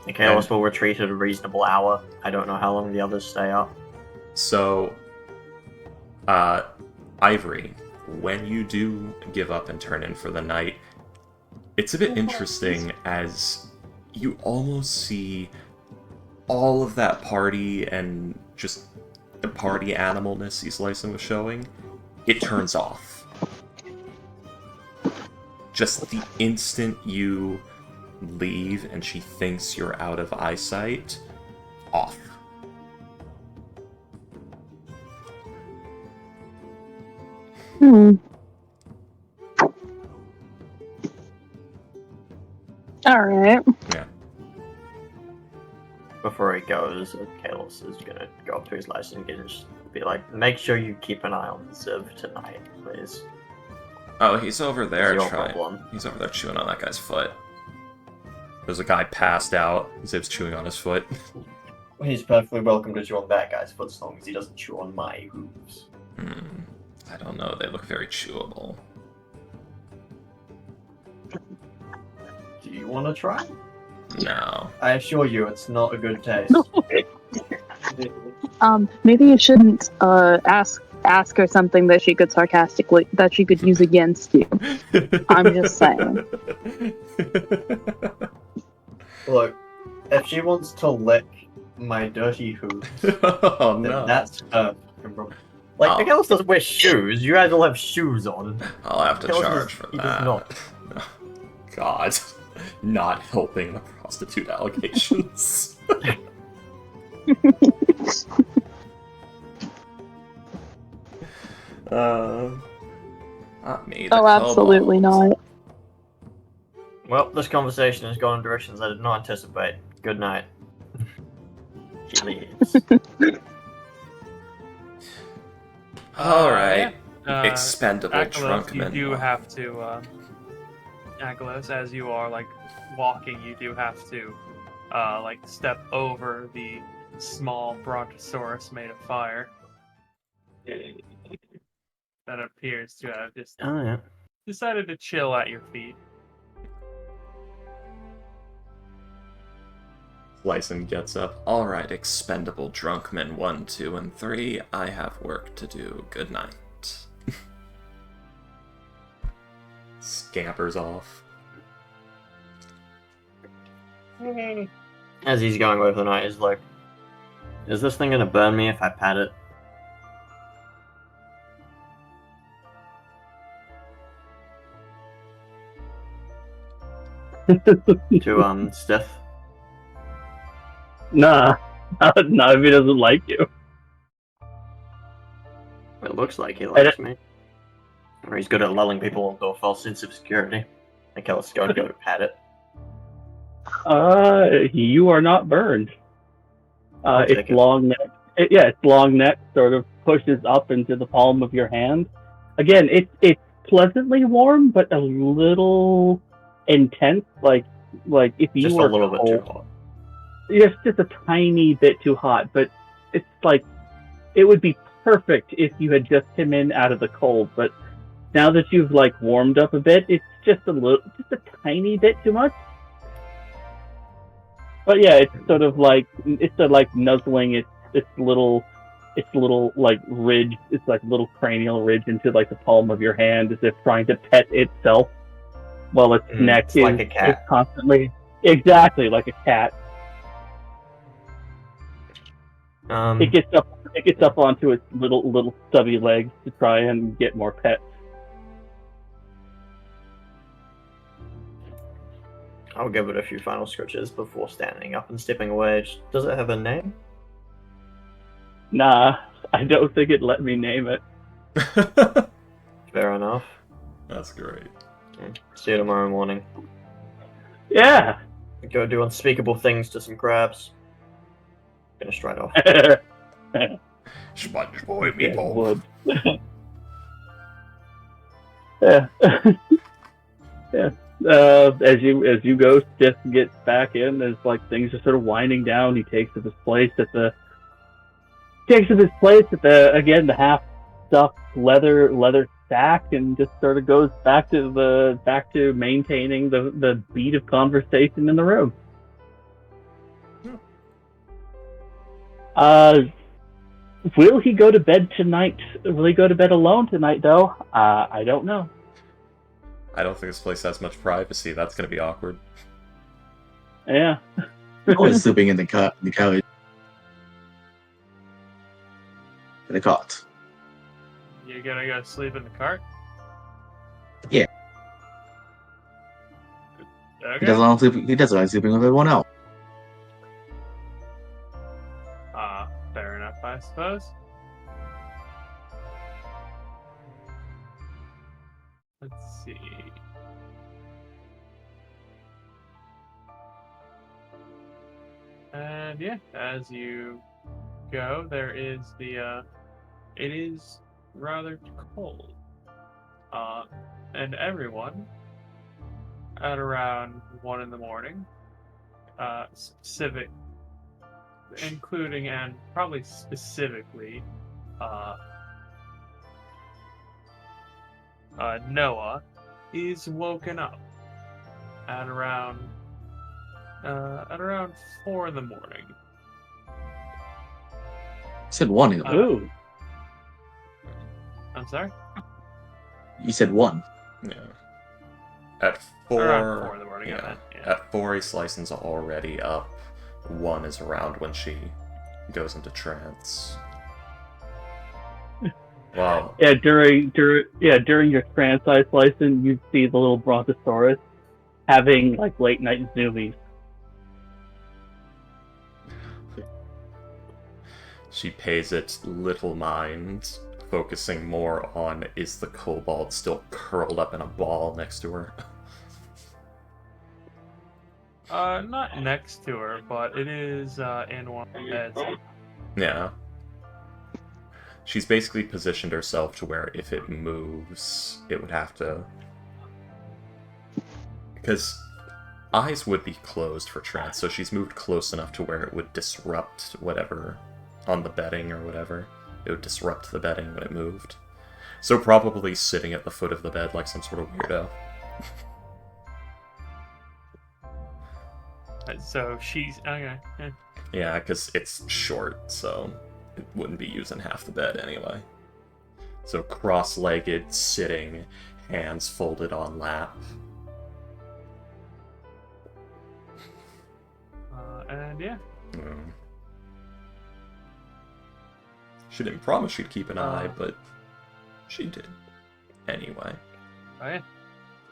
S6: The Chaos will retreat at a reasonable hour. I don't know how long the others stay up.
S1: So, Ivory, when you do give up and turn in for the night, it's a bit interesting as you almost see all of that party and just the party animalness Eastlyson was showing, it turns off. Just the instant you leave and she thinks you're out of eyesight, off.
S9: Alright.
S1: Yeah.
S6: Before he goes, Kalos is gonna go up to his license and just be like, make sure you keep an eye on Ziv tonight, please.
S1: Oh, he's over there
S6: It's your
S1: trying.
S6: problem.
S1: He's over there chewing on that guy's foot. There's a guy passed out. Ziv's chewing on his foot.
S3: He's perfectly welcome to chew on that guy's foot as long as he doesn't chew on my hooves.
S1: I don't know. They look very chewable.
S3: Do you want to try?
S1: No.
S3: I assure you, it's not a good taste.
S9: Maybe you shouldn't ask her something that she could use against you. I'm just saying.
S3: Look, if she wants to lick my dirty hooves,
S1: Oh
S3: then
S1: no.
S3: that's her fucking problem. Like,
S1: Oh.
S3: the girl doesn't wear shoes. You guys all have shoes on.
S1: I'll have to
S3: Kellis
S1: charge
S3: does-
S1: for
S3: he
S1: that.
S3: does not.
S1: God. Not helping the prostitute allegations. Not me. the
S5: Oh, absolutely
S1: kobold.
S5: not.
S6: Well, this conversation has gone in directions I did not anticipate. Good night. She leaves.
S1: Alright.
S2: Yeah.
S1: Expendable
S2: Akalos,
S1: drunk
S2: you
S1: men.
S2: do have to, Akalos, as you are, like, walking, you do have to, like, step over the small brontosaurus made of fire. That appears to have just
S6: Oh, yeah.
S2: decided to chill at your feet.
S1: Lyson gets up. Alright, expendable drunk men 1, 2, and 3. I have work to do. Good night. Scampers off.
S6: As he's going over the night, he's like, is this thing gonna burn me if I pat it? To, Steph?
S10: Nah. Not if he doesn't like you.
S6: It looks like he likes me. Or he's good at lulling people into a false sense of security. I think I'll go to pat it.
S10: You are not burned.
S6: I'll take
S10: Its
S6: it.
S10: long neck. Its long neck sort of pushes up into the palm of your hand. Again, it's pleasantly warm, but a little intense. Like if you
S6: Just
S10: were
S6: a little bit too
S10: cold.
S6: hot.
S10: Yes, just a tiny bit too hot, but it's like it would be perfect if you had just come in out of the cold. But now that you've like warmed up a bit, it's just a tiny bit too much. But yeah, it's sort of like nuzzling its little like ridge. It's like little cranial ridge into like the palm of your hand, as if trying to pet itself, while its neck
S6: it's
S10: is,
S6: like a cat.
S10: is constantly exactly like a cat. It gets up onto its little stubby legs to try and get more pets.
S6: I'll give it a few final scratches before standing up and stepping away. Does it have a name?
S10: Nah, I don't think it let me name it.
S6: Fair enough.
S1: That's great.
S6: See you tomorrow morning.
S10: Yeah.
S6: Go do unspeakable things to some crabs. Finish right off.
S1: Sponge boy
S10: Yeah,
S1: meatball.
S10: wood. Yeah. Yeah. As you go, Stiff gets back in. As like things are sort of winding down, he takes up his place at the again the half stuffed leather sack, and just sort of goes back to maintaining the beat of conversation in the room. Will he go to bed tonight? Will he go to bed alone tonight, though? I don't know.
S1: I don't think this place has much privacy. That's going to be awkward.
S10: Yeah.
S8: I was sleeping in the couch. In the cot.
S2: You gonna go sleep in the cart?
S8: Yeah.
S2: Okay.
S8: He doesn't like sleeping with everyone else.
S2: Fair enough, I suppose. Let's see. And yeah, as you go, there is it is rather cold. And everyone at around 1 in the morning, including and probably specifically Noah, is woken up at around 4 in the morning.
S8: You said 1 in the morning.
S10: Ooh.
S2: I'm sorry?
S8: You said 1.
S1: Yeah. At 4...
S2: Around 4 in the morning, I
S1: yeah.
S2: meant, yeah.
S1: At 4, Slicen's already up. 1 is around when she goes into trance. Wow.
S10: Yeah, during your trance isolation, you see the little brontosaurus having like late night zoomies.
S1: She pays it little mind, focusing more on is the kobold still curled up in a ball next to her.
S2: Not next to her, but it is in one of the beds.
S1: Yeah. She's basically positioned herself to where if it moves, it would have to... Because eyes would be closed for trance, so she's moved close enough to where it would disrupt whatever on the bedding or whatever. It would disrupt the bedding when it moved. So probably sitting at the foot of the bed like some sort of weirdo.
S2: So she's... Okay.
S1: Yeah, because it's short, so it wouldn't be using half the bed anyway. So cross-legged, sitting, hands folded on lap.
S2: And yeah.
S1: She didn't promise she'd keep an eye, but she did. Anyway.
S2: Okay.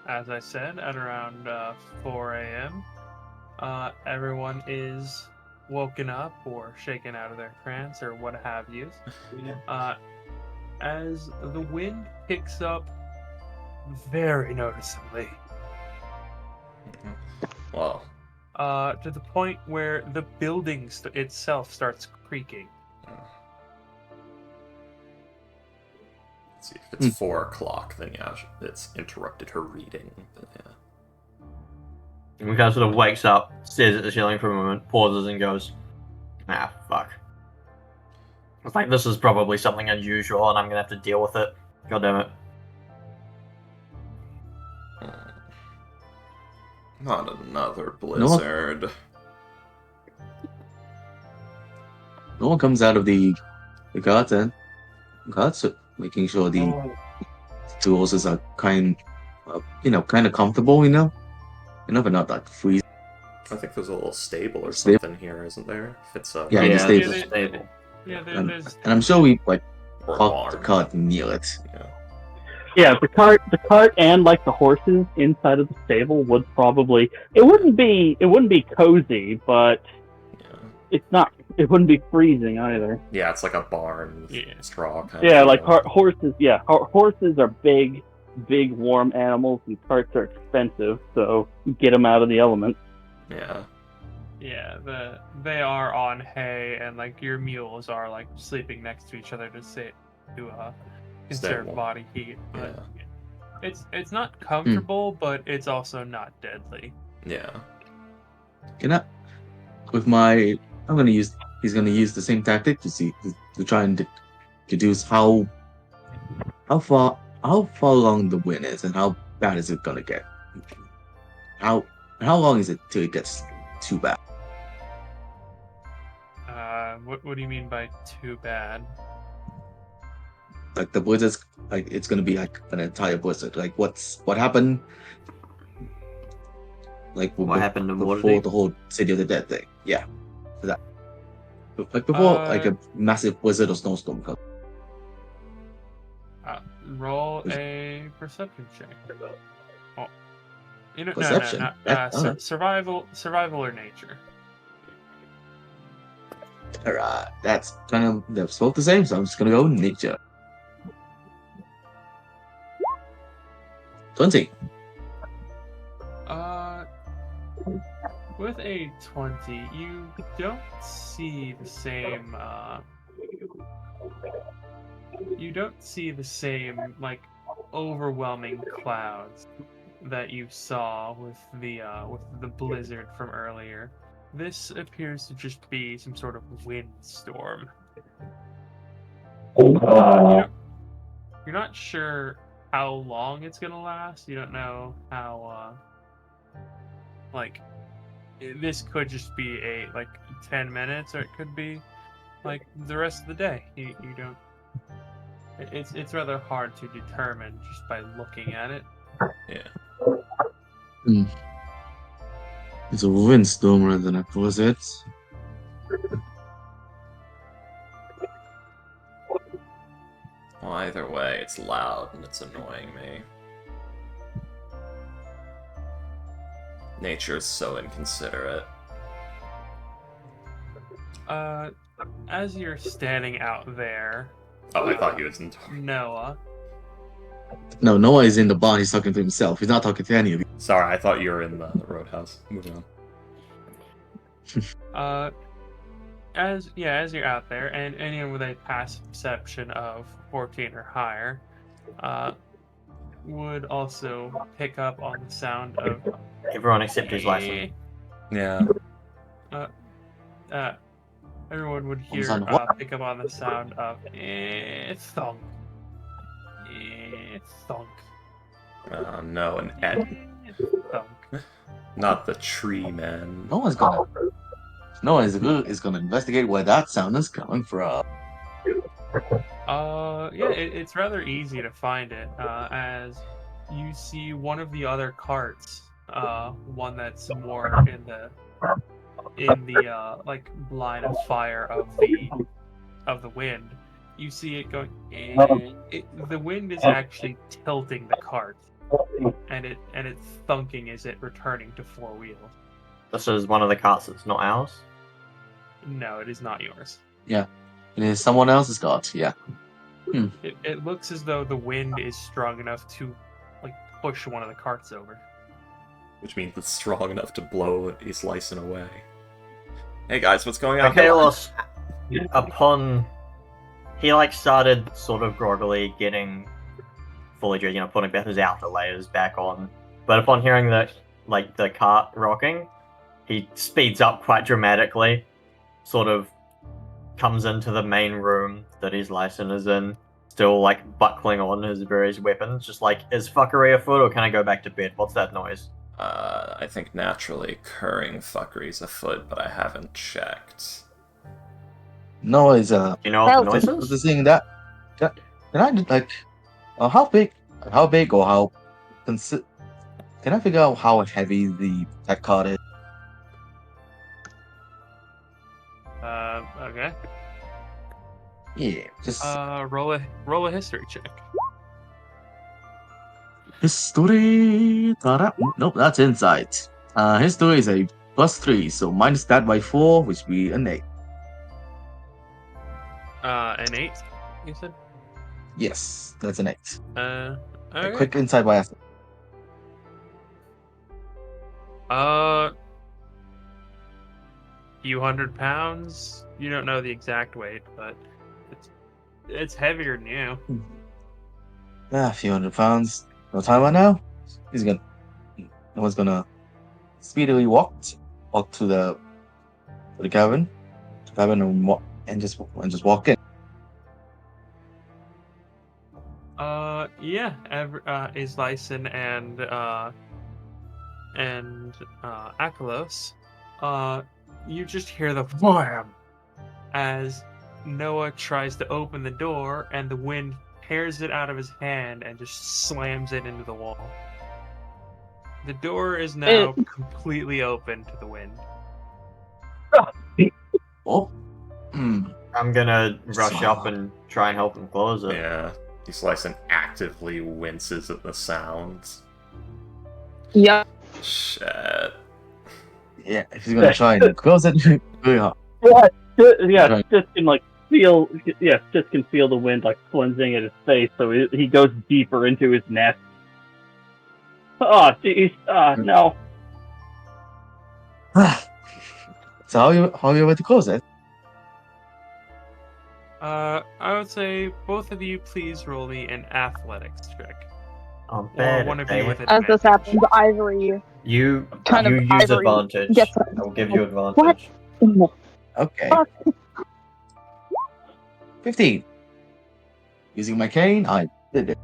S2: As I said, at around 4 a.m., everyone is woken up or shaken out of their trance or what have you. As the wind picks up very noticeably.
S1: Wow.
S2: To the point where the building itself starts creaking.
S1: Let's see, if it's 4 o'clock, then yeah, it's interrupted her reading. But yeah.
S6: And we kind of sort of wakes up, stares at the ceiling for a moment, pauses and goes, ah, fuck. It's like, this is probably something unusual and I'm gonna have to deal with it. God damn it.
S1: Not another blizzard.
S8: No one comes out of the garden. So making sure the two horses are kind of comfortable, but not like freezing.
S1: I think there's a little stable or something here, isn't there? If it's a
S8: Yeah, the stable.
S6: Stable.
S2: Yeah,
S8: And
S2: there's...
S8: I'm sure we
S1: or
S8: parked the
S1: barn.
S8: cart near it.
S1: Yeah.
S10: Yeah, the cart and like the horses inside of the stable would probably it wouldn't be cozy, but
S1: Yeah.
S10: it's not it wouldn't be freezing either.
S1: Yeah, it's like a barn with
S2: Yeah.
S1: straw kind
S10: Yeah,
S1: of.
S10: like horses. Yeah, horses are big, warm animals, and carts are expensive. So get them out of the element.
S1: Yeah.
S2: Yeah, they are on hay, and like your mules are like sleeping next to each other to conserve
S1: warm.
S2: body heat. But
S1: Yeah.
S2: it's not comfortable, but it's also not deadly.
S1: Yeah.
S8: Can I, with my, he's gonna use the same tactic to try and deduce how far along the wind is and how bad is it gonna get. How long is it till it gets too bad?
S2: What do you mean by too bad?
S8: Like the blizzard's like it's gonna be like an entire blizzard. Like what happened? Like
S6: What happened in
S8: before
S6: Waterdeep?
S8: the whole City of the Dead thing? Yeah, that. Like before, like a massive blizzard or snowstorm comes.
S2: Roll a perception check. Oh.
S8: Perception?
S2: Survival or nature.
S8: Alright, that's both the same. So I'm just gonna go nature. 20.
S2: With a 20, you don't see the same. You don't see the same like overwhelming clouds that you saw with the blizzard from earlier. This appears to just be some sort of windstorm. You're not sure how long it's gonna last. You don't know how like this could just be a like 10 minutes, or it could be like the rest of the day. You don't. It's rather hard to determine just by looking at it.
S1: Yeah.
S8: It's a windstorm rather than a blizzard.
S1: Well, either way, it's loud and it's annoying me. Nature is so inconsiderate.
S2: As you're standing out there,
S1: Oh, I thought he was in.
S2: Noah.
S8: No, Noah is in the barn. He's talking to himself. He's not talking to any of you.
S1: Sorry, I thought you were in the roadhouse. Moving on.
S2: As you're out there, and anyone with a passive perception of 14 or higher, would also pick up on the sound of
S6: Everyone except his license.
S1: Yeah.
S2: Everyone would hear pick up on the sound of thunk, thunk.
S1: No, an Ed.
S2: Thunk.
S1: Not the tree man.
S8: Noah is gonna investigate where that sound is coming from.
S2: It's rather easy to find it, as you see one of the other carts, one that's more in the like line of fire of the wind. You see it going. The wind is actually tilting the cart, and it's thunking as it returning to four wheels.
S6: This is one of the carts. It's not ours.
S2: No, it is not yours.
S8: Yeah, it is someone else's cart. Yeah.
S2: It looks as though the wind is strong enough to like push one of the carts over.
S1: Which means it's strong enough to blow his license away. Hey guys, what's going on?
S6: Kalos, upon he started sort of groggily getting fully dressed, putting his outer layers back on. But upon hearing the cart rocking, he speeds up quite dramatically, sort of comes into the main room that his license is in, still buckling on his various weapons, just is fuckery afoot, or can I go back to bed? What's that noise?
S1: I think naturally occurring fuckery's afoot, but I haven't checked.
S8: Noah is
S6: Do you know what the noise is?
S8: the thing that can I how big or how can I figure out how heavy that cart is?
S2: Okay.
S8: Yeah, just
S2: roll a history check.
S8: history. Nope, that's insight. History is a +3, so minus that by 4, which would be an 8.
S2: An 8, you said?
S8: Yes, that's an 8. A
S2: Okay.
S8: quick insight by accident.
S2: Few 100 pounds. You don't know the exact weight, but it's heavier than you.
S8: A few 100 pounds. No time right now. No one's gonna speedily walk to the cabin, and just walk in.
S2: Yeah. Islyson and Akalos. You just hear the wham as Noah tries to open the door, and the wind tears it out of his hand and just slams it into the wall. The door is now completely open to the wind.
S8: Oh.
S6: I'm gonna rush up and try and help him close it.
S1: Yeah, Islyson actively winces at the sounds.
S9: Yep.
S1: Shit.
S8: Yeah, if he's gonna try and close it, really hard.
S10: What? Yeah,
S8: Right.
S10: just can feel the wind like cleansing at his face, so he goes deeper into his nest. Oh, jeez. No.
S8: So how are you able to close it?
S2: I would say both of you please roll me an athletics check.
S6: I'm
S2: Or
S6: bad
S2: one
S6: at
S2: of you with
S6: that.
S9: As this
S2: advantage.
S9: happens, Ivory
S6: You
S9: kind of
S6: use
S9: Ivory
S6: advantage.
S9: gets
S6: I will give you advantage.
S9: what?
S8: Okay.
S9: Fuck.
S8: 15. Using my cane, I did it.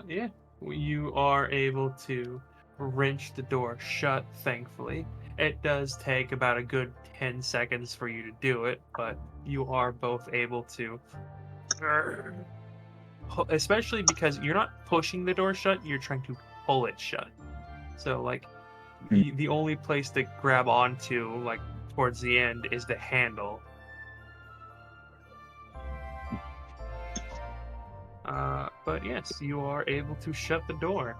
S2: Yeah. You are able to wrench the door shut, thankfully. It does take about a good 10 seconds for you to do it, but you are both able to. Especially because you're not pushing the door shut, you're trying to pull it shut. So, like, the only place to grab onto, like, towards the end is the handle. But yes, you are able to shut the door.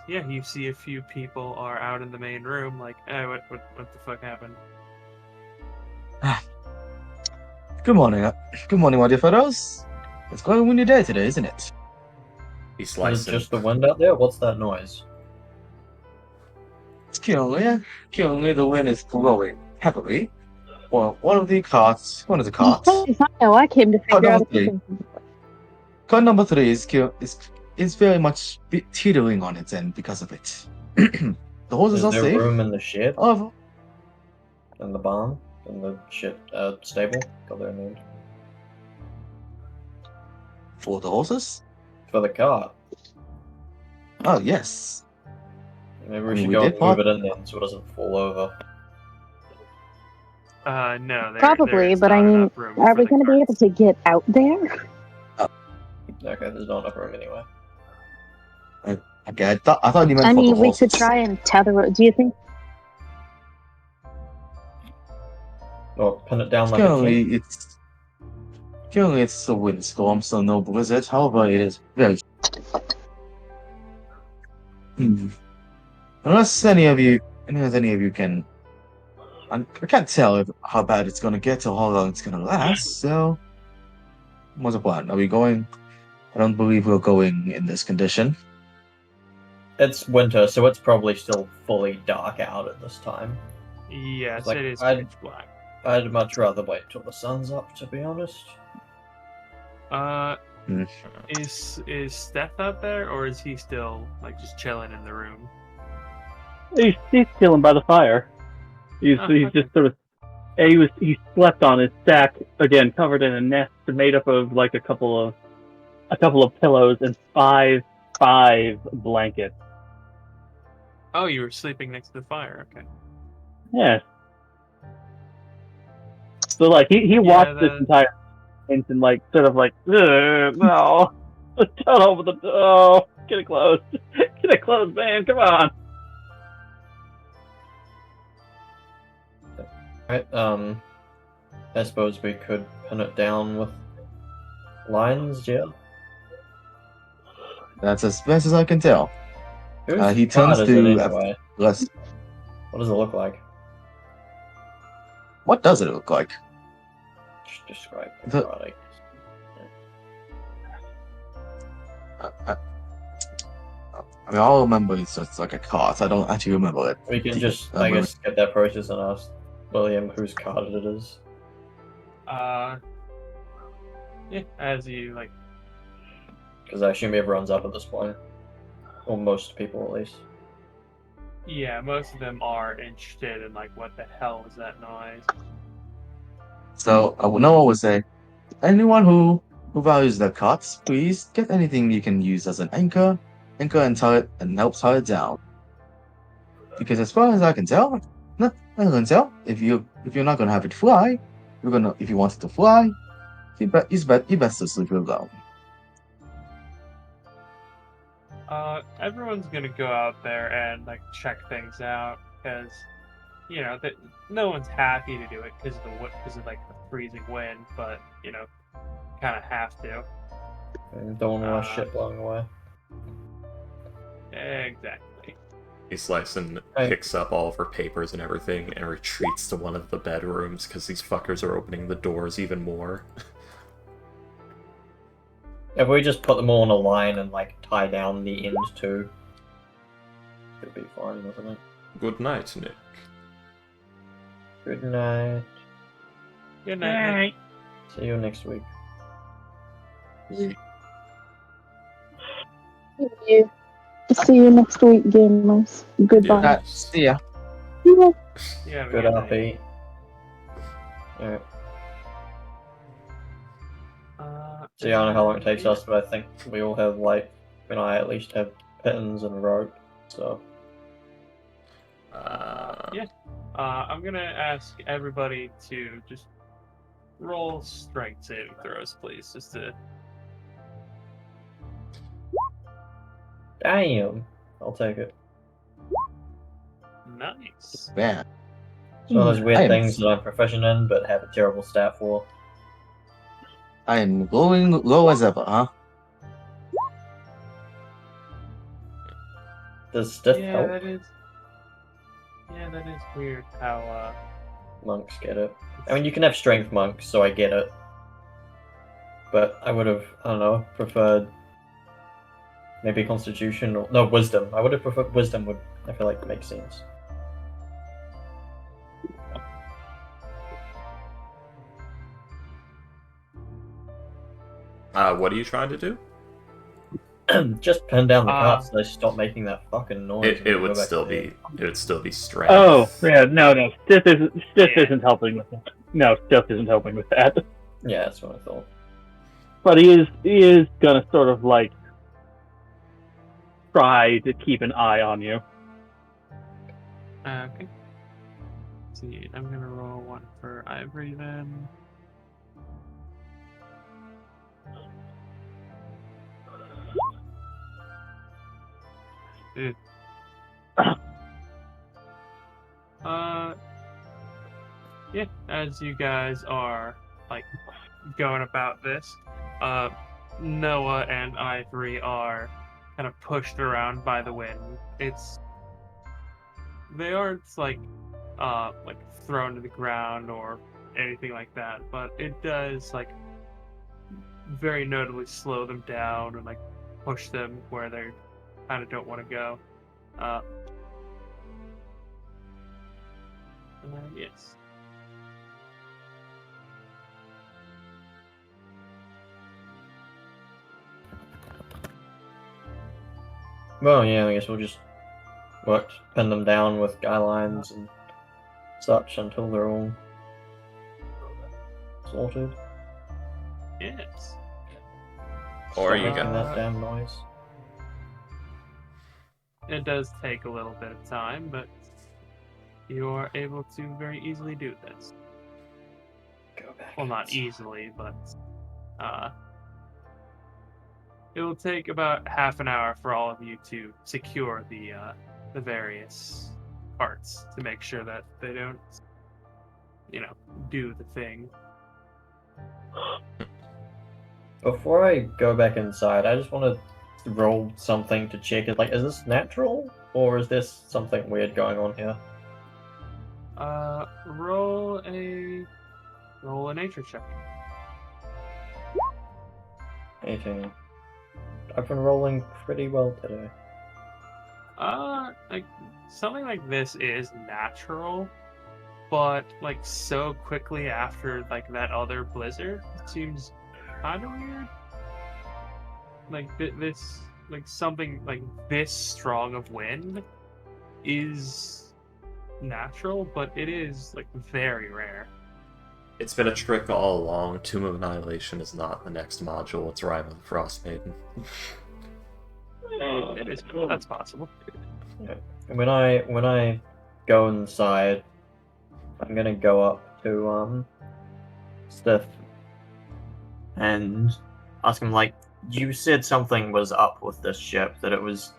S2: You see a few people are out in the main room, like, what the fuck happened?
S8: Good morning, my dear fellows. It's quite a windy day today, isn't it?
S6: Is it
S1: Islyson.
S6: just the wind out there? What's that noise?
S8: It's currently the wind is blowing heavily. Well, one of the carts.
S9: If I know, I came to figure out.
S8: Cart number 3 is very much teetering on its end because of it. The horses
S6: Is
S8: are
S6: there
S8: safe.
S6: room in the shed?
S8: However,
S6: In the barn? In the stable? God, they're named.
S8: for the horses?
S6: For the cart.
S8: Oh yes.
S6: Maybe we
S8: mean,
S6: should
S8: we
S6: go
S8: did
S6: and move
S8: park-
S6: it in then so it doesn't fall over.
S2: No.
S9: Probably,
S2: there's
S9: but
S2: not
S9: I mean,
S2: enough room
S9: are
S2: for
S9: we
S2: the
S9: going to be able
S2: carts.
S9: to get out there?
S6: Okay, there's not enough room anyway.
S8: Okay, I thought you meant
S9: I
S8: for the
S9: mean, we
S8: horses.
S9: could try and tether it. Do you think?
S6: Or pin it down like a tent.
S8: Currently it's a windstorm, so no blizzard. However, it is very. Unless any of you can. I can't tell how bad it's gonna get or how long it's gonna last. So, what's the plan? Are we going? I don't believe we're going in this condition.
S6: It's winter, so it's probably still fully dark out at this time.
S2: Yes,
S6: Like,
S2: it is
S6: I'd-
S2: pitch black.
S6: I'd much rather wait till the sun's up, to be honest.
S2: Is Steph out there, or is he still like just chilling in the room?
S10: He's chilling by the fire. He's
S2: okay.
S10: just sort of. He slept on his sack again, covered in a nest made up of like a couple of pillows and five blankets.
S2: Oh, you were sleeping next to the fire. Okay.
S10: Yes. So like he watched this
S2: that-
S10: entire thing and like sort of like no, don't open the door. Get it closed. Get it closed, man. Come on.
S6: Right, I suppose we could pin it down with lines, yeah?
S8: That's as best as I can tell.
S6: Whose
S8: He
S6: cart
S8: turns
S6: is it
S8: to
S6: anyway?
S8: less.
S6: What does it look like?
S8: What does it look like?
S6: Just describe
S8: The-
S6: the product.
S8: I mean, all I remember is just like a cart. I don't actually remember it.
S6: We can just, I guess, get that process and ask William whose card it is.
S2: Yeah, as you like.
S6: Because I assume everyone's up at this point. Or most people, at least.
S2: Yeah, most of them are interested in like what the hell is that noise?
S8: So Noah would say, anyone who values their carts, please get anything you can use as an anchor and tie it and help tie it down. Because as far as I can tell, if you're not gonna have it fly, if you want it to fly, you best to sleep alone.
S2: Everyone's gonna go out there and like check things out because you know that no one's happy to do it because of like the freezing wind, but you know, kind of have to.
S6: And don't want shit blowing away.
S2: Exactly.
S1: Slicin
S6: Right.
S1: picks up all of her papers and everything and retreats to one of the bedrooms because these fuckers are opening the doors even more.
S6: If we just put them all in a line and like tie down the end too, it'd be fine, wouldn't it?
S1: Good night, Nick.
S6: Good night.
S2: Good night. Nick.
S6: See you next week.
S9: See you next week, gamers. Goodbye.
S1: Yeah.
S8: See ya.
S9: Yeah.
S2: Yeah.
S6: Good RP. Alright. So yeah, I don't know how long it takes us, but I think we all have like, I at least have pittons and rope, so.
S2: Yeah. I'm gonna ask everybody to just roll strength saving throws, please, just to.
S6: Damn! I'll take it.
S2: Nice.
S8: Man,
S6: It's one of those weird
S8: I am-
S6: things that I'm proficient in, but have a terrible stat for.
S8: I am going low as ever, huh?
S6: Does stiff
S2: Yeah,
S6: help?
S2: that is. Yeah, that is weird. How
S6: Monks get it. I mean, you can have strength monks, so I get it. But I would have, I don't know, preferred maybe constitution or no wisdom. I would have preferred wisdom. Would I feel like make sense.
S1: What are you trying to do?
S6: Just pin down the carts so they stop making that fucking noise.
S1: It would still be strength.
S10: Oh, yeah, no. Stiff isn't helping with that. No, Stiff isn't helping with that.
S6: Yeah, that's what I thought.
S10: But he is gonna sort of like try to keep an eye on you.
S2: okay. Let's see, I'm gonna roll one for Ivory then. Ew. Yeah, as you guys are like going about this, Noah and Ivory are kind of pushed around by the wind. They aren't like thrown to the ground or anything like that, but it does like very notably slow them down and like push them where they kind of don't want to go. Yes.
S6: Well, yeah, I guess we'll just pin them down with guy lines and such until they're all sorted.
S2: Yes.
S1: Or you
S6: Stop
S1: got
S6: making that damn noise.
S2: It does take a little bit of time, but you are able to very easily do this.
S6: Go back.
S2: Well, not easily, but it will take about half an hour for all of you to secure the various parts to make sure that they don't, do the thing.
S6: Before I go back inside, I just want to roll something to check it. Like, is this natural or is this something weird going on here?
S2: Roll a nature check.
S3: 18. I've been rolling pretty well today.
S2: Like something like this is natural, but like so quickly after like that other blizzard, it seems kind of weird. Like this, like something like this strong of wind is natural, but it is like very rare.
S1: It's been a trick all along. Tomb of Annihilation is not the next module, it's Rime of the Frost Maiden.
S2: It is. That's possible.
S3: When I go inside, I'm gonna go up to
S6: Steph and ask him, like, you said something was up with this ship, that it was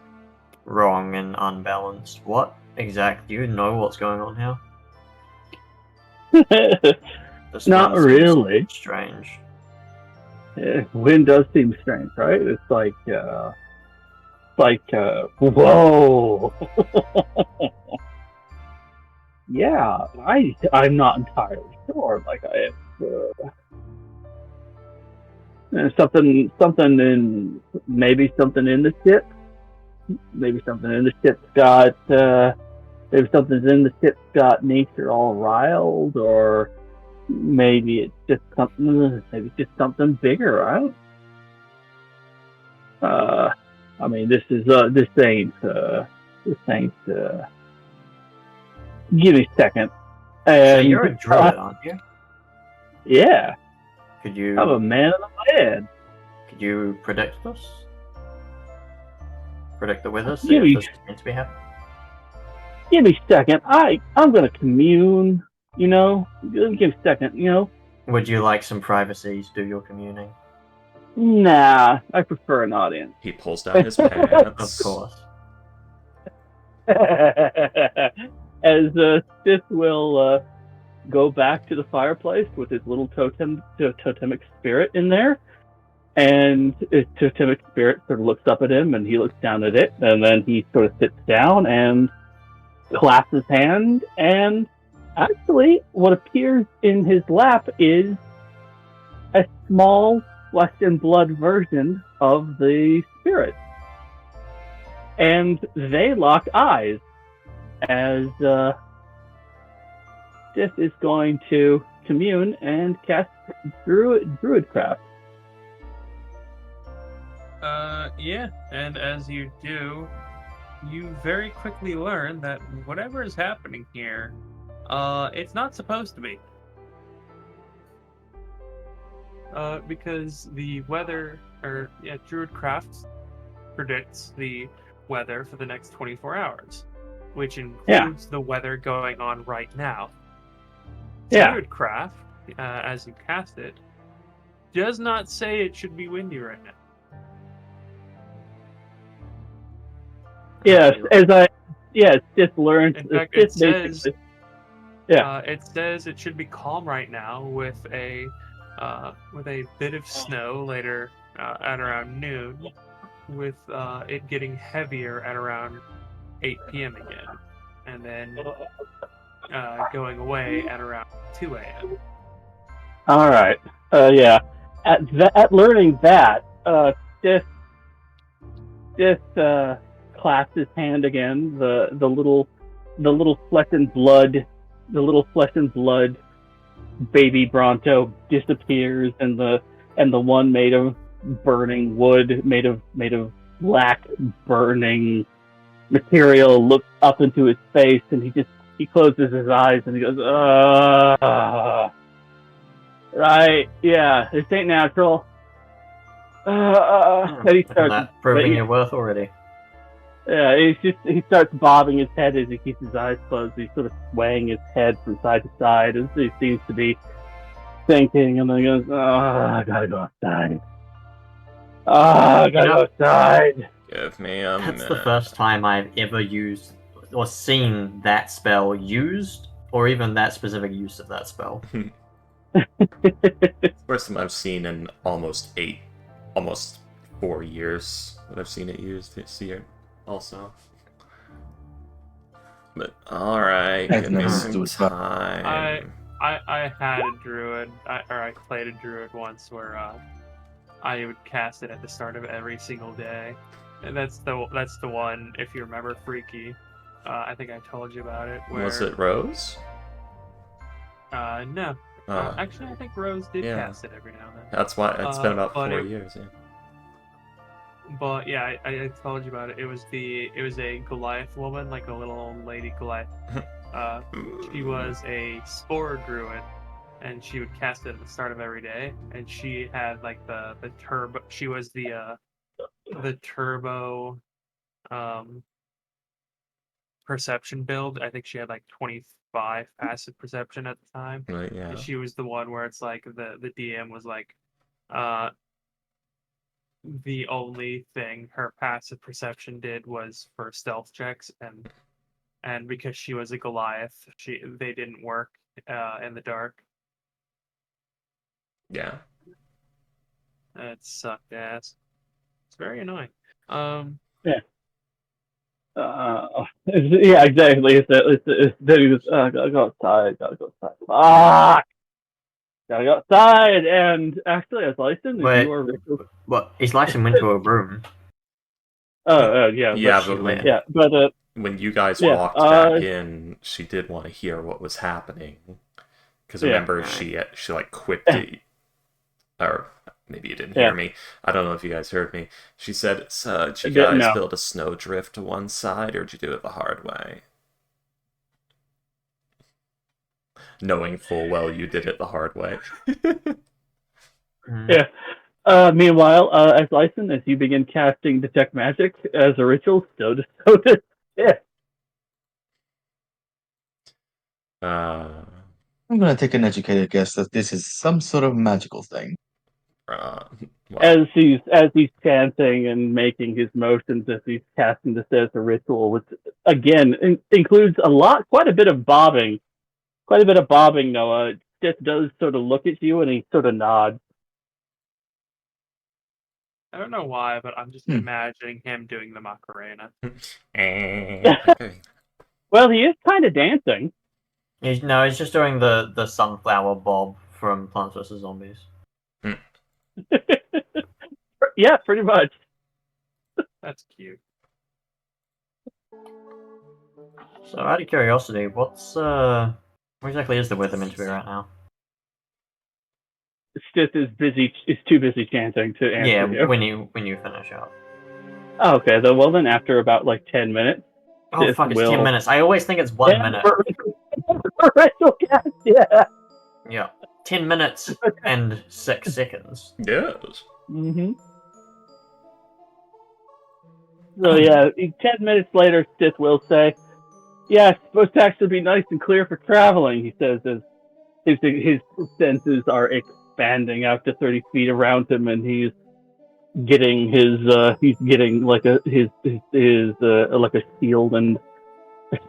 S6: wrong and unbalanced. What exactly? Do you know what's going on here? This
S10: Not
S6: wind seems
S10: really.
S6: strange.
S10: Wind does seem strange, right? It's like, whoa. Yeah, I'm not entirely sure. Like, something in, maybe something in the ship. Maybe something in the ship's got, maybe something's in the ship's got nature all riled, or maybe it's just something bigger, right? I mean, this ain't, give me a second.
S6: So
S10: And,
S6: you're a druid, aren't you?
S10: yeah,
S6: Could you
S10: I'm a man of the land.
S6: could you predict this? Predict the weather? See
S10: Give me-
S6: if this is meant to be happening?
S10: Give me a second. I'm gonna commune, you know? Give me a second, you know?
S6: Would you like some privacy to do your communing?
S10: Nah, I prefer an audience.
S1: He pulls down his
S6: Of
S1: pants.
S6: course.
S10: As Sith will go back to the fireplace with his little totemic spirit in there, and his totemic spirit sort of looks up at him, and he looks down at it, and then he sort of sits down and clasps his hand, and actually, what appears in his lap is a small flesh and blood version of the spirit. And they lock eyes as Sif is going to commune and cast Druidcraft.
S2: Yeah, and as you do, you very quickly learn that whatever is happening here, it's not supposed to be. Because the weather, Druidcraft predicts the weather for the next 24 hours, which includes the weather going on right now.
S10: Yeah.
S2: Druidcraft, as you cast it, does not say it should be windy right now.
S10: Yes, it's just learned.
S2: In fact,
S10: it's
S2: it says,
S10: yeah.
S2: It says it should be calm right now with a bit of snow later at around noon, with it getting heavier at around 8 p.m. again, and then going away at around 2 a.m.
S10: All right. Yeah. At learning that, just clasps his hand again. The little flesh and blood baby Bronto disappears, and the one made of burning wood, made of black burning material, looks up into his face, and he closes his eyes and he goes, right, yeah, this ain't natural. And he starts
S6: That proving your worth already.
S10: Yeah, he starts bobbing his head as he keeps his eyes closed. He's sort of swaying his head from side to side as he seems to be thinking, and then he goes, I gotta go outside. I gotta go outside.
S1: Give me a minute.
S6: That's the first time I've ever used or seen that spell used, or even that specific use of that spell.
S1: First time I've seen in almost 4 years that I've seen it used this year. Also, But alright,
S8: That's
S1: give me
S8: never
S1: some
S8: do it, but-
S1: time.
S2: I had a druid, I played a druid once where I would cast it at the start of every single day, and that's the one. If you remember, Freaky, I think I told you about it. Where
S1: Was it Rose?
S2: no,
S1: Oh,
S2: actually, I think Rose did
S1: Yeah.
S2: cast it every now and then.
S1: that's why it's been about
S2: but
S1: 4
S2: it-
S1: years. Yeah.
S2: But yeah, I told you about it. It was a Goliath woman, like a little old lady Goliath. She was a spore druid, and she would cast it at the start of every day. And she had like the turbo. She was the turbo perception build. I think she had like 25 passive perception at the time.
S1: Right, yeah.
S2: And she was the one where it's like the DM was like, the only thing her passive perception did was for stealth checks, and because she was a Goliath, they didn't work in the dark.
S1: Yeah.
S2: It sucked ass. It's very annoying.
S10: Yeah, exactly. It's then he goes, gotta go outside, gotta go outside. Fuck! Gotta go outside, and actually, as licensed, if
S6: Wait.
S10: you are Rachel.
S6: What? His license went to a room.
S10: Yeah,
S1: Yeah,
S6: she
S1: but when,
S6: left.
S10: yeah, but
S1: when you guys
S10: Yeah,
S1: walked back in, she did want to hear what was happening. Because
S10: Yeah.
S1: remember, she like quipped it, or maybe you didn't hear me. I don't know if you guys heard me. She said, "So, did you guys
S10: No.
S1: build a snowdrift to one side, or did you do it the hard way?" Knowing full well you did it the hard way.
S10: Yeah. Meanwhile, as licensed, as you begin casting detect magic as a ritual, so does yeah.
S1: Uh,
S8: I'm gonna take an educated guess that this is some sort of magical thing.
S1: well,
S10: As he's chanting and making his motions as he's casting this as a ritual, which again includes quite a bit of bobbing. Noah just does sort of look at you and he sort of nods.
S2: I don't know why, but I'm just imagining him doing the Macarena.
S1: okay.
S10: Well, he is kind of dancing.
S6: He's just doing the sunflower bob from Plants vs Zombies.
S10: Yeah, pretty much.
S2: That's cute.
S6: So, out of curiosity, what exactly is the weather meant to be right now?
S10: Stith is too busy chanting to answer
S6: Yeah,
S10: you.
S6: when you finish up.
S10: Oh, okay, then after about like 10 minutes.
S6: Oh fuck, it's 10 minutes. I always think it's 1 minute.
S10: Ritual cast, yeah.
S6: Yeah. 10 minutes and 6 seconds.
S1: Yes.
S10: Mm-hmm. So yeah, 10 minutes later, Stith will say, "Yeah, it's supposed to actually be nice and clear for traveling." He says as his senses are expanding out to 30 feet around him, and he's getting like a shield and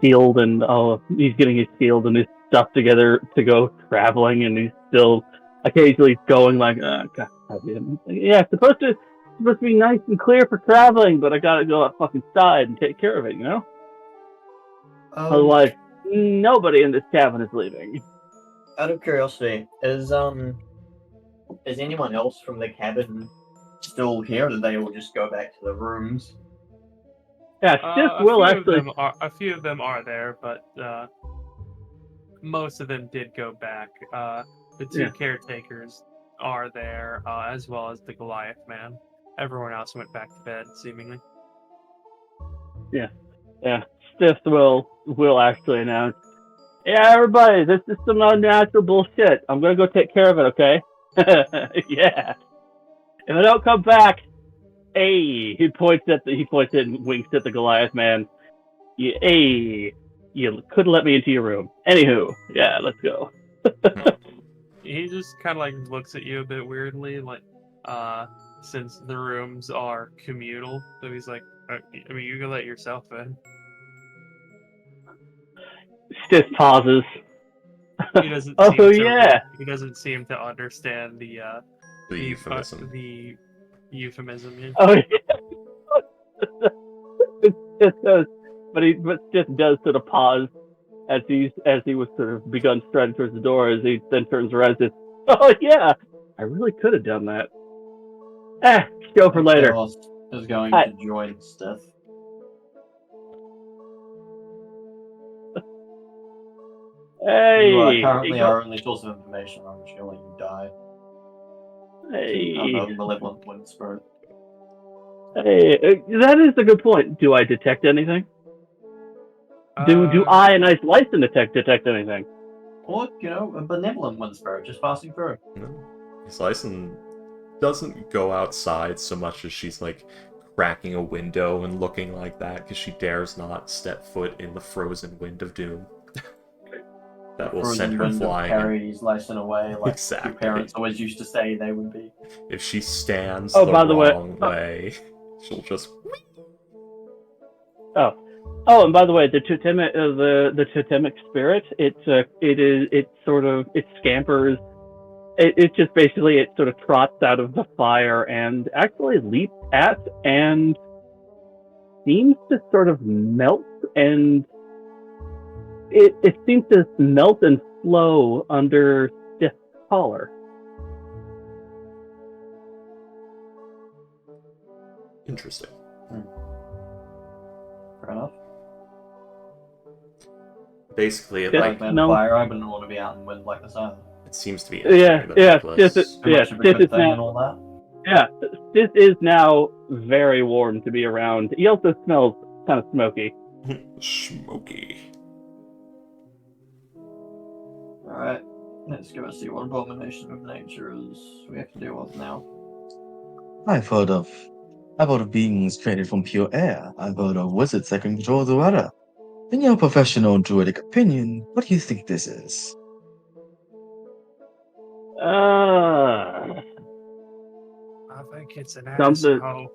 S10: he's getting his shield and his stuff together to go traveling, and he's still occasionally going like, God, yeah, it's supposed to be nice and clear for traveling, but I gotta go outside and take care of it, you know? Otherwise, nobody in this cabin is leaving.
S3: Out of curiosity, is anyone else from the cabin still here, or did they all just go back to the rooms?
S10: Yeah,
S2: A few of them are there, but most of them did go back. The two caretakers are there, as well as the Goliath man. Everyone else went back to bed, seemingly.
S10: Yeah. Stith will actually announce, "Yeah, everybody, this is some unnatural bullshit. I'm gonna go take care of it, okay?" Yeah. If I don't come back, hey, he points and winks at the Goliath man. You couldn't let me into your room. Anywho, yeah, let's go.
S2: He just kind of like looks at you a bit weirdly, like, since the rooms are communal, so he's like, I mean, you can let yourself in.
S10: Stith pauses.
S2: He doesn't. He doesn't seem to understand the
S1: euphemism.
S2: The euphemism. Yeah.
S10: Oh yeah. It goes, but just does sort of pause as he was sort of begun striding towards the door. As he then turns around and says, "Oh yeah, I really could have done that. Go for later."
S3: Chaos is going
S10: Hi.
S3: to join Steph.
S10: Hey,
S3: You are currently
S10: go-
S3: our only source of information. I'm just gonna let you die. I'm
S10: hey,
S3: a malevolent wind spirit.
S10: hey, that is a good point. Do I detect anything? Do I and Ice Lyson detect anything?
S3: Or, a benevolent wind spirit just passing through.
S1: No. Slicin doesn't go outside so much as she's like cracking a window and looking like that because she dares not step foot in the frozen wind of doom. That will
S3: Frozen
S1: send her
S3: wind
S1: flying.
S3: carries Lyson away, like
S1: Exactly.
S3: your parents always used to say they would be.
S1: If she stands
S10: By the way-
S1: wrong way, she'll just.
S10: Oh, and by the way, the totemic spirit, it scampers. It just basically it sort of trots out of the fire and actually leaps at and seems to sort of melt, and it seems to melt and flow under Stiff's collar.
S1: Interesting.
S3: Fair enough.
S1: Basically, it
S10: Yeah.
S1: like
S3: Man,
S10: No.
S3: fire, I wouldn't want to be out in wind like this either.
S1: it seems to be
S10: Yeah,
S1: entering the
S10: yeah,
S1: necklace.
S10: just
S3: Too
S10: Yeah,
S3: much of a
S10: this
S3: good
S10: is
S3: thing
S10: now-
S3: and all that.
S10: Yeah, this is now very warm to be around. He also smells kind of smoky.
S1: Smoky.
S3: Alright, let's go see what abomination of nature is we have to deal with now.
S8: I've heard of beings created from pure air. I've heard of wizards that can control the weather. In your professional druidic opinion, what do you think this is?
S2: I think it's an
S10: Something-
S2: asshole.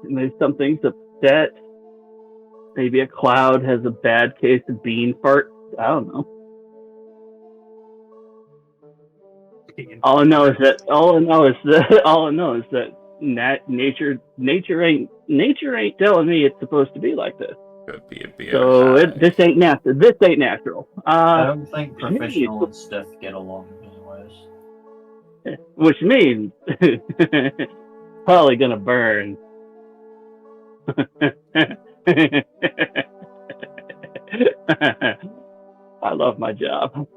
S10: Maybe something's upset. Maybe a cloud has a bad case of bean farts. I don't know. All I know is that nature ain't telling me it's supposed to be like this.
S1: Could be a beer.
S10: So this ain't natural. This ain't natural.
S3: I don't think
S10: maybe
S3: professional and Steph get along anyways.
S10: which means probably gonna burn. I love my job.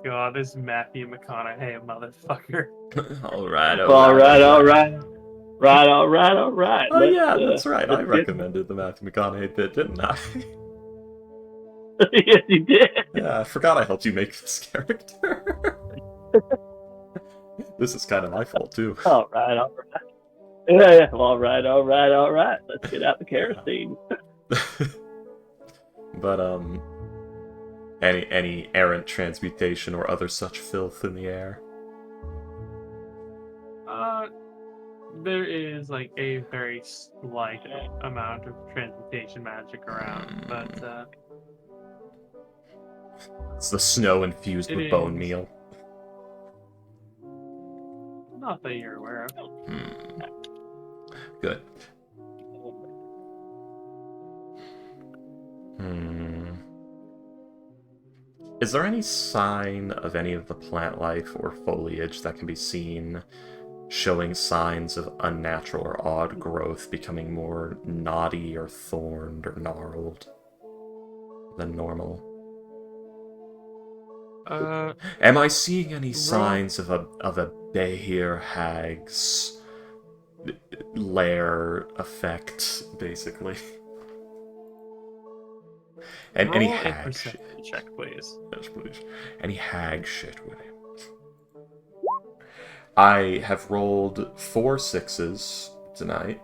S2: God, this Matthew McConaughey motherfucker.
S1: Alright.
S10: All right.
S1: Oh
S10: Let's,
S1: yeah, that's right. I
S10: let's get-
S1: recommended the Matthew McConaughey bit, didn't I?
S10: Yes, you did.
S1: Yeah, I forgot I helped you make this character. This is kind of my fault too.
S10: All right. Yeah. All right. Let's get out the kerosene.
S1: But any errant transmutation or other such filth in the air?
S2: There is like a very slight amount of transmutation magic around, but
S1: It's the snow infused
S2: It
S1: with bone
S2: is.
S1: meal.
S2: not that you're aware of.
S1: Good. Is there any sign of any of the plant life or foliage that can be seen showing signs of unnatural or odd growth becoming more knotty or thorned or gnarled than normal? Am I seeing any signs of a Behir hag's lair effect, basically? And any
S2: Roll a
S1: hag shit.
S2: perception check, please.
S1: Yes, please. Any hag shit with him. I have rolled 4 6s tonight.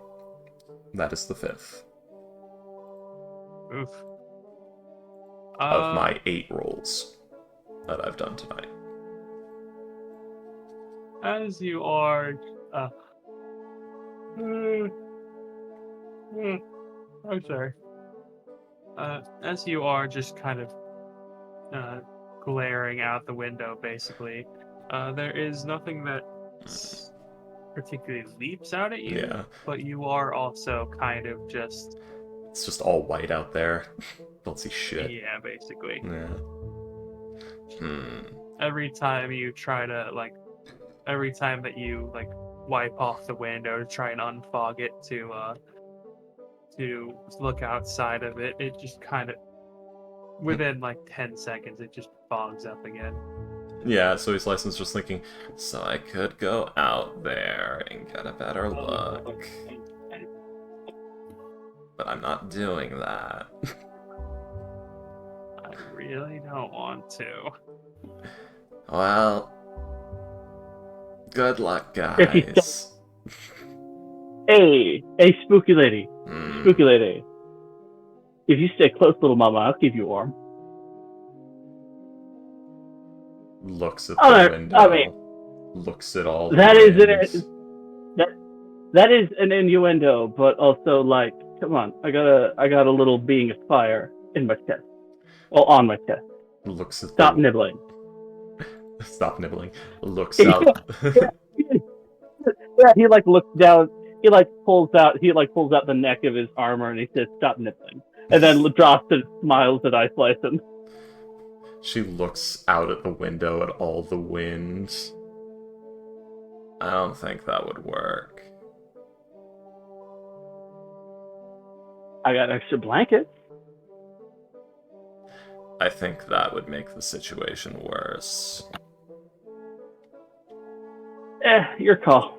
S1: That is the 5th
S2: Oof.
S1: of my 8 rolls that I've done tonight.
S2: As you are, I'm sorry. As you are just kind of glaring out the window, basically, there is nothing that particularly leaps out at you,
S1: Yeah.
S2: but you are also kind of just
S1: It's just all white out there. Don't see shit.
S2: yeah, basically.
S1: Yeah.
S2: Every time you try to every time that you wipe off the window to try and unfog it to look outside of it, it just kind of within 10 seconds it just fogs up again.
S1: Yeah, so he's licensed just thinking, so I could go out there and get a better look. But I'm not doing that.
S2: I really don't want to.
S1: Well, good luck,
S10: If you
S1: guys.
S10: Hey, spooky lady.
S1: Hmm.
S10: Spooky lady. If you stay close, little mama, I'll keep you warm.
S1: Looks at
S10: Oh,
S1: the
S10: no,
S1: window.
S10: I mean,
S1: looks at all
S10: that
S1: the
S10: is
S1: winds.
S10: that is an innuendo, but also come on, I got a little being of fire in my chest. Well, on my chest.
S1: Looks at
S10: Stop
S1: the...
S10: nibbling.
S1: Stop nibbling. Looks out.
S10: Yeah, he looks down. He pulls out the neck of his armor and he says, "Stop nibbling," and then drops and smiles at Ice License.
S1: She looks out at the window at all the wind. I don't think that would work.
S10: I got an extra blanket.
S1: I think that would make the situation worse.
S10: Your call.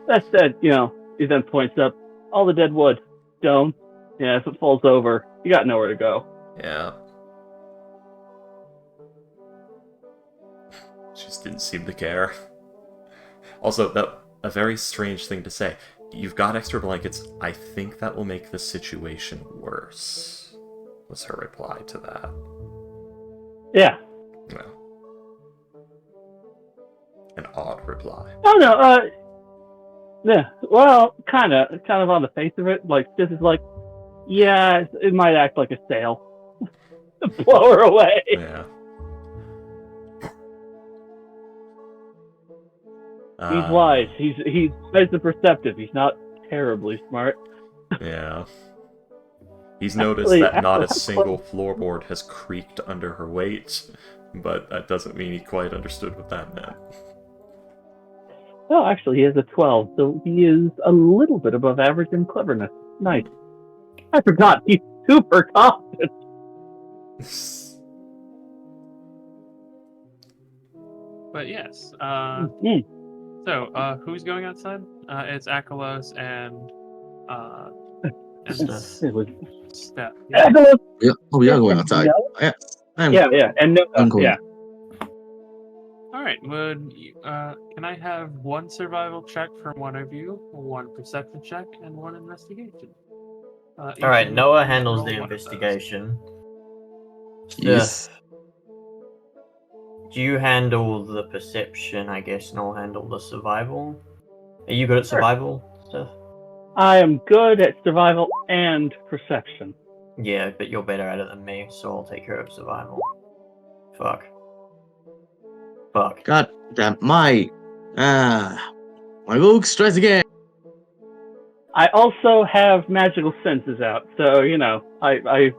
S10: That said, he then points up. All the dead wood. Stone. Yeah, if it falls over, you got nowhere to go.
S1: Yeah. She just didn't seem to care. Also, a very strange thing to say. You've got extra blankets. I think that will make the situation worse. Was her reply to that.
S10: Yeah.
S1: Well. An odd reply.
S10: Oh no, yeah. Well, kind of on the face of it, this is yeah, it might act like a sail. Blow her away.
S1: Yeah.
S10: He's wise. He's wise and perceptive. He's not terribly smart.
S1: Yeah. He's noticed that not a single floorboard has creaked under her weight, but that doesn't mean he quite understood what that meant.
S10: Oh, actually, he has a 12, so he is a little bit above average in cleverness. Nice. I forgot, he's super confident.
S2: But yes, so who's going outside? It's Akalos and Steph.
S8: Yeah, we are going outside.
S10: Yeah, and no,
S8: I'm going.
S10: yeah.
S2: All right. Can I have one survival check from one of you, one perception check, and one investigation?
S6: All right, Noah handles the investigation.
S8: Yes.
S6: Do you handle the perception, I guess, and I'll handle the survival? Are you good at survival, Steph?
S10: I am good at survival and perception.
S6: Yeah, but you're better at it than me, so I'll take care of survival. Fuck.
S8: God damn, my rogue strikes again.
S10: I also have magical senses out, so I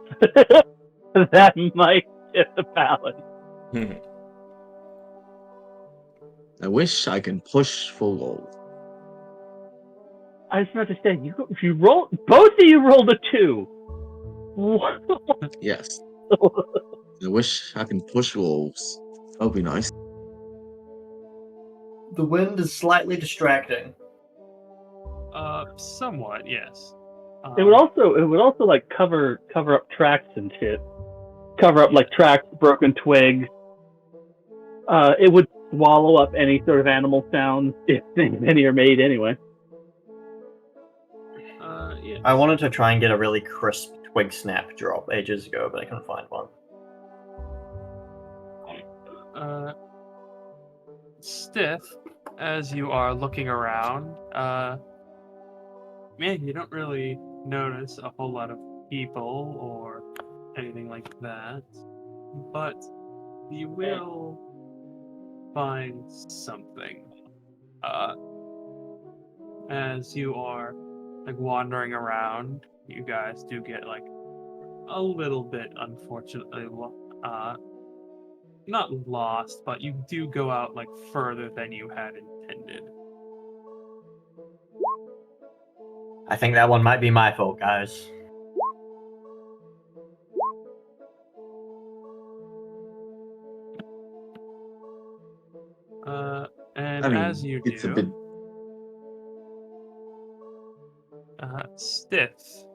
S10: that might tip the balance.
S8: I wish I can push for gold.
S10: I was about to say, you roll, both of you rolled a 2.
S8: Yes. I wish I can push wolves. That would be nice.
S3: The wind is slightly distracting.
S2: Somewhat, yes.
S10: It would also cover up tracks and shit. Cover up tracks, broken twigs. It would swallow up any sort of animal sounds if any are made anyway.
S2: Yeah.
S6: I wanted to try and get a really crisp twig snap drop ages ago, but I couldn't find one.
S2: Stiff, as you are looking around, you don't really notice a whole lot of people or anything like that, but you will find something. As you are like wandering around, you guys do get like a little bit, unfortunately, not lost, but you do go out like further than you had intended.
S6: I think that one might be my fault, guys.
S2: And
S8: I mean,
S2: as you
S8: it's a
S2: do,
S8: bit.
S2: Stiff,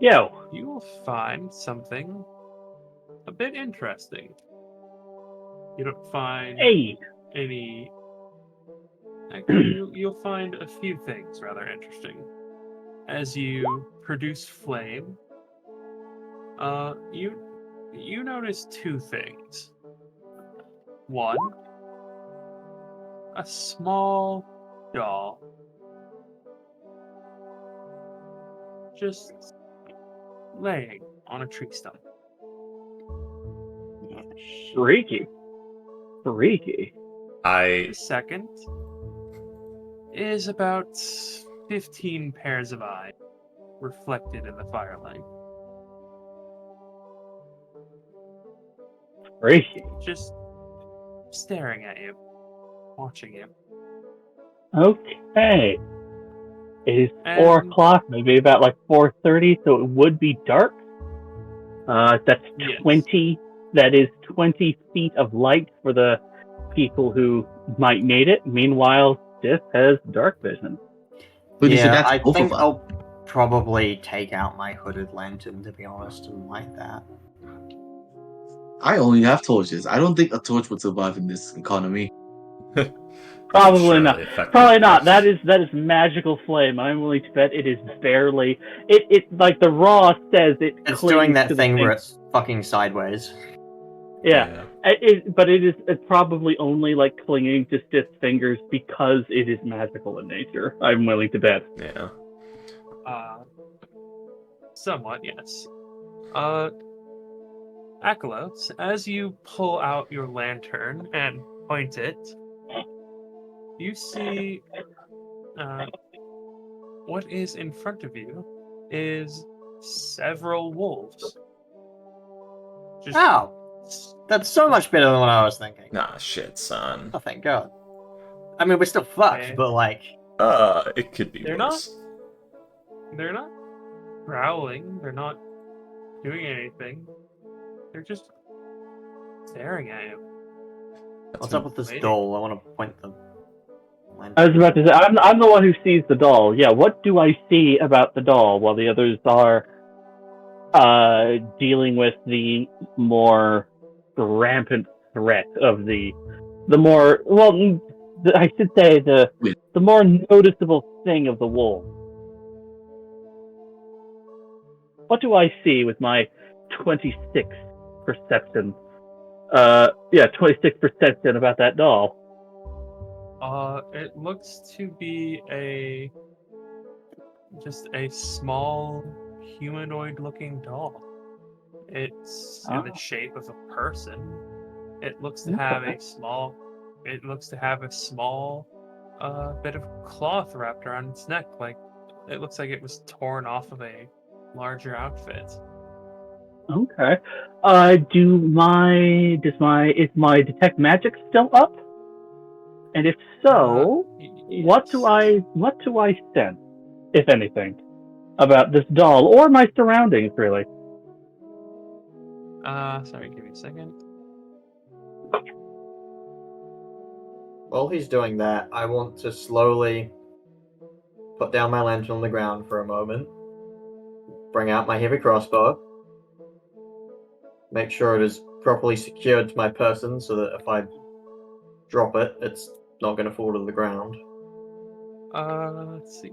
S10: Yo,
S2: you will find something a bit interesting. You don't find
S10: hey,
S2: any. Actually, you'll find a few things rather interesting. As you produce flame, you notice two things. One, a small doll, just laying on a tree stump.
S10: freaky, freaky.
S1: I
S2: The second is about 15 pairs of eyes reflected in the firelight.
S10: Freaky.
S2: Just staring at you, watching you.
S10: Okay. It is 4
S2: And
S10: o'clock, maybe about like 4:30, so it would be dark. That's
S2: yes.
S10: 20. That is 20 feet of light for the people who might need it. Meanwhile, Stiff has dark vision.
S8: But so
S6: Yeah,
S8: that's
S6: I
S8: both
S6: think
S8: of us.
S6: I'll probably take out my hooded lantern, to be honest, and light that.
S8: I only have torches. I don't think a torch would survive in this economy.
S10: Probably not.
S1: surely effective,
S10: Probably not.
S1: but-
S10: That is magical flame. I'm willing to bet it is barely. It like the raw says it.
S6: It's
S10: clings
S6: doing that
S10: to the
S6: thing where it's fucking sideways.
S10: Yeah. But it's probably only like clinging to Stiff's fingers because it is magical in nature. I'm willing to bet.
S1: Yeah.
S2: Somewhat, yes. Akalos, as you pull out your lantern and point it, you see what is in front of you is several wolves. Just
S6: Oh, that's so much better than what I was thinking.
S1: Nah, shit, son.
S6: Oh, thank God. I mean, we're still fucked,
S2: Okay.
S6: but like,
S1: It could be
S2: They're
S1: worse.
S2: They're not growling, they're not doing anything. They're just staring at you.
S6: what's up with this
S2: Waiting.
S6: doll? I want to point the lantern.
S10: I was about to say, I'm the one who sees the doll. Yeah, what do I see about the doll while the others are dealing with the more rampant threat of the more, well, I should say the more noticeable thing of the wolf? What do I see with my 26 perception? 26 perception about that doll.
S2: It looks to be just a small humanoid-looking doll. It's in the shape of a person. It looks to have a small. It looks to have a small, bit of cloth wrapped around its neck. Like it looks like it was torn off of a larger outfit.
S10: Okay. Is my detect magic still up? And if so, what do I sense, if anything, about this doll or my surroundings, really?
S2: Sorry, give me a second.
S3: While he's doing that, I want to slowly put down my lantern on the ground for a moment, bring out my heavy crossbow, make sure it is properly secured to my person so that if I drop it, it's not going to fall to the ground.
S2: Let's see.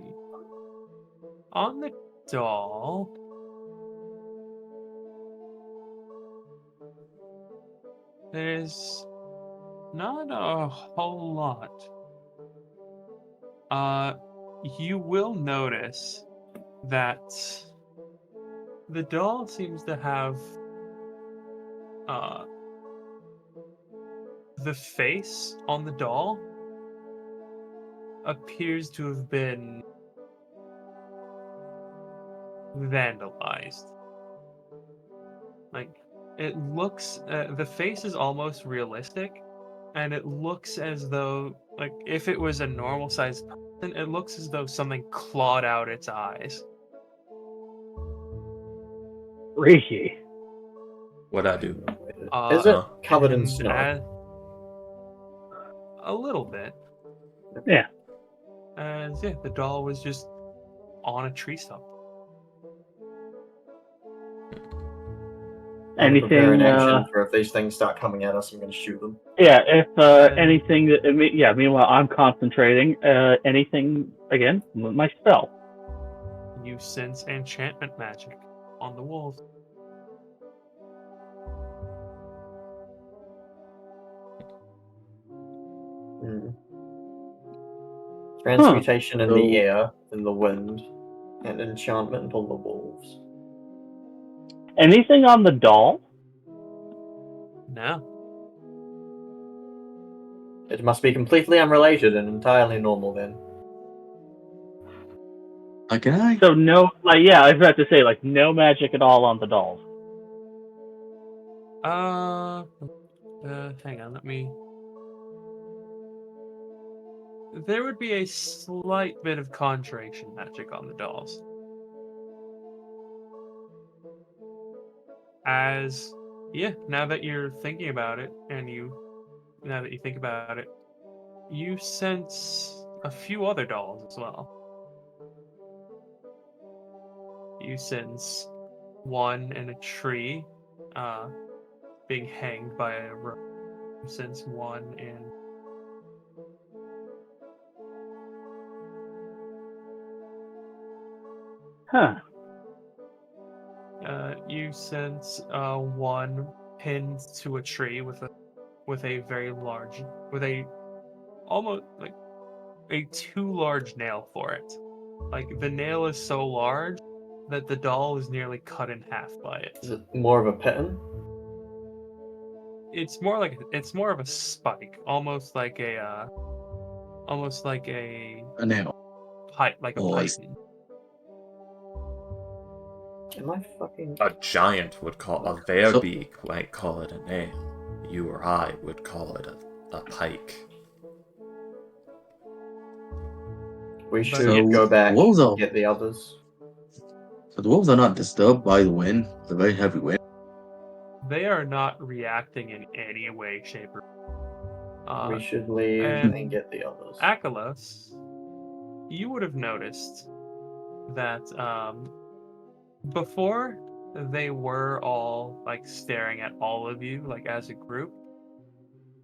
S2: On the doll, there's not a whole lot. You will notice that the doll seems to have the face on the doll appears to have been vandalized. Like, it looks, the face is almost realistic, and it looks as though, like, if it was a normal sized person, it looks as though something clawed out its eyes.
S10: Rishi.
S1: What'd I do?
S3: Is it
S1: Uh,
S3: covered in
S2: And
S3: snow?
S2: a little bit.
S10: Yeah.
S2: As yeah, the doll was just on a tree stump.
S3: I'm preparing
S10: Anything?
S3: action for if these things start coming at us, I'm going to shoot them.
S10: Yeah. If anything that. Yeah. Meanwhile, I'm concentrating. Anything again? My spell.
S2: You sense enchantment magic on the wolves.
S3: Hmm. Transmutation in
S8: So-
S3: the air, in the wind, and enchantment on the wolves.
S10: Anything on the doll?
S2: No.
S3: It must be completely unrelated and entirely normal then.
S8: Can I?
S10: So no. Like yeah, I was about to say like no magic at all on the dolls.
S2: Hang on, let me. There would be a slight bit of conjuration magic on the dolls. As, yeah, now that you're thinking about it, now that you think about it, you sense a few other dolls as well. You sense one in a tree, being hanged by a rope. You sense one in
S10: Huh.
S2: you sense one pinned to a tree with a very large, with a almost like a too large nail for it. Like the nail is so large that the doll is nearly cut in half by it.
S3: Is it more of a pattern?
S2: It's more of a spike, almost like a
S8: A nail.
S2: pipe, like a
S8: Oh, I see.
S2: python.
S3: Am I fucking...
S1: a giant would call a Verbeek might call it a nail. You or I would call it a pike.
S3: We should
S8: So,
S3: go back
S8: wolves are-
S3: and get the others.
S8: So the wolves are not disturbed by the wind. It's a very heavy wind.
S2: They are not reacting in any way, shape, or
S3: We should leave
S2: and
S3: and get the others.
S2: Akalos, you would have noticed that before they were all like staring at all of you like as a group.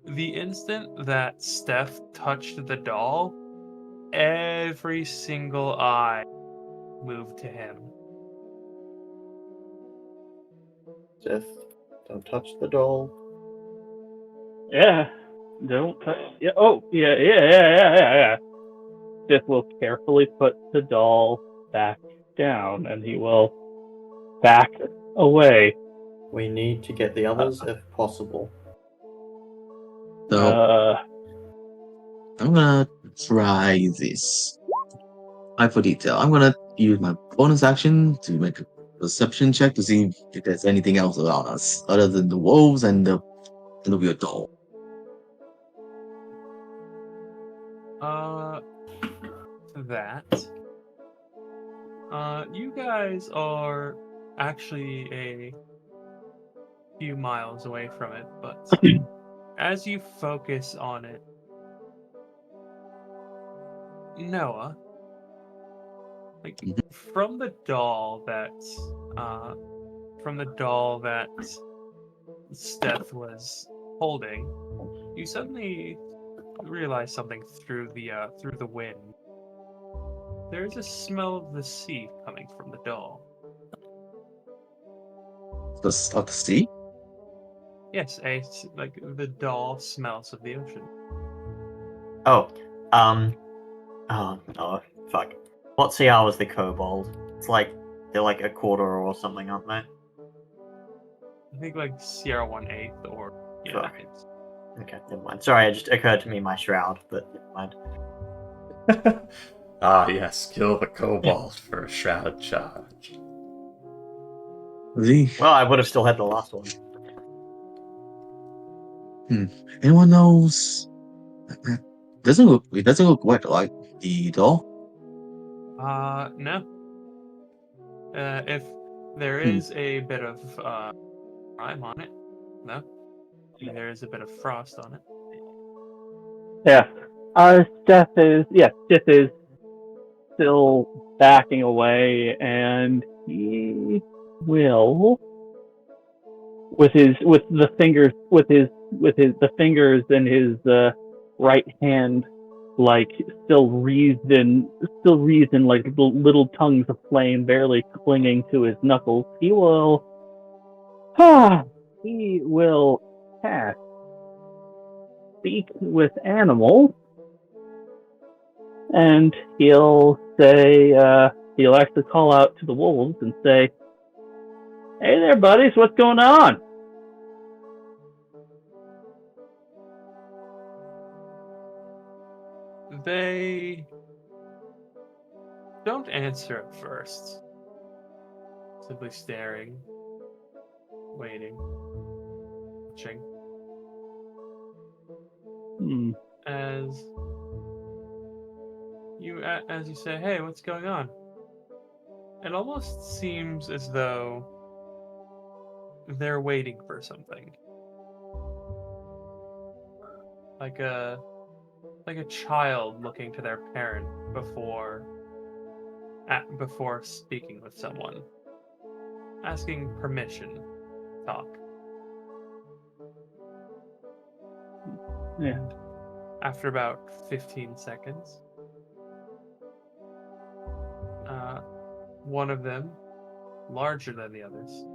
S2: The instant that Steph touched the doll, every single eye moved to him.
S3: Jeff, don't touch the doll.
S10: Yeah. Don't touch. Yeah. Oh. Yeah. Sith will carefully put the doll back down, and he will back away.
S3: We need to get the others if possible.
S8: So I'm gonna try this. Eye for detail. I'm gonna use my bonus action to make a perception check to see if there's anything else around us other than the wolves and the weird doll.
S2: That. You guys are actually a few miles away from it, but as you focus on it, Noah, like from the doll that Steph was holding, you suddenly realize something through the wind. There's a smell of the sea coming from the doll.
S8: The sea?
S2: Yes, like the doll smells of the ocean.
S6: Oh, oh, fuck. What CR was the kobold? It's like, they're like a quarter or something, aren't they?
S2: I think like CR 1/8 or yeah.
S6: Fuck. Okay, never mind. Sorry, it just occurred to me my shroud, but never mind.
S1: Ah, yes, kill the kobold for a shroud charge.
S8: The
S6: Well, I would have still had the last one.
S8: anyone knows? It doesn't look quite like the doll.
S2: No. If there is a bit of crime on it, no. There is a bit of frost on it.
S10: Yeah. Steph is still backing away, and he will, with the fingers in his right hand, like still wreathed in like little tongues of flame barely clinging to his knuckles. He will cast Speak with Animals, and he'll say, he'll actually call out to the wolves and say, "Hey there, buddies, what's going on?"
S2: They don't answer at first. Simply staring, waiting, watching. As you say, "Hey, what's going on?" It almost seems as though they're waiting for something, like a child looking to their parent before speaking with someone, asking permission to talk.
S10: Yeah.
S2: And after about 15 seconds, one of them, larger than the others,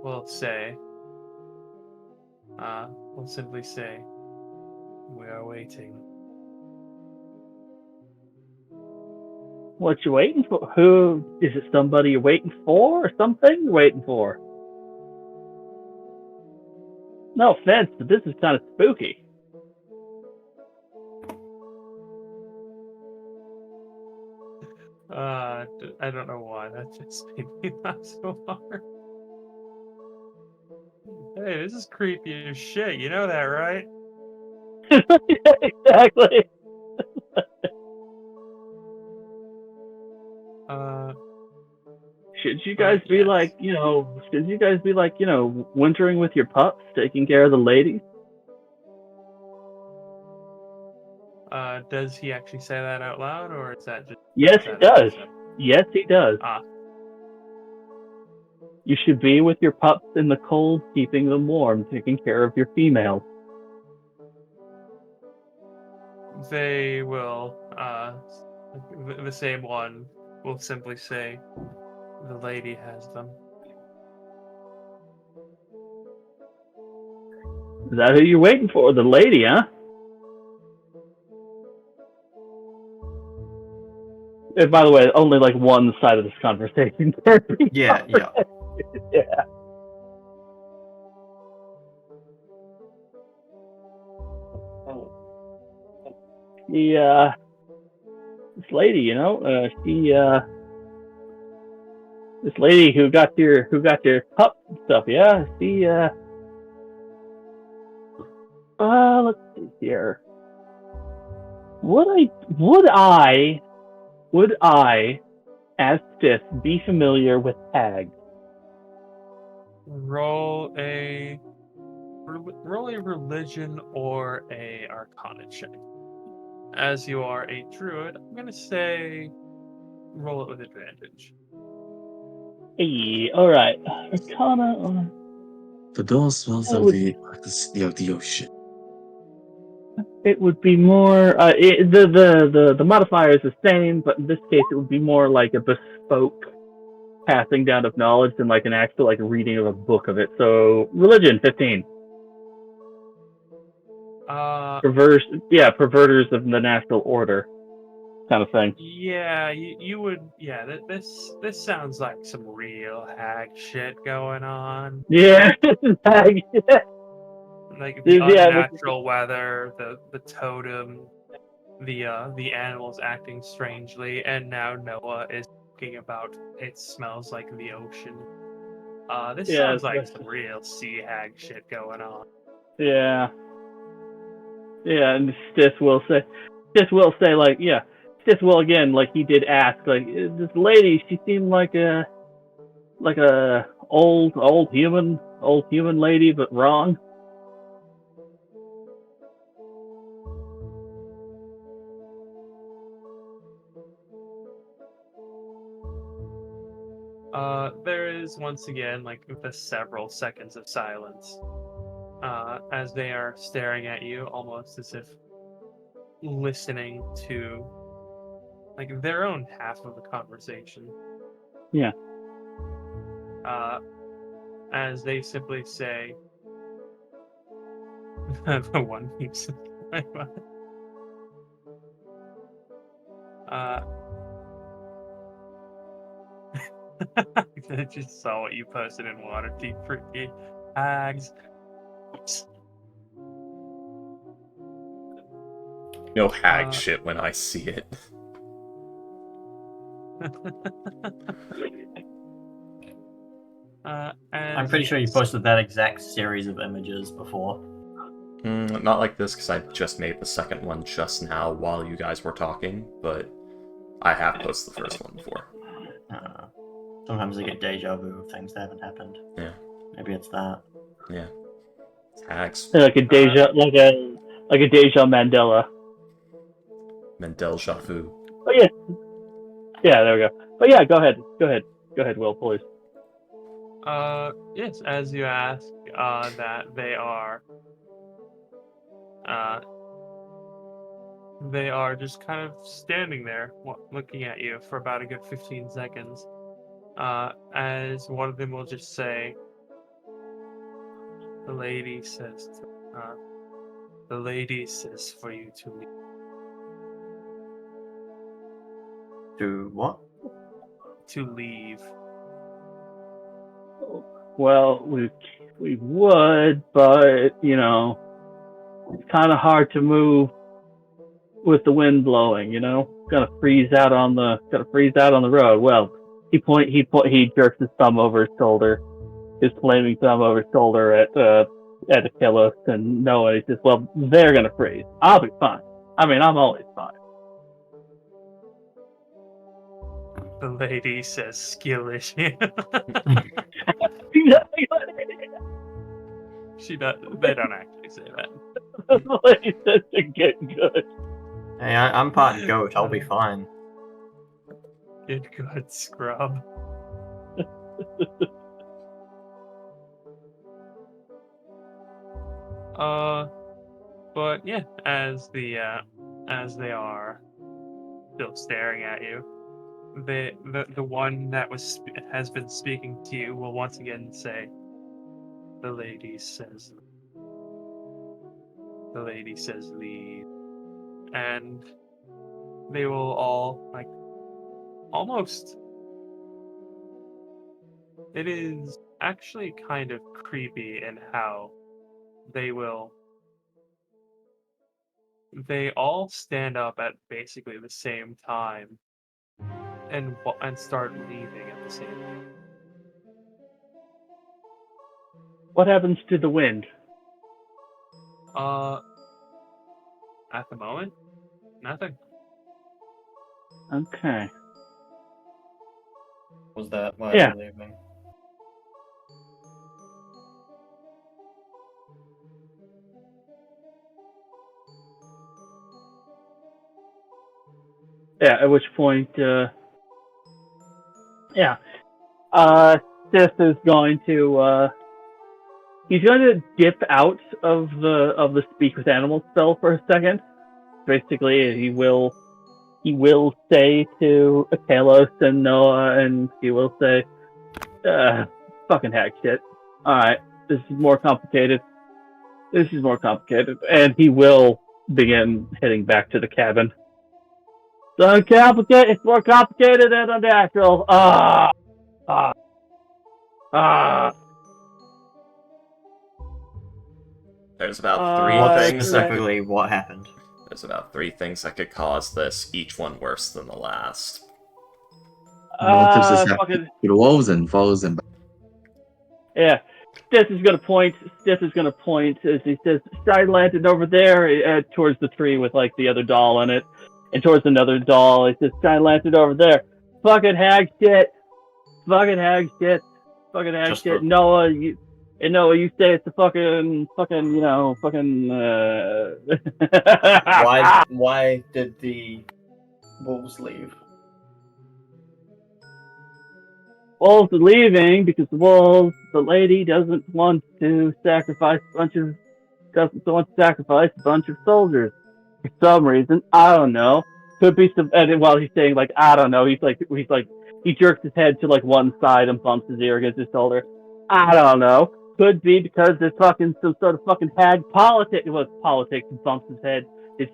S2: will simply say, "We are waiting."
S10: What you waiting for? Who is it? Somebody you're waiting for, or something you're waiting for? No offense, but this is kind of spooky.
S2: I don't know why that just made me laugh so hard. Hey, this is creepy as shit. You know that, right?
S10: Yeah, exactly. Should you guys be
S2: yes.
S10: like, wintering with your pups, taking care of the ladies?
S2: Does he actually say that out loud, or is that just?
S10: Yes, he does. Yes, he does.
S2: Ah.
S10: You should be with your pups in the cold, keeping them warm, taking care of your females.
S2: They will, the same one will simply say, "The lady has them."
S10: Is that who you're waiting for? The lady, huh? And by the way, only like one side of this conversation.
S6: Yeah.
S10: Yeah. This lady, this lady who got your pup and stuff, yeah. Let's see here. Would I, as Sith, be familiar with tags?
S2: Roll a religion or a arcana check. As you are a druid, I'm gonna say roll it with advantage.
S10: Hey, all right. Arcana.
S8: The door smells of the ocean.
S10: It would be more. The modifier is the same, but in this case, it would be more like a bespoke passing down of knowledge than like an actual like reading of a book of it. So religion, 15. Perverters of the natural order, kind of thing.
S2: Yeah, you would. Yeah, this sounds like some real hag shit going on.
S10: Yeah, hag.
S2: like the
S10: Yeah,
S2: unnatural weather, the totem, the animals acting strangely, and now Noah is talking about it smells like the ocean. This
S10: Yeah,
S2: sounds like
S10: it's-
S2: some real sea hag shit going on.
S10: yeah, and Stiff will say, like, yeah, Stiff will again, like he did ask, like this lady, she seemed like a old human lady, but wrong.
S2: There is once again like the several seconds of silence, as they are staring at you, almost as if listening to like their own half of the conversation.
S10: Yeah.
S2: As they simply say, the one keeps. I just saw what you posted in Waterdeep, freaky hags.
S1: No hag
S2: Uh,
S1: shit when I see it.
S6: I'm pretty sure you posted that exact series of images before.
S1: Not like this, because I just made the second one just now while you guys were talking, but I have posted the first one before.
S6: Sometimes I get deja vu of things that haven't happened.
S1: Yeah.
S6: Maybe it's that.
S1: Yeah. It's hags.
S10: Like a deja Mandela.
S1: Mandel vu.
S10: Oh yeah. Yeah, there we go. But yeah, go ahead, Will, please.
S2: Yes, as you ask, that they are just kind of standing there, looking at you for about a good 15 seconds. As one of them will just say, the lady says for you to leave.
S6: To what?
S2: To leave.
S10: Well, we would, but it's kind of hard to move with the wind blowing. Gonna freeze out on the road. Well, he jerks his thumb over his shoulder, his flaming thumb over his shoulder at Achilles and Noah. He says, "Well, they're gonna freeze. I'll be fine. I mean, I'm always fine."
S2: The lady says skillish. She does. They don't actually say that.
S10: The lady says to get good.
S6: Hey, I'm part goat. I'll be fine.
S2: Get good, scrub. But yeah, as they are still staring at you, the one that has been speaking to you will once again say, the lady says leave, and they will all like almost. It is actually kind of creepy in how they all stand up at basically the same time and start leaving at the same time.
S10: What happens to the wind?
S2: At the moment, nothing.
S10: Okay.
S3: Was that why
S10: Yeah.
S3: they're leaving?
S10: Yeah, at which point, Sith is going to, he's going to dip out of the speak with animals spell for a second. Basically, he will say to Akalos and Noah, and he will say, fucking hack shit. Alright, this is more complicated. And he will begin heading back to the cabin. It's more complicated than unnatural.
S1: There's about three
S6: What
S1: things that
S6: specifically? What happened?
S1: There's about three things that could cause this, each one worse than the last.
S8: Notice this
S10: Fucking
S8: happening to the wolves and follows them back.
S10: yeah. Stith is gonna point as he says, "Side landed over there towards the tree with like the other doll in it, and towards another doll. He says, "Side landed over there. Fucking hag shit. Fucking hag shit. Fucking hag
S6: Just
S10: shit.
S6: the-
S10: Noah, you say it's a fucking, you know, fucking.
S3: Why did the wolves leave?
S10: Wolves are leaving because the lady doesn't want to sacrifice a bunch of soldiers for some reason. I don't know. Could be some. And while he's saying like I don't know, he jerks his head to like one side and bumps his ear against his shoulder. I don't know. Could be because there's fucking some sort of fucking hag politics. It was politics. And bumps his head,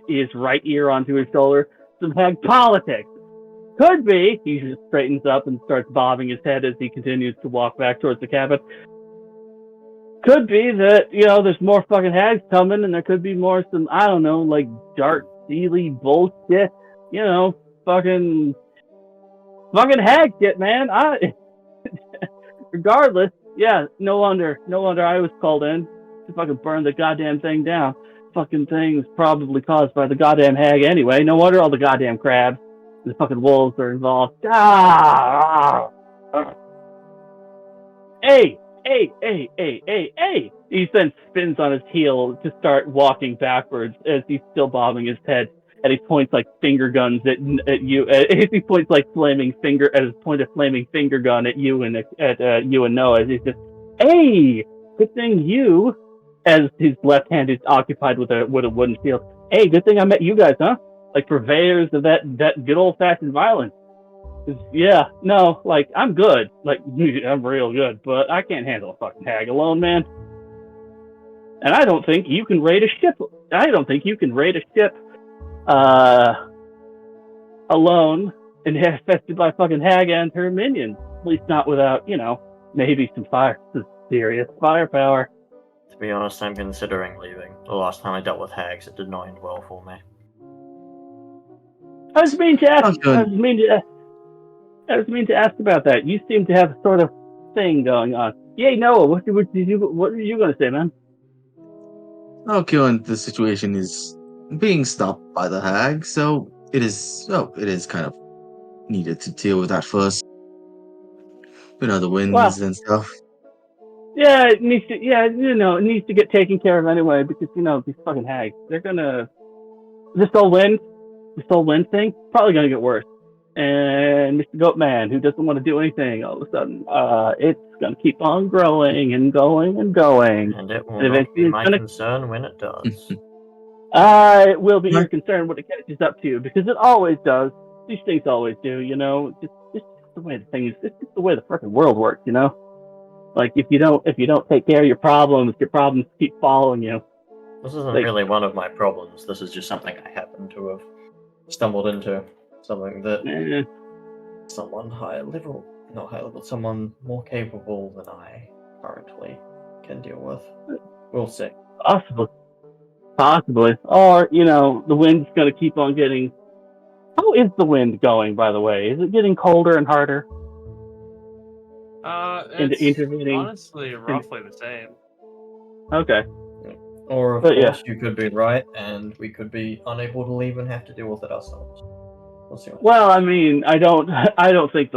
S10: his right ear onto his shoulder. Some hag politics. Could be. He just straightens up and starts bobbing his head as he continues to walk back towards the cabin. Could be that, you know, there's more fucking hags coming, and there could be more some, I don't know, like dark, steely bullshit. You know, fucking hag shit, man. Regardless, yeah, no wonder I was called in to fucking burn the goddamn thing down. Fucking thing's probably caused by the goddamn hag anyway. No wonder all the goddamn crabs. The fucking wolves are involved. Hey! He then spins on his heel to start walking backwards as he's still bobbing his head, and he points like finger guns at you. He points like flaming finger gun at you and you and Noah. He's just, hey, good thing you, as his left hand is occupied with a wooden shield. Hey, good thing I met you guys, huh? Like purveyors of that good old fashioned violence. Yeah, no, like I'm good. Like I'm real good, but I can't handle a fucking hag alone, man. And I don't think you can raid a ship. Alone and infested by fucking hag and her minions. At least not without, you know, maybe some serious firepower.
S6: To be honest, I'm considering leaving. The last time I dealt with hags, it did not end well for me.
S10: I was mean to ask about that. You seem to have a sort of thing going on. Yay, Noah, what are you going to say, man?
S8: Okay, the situation is being stopped by the hag, so it is kind of needed to deal with that first. You know, the winds and stuff.
S10: Yeah, it needs to get taken care of anyway, because, you know, these fucking hags, they're gonna... This whole wind thing, probably gonna get worse. And Mr. Goatman, who doesn't want to do anything, all of a sudden, it's gonna keep on growing and going and going.
S6: And it will not be my concern when it does.
S10: It will be your concern when it catches up to you, because it always does. These things always do, you know. It's just the way it's just the way the fucking world works, you know. Like if you don't take care of your problems keep following you.
S6: This isn't really one of my problems. This is just something I happen to have stumbled into. Something that someone someone more capable than I currently can deal with. We'll see.
S10: Possibly. Or, you know, the wind's gonna keep on getting... How is the wind going, by the way? Is it getting colder and harder?
S2: It's honestly roughly the same.
S10: Okay.
S6: Or of course you could be right, and we could be unable to leave and have to deal with it ourselves. We'll see.
S10: Well, I mean, I don't think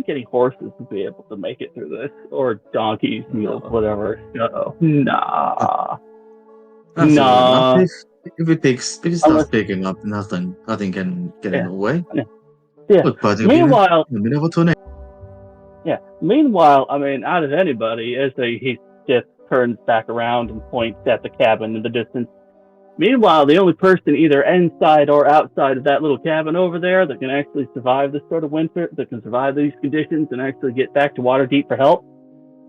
S10: any horses would be able to make it through this, or donkeys, mules, whatever. So, nah.
S8: If it starts picking up, nothing can get in the way.
S10: Yeah.
S8: Look,
S10: Meanwhile,
S8: yeah.
S10: Meanwhile, I mean, out of anybody, as he just turns back around and points at the cabin in the distance. Meanwhile, the only person either inside or outside of that little cabin over there that can actually survive this sort of winter, that can survive these conditions and actually get back to Waterdeep for help,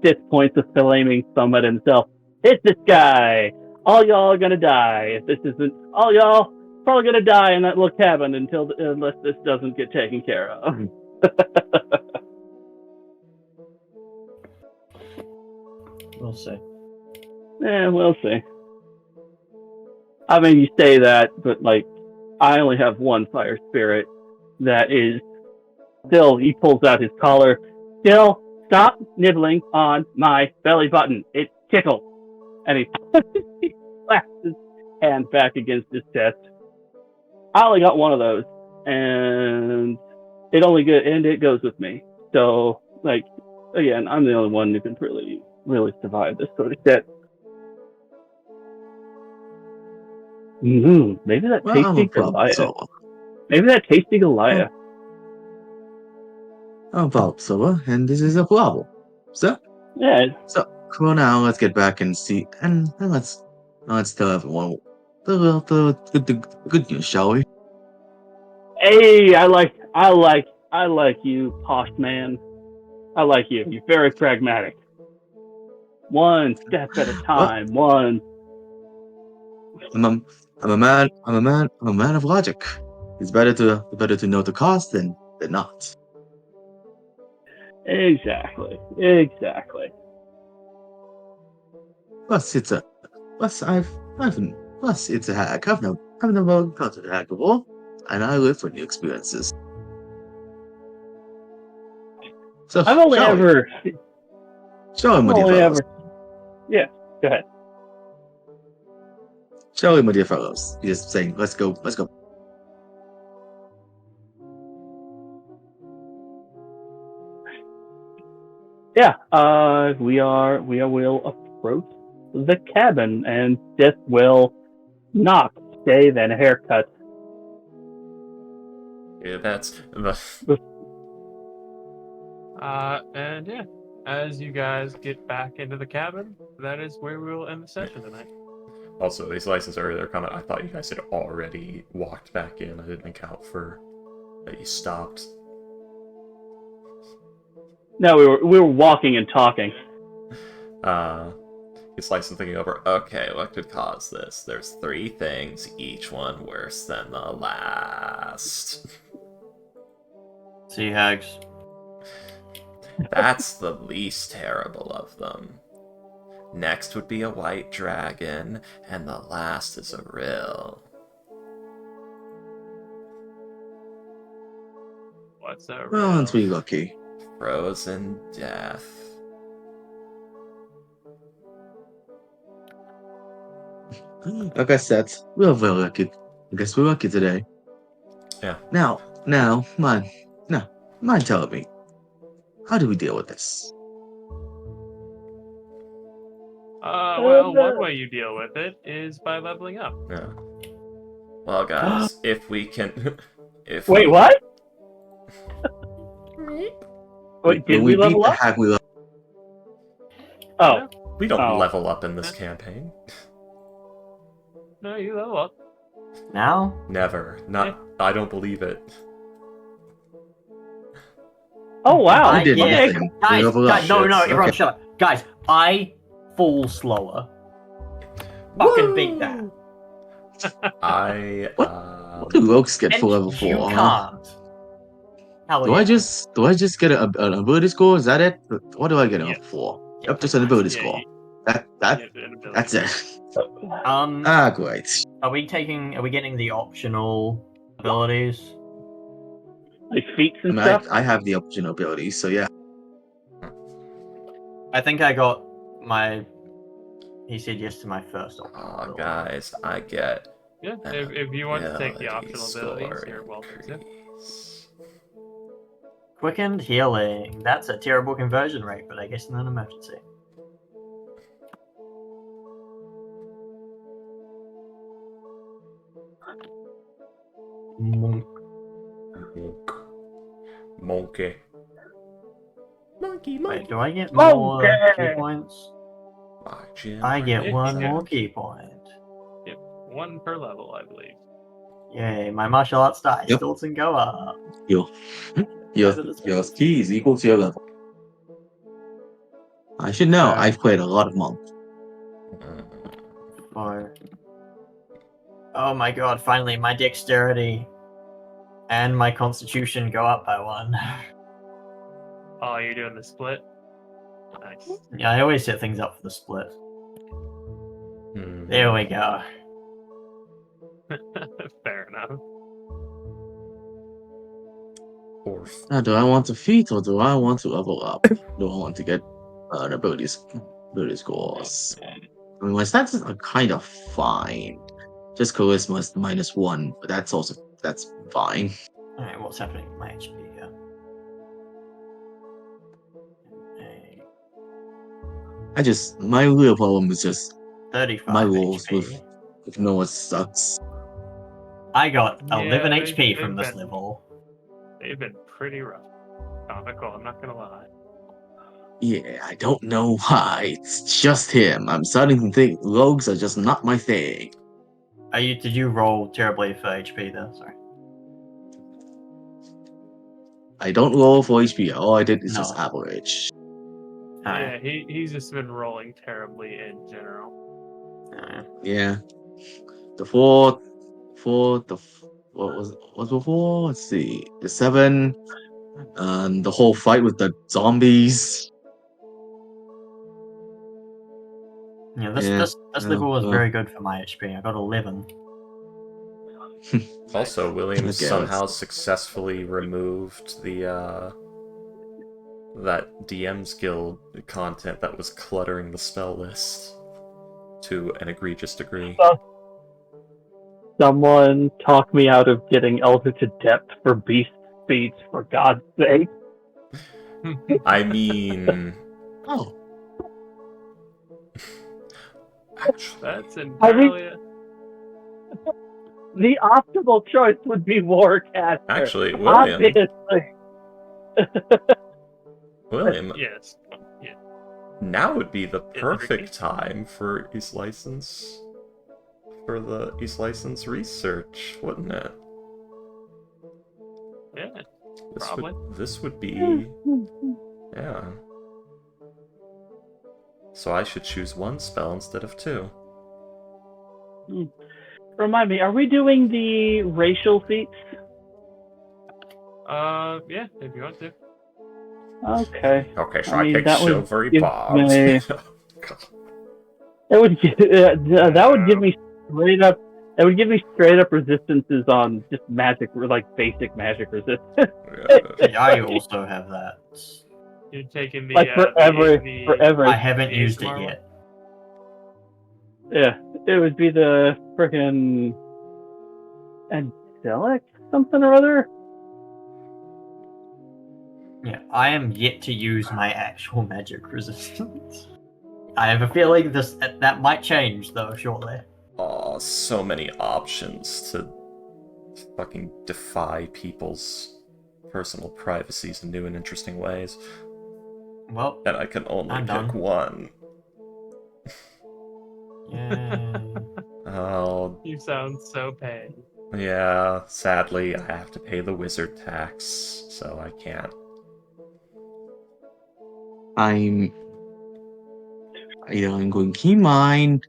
S10: just points a flaming thumb at himself. It's this guy! All y'all are gonna die. If this isn't... All y'all probably gonna die in that little cabin unless this doesn't get taken care of.
S6: We'll see.
S10: We'll see. I mean, you say that, but like, I only have one fire spirit that is still. He pulls out his collar. Still, stop nibbling on my belly button. It tickles. And he slaps his hand back against his chest. I only got one of those, and it goes with me. So, like, again, I'm the only one who can really survive this sort of shit. Maybe that
S8: Well, I'm
S10: tasty
S8: a problem
S10: Goliath.
S8: solver.
S10: Maybe that tasty Goliath.
S8: I'm a problem solver, and this is a problem. So,
S10: Yeah.
S8: come on now, let's get back and see, and let's tell everyone the good news, shall we?
S10: Hey, I like you, posh man. I like you. You're very pragmatic. One step at a time. One.
S8: I'm a man of logic. It's better to know the cost than not.
S10: Exactly.
S8: Plus, it's a hack. I've never encountered a hack before, and I live for new experiences. So,
S10: I've only
S8: shall we?
S10: ever.
S8: Shall we, my dear fellows?
S10: Yeah. Go ahead.
S8: Shall we, my dear fellows? You're just saying, let's go.
S10: Yeah. We will approach the cabin, and Death will knock, shave, and a haircut.
S1: Yeah, that's the.
S2: And yeah, as you guys get back into the cabin, that is where we will end the session tonight.
S1: Also, these license earlier comment, I thought you guys had already walked back in. I didn't account for that you stopped.
S10: No, we were walking and talking.
S1: It's license thinking over, okay, what could cause this? There's 3 things, each one worse than the last.
S6: Sea hags.
S1: That's the least terrible of them. Next would be a white dragon, and the last is a rill.
S2: What's a rill?
S8: Well, aren't we lucky?
S1: Frozen death.
S8: Like I said, we're very lucky. I guess we're lucky today.
S1: Yeah.
S8: Now, mind telling me, how do we deal with this?
S2: Well, one way you deal with it is by leveling up.
S1: Yeah. Well, guys, if we can...
S10: Wait, what? Wait, did we level up?
S8: Hack, we level.
S10: Oh.
S1: We don't level up in this campaign.
S2: No, you level up.
S6: Now?
S1: Never. I don't believe it.
S10: Oh, wow.
S8: I did
S6: Guys,
S8: nothing.
S6: no, everyone
S8: Okay.
S6: shut up. Guys, I fall slower. Fucking beat that.
S8: What do rogues get
S6: And
S8: for level 4?
S6: you
S8: huh?
S6: can't. Hell
S8: Do
S6: yeah.
S8: I just get an ability score? Is that it? What do I get level 4? Yep, just an ability
S2: Yeah,
S8: score.
S2: Yeah,
S8: That's it. Great.
S6: Are we getting the optional abilities?
S10: Like feats and stuff?
S8: I have the optional abilities, so yeah.
S6: I think I got my. He said yes to my first option.
S1: Oh, guys, I get.
S2: Yeah, if you want to take the
S1: ability
S2: optional
S1: score
S2: abilities, you're welcome to.
S1: increase.
S6: Quickened healing. That's a terrible conversion rate, but I guess in an emergency.
S1: Monkey.
S6: Wait, do I get more key
S10: Okay.
S6: points?
S1: My gym
S6: I get
S1: friend.
S6: one
S2: Yeah.
S6: more key point.
S2: Yep, 1 per level, I believe.
S6: Yay, my martial arts dice
S8: Yep.
S6: still doesn't go up.
S8: Your key is equal to your level. I should know. I've played a lot of monks.
S6: Or... Oh my god, finally my dexterity and my constitution go up by 1.
S2: Oh, you're doing the split? Nice.
S6: Yeah, I always set things up for the split.
S1: Hmm.
S6: There we go.
S2: Fair enough.
S1: Fourth.
S8: Now, do I want to feat or do I want to level up? Do I want to get ability scores? I mean, my stats are kind of fine. Just charisma is -1, but that's fine.
S6: Alright, what's happening with my HP here? Okay,
S8: My real problem is just
S6: 35
S8: my rolls
S6: HP.
S8: with Noah sucks.
S6: I got
S2: Yeah,
S6: 11
S2: they-
S6: HP from
S2: they've
S6: this
S2: been-
S6: level.
S2: They've been pretty rough. Comical, I'm not gonna lie.
S8: Yeah, I don't know why. It's just him. I'm starting to think rogues are just not my thing.
S6: Did you roll terribly for HP there? Sorry.
S8: I don't roll for HP. All I did is
S6: No.
S8: just average.
S6: Alright.
S2: Yeah, he's just been rolling terribly in general.
S6: Alright.
S8: Yeah. What was before? Let's see. The 7, and the whole fight with the zombies.
S6: Yeah,
S8: Yeah,
S6: this level was
S8: well.
S6: very good for my HP. I got 11.
S1: Also, William
S8: Okay,
S1: somehow
S8: let's-
S1: successfully removed the that DM's Guild content that was cluttering the spell list to an egregious degree.
S10: Someone talk me out of getting Elder to Depth for beast speech, for God's sake.
S1: I mean,
S8: Oh,
S1: actually,
S2: That's entirely.
S10: The optimal choice would be Warcaster.
S1: actually, William,
S10: Obviously.
S2: Yes. Yeah.
S1: now would be the
S2: Yeah,
S1: perfect time for East License, for the East License research, wouldn't it?
S2: Yeah.
S1: This
S2: Probably.
S1: this would be, yeah. So I should choose one spell instead of 2.
S10: Remind me, are we doing the racial feats?
S2: Yeah, if you want to.
S10: Okay.
S1: Okay, so
S10: I
S1: I,
S10: mean,
S1: picked
S10: that would
S1: Silvery
S10: give
S1: Bob.
S10: me-
S1: God.
S10: That would that would give me straight up. That would give me straight up resistances on just magic, like basic magic resistance.
S1: Yeah.
S6: I also have that.
S2: You're taking the
S10: Like for every.
S6: I haven't
S2: the
S6: used
S2: ASMR
S6: it
S2: one?
S6: yet.
S10: Yeah, it would be the frickin' angelic something or other.
S6: Yeah, I am yet to use my actual magic resistance. I have a feeling that might change though shortly.
S1: Oh, so many options to fucking defy people's personal privacies in new and interesting ways.
S6: Well,
S1: And I can only
S6: I'm
S1: pick
S6: done.
S1: one.
S6: yay.
S1: Oh,
S2: You sound so paid.
S1: yeah, sadly, I have to pay the wizard tax, so I can't.
S8: I'm going key mind.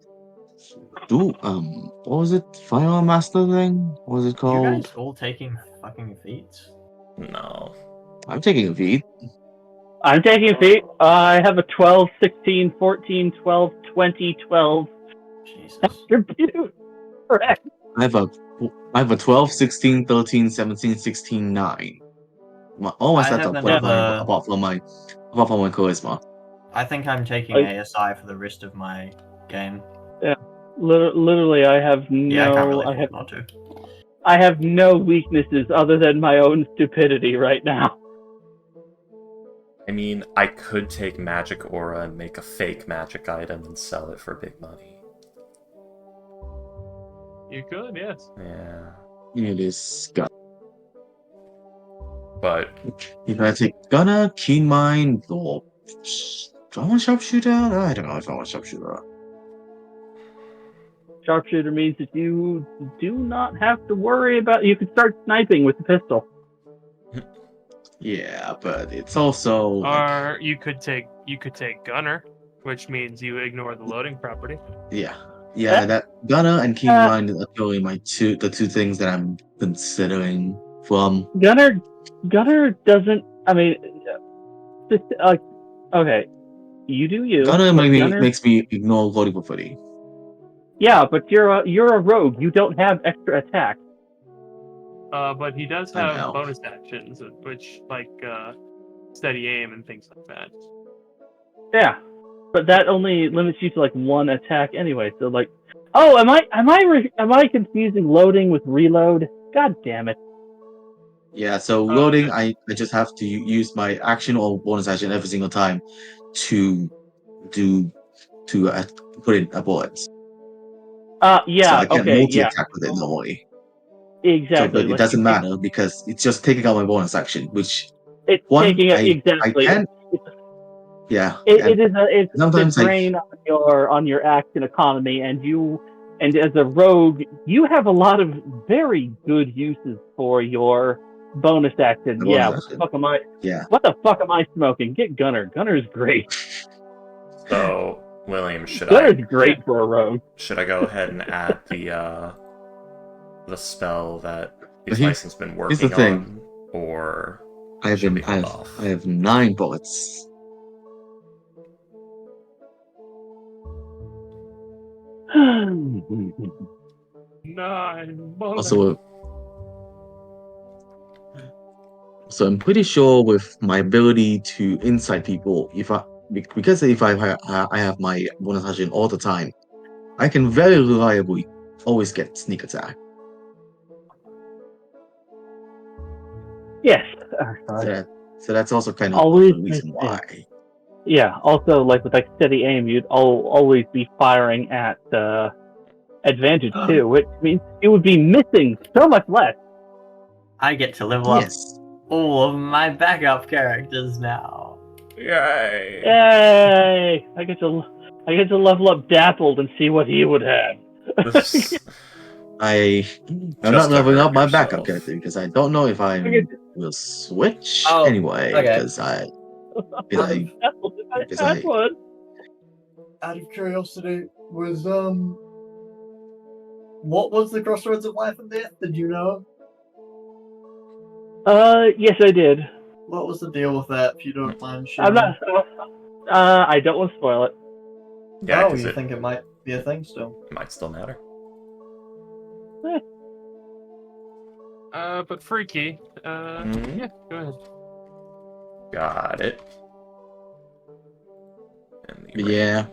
S8: What was it? Fire Master thing? What was it
S6: You
S8: called?
S6: guys all taking fucking feats?
S1: No.
S8: I'm taking a feat.
S10: I'm taking feet. I have a 12, 16, 14, 12, 20, 12
S6: Jesus.
S10: attribute. Correct.
S8: I have a 12, 16, 13, 17, 16, 9. All my
S6: I
S8: stats
S6: have
S8: are quite fine
S6: another-
S8: apart from my charisma.
S6: I think I'm taking
S10: I-
S6: ASI for the rest of my game.
S10: Literally, I have
S6: Yeah, I can't really
S10: I
S6: afford
S10: have
S6: not to.
S10: I have no weaknesses other than my own stupidity right now.
S1: I mean, I could take Magic Aura and make a fake magic item and sell it for big money.
S2: You could, yes.
S1: Yeah.
S8: It is gun.
S1: But,
S8: If I take Gunner, Keen Mind, or do I want Sharpshooter? I don't know if I want Sharpshooter.
S10: Sharpshooter means that you do not have to worry about. You can start sniping with the pistol.
S8: Yeah, but it's also
S2: Or you could take Gunner, which means you ignore the loading property.
S8: yeah. That Gunner and Keen Mind are totally the two things that I'm considering. From
S10: Gunner doesn't. I mean, just, okay. You do you.
S8: Gunner
S10: but Gunner-
S8: makes me ignore Lodi Footy.
S10: Yeah, but you're a rogue. You don't have extra attack.
S2: But he does
S8: I'm
S2: have
S8: elf.
S2: bonus actions, which like steady aim and things like that.
S10: Yeah, but that only limits you to like one attack anyway. So like, oh, am I confusing loading with reload? God damn it!
S8: Yeah, so loading, I just have to use my action or bonus action every single time to put in a bullet. So
S10: Yeah,
S8: I can't
S10: okay, yeah,
S8: multi-attack with it normally.
S10: exactly.
S8: So but it
S10: Like,
S8: doesn't matter because it's just taking out my bonus action, which
S10: it's
S8: one
S10: taking it
S8: I
S10: exactly.
S8: can yeah.
S10: It is it's a
S8: sometimes
S10: drain on your action economy, and as a rogue, you have a lot of very good uses for your bonus action.
S8: The
S10: Yeah,
S8: bonus action. Yeah.
S10: what the fuck am I smoking? Get Gunner. Gunner's great.
S1: So, William,
S10: Gunner's great for a rogue.
S1: should I go ahead and add the spell that
S8: But
S1: Tyson's been
S8: here's the
S1: working
S8: thing.
S1: on, or
S8: I
S1: should we hold off?
S8: have 9 bullets.
S2: Nine bullets.
S8: So I'm pretty sure with my ability to insight people, if I have my bonus action all the time, I can very reliably always get sneak attack.
S10: Yes.
S8: So that's also kind of
S10: Always
S8: the reason why.
S10: Yeah. Also, like with like steady aim, you'd always be firing at advantage too, which means you would be missing so much less.
S6: I get to level up all of my backup characters now.
S1: Yay!
S10: Yay! I get to level up Dappled and see what he would have.
S8: I'm not leveling up my backup character because I don't know if I will switch anyway.
S3: okay.
S8: Because I
S3: Out of curiosity, was what was the crossroads of life and death? Did you know?
S10: Yes, I did.
S3: What was the deal with that? If you don't mind sharing.
S10: I'm not. I don't want to spoil it.
S1: Yeah,
S3: oh, you think it might be a thing still?
S1: It might still matter.
S2: But freaky. Yeah, go ahead.
S1: Got it.
S8: Yeah.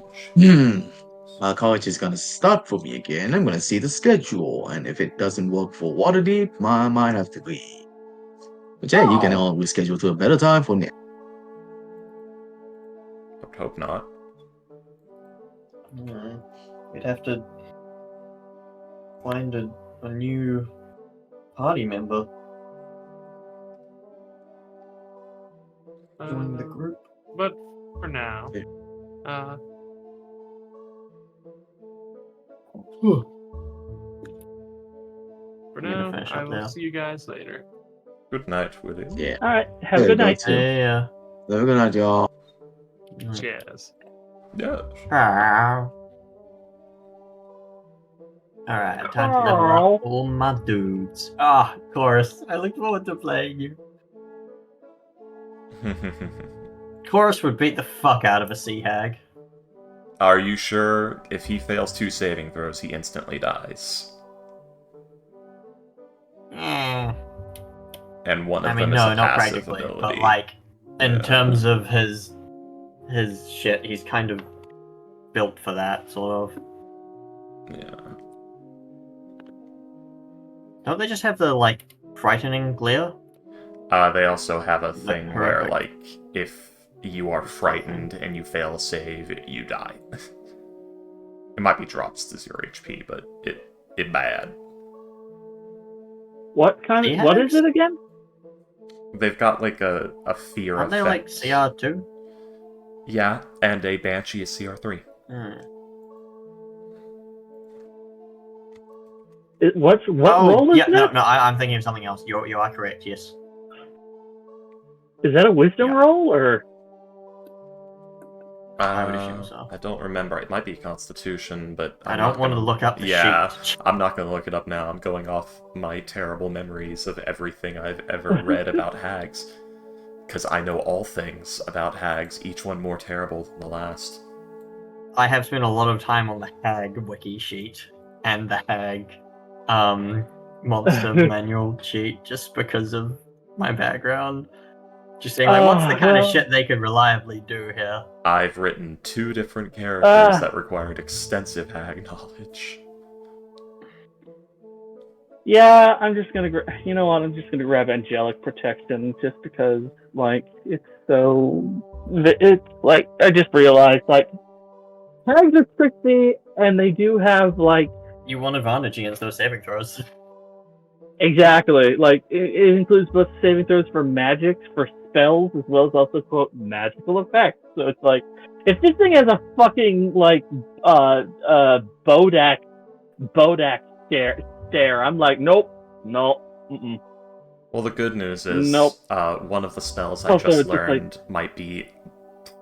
S8: My college is gonna start for me again. I'm gonna see the schedule, and if it doesn't work for Waterdeep, I might have to leave. But yeah, you can always schedule to a better time for me.
S1: Hope not.
S3: We'd have to find a new party member. Join the group.
S2: But for now, for now, I will see you guys later.
S1: Good night, William.
S8: Yeah.
S10: All right. Have a good night.
S6: Yeah.
S8: Have a good night, y'all.
S2: Cheers.
S1: Yes.
S6: Alright, time to level up all my dudes. Of course. I look forward to playing you. Chorus would beat the fuck out of a sea hag.
S1: Are you sure if he fails 2 saving throws, he instantly dies? And one of them is a
S6: not
S1: passive
S6: practically,
S1: ability.
S6: but like in terms of his shit, he's kind of built for that, sort of.
S1: Yeah.
S6: Don't they just have the like frightening glare?
S1: They also have a thing where,
S6: horrific.
S1: like, if you are frightened and you fail a save, you die. It might be drops to 0 HP, but it bad.
S10: What is it again?
S1: They've got like a fear
S6: Aren't
S1: effect.
S6: they like CR2?
S1: Yeah, and a Banshee is CR3.
S10: What role is that?
S6: No, I'm thinking of something else. You are correct, yes.
S10: Is that a wisdom roll or?
S6: I would assume so.
S1: I don't remember. It might be Constitution, but
S6: I don't want to look up the sheet.
S1: I'm not going to look it up now. I'm going off my terrible memories of everything I've ever read about hags. because I know all things about hags, each one more terrible than the last.
S6: I have spent a lot of time on the hag wiki sheet and the hag monster manual sheet just because of my background. Just saying, like, what's the kind of shit they could reliably do here?
S1: I've written 2 different characters that required extensive hag knowledge.
S10: Yeah, I'm just gonna. You know what? I'm just gonna grab angelic protection just because, like, it's so. It's like I just realized, like, hags are tricky, and they do have like.
S6: You want advantage against those saving throws.
S10: Exactly. Like it includes both saving throws for magics, for spells, as well as also quote magical effects. So it's like if this thing has a fucking like Bodak stare, I'm like, nope. Mm-mm.
S1: Well, the good news is,
S10: Nope.
S1: One of the spells I just learned might be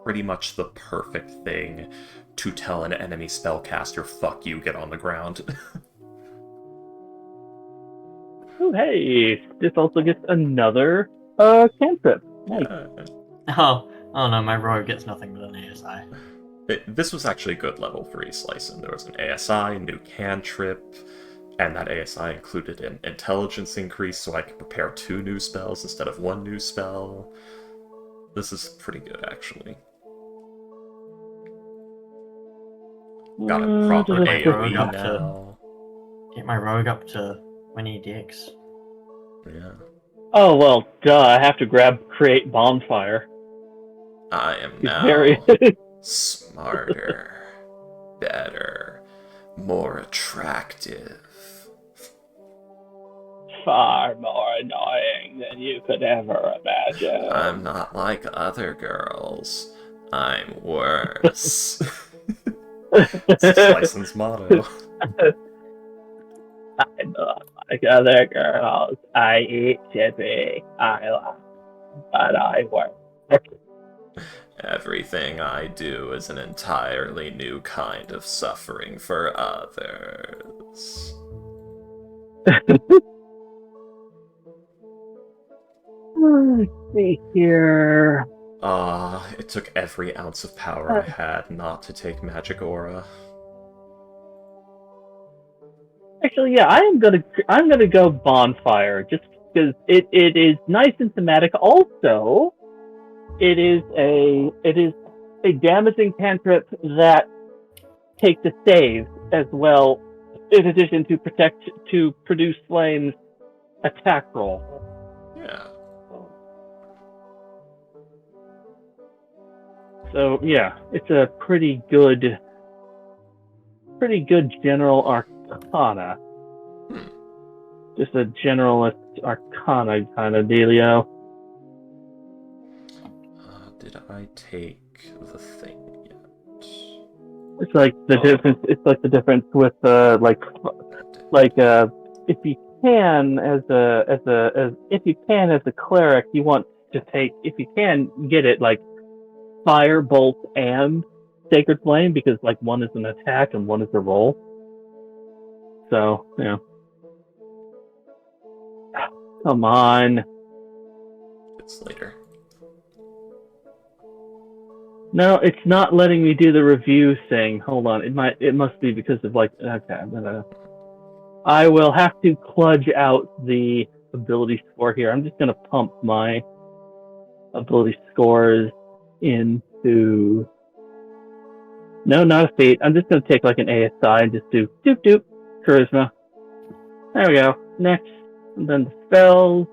S1: pretty much the perfect thing to tell an enemy spellcaster, fuck you, get on the ground.
S10: Oh, hey, this also gets another cantrip. Nice.
S6: Oh no, my rogue gets nothing but an ASI.
S1: This was actually a good level 3 slicing. There was an ASI, new cantrip, and that ASI included an intelligence increase so I could prepare 2 new spells instead of 1 new spell. This is pretty good, actually. Got a proper AoE now.
S6: Get my rogue up to 20 dex.
S1: Yeah.
S10: Oh, well, duh, I have to create bonfire.
S1: I am now
S10: Very...
S1: smarter, better, more attractive.
S10: Far more annoying than you could ever imagine.
S1: I'm not like other girls. I'm worse. It's Slicen's motto.
S10: I'm not like other girls. I eat chippy. I laugh, but I work.
S1: Everything I do is an entirely new kind of suffering for others.
S10: Let's see here.
S1: It took every ounce of power I had not to take Magic Aura.
S10: Actually, yeah, I'm gonna go bonfire just because it is nice and thematic. Also, it is a damaging cantrip that takes a save as well, in addition to produce flames attack roll.
S1: Yeah.
S10: So yeah, it's a pretty good general arcana. Just a generalist arcana kind of dealio.
S1: Did I take the thing yet?
S10: It's like the difference. It's like the difference with if you can as a cleric, you want to take, if you can get it like fire, bolt, and sacred flame, because like one is an attack and one is a roll. So yeah. Come on.
S1: It's later.
S10: No, it's not letting me do the review thing. Hold on. It must be because of like, okay, I will have to kludge out the ability score here. I'm just gonna pump my ability scores into, no, not a feat. I'm just gonna take like an ASI and just do doop doop charisma. There we go. Next, and then the spells.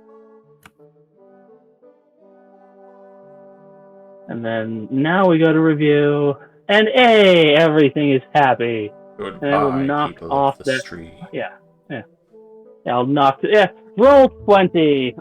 S10: And then now we go to review, and everything is happy.
S1: Goodbye,
S10: and I will knock
S1: people
S10: off
S1: of the
S10: that.
S1: street.
S10: Yeah. I'll knock. Yeah, roll 20.